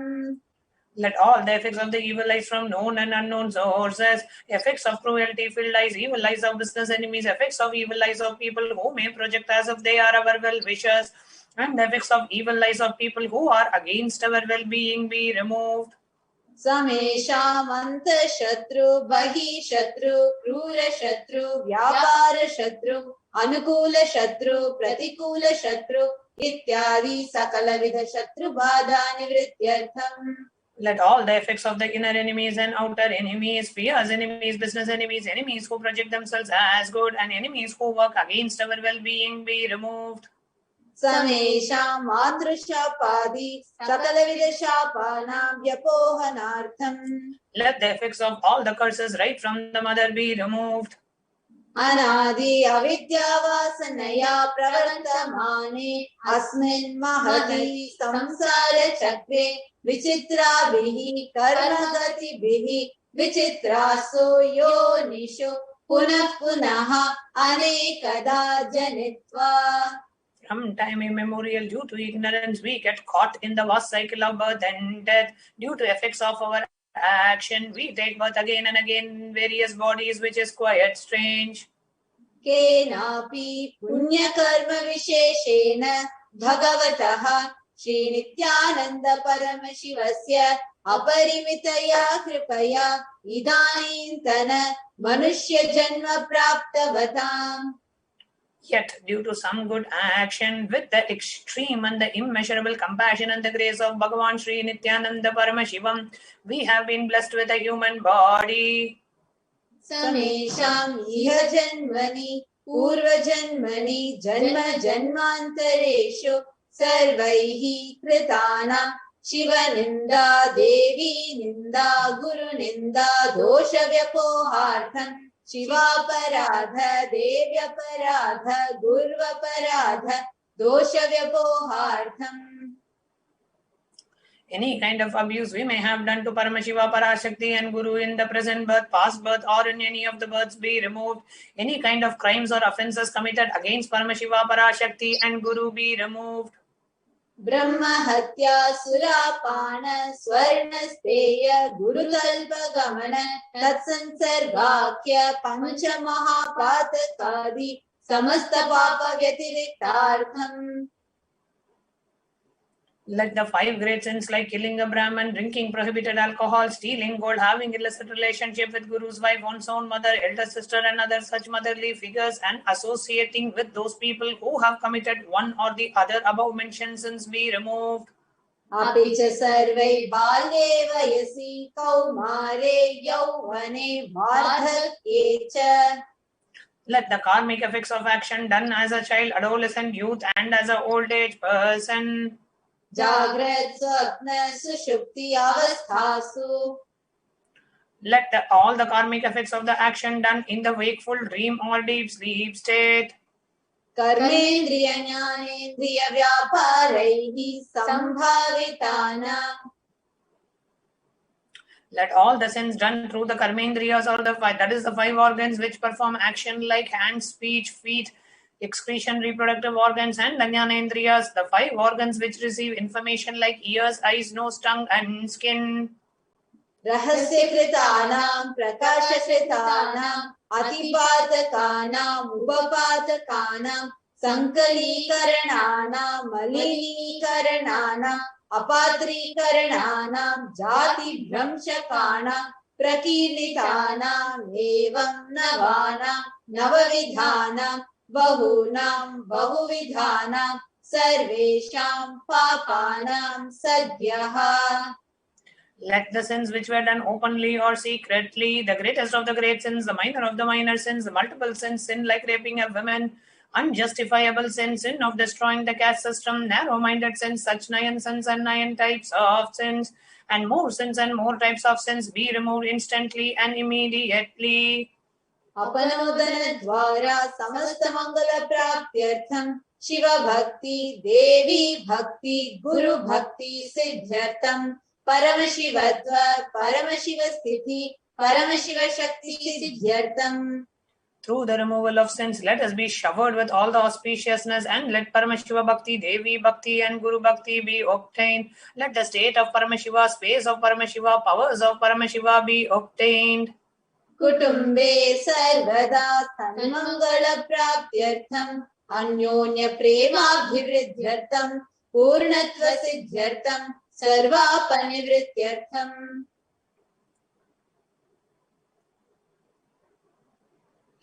Let all the effects of the evil eyes from known and unknown sources, effects of cruelty filled eyes, evil eyes of business enemies, effects of evil eyes of people who may project as if they are our well-wishers, and the effects of evil eyes of people who are against our well-being be removed. समेषाम् अंतःशत्रु, बहिःशत्रु, क्रूर शत्रु, व्यापार शत्रु, अनुकूल शत्रु, प्रतिकूल शत्रु इत्यादि सकलविध शत्रु बाधा निवृत्त्यर्थम. Let all the effects of the inner enemies and outer enemies, fears enemies, business enemies, enemies who project themselves as good, and enemies who work against our well-being be removed. समेषाम् मातृशापादि सकलविध शापानां व्यपोहनार्थम. Let the effects of all the curses right from the mother be removed. अनादि अविद्यावासनया प्रवर्तमाने अस्मिन् महति संसार चक्रे विचित्राभिः कर्मगतिभिः विचित्रासु योनिषु पुनः पुनः अनेकदा जनित्वा. From time immemorial, due to ignorance, we get caught in the vast cycle of birth and death. Due to effects of our action, we take birth again and again in various bodies, which is quite strange. केनापि पुण्यकर्म विशेषेण भगवतः श्रीनित्यानन्द परमशिवस्य अपरिमितया कृपया इदानीन्तन मनुष्य जन्म प्राप्तवताम्. Yet, due to some good action, with the extreme and the immeasurable compassion and the grace of Bhagavan Sri Nityananda Paramashivam, we have been blessed with a human body. समेषाम् इह जन्मनि पूर्वजन्मनि जन्म जन्मान्तरेषु सर्वैः कृतानां शिवनिन्दा, देवी निन्दा, गुरुनिन्दा, दोषव्यपोहार्थं शिवापराध, देव्यपराध, गुर्वपराध, दोषव्यपोहार्थम्. Any kind of abuse we may have done to Paramashiva, Parashakti and Guru in the present birth, past birth or in any of the births be removed. Any kind of crimes or offences committed against Paramashiva, Parashakti and Guru be removed. ब्रह्म हत्या सुरापान स्वर्णस्तेय गुरुकल्प गमन तत्संसर्गाख्य पंच महापातकादि समस्त पाप व्यतिरिक्तार्थम. Let the 5 great sins like killing a Brahman, drinking prohibited alcohol, stealing gold, having illicit relationship with Guru's wife, one's own mother, elder sister and other such motherly figures, and associating with those people who have committed one or the other above mentioned sins be removed. अपि च सर्वै बाल्ये वयसि कौमारे यौवने वार्धक्ये च. Let the karmic effects of action done as a child, adolescent, youth and as an old age person, जाग्रत स्वप्न सुषुप्ति अवस्थासु. Let all the karmic effects of the action done in the wakeful, dream or deep sleep state, कर्मेन्द्रिय ज्ञानेन्द्रिय व्यापारैः संभावितानां. let all the sins done through the karmendriyas or the 5, that is the 5 organs which perform action like hands, speech, feet, excretion, reproductive organs and the jnanendriyas, the 5 organs which receive information like ears, eyes, nose, tongue and skin. रहस्यकृतानां प्रकाशकृतानां अतिपातकानां उपपातकानां संकलीकरणानां मलिनीकरणानां अपात्रीकरणानां जातिभ्रंशकाणां प्रकीर्णितानाम् एवं नवानां नवविधानां बहूनां बहुविधानां सर्वेषां पापानां सद्यः. Let the sins which were done openly or secretly, the greatest of the great sins, the minor of the minor sins, the multiple sins, sin like raping of women, unjustifiable sin, sin of destroying the caste system, narrow-minded sins, such 9 sins and 9 types of sins, and more sins and more types of sins be removed instantly and immediately. अपनोदन द्वारा समस्त मंगल प्राप्त्यर्थम शिव भक्ति देवी भक्ति गुरु भक्ति सिद्ध्यर्थम परम शिवत्व परम शिव स्थिति परम Shiv Shakti सिद्ध्यर्थम. Through the removal of sins, let us be showered with all the auspiciousness, and let Paramashiva Bhakti, Devi Bhakti, and Guru Bhakti be obtained. Let the state of Paramashiva, space of Paramashiva, powers of Paramashiva be obtained. कुटुम्बे सर्वदा तन्मंगल प्राप्त्यर्थम अन्योन्य प्रेमाभिवृद्ध्यर्थम पूर्णत्व सिद्ध्यर्थम सर्वापनिवृत्त्यर्थम.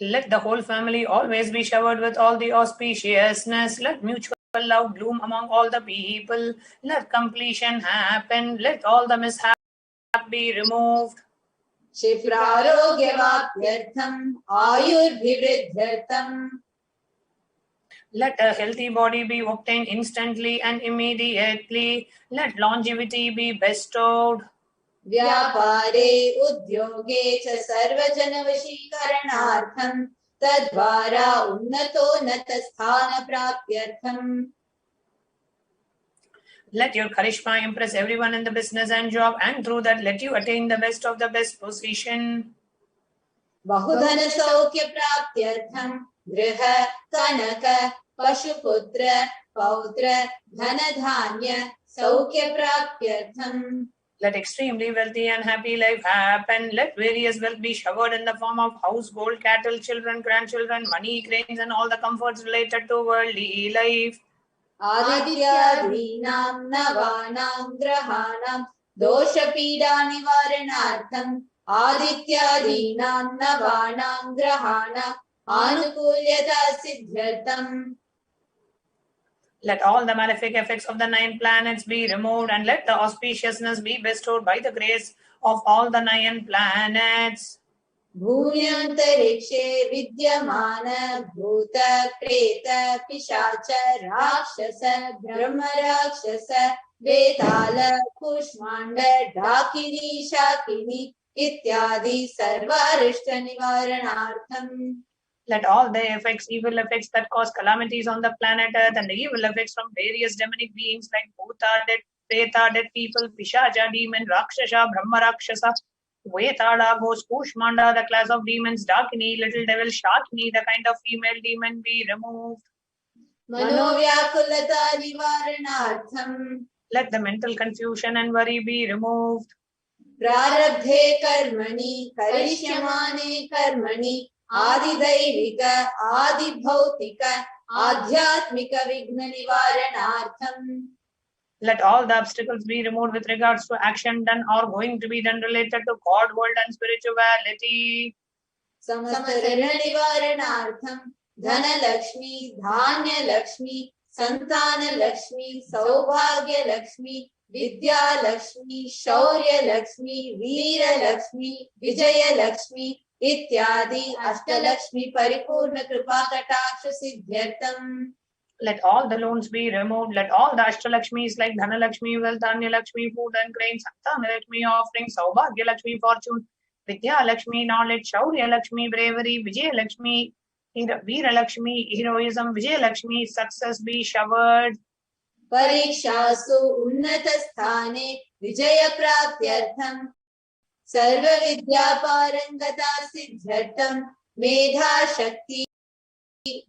Let the whole family always be showered with all the auspiciousness. Let mutual love bloom among all the people. Let completion happen. Let all the mishap be removed. क्षिप्रारोग्यवाप्त्यर्थम आयुर्भिवृद्ध्यर्थम. Let a healthy body be obtained instantly and immediately. Let longevity be bestowed. व्यापारे उद्योगे च सर्वजनवशीकरणार्थं तद्वारा उन्नतोन्नत स्थान प्राप्त्यर्थम. Let your charisma impress everyone in the business and job, and through that let you attain the best of the best position. बहुधन सौख्य प्राप्त्यर्थम गृह कनक पशुपुत्र पौत्र धन धान्य सौख्य प्राप्त्यर्थम. Let extremely wealthy and happy life happen. Let various wealth be showered in the form of house, gold, cattle, children, grandchildren, money, cranes, and all the comforts related to worldly life. आदित्यादीनां नवानां ग्रहाणां दोषपीडा निवारणार्थं आदित्यादीनां नवानां ग्रहाणां आनुकूल्यता सिद्ध्यर्थम. Let all the malefic effects of the 9 planets be removed, and let the auspiciousness be bestowed by the grace of all the 9 planets. भूम्यन्तरिक्षे विद्यमान भूत प्रेत पिशाच राक्षस ब्रह्म राक्षस वेताल कूष्मांड डाकिनी शाकिनी इत्यादि सर्वारिष्ट निवारणार्थम. Let all the effects, evil effects that cause calamities on the planet Earth, and the evil effects from various demonic beings like Bhuta, dead Preta, dead people, Pishacha, demon, Rakshasa, Brahma Rakshasa, Vetala, ghost, Kushmanda, the class of demons, Dakini, little devil, Shakini, the kind of female demon, be removed. मनोव्याकुलता निवारणार्थम. Let the mental confusion and worry be removed. प्रारब्धे कर्मणि करिष्यमाणे कर्मणि आदिदैविक आदिभौतिक आध्यात्मिक विघ्न निवारणार्थम. Let all the obstacles be removed with regards to action done or going to be done related to God, world, and spirituality. समस्त ऋण निवारणार्थम धन लक्ष्मी धान्य लक्ष्मी संतान लक्ष्मी सौभाग्य लक्ष्मी विद्या लक्ष्मी शौर्य लक्ष्मी वीर लक्ष्मी विजय लक्ष्मी इत्यादि अष्टलक्ष्मी परिपूर्ण कृपा कटाक्ष सिद्ध्यर्थम. Let all the loans be removed. Let all the Ashtalakshmis like Dhanalakshmi, Wealth, Lakshmi, food and grains, Lakshmi, offerings, Saubhagya Lakshmi, fortune, Vidya Lakshmi, knowledge, Shaurya Lakshmi, bravery, Vijay Lakshmi, Veera Lakshmi, heroism, Vijay Lakshmi, success be showered. परीक्षासु उन्नत स्थाने विजय प्राप्त्यर्थम सर्व विद्या पारंगता सिद्ध्यर्थम मेधा शक्ति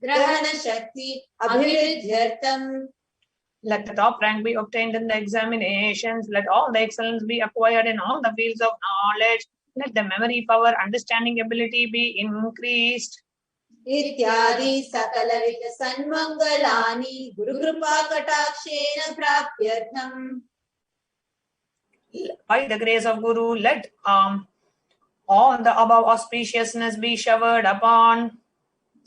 ग्रहण शक्ति अभिवृद्ध्यर्थम. Let the top rank be obtained in the examinations. Let all the excellence be acquired in all the fields of knowledge. Let the memory power, understanding ability be increased. इत्यादि सकलविध सन्मंगलानि Gurukripa कटाक्षेन प्राप्त्यर्थम. By the grace of Guru, let all the above auspiciousness be showered upon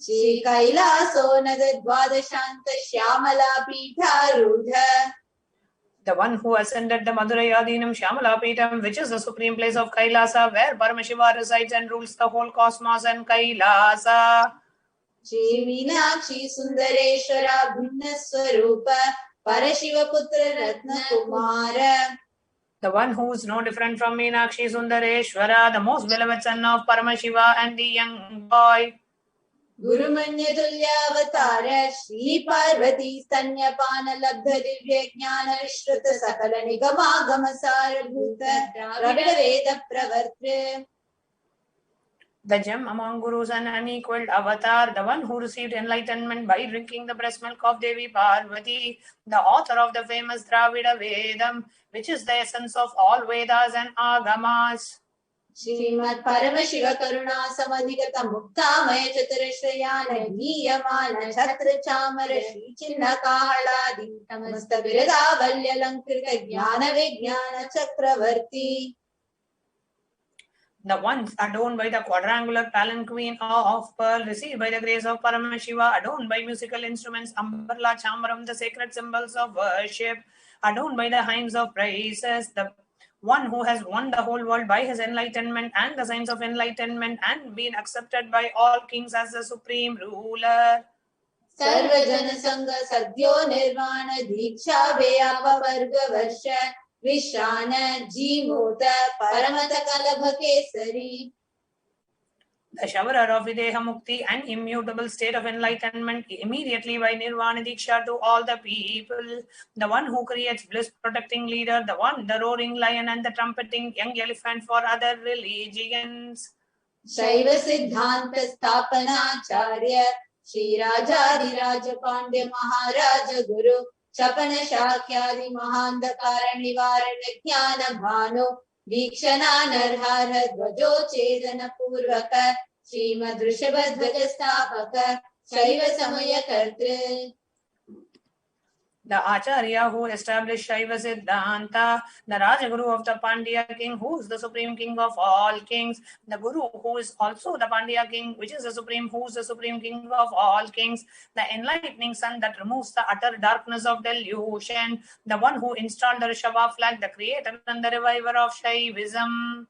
Shri Kailaso Nagadvadashanta Shyamala Pitharudha. the one who ascended the Madurai Adinam Shyamala Pitam, which is the supreme place of Kailasa, where Paramashiva resides and rules the whole cosmos and Kailasa. Shri Meenakshi Sundareshwara Bhinna Swarupa Parashiva Putra Ratna Kumara. The one who is no different from Meenakshi Sundareshwara, the most beloved son of Paramashiva and the young boy. Guru Manya Tulyavatara Shri Parvati Stanyapana Labdha Divya Jnana Vishruta Sakala Nigama Gamasara Bhuta Dravida Veda Pravartre. The gem among gurus and unequaled avatar, the one who received enlightenment by drinking the breast milk of Devi Parvati, the author of the famous Dravida Vedam, which is the essence of all Vedas and Agamas. Srimad Paramashiva Karuna Samadhigata Muktamaya Chaturashrayana Niyamana Chatra Chamara Shri Chinna Kahaladi Tamasta Virada Valya Lankrita Jnana Vijnana Chakravarti. The ones adorned by the quadrangular palanquin of pearl, received by the grace of Paramashiva, adorned by musical instruments, Ambarla Chambaram, the sacred symbols of worship, adorned by the hymns of praises, the one who has won the whole world by his enlightenment and the signs of enlightenment and been accepted by all kings as the supreme ruler. Sarva Jana Sangha Sadhyo Nirvana Diksha Vyapa Varga Varsha Vishana Jimota Paramata Kalabha Kesari. The showerer of Videha Mukti and immutable state of enlightenment immediately by Nirvana Diksha to all the people. The one who creates bliss protecting leader, the one, the roaring lion and the trumpeting young elephant for other religions. Shaiva Siddhanta Sthapanacharya Shri Rajadi Raja Pandya Maharaja Guru Chapana Shakyadi Mahandakara Nivarana Jnana Bhanu Vikshana Narhara Dvajo Chedana Purvaka Srimad Rishabhadvaja Sthapaka Shaiva Samaya Kartre. The Acharya who established Shaiva Siddhanta, the Rajaguru of the Pandya king, who is the supreme king of all kings, the Guru who is also the Pandya king, which is the supreme, who is the supreme king of all kings, the enlightening sun that removes the utter darkness of delusion, the one who installed the Rishabha flag, the creator and the reviver of Shaivism.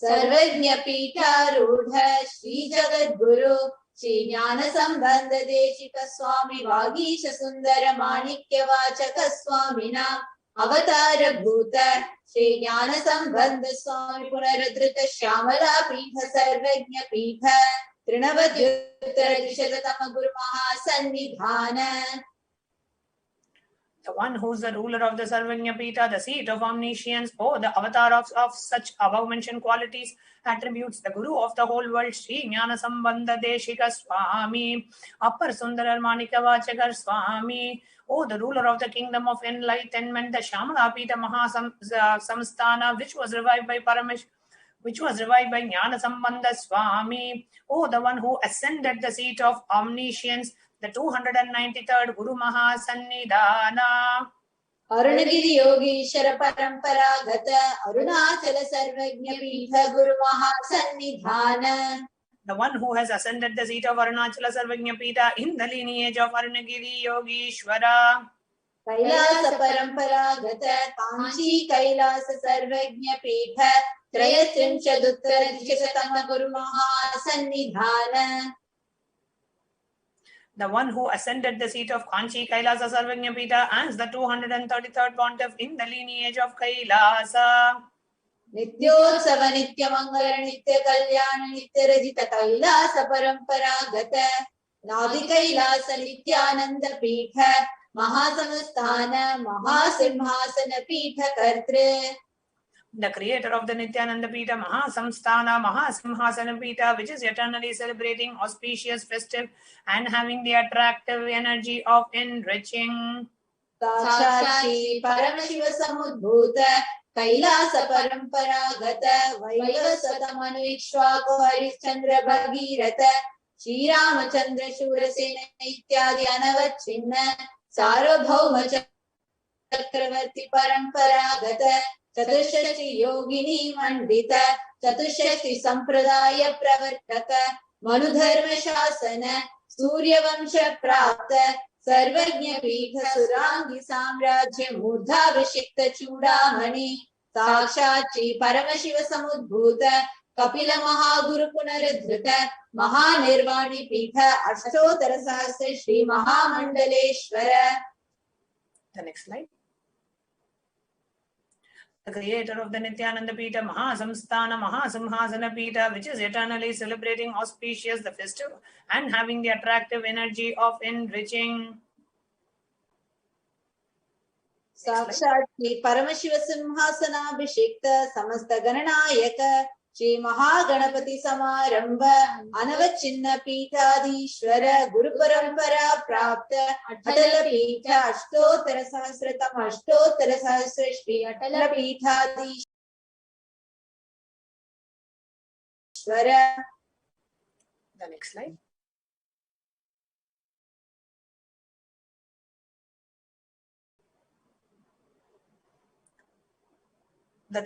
Sarvajna Pita Rudha Shri Jagat Guru Shri Jnana Sambandha Deshika Swami Vagisha Sundara Manikya Vachaka Swamina Avatara Bhuta Shri Jnana Sambandha Swami Punaradrita Shyamala Pitha Sarvajna Pitha Trinavadyuttara Dishagatama Guru Mahasannidhana. The one who is the ruler of the Sarvagnya Pita, the seat of omniscience, the avatar of such above mentioned qualities, attributes, the Guru of the whole world, Shri Jnana Sambandha Deshika Swami, Appar Sundarar Manika Vachakar Swami, the ruler of the kingdom of enlightenment, the Shyamala Pita Mahasamsthana, which was revived by Jnana Sambandha Swami, the one who ascended the seat of omniscience, the 293rd Guru Mahasannidhana. Arunagiri Yogi Shara Paramparagata Arunachala Sarvajna Pitha Guru Mahasannidhana. The one who has ascended the seat of Arunachala Sarvajna Pitha in the lineage of Arunagiri Yogishwara. Kailasa Paramparagata Kanchi Kailasa Sarvajna Pitha Trayatrimshaduttara Dishatama Guru Mahasannidhana. The one who ascended the seat of Kanchi Kailasa Sarvagnya Pita as the 233rd pontiff in the lineage of Kailasa. Nityotsava Nitya Mangala Nitya Kalyana Nitya Rajita Kailasa Paramparagata Nadi Kailasa Nityananda Pitha Mahasamsthana Mahasimhasana Pitha Kartre. The creator of the Nityananda Pita, Mahasamsthana, Mahasimhasana Pita, which is eternally celebrating, auspicious, festive, and having the attractive energy of enriching. Sakshashi Paramashiva Samudbhuta Kailasa Paramparagata Vaivasvata Manuikshwako Harishchandra Bhagirata Shri Ramachandra Shurasena Ityadi Anavachinna Sarvabhauma Chakravarti Paramparagata चतुष्षष्टि योगिनी मंडित चतुष्षष्टि संप्रदाय प्रवर्तक मनुधर्म शासन सूर्यवंश प्राप्त सर्वज्ञ पीठ सुरांगी साम्राज्य मूर्धाभिषिक्त चूड़ामणि साक्षात् श्री परमशिव समुद्भूत कपिल महागुरु पुनरुद्धृत महानिर्वाणी पीठ अष्टोत्तर सहस्र श्री महामंडलेश्वर. The next slide. The creator of the Nityananda Pita Mahasamsthana Mahasimhasana Pita, which is eternally celebrating auspicious the festive and having the attractive energy of enriching. साक्षात् श्री परमशिव सिंहासनाभिषिक्त समस्त गणनायक श्री महागणपति समारंभ अनवचिन्न पीठाधीश्वर गुरु परंपरा प्राप्त अटल पीठ अष्टोत्तर सहस्रतम अष्टोत्तर सहस्र श्री अटल पीठाधीश्वर. The next slide. The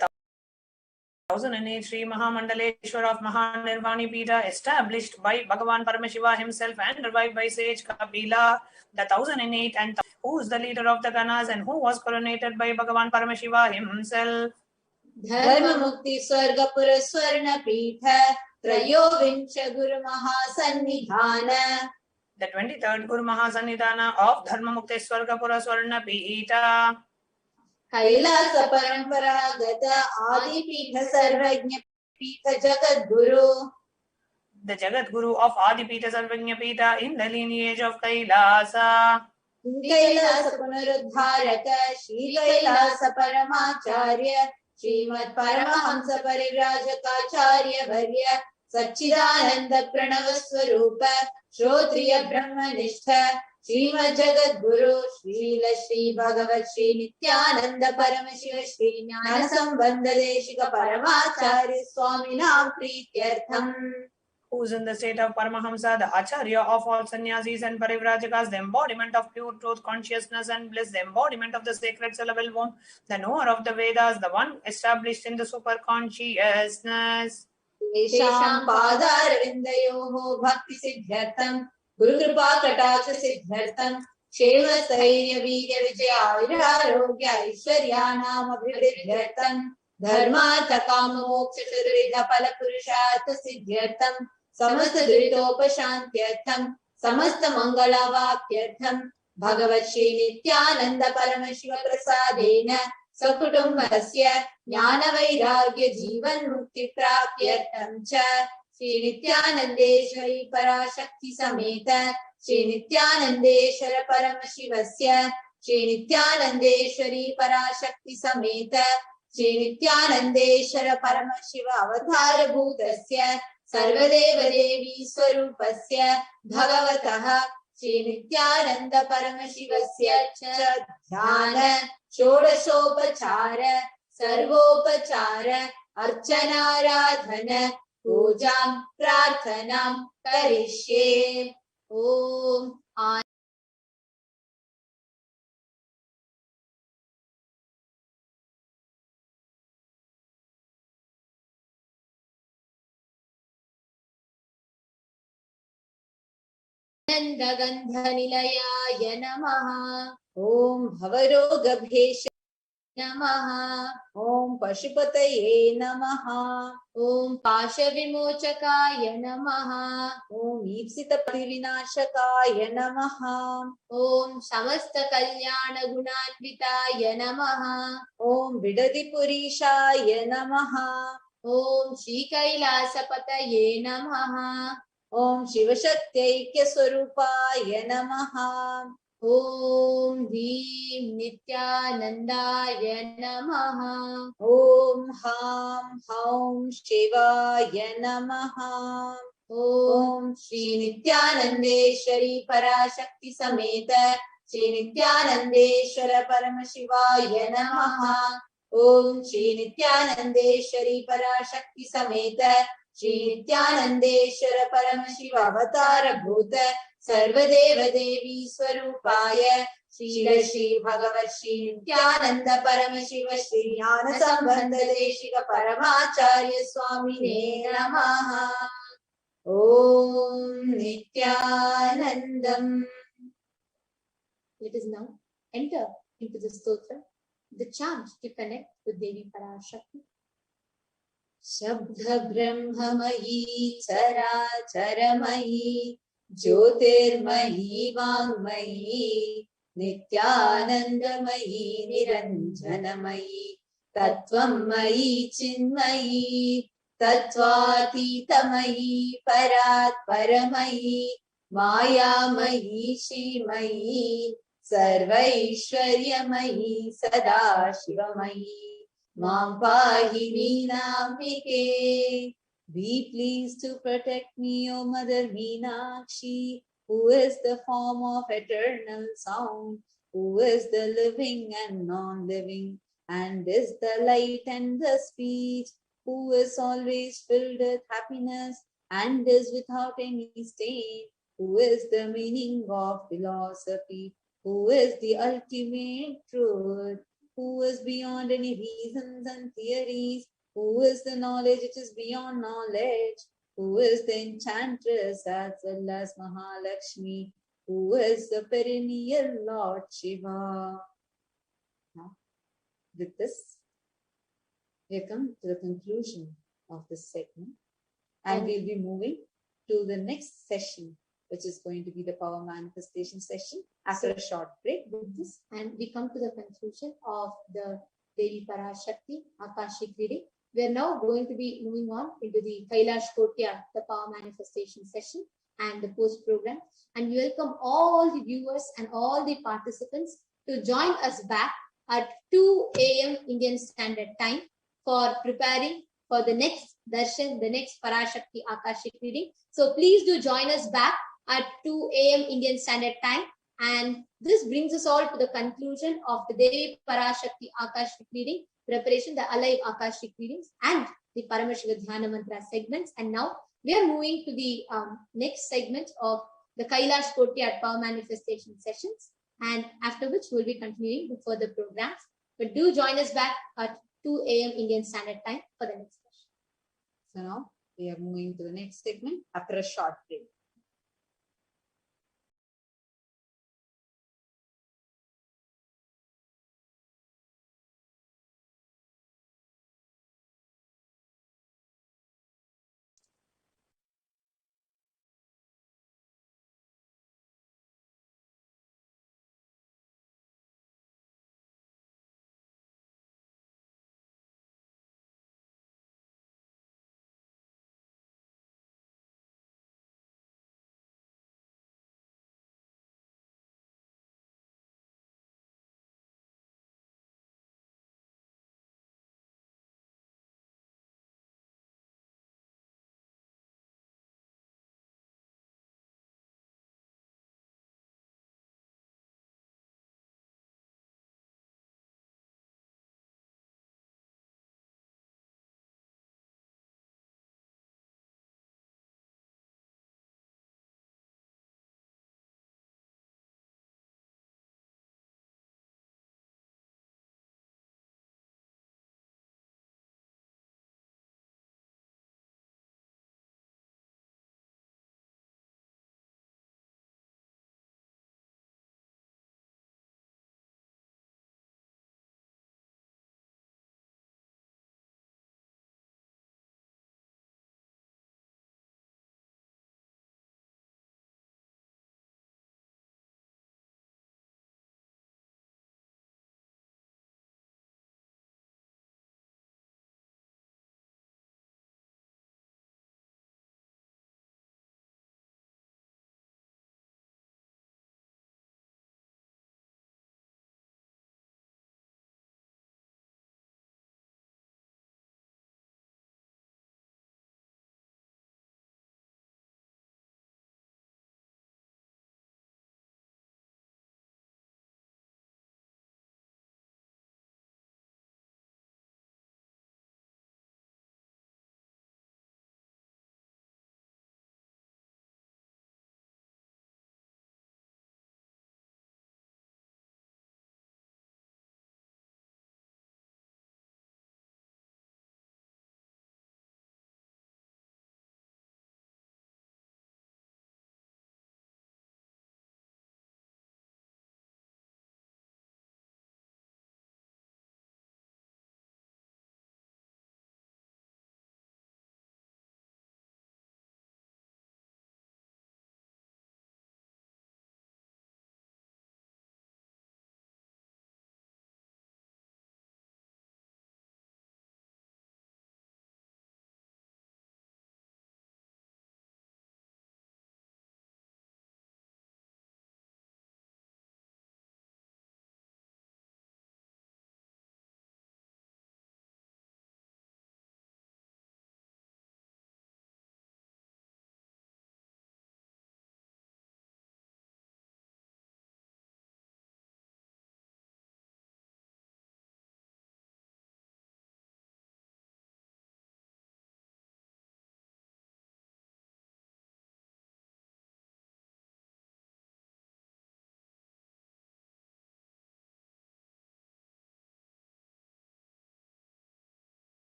1008 Sri Mahamandaleshwar of Mahanirvani Pita, established by Bhagavan Paramashiva himself and revived by sage Kapila. The 1008 and who is the leader of the Ganas and who was coronated by Bhagavan Paramashiva himself. धर्म मुक्ति स्वर्गपुर स्वर्ण पीठ त्रयोविंश गुरु महासन्निधान. The 23rd Guru Mahasannidhana of Dharma Mukti Swargapura Swarna Pita. Kailash परंपरागत आदि पीठ सर्वज्ञ पीठ Jagat Guru. The Jagat Guru of Adi Pita Sarvagnya Pita in the lineage of Kailasa. Kailash पुनरुद्धारक Shri Kailash परमाचार्य Shrimad Paramhans परिव्राजकाचार्य वर्य सच्चिदानंद प्रणव स्वरूप श्रोत्रिय ब्रह्मनिष्ठ श्रीमद जगत गुरु श्रील श्री भगवत श्री नित्यानंद परमशिव श्री ज्ञान संबंध देशिक परमाचार्य स्वामी नाम प्रीत्यर्थम. Who is in the state of Paramahamsa, the Acharya of all sannyasis and parivrajakas, the embodiment of pure truth, consciousness and bliss, the embodiment of the sacred syllable womb, the knower of the Vedas, the one established in the super consciousness. येषां पादारविन्दयोः भक्ति सिद्ध्यर्थं गुरु कृपा कटाक्ष सिद्ध्यर्थं क्षेम स्थैर्य वीर्य विजय आयुरारोग्य ऐश्वर्याणाम् अभिवृद्ध्यर्थं धर्मार्थ काम मोक्ष चतुर्विध फल पुरुषार्थ सिद्ध्यर्थं समस्त दुरितोपशान्त्यर्थं समस्त मंगलावाप्त्यर्थं भगवत् श्री नित्यानंद परमशिव प्रसादेन सकुटुम्बस्य ज्ञान वैराग्य जीवन मुक्ति प्राप्त्यर्थं च श्री नित्यानंदेश्वरी पराशक्ति समेत श्री नित्यानंदेश्वर परमशिवस्य श्री नित्यानंदेश्वरी पराशक्ति समेत श्री नित्यानंदेश्वर परमशिव अवतार भूतस्य सर्वदेव देवी स्वरूपस्य भगवतः श्री नित्यानंद परमशिवस्य च ध्यान षोडशोपचार सर्वोपचार अर्चनाराधन पूजां प्रार्थनां करिष्ये. ओम आनन्दगन्धनिलयाय नमः. ओम भवरोगभेष नमः. ओम पशुपतये नमः. ओम पाशविमोचकाय नमः. ओम ईप्सितपतिविनाशकाय नमः. ओम समस्त कल्याण गुणान्विताय नमः. ओम विडदिपुरीशाय नमः. ओम श्रीकैलासपतये नमः. ओम शिवशक्त्यैक्य स्वरूपाय नमः. ओम ह्रीं नित्यानंदाय नमः. ओम हां हौं शिवाय नमः. ओम श्री नित्यानंदेश्वरी पराशक्ति समेत श्री नित्यानंदेश्वर परमशिवाय नमः. ओम श्री नित्यानंदेश्वरी पराशक्ति समेत श्री नित्यानंदेश्वर परमशिव अवतार भूत सर्वदेव देवी स्वरूपाय श्रील श्री भगवत श्री नित्यानंद परम शिव श्री ज्ञान संबंध देशिक परमाचार्य स्वामिने नमः। Om Nityanandam. Let us now enter into the stotra, the chant to connect with Devi Parashakti. Shabda Brahmamayi Characharamai Jyotirmayi Vangmayi Nityanandamayi Niranjanamayi Tattvamayi Chinmayi Tattvatitamai Parat Paramai Mayamayi Shrimayi Sarvaishwaryamayi Sadashivamayi Mam Pahi Meenambike. Be pleased to protect me, O Mother Meenakshi, who is the form of eternal sound, who is the living and non-living, and is the light and the speech, who is always filled with happiness and is without any stain, who is the meaning of philosophy, who is the ultimate truth, who is beyond any reasons and theories, who is the knowledge which is beyond knowledge, who is the enchantress as well as Mahalakshmi, who is the perennial Lord Shiva. Now, with this, we come to the conclusion of this segment, and we'll be moving to the next session, which is going to be the power manifestation session after a short break with this. And we come to the conclusion of the Devi Parashakti Akashic reading. We are now going to be moving on into the Kailash Kotya, the power manifestation session and the post program. And we welcome all the viewers and all the participants to join us back at 2 a.m. Indian Standard Time for preparing for the next darshan, the next Parashakti Akashic reading. So please do join us back at 2 a.m. Indian Standard Time. And this brings us all to the conclusion of the Devi Parashakti Akashic reading, preparation, the alive Akashic readings, and the Paramashiva Dhyana Mantra segments. And now we are moving to the next segment of the Kailash Kotya Power Manifestation sessions. And after which we'll be continuing with further programs. But do join us back at 2 a.m. Indian Standard Time for the next session. So now we are moving to the next segment after a short break.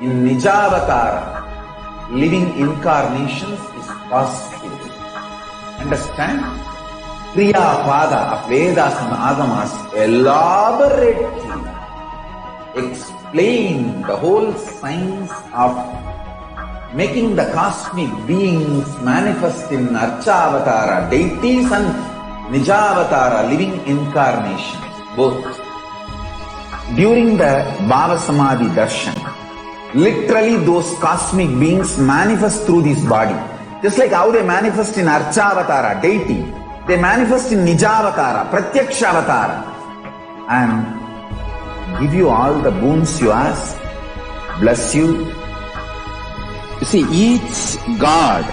in Nijavatara, living incarnations is possible. Understand? Kriya Pada of Vedas and Agamas elaborately explain the whole science of making the cosmic beings manifest in Archavatara, deities, and Nijavatara, living incarnations, both. During the Bhava Samadhi Darshan, literally those cosmic beings manifest through this body. Just like how they manifest in Archavatara, deity, they manifest in Nijavatara, Pratyakshavatara, and give you all the boons you ask, bless you. You see, each God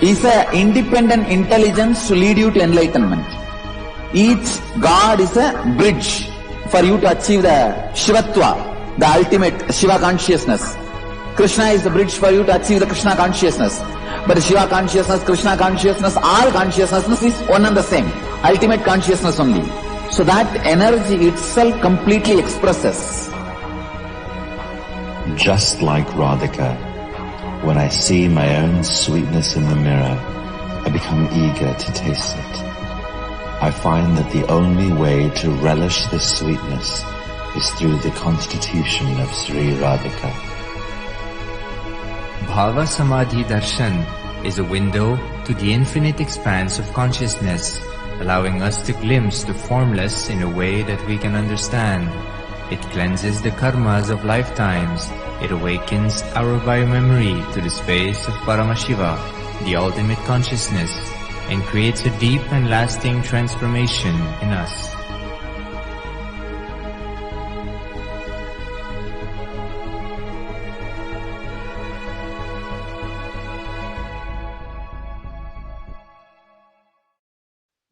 is an independent intelligence to lead you to enlightenment. Each God is a bridge for you to achieve the Shivatva, the ultimate Shiva consciousness. Krishna is the bridge for you to achieve the Krishna consciousness. But the Shiva consciousness, Krishna consciousness, all consciousness is one and the same. Ultimate consciousness only. So that energy itself completely expresses. Just like Radhika, when I see my own sweetness in the mirror, I become eager to taste it. I find that the only way to relish this sweetness is through the constitution of Sri Radhika. Bhava Samadhi Darshan is a window to the infinite expanse of consciousness, allowing us to glimpse the formless in a way that we can understand. It cleanses the karmas of lifetimes. It awakens our biomemory to the space of Paramashiva, the ultimate consciousness, and creates a deep and lasting transformation in us.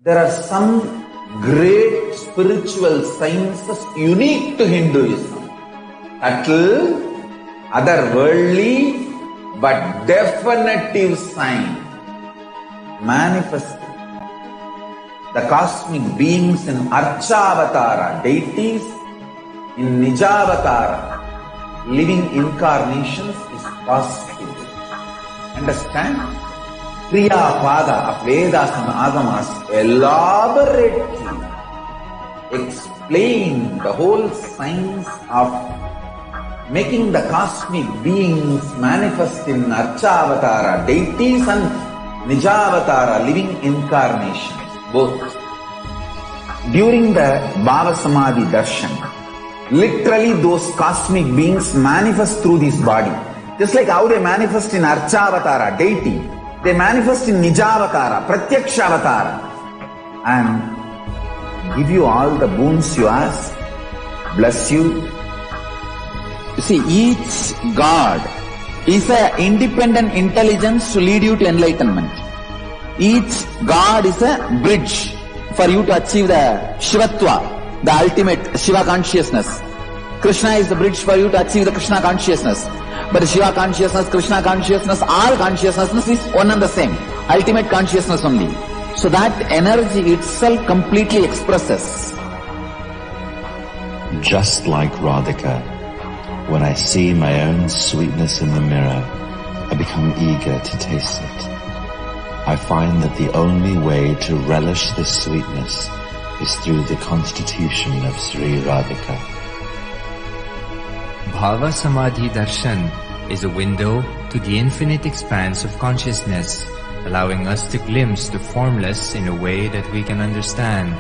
There are some great spiritual sciences unique to Hinduism. Subtle, otherworldly, but definitive sign. Manifesting the cosmic beings in Archavatara, deities, in Nijavatara, living incarnations is possible. Understand? Kriya Pada of Vedas and Agamas elaborately explain the whole science of making the cosmic beings manifest in Archavatara, deities, and Nijavatara, living incarnations, both. During the Bhava Samadhi Darshan, literally those cosmic beings manifest through this body. Just like how they manifest in Archavatara, deity, they manifest in Nijavatara, Pratyakshavatara, and give you all the boons you ask, bless you. You see, each God is an independent intelligence to lead you to enlightenment. Each God is a bridge for you to achieve the Shivatva, the ultimate Shiva consciousness. Krishna is the bridge for you to achieve the Krishna consciousness. But the Shiva consciousness, Krishna consciousness, all consciousness is one and the same. Ultimate consciousness only. So that energy itself completely expresses. Just like Radhika, when I see my own sweetness in the mirror, I become eager to taste it. I find that the only way to relish this sweetness is through the constitution of Sri Radhika. Bhava Samadhi Darshan is a window to the infinite expanse of consciousness, allowing us to glimpse the formless in a way that we can understand.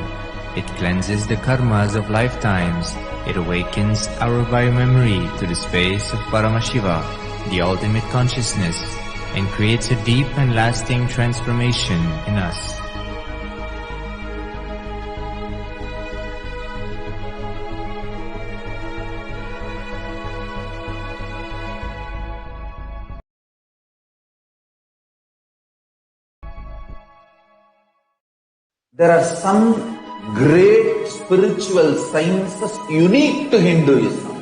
It cleanses the karmas of lifetimes. It awakens our biomemory to the space of Paramashiva, the ultimate consciousness, and creates a deep and lasting transformation in us. There are some great spiritual sciences unique to Hinduism.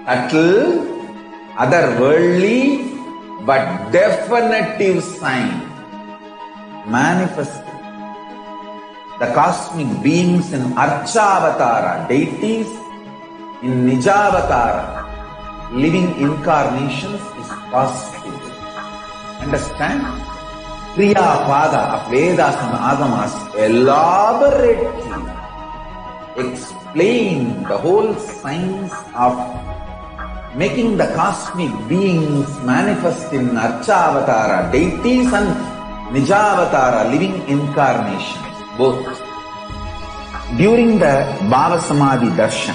Subtle, otherworldly, but definitive sign. Manifesting the cosmic beings in Archavatara, deities, in Nijavatara, living incarnations is positive. Understand? Kriya Pada of Vedas and Agamas elaborately explain the whole science of making the cosmic beings manifest in Archavatara deities and Nijavatara living incarnations, both. During the Bhava Samadhi Darshan,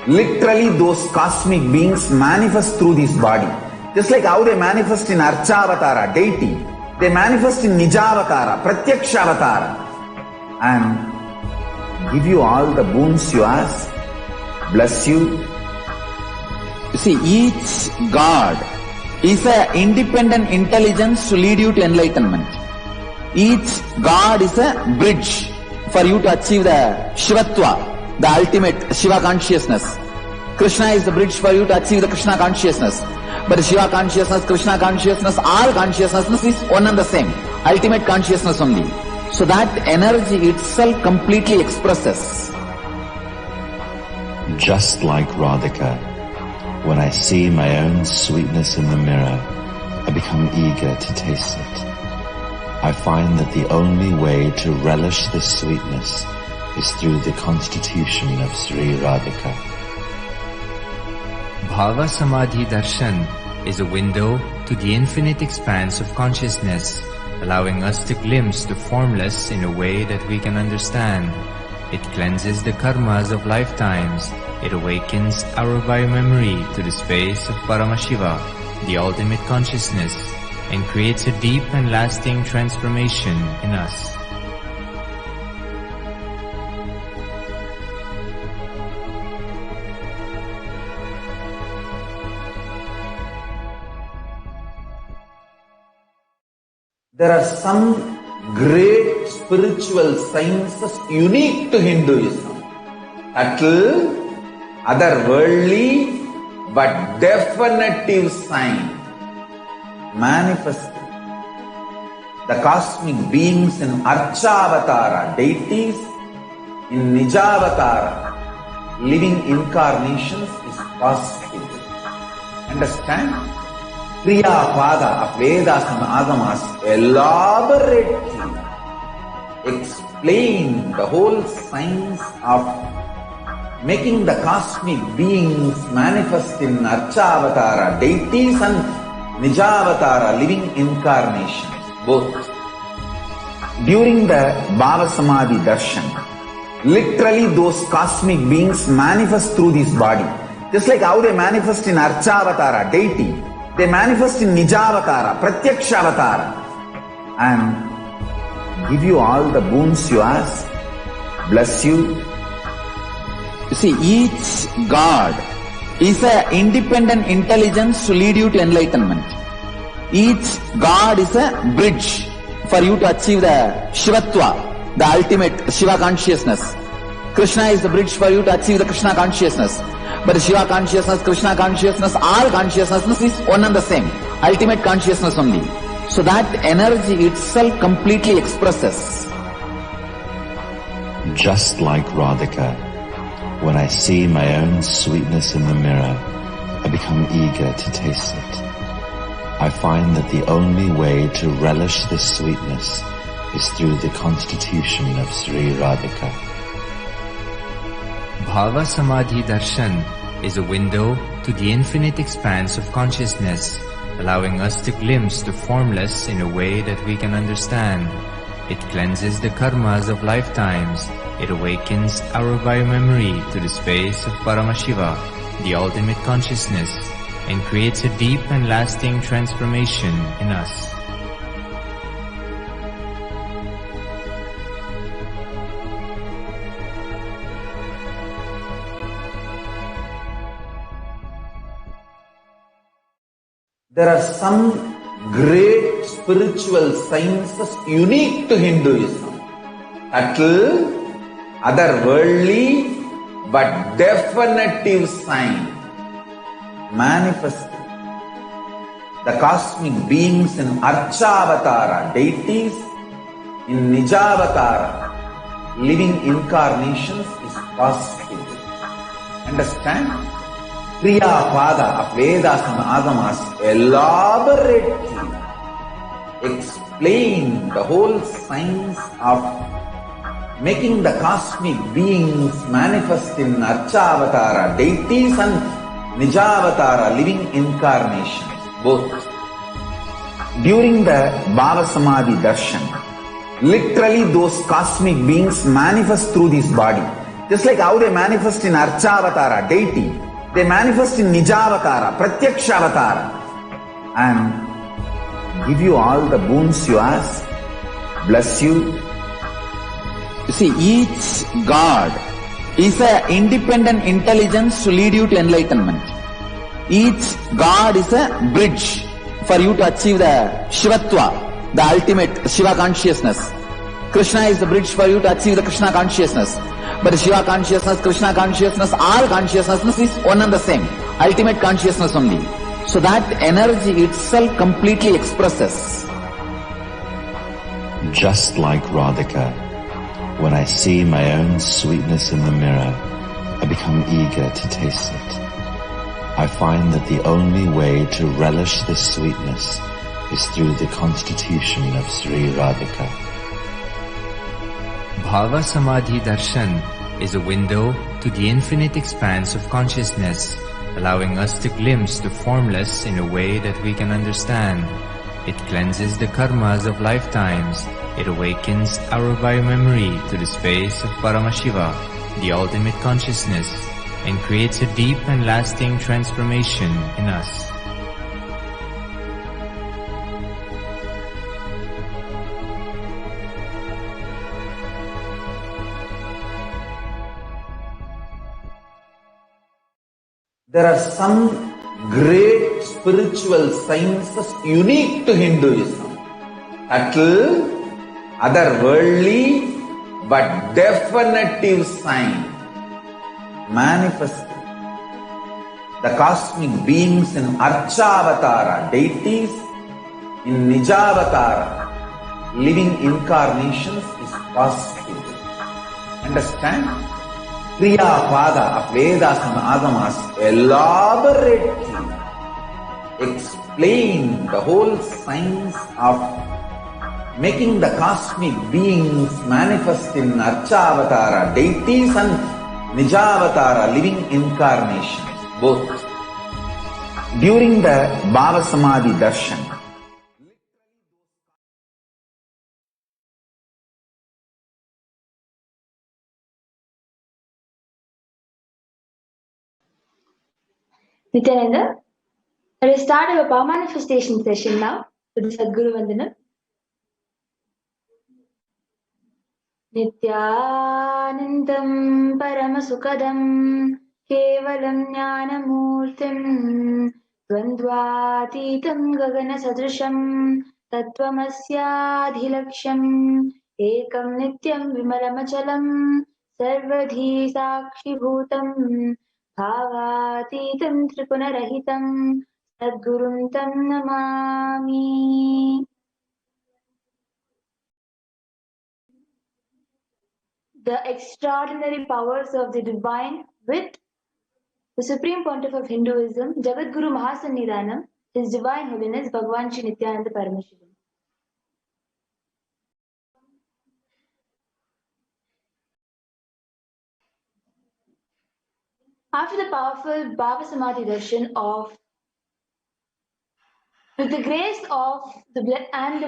literally those cosmic beings manifest through this body. Just like how they manifest in Archavatara deity, they manifest in Nijavatara, Pratyakshavatara, and give you all the boons you ask, bless you. You see, each God is an independent intelligence to lead you to enlightenment. Each God is a bridge for you to achieve the Shivatva, the ultimate Shiva consciousness. Krishna is the bridge for you to achieve the Krishna consciousness. But Shiva consciousness, Krishna consciousness, all consciousness is one and the same. Ultimate consciousness only. So that energy itself completely expresses. Just like Radhika, when I see my own sweetness in the mirror, I become eager to taste it. I find that the only way to relish this sweetness is through the constitution of Sri Radhika. Bhava Samadhi Darshan is a window to the infinite expanse of consciousness, allowing us to glimpse the formless in a way that we can understand. It cleanses the karmas of lifetimes. It awakens our biomemory to the space of Paramashiva, the ultimate consciousness, and creates a deep and lasting transformation in us. There are some great spiritual sciences unique to Hinduism. Subtle, otherworldly, but definitive sign. Manifesting the cosmic beings in Archavatara deities, in Nijavatara living incarnations is positive. Understand? Kriya Pada of Vedas and Agamas elaborately explain the whole science of making the cosmic beings manifest in Archavatara deities and Nijavatara living incarnations, both. During the Bhava Samadhi Darshan, literally those cosmic beings manifest through this body. Just like how they manifest in Archavatara deity, they manifest in Nijavatara, Pratyakshavatara, and give you all the boons you ask, bless you. You see, each God is an independent intelligence to lead you to enlightenment. Each God is a bridge for you to achieve the Shivatva, the ultimate Shiva consciousness. Krishna is the bridge for you to achieve the Krishna consciousness. But Shiva consciousness, Krishna consciousness, all consciousness is one and the same. Ultimate consciousness only. So that energy itself completely expresses. Just like Radhika, when I see my own sweetness in the mirror, I become eager to taste it. I find that the only way to relish this sweetness is through the constitution of Sri Radhika. Bhava Samadhi Darshan is a window to the infinite expanse of consciousness, allowing us to glimpse the formless in a way that we can understand. It cleanses the karmas of lifetimes. It awakens our biomemory to the space of Paramashiva, the ultimate consciousness, and creates a deep and lasting transformation in us. There are some great spiritual sciences unique to Hinduism. Subtle, otherworldly, but definitive sign. Manifesting the cosmic beings in Archavatara deities, in Nijavatara living incarnations is positive. Understand? Kriyapada of Vedas and Agamas elaborately explain the whole science of making the cosmic beings manifest in Archavatara, deities and Nijavatara, living incarnations, both. During the Bhava Samadhi Darshan, literally those cosmic beings manifest through this body. Just like how they manifest in Archavatara, deity, they manifest in Nijavatara, Pratyakshavatara, and give you all the boons you ask, bless you. You see, each God is an independent intelligence to lead you to enlightenment. Each God is a bridge for you to achieve the Shivatva, the ultimate Shiva consciousness. Krishna is the bridge for you to achieve the Krishna consciousness. But Shiva consciousness, Krishna consciousness, all consciousness is one and the same. Ultimate consciousness only. So that energy itself completely expresses. Just like Radhika, when I see my own sweetness in the mirror, I become eager to taste it. I find that the only way to relish this sweetness is through the constitution of Sri Radhika. Bhava Samadhi Darshan is a window to the infinite expanse of consciousness, allowing us to glimpse the formless in a way that we can understand. It cleanses the karmas of lifetimes. It awakens our biomemory to the space of Paramashiva, the ultimate consciousness, and creates a deep and lasting transformation in us. There are some great spiritual sciences unique to Hinduism. Subtle, otherworldly, but definitive sign. Manifested. The cosmic beings in Archavatara, deities, in Nijavatara, living incarnations is possible. Understand? Kriyapada of Vedas and Agamas elaborately explain the whole science of making the cosmic beings manifest in Archavatara, deities and Nijavatara, living incarnations, both. During the Bhava Samadhi Darshan, Nityananda, let us start our power manifestation session now with the Sadguru Vandanam. Nityanandam Paramasukadam Kevalam Jnanamurtim Dvandvatitam Gagana Sadrisham Tattvamasyaadhilaksham Ekam Nityam Vimalamachalam Sarvadhi Sakshi Bhutam Bhavatitam Tripunarahitam Sadgurum Tam Namami. The extraordinary powers of the divine with the Supreme Pontiff of Hinduism, Jagadguru Mahasannidhanam, His Divine Holiness Bhagavan Shri Nityananda Paramashivam. After the powerful Bhava Samadhi Darshan with the grace of the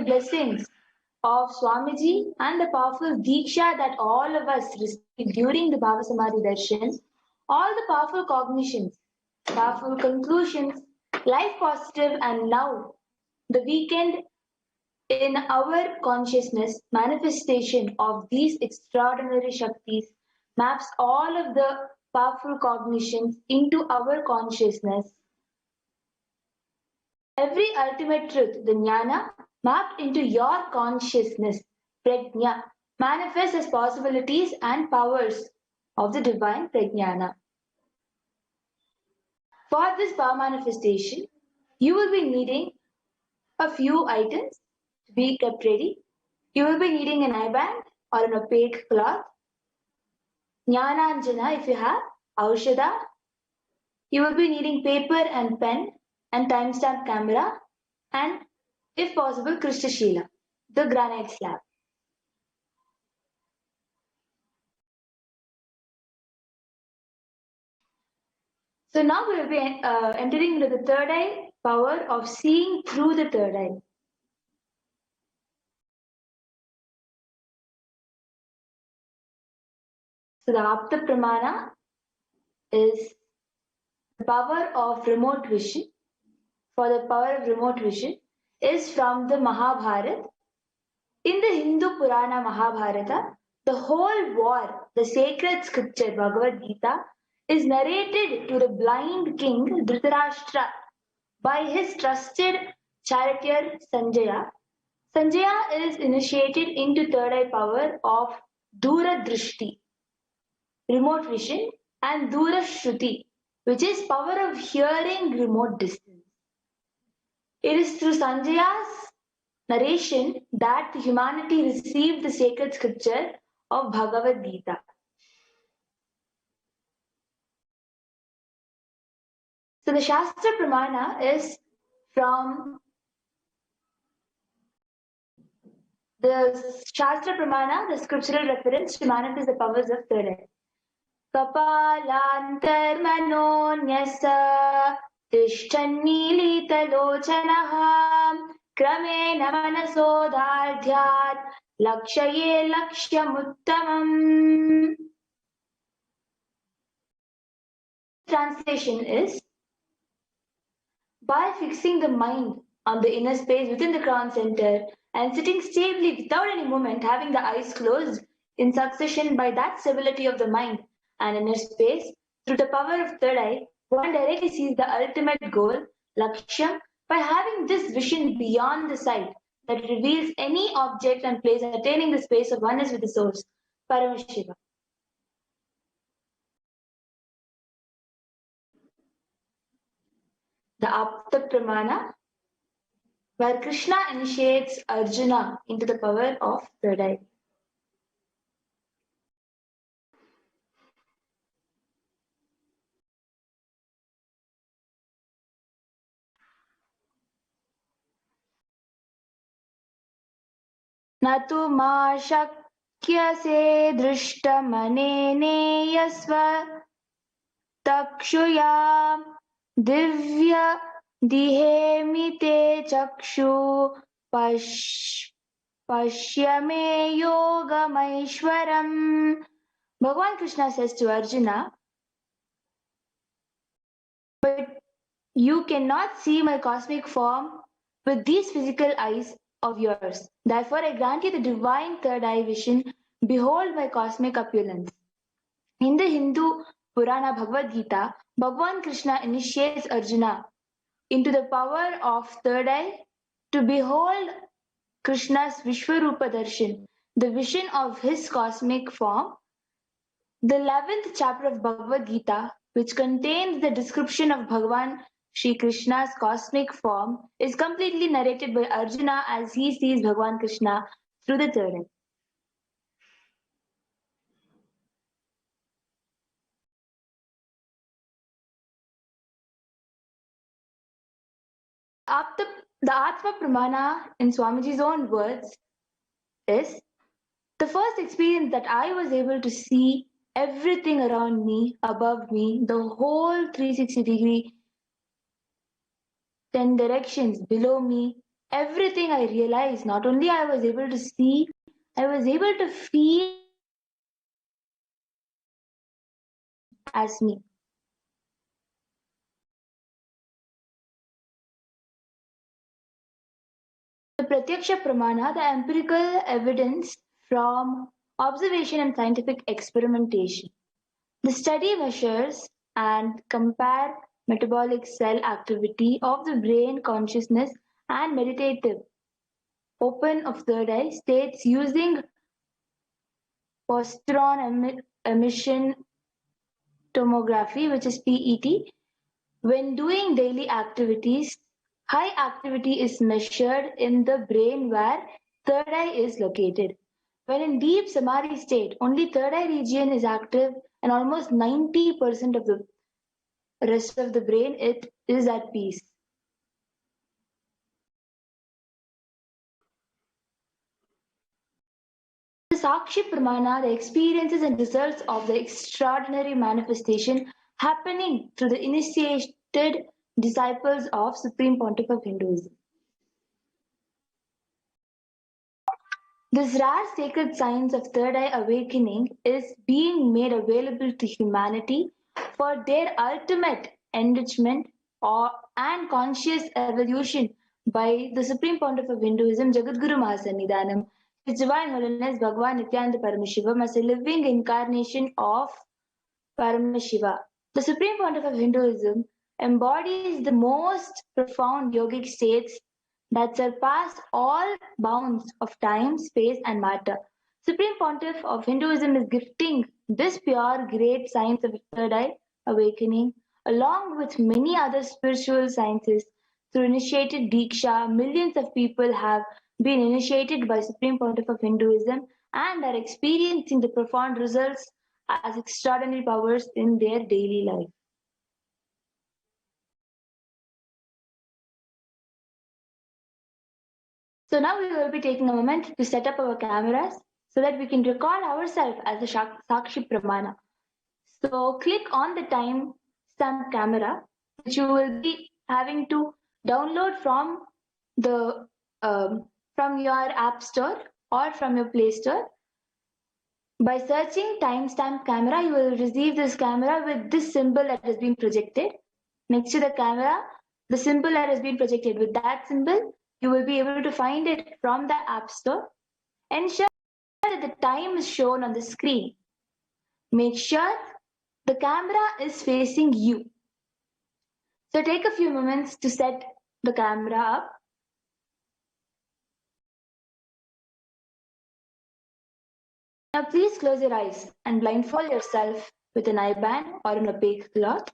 blessings of Swamiji and the powerful Diksha that all of us received during the Bhava Samadhi Darshan, all the powerful cognitions, powerful conclusions, life positive, and now the weekend in our consciousness manifestation of these extraordinary Shaktis maps all of the powerful cognitions into our consciousness. Every ultimate truth, the jnana, mapped into your consciousness, prajna, manifests as possibilities and powers of the divine prajnana. For this power manifestation, you will be needing a few items to be kept ready. You will be needing an eye band or an opaque cloth, jnananjana if you have, aushada, You will be needing paper and pen and timestamp camera and, if possible, Krishnashila, the granite slab. So now we will be entering into the third eye power of seeing through the third eye. So the Apta Pramana is the power of remote vision. For the power of remote vision is from the Mahabharata. In the Hindu Purana Mahabharata, the whole war, the sacred scripture Bhagavad Gita, is narrated to the blind king Dhritarashtra by his trusted charioteer Sanjaya. Sanjaya is initiated into third eye power of Dura Drishti, remote vision, and Dura Shruti, which is power of hearing remote distance. It is through Sanjaya's narration that humanity received the sacred scripture of Bhagavad Gita. So the Shastra Pramana is from the Shastra Pramana, the scriptural reference to manifest the powers of third eye. Kapalantarmanonyasa tishtannilitalochanaha क्रमेण मनसोदार्ध्यात् लक्ष्ये लक्ष्यमुत्तमम्. Translation is, by fixing the mind on the inner space within the crown center and sitting stably without any movement, having the eyes closed in succession, by that stability of the mind and inner space, through the power of third eye, one directly sees the ultimate goal, Lakshya, by having this vision beyond the sight that reveals any object and place attaining the space of oneness with the source, Paramashiva. The Apta Pramana, where Krishna initiates Arjuna into the power of third eye. न तु मा शक्यसे दृष्टमनेनेयस्व तक्षुया दिव्य दिहेमि ते चक्षु पश्य मे योगमैश्वरम्. Bhagavan Krishna says to Arjuna, but you cannot see my cosmic form with these physical eyes of yours. Therefore, I grant you the divine third eye vision. Behold my cosmic opulence. In the Hindu Purana Bhagavad Gita, Bhagavan Krishna initiates Arjuna into the power of third eye to behold Krishna's Vishwarupa Darshan, the vision of his cosmic form. The 11th chapter of Bhagavad Gita, which contains the description of Bhagavan Shri Krishna's cosmic form, is completely narrated by Arjuna as he sees Bhagavan Krishna through the third eye. The Atma Pramana, in Swamiji's own words, is the first experience that I was able to see everything around me, above me, the whole 360-degree, 10 directions below me, everything I realized. Not only I was able to see, I was able to feel as me. The Pratyaksha Pramana, the empirical evidence from observation and scientific experimentation. The study measures and compare metabolic cell activity of the brain, consciousness, and meditative open of third eye states using positron emission tomography, which is PET. When doing daily activities, high activity is measured in the brain where third eye is located. When in deep samadhi state, only third eye region is active and almost 90% of the rest of the brain, it is at peace. The Sakshi Pramana, the experiences and results of the extraordinary manifestation happening through the initiated disciples of Supreme Pontiff of Hinduism. This rare sacred science of third eye awakening is being made available to humanity for their ultimate enrichment and conscious evolution by the Supreme Pontiff of Hinduism, Jagadguru Mahasannidhanam, His Divine Holiness Bhagwan Nityananda Paramashivam, as a living incarnation of Paramashiva. The Supreme Pontiff of Hinduism embodies the most profound yogic states that surpass all bounds of time, space, and matter. Supreme Pontiff of Hinduism is gifting this pure, great science of third eye awakening, along with many other spiritual sciences. Through initiated Diksha, millions of people have been initiated by Supreme Pontiff of Hinduism and are experiencing the profound results as extraordinary powers in their daily life. So now we will be taking a moment to set up our cameras so that we can record ourselves as a Sakshi Pramana. So click on the time stamp camera, which you will be having to download from the from your app store or from your Play Store. By searching timestamp camera, you will receive this camera with this symbol that has been projected. Next to the camera, the symbol that has been projected. With that symbol, you will be able to find it from the App Store. Ensure that the time is shown on the screen. Make sure the camera is facing you. So take a few moments to set the camera up. Now please close your eyes and blindfold yourself with an eye band or an opaque cloth.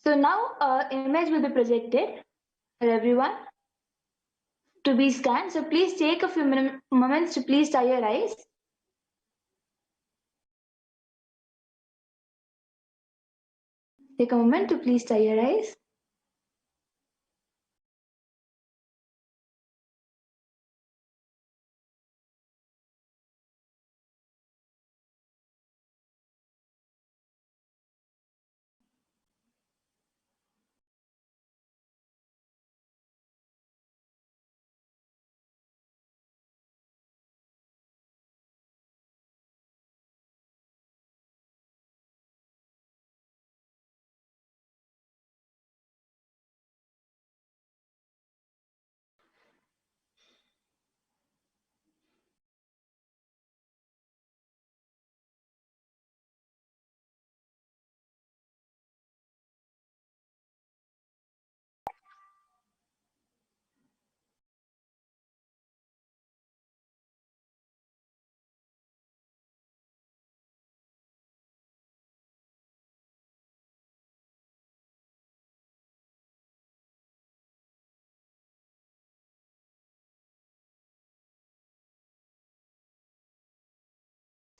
So now an image will be projected for everyone to be scanned. So please take a few moments to please tie your eyes. Take a moment to please tie your eyes.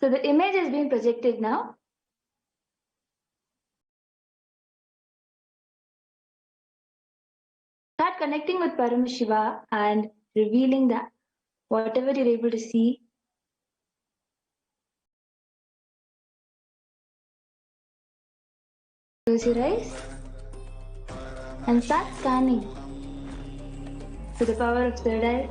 So the image is being projected now. Start connecting with Paramashiva and revealing that whatever you're able to see. Close your eyes and start scanning to the power of third eye.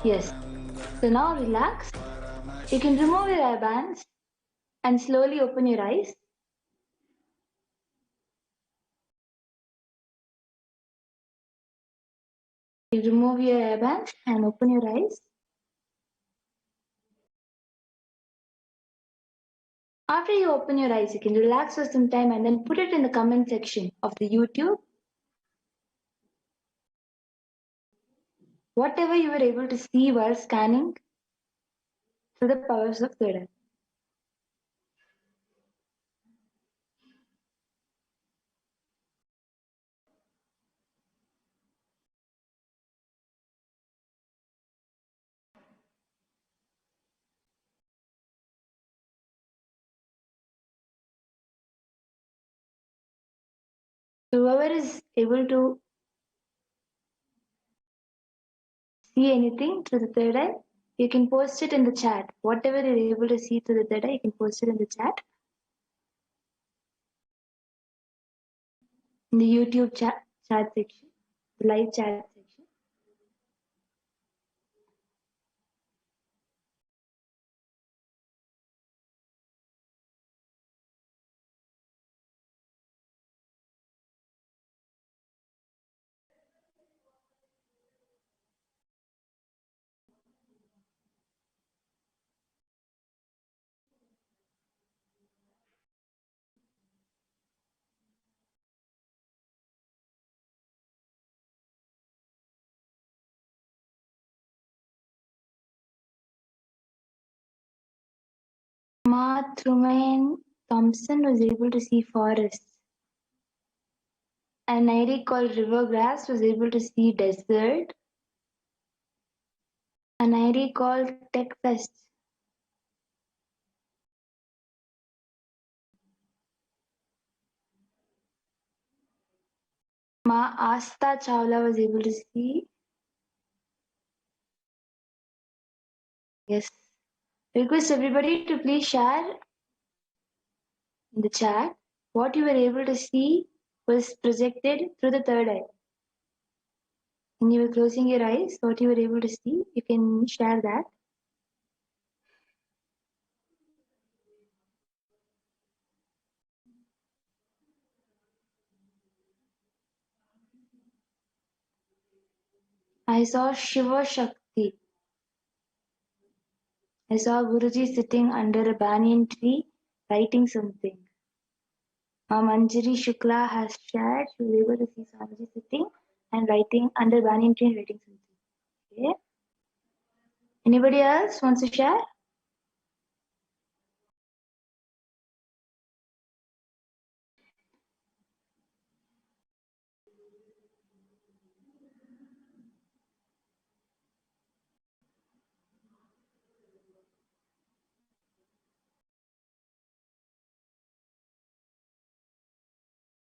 Yes. So now relax. You can remove your hairbands and slowly open your eyes. You remove your hairbands and open your eyes. After you open your eyes, you can relax for some time and then put it in the comment section of the YouTube. Whatever you were able to see while scanning through the powers of third eye. Whoever is able to see anything through the third eye, you can post it in the chat. Whatever you're able to see through the third eye, you can post it in the chat. In the YouTube chat section, the live chat section. Ma Truman Thompson was able to see forests. An lady called Rivergrass was able to see desert. An lady called Techfest. Ma Asta Chawla was able to see. Yes. Request everybody to please share in the chat what you were able to see was projected through the third eye. When you were closing your eyes, what you were able to see, you can share that. I saw Shiva Shakti. I saw Guruji sitting under a banyan tree writing something. Manjari Shukla has shared she was able to see Swamiji sitting and writing under banyan tree and writing something. Okay. Anybody else wants to share?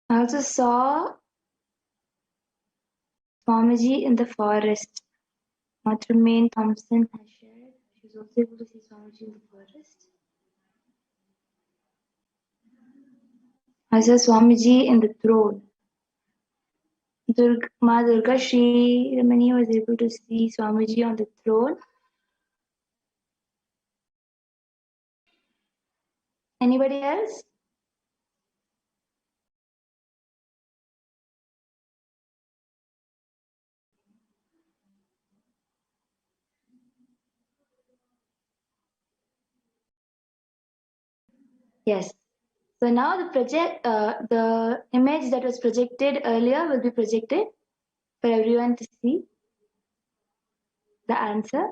I also saw Swamiji in the forest. Matramain Thompson has shared. She was also able to see Swamiji in the forest. I saw Swamiji in the throne. Ma Durga Shri Ramani was able to see Swamiji on the throne. Anybody else? Yes. So now the image that was projected earlier will be projected for everyone to see the answer.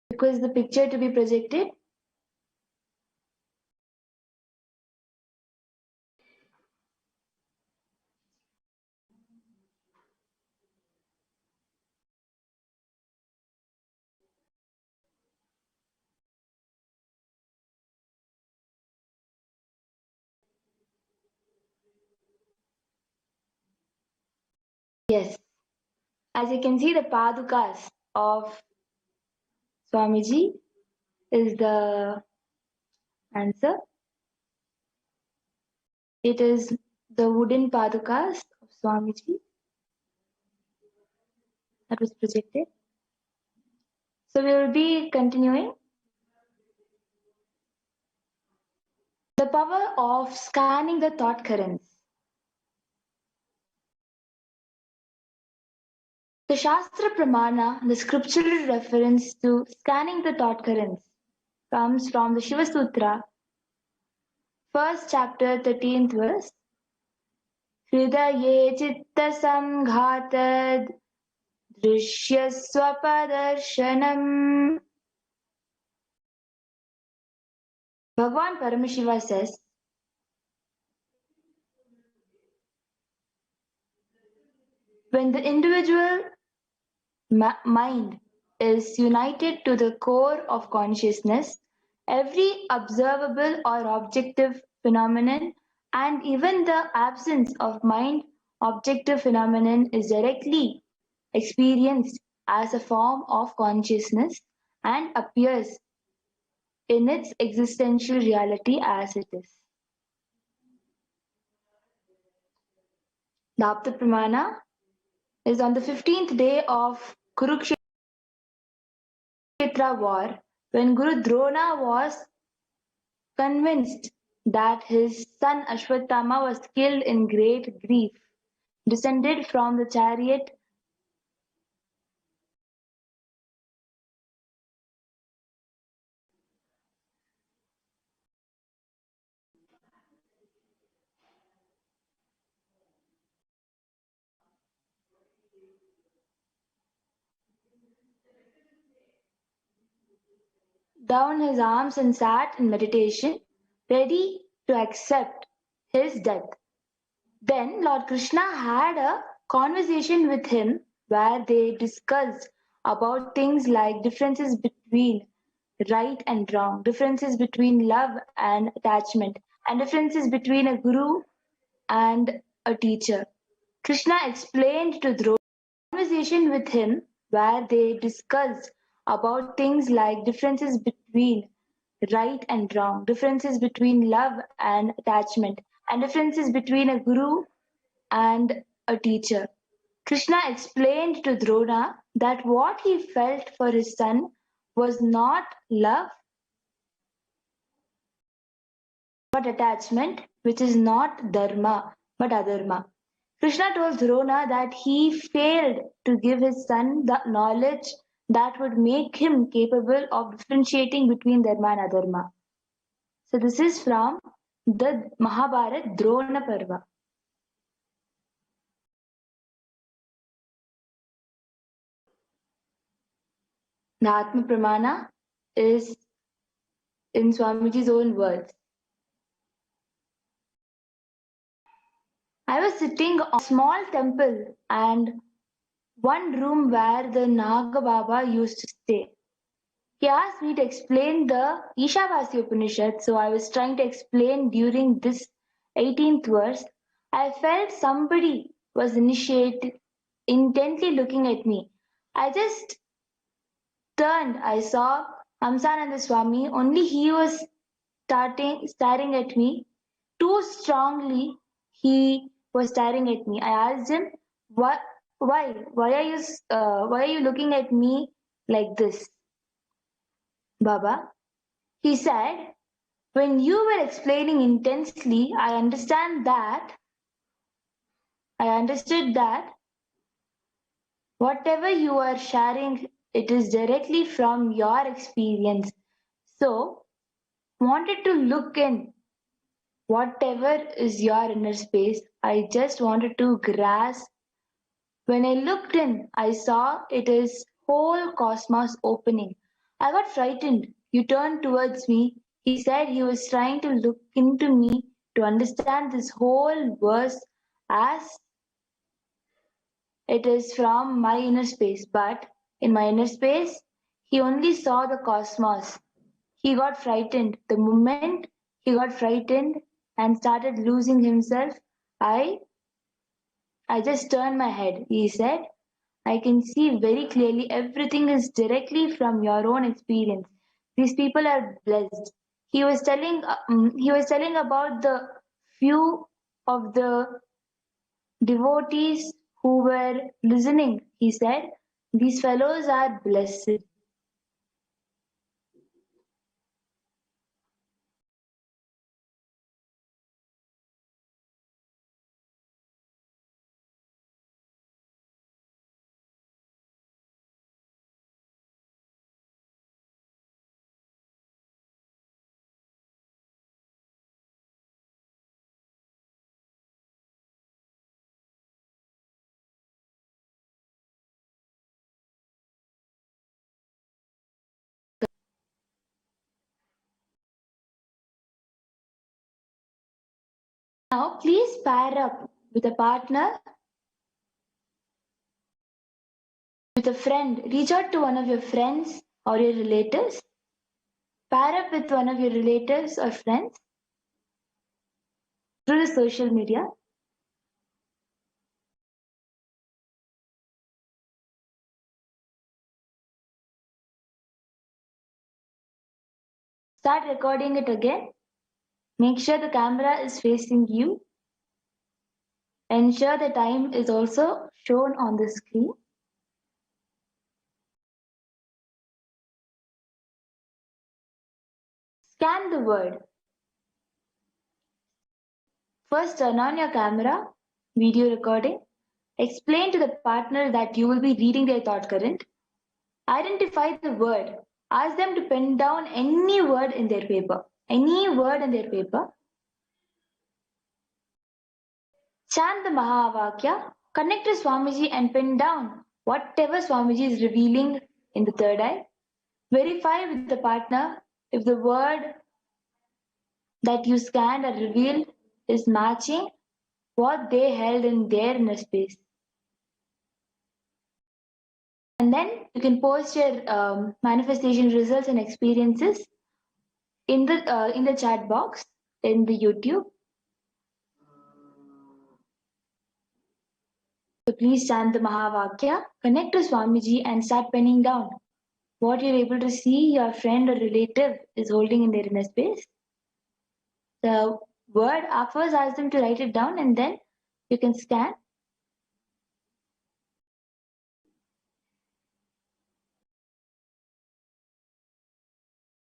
Request the picture to be projected. Yes. As you can see, the padukas of Swamiji is the answer. It is the wooden padukas of Swamiji that was projected. So we will be continuing. The power of scanning the thought currents. The Shastra Pramana, the scriptural reference to scanning the thought currents, comes from the Shiva Sutra, first chapter, 13th verse. Hridaye chitta samghatad drishya swapadarsanam. Bhagavan Paramashiva says, when the individual mind is united to the core of consciousness, every observable or objective phenomenon and even the absence of mind objective phenomenon is directly experienced as a form of consciousness and appears in its existential reality as it is. The Apta Pramana is on the 15th day of Kurukshetra war, when Guru Drona was convinced that his son Ashwatthama was killed in great grief, descended from the chariot down his arms and sat in meditation, ready to accept his death. Then Lord Krishna had a conversation with him where they discussed about things like differences between right and wrong, differences between love and attachment, and differences between a guru and a teacher. Krishna explained to Drona conversation with him where they discussed about things like differences between right and wrong, differences between love and attachment, and differences between a guru and a teacher. Krishna explained to Drona that what he felt for his son was not love but attachment, which is not dharma but adharma. Krishna told Drona that he failed to give his son the knowledge that would make him capable of differentiating between dharma and adharma. So this is from the Mahabharata Drona Parva. The Atma Pramana is in Swamiji's own words. I was sitting on a small temple and one room where the Naga Baba used to stay. He asked me to explain the Ishavasya Upanishad, so I was trying to explain during this 18th verse. I felt somebody was intently looking at me. I just turned. I saw Hamsananda Swami. Only he was staring at me too strongly. He was staring at me. I asked him, "What? Why? Why are you looking at me like this, Baba?" He said, "When you were explaining intensely, I understood that whatever you are sharing, it is directly from your experience. So, wanted to look in whatever is your inner space. I just wanted to grasp. When I looked in, I saw it is whole cosmos opening. I got frightened. You turned towards me. He said he was trying to look into me to understand this whole verse as it is from my inner space. But in my inner space, he only saw the cosmos. He got frightened. The moment he got frightened and started losing himself, I just turned my head." He said, "I can see very clearly everything is directly from your own experience. These people are blessed." He was telling about the few of the devotees who were listening. He said, "These fellows are blessed." Now, please pair up with a partner, with a friend. Reach out to one of your friends or your relatives. Pair up with one of your relatives or friends through the social media. Start recording it again. Make sure the camera is facing you. Ensure the time is also shown on the screen. Scan the word. First, turn on your camera, video recording. Explain to the partner that you will be reading their thought current. Identify the word. Ask them to pen down any word in their paper. Any word in their paper. Chant the Mahavakya. Connect to Swamiji and pen down whatever Swamiji is revealing in the third eye. Verify with the partner if the word that you scanned or revealed is matching what they held in their inner space. And then you can post your manifestation results and experiences in the chat box in the YouTube. So please chant the Mahavakya, connect to Swamiji and start penning down what you're able to see your friend or relative is holding in their inner space. The word afterwards, ask them to write it down and then you can scan.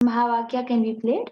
Mahavakya can be played.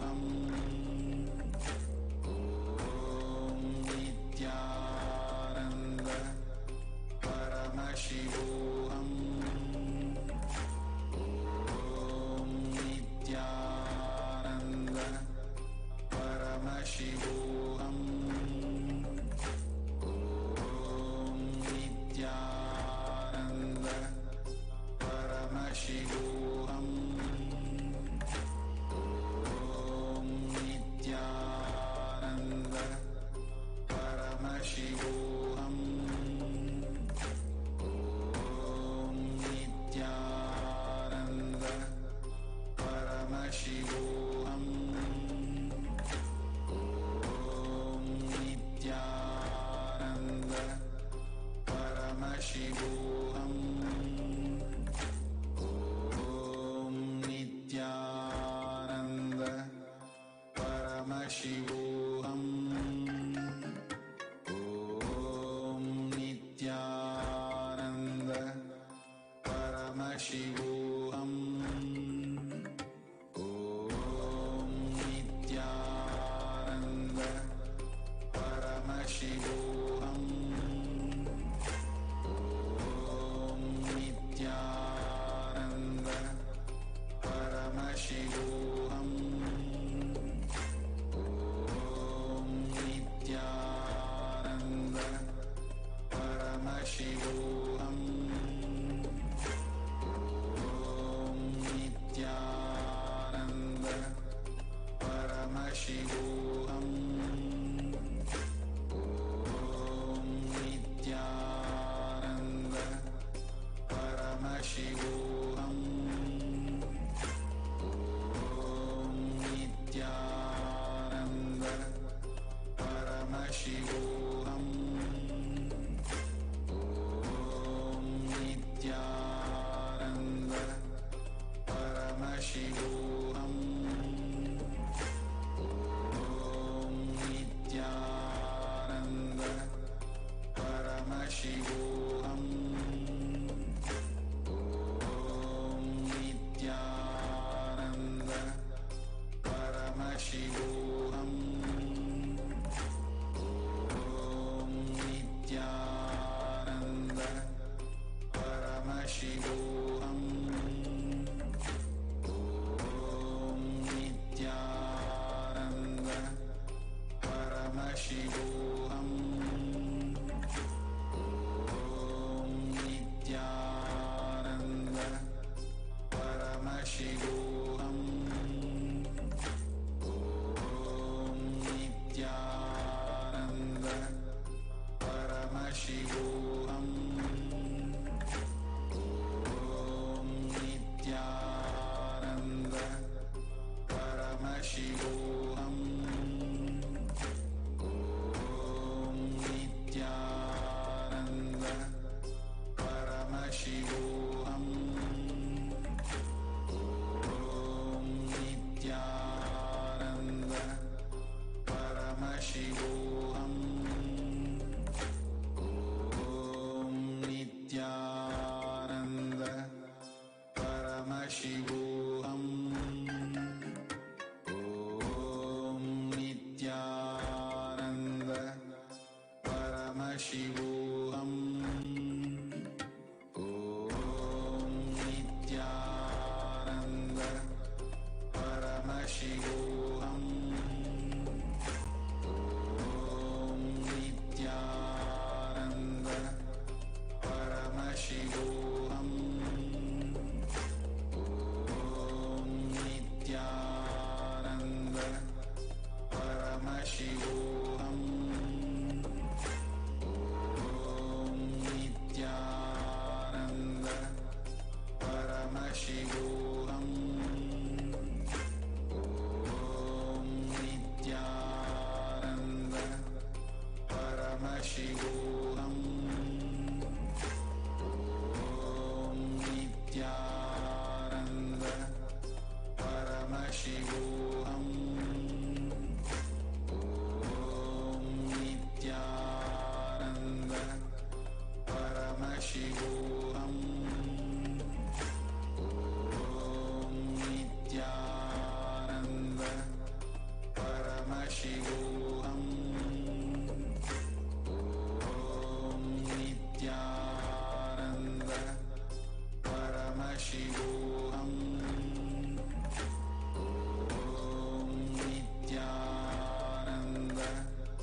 Om Nityananda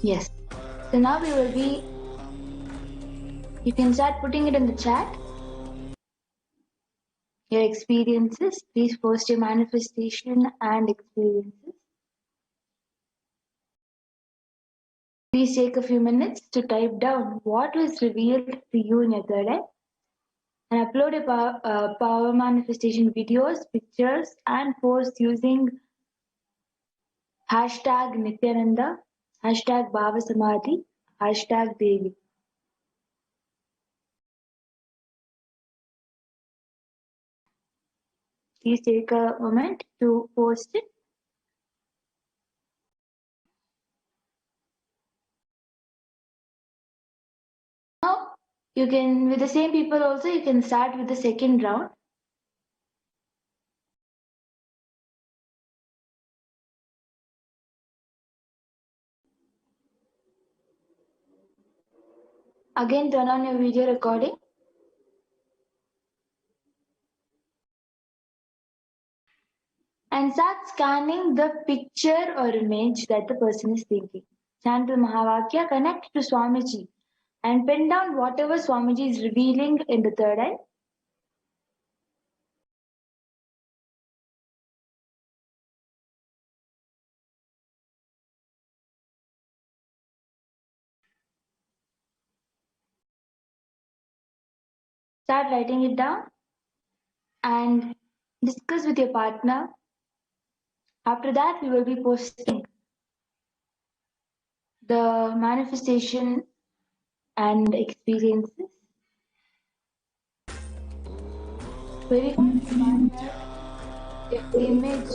Yes. So now we will be, you can start putting it in the chat. Your experiences. Please post your manifestation and experiences. Please take a few minutes to type down what was revealed to you in your third eye and upload your power manifestation videos, pictures, and posts using hashtag Nityananda, hashtag Bhavasamadhi, hashtag Devi. Please take a moment to post it. Now, you can, with the same people also, you can start with the second round. Again, turn on your video recording. And start scanning the picture or image that the person is thinking. Chant the Mahavakya, connect to Swamiji, and pen down whatever Swamiji is revealing in the third eye. Start writing it down and discuss with your partner. After that, we will be posting the manifestation and experiences. Verify if the image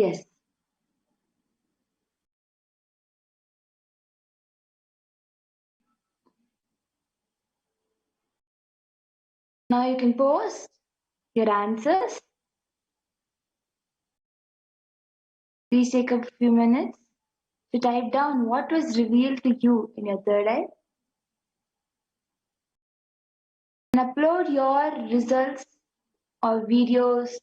Yes. Now you can post your answers. Please take a few minutes to type down what was revealed to you in your third eye and upload your results or videos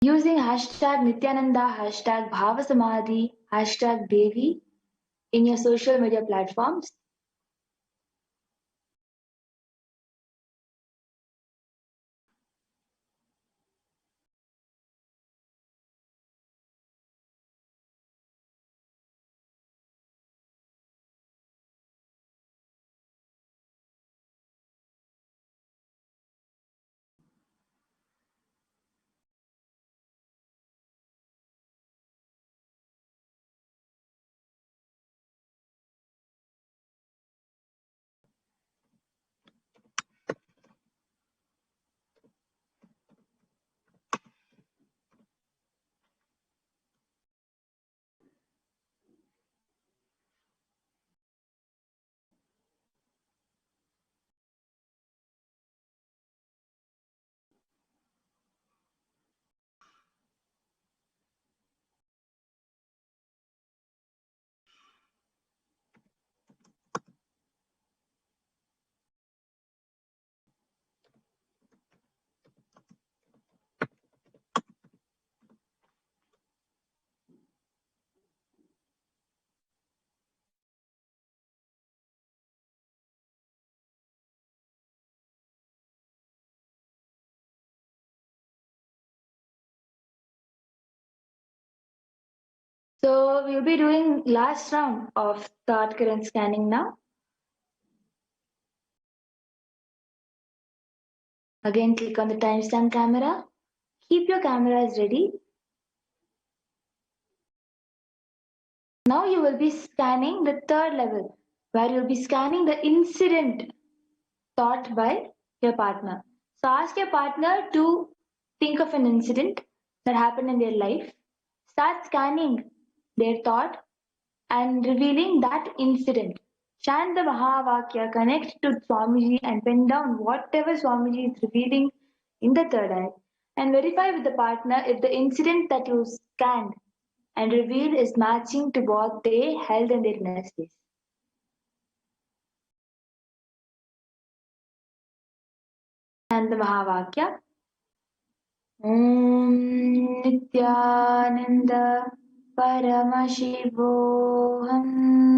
using hashtag Nityananda, hashtag Bhavasamadhi, hashtag Devi in your social media platforms. So we'll be doing last round of thought current scanning now. Again, click on the timestamp camera. Keep your cameras ready. Now you will be scanning the third level, where you'll be scanning the incident thought by your partner. So ask your partner to think of an incident that happened in their life. Start scanning their thought and revealing that incident. Chant the Mahavakya, connect to Swamiji and pen down whatever Swamiji is revealing in the third eye, and verify with the partner if the incident that you scanned and revealed is matching to what they held in their inner space. And the Mahavakya. Om Nityananda Paramashivoham.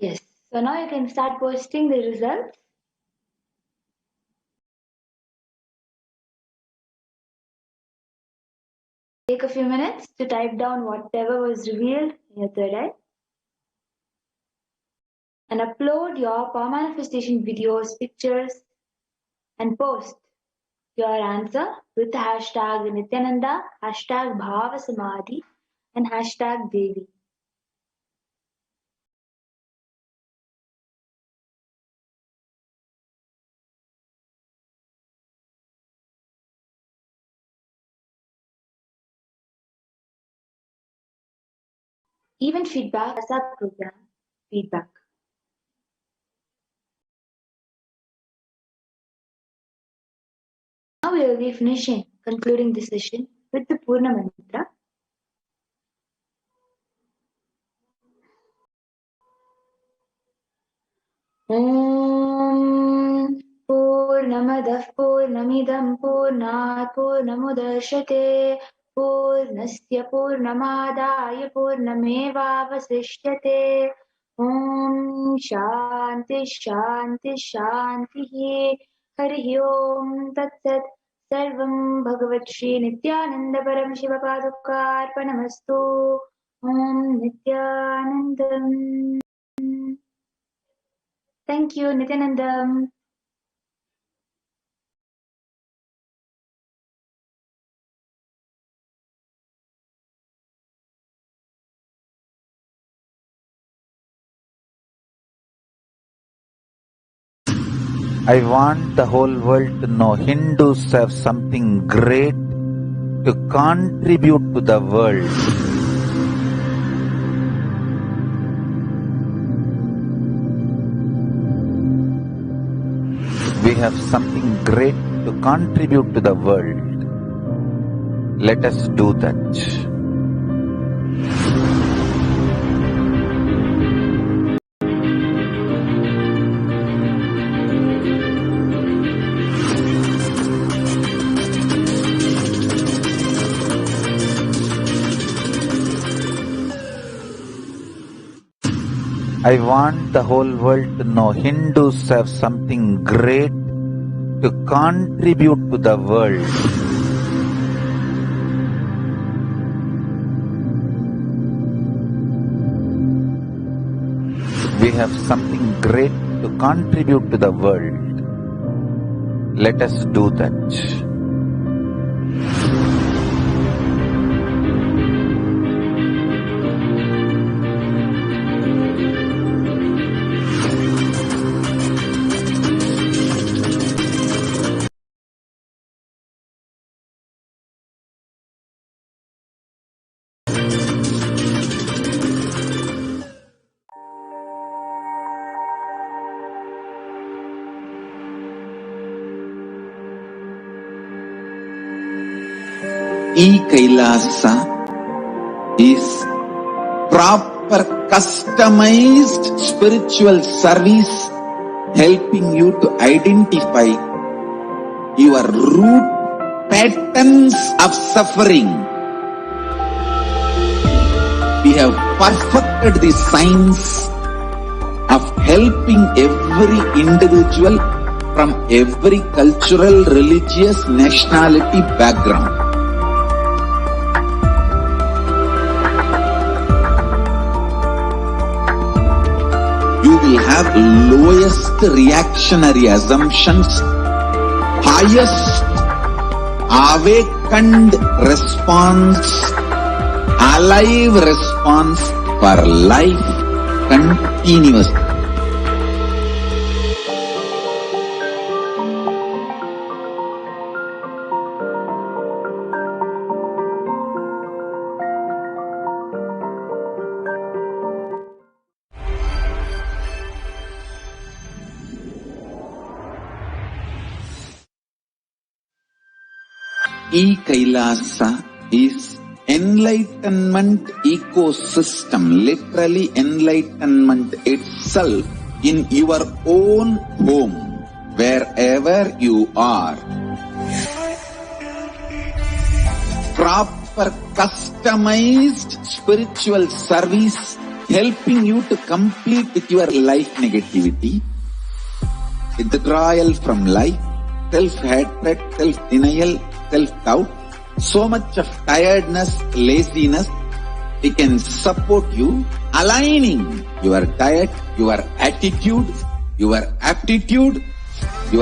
Yes. So now you can start posting the results. Take a few minutes to type down whatever was revealed in your third eye. And upload your power manifestation videos, pictures, and post your answer with hashtag Nityananda, hashtag Bhavasamadhi, and hashtag Devi. Even feedback as our program feedback. Now we will be concluding the session with the Purna Mantra. Om Purnamadah Purnamidam Purnat Purnamudachyate Purnasya Purnamadaya Purnamevavasishyate Om Shanti Shanti Shanti Hari Om Tat Sat Sarvam Bhagavat Shri Nityananda Param Shiva Paduka Arpanamastu Om Nityanandam. Thank you, Nityanandam. I want the whole world to know Hindus have something great to contribute to the world. We have something great to contribute to the world. Let us do that. I want the whole world to know Hindus have something great to contribute to the world. We have something great to contribute to the world. Let us do that. Kailasa is proper customized spiritual service helping you to identify your root patterns of suffering we have perfected the science of helping every individual from every cultural, religious, nationality background. You will have lowest reactionary assumptions, highest awakened response, alive response for life continuously. Kailasa is enlightenment ecosystem, literally enlightenment itself in your own home, wherever you are. Proper customized spiritual service helping you to complete with your life negativity, withdrawal from life, self-hatred, self-denial, self-doubt, so much of tiredness, laziness. We can support you aligning your diet, your attitude, your aptitude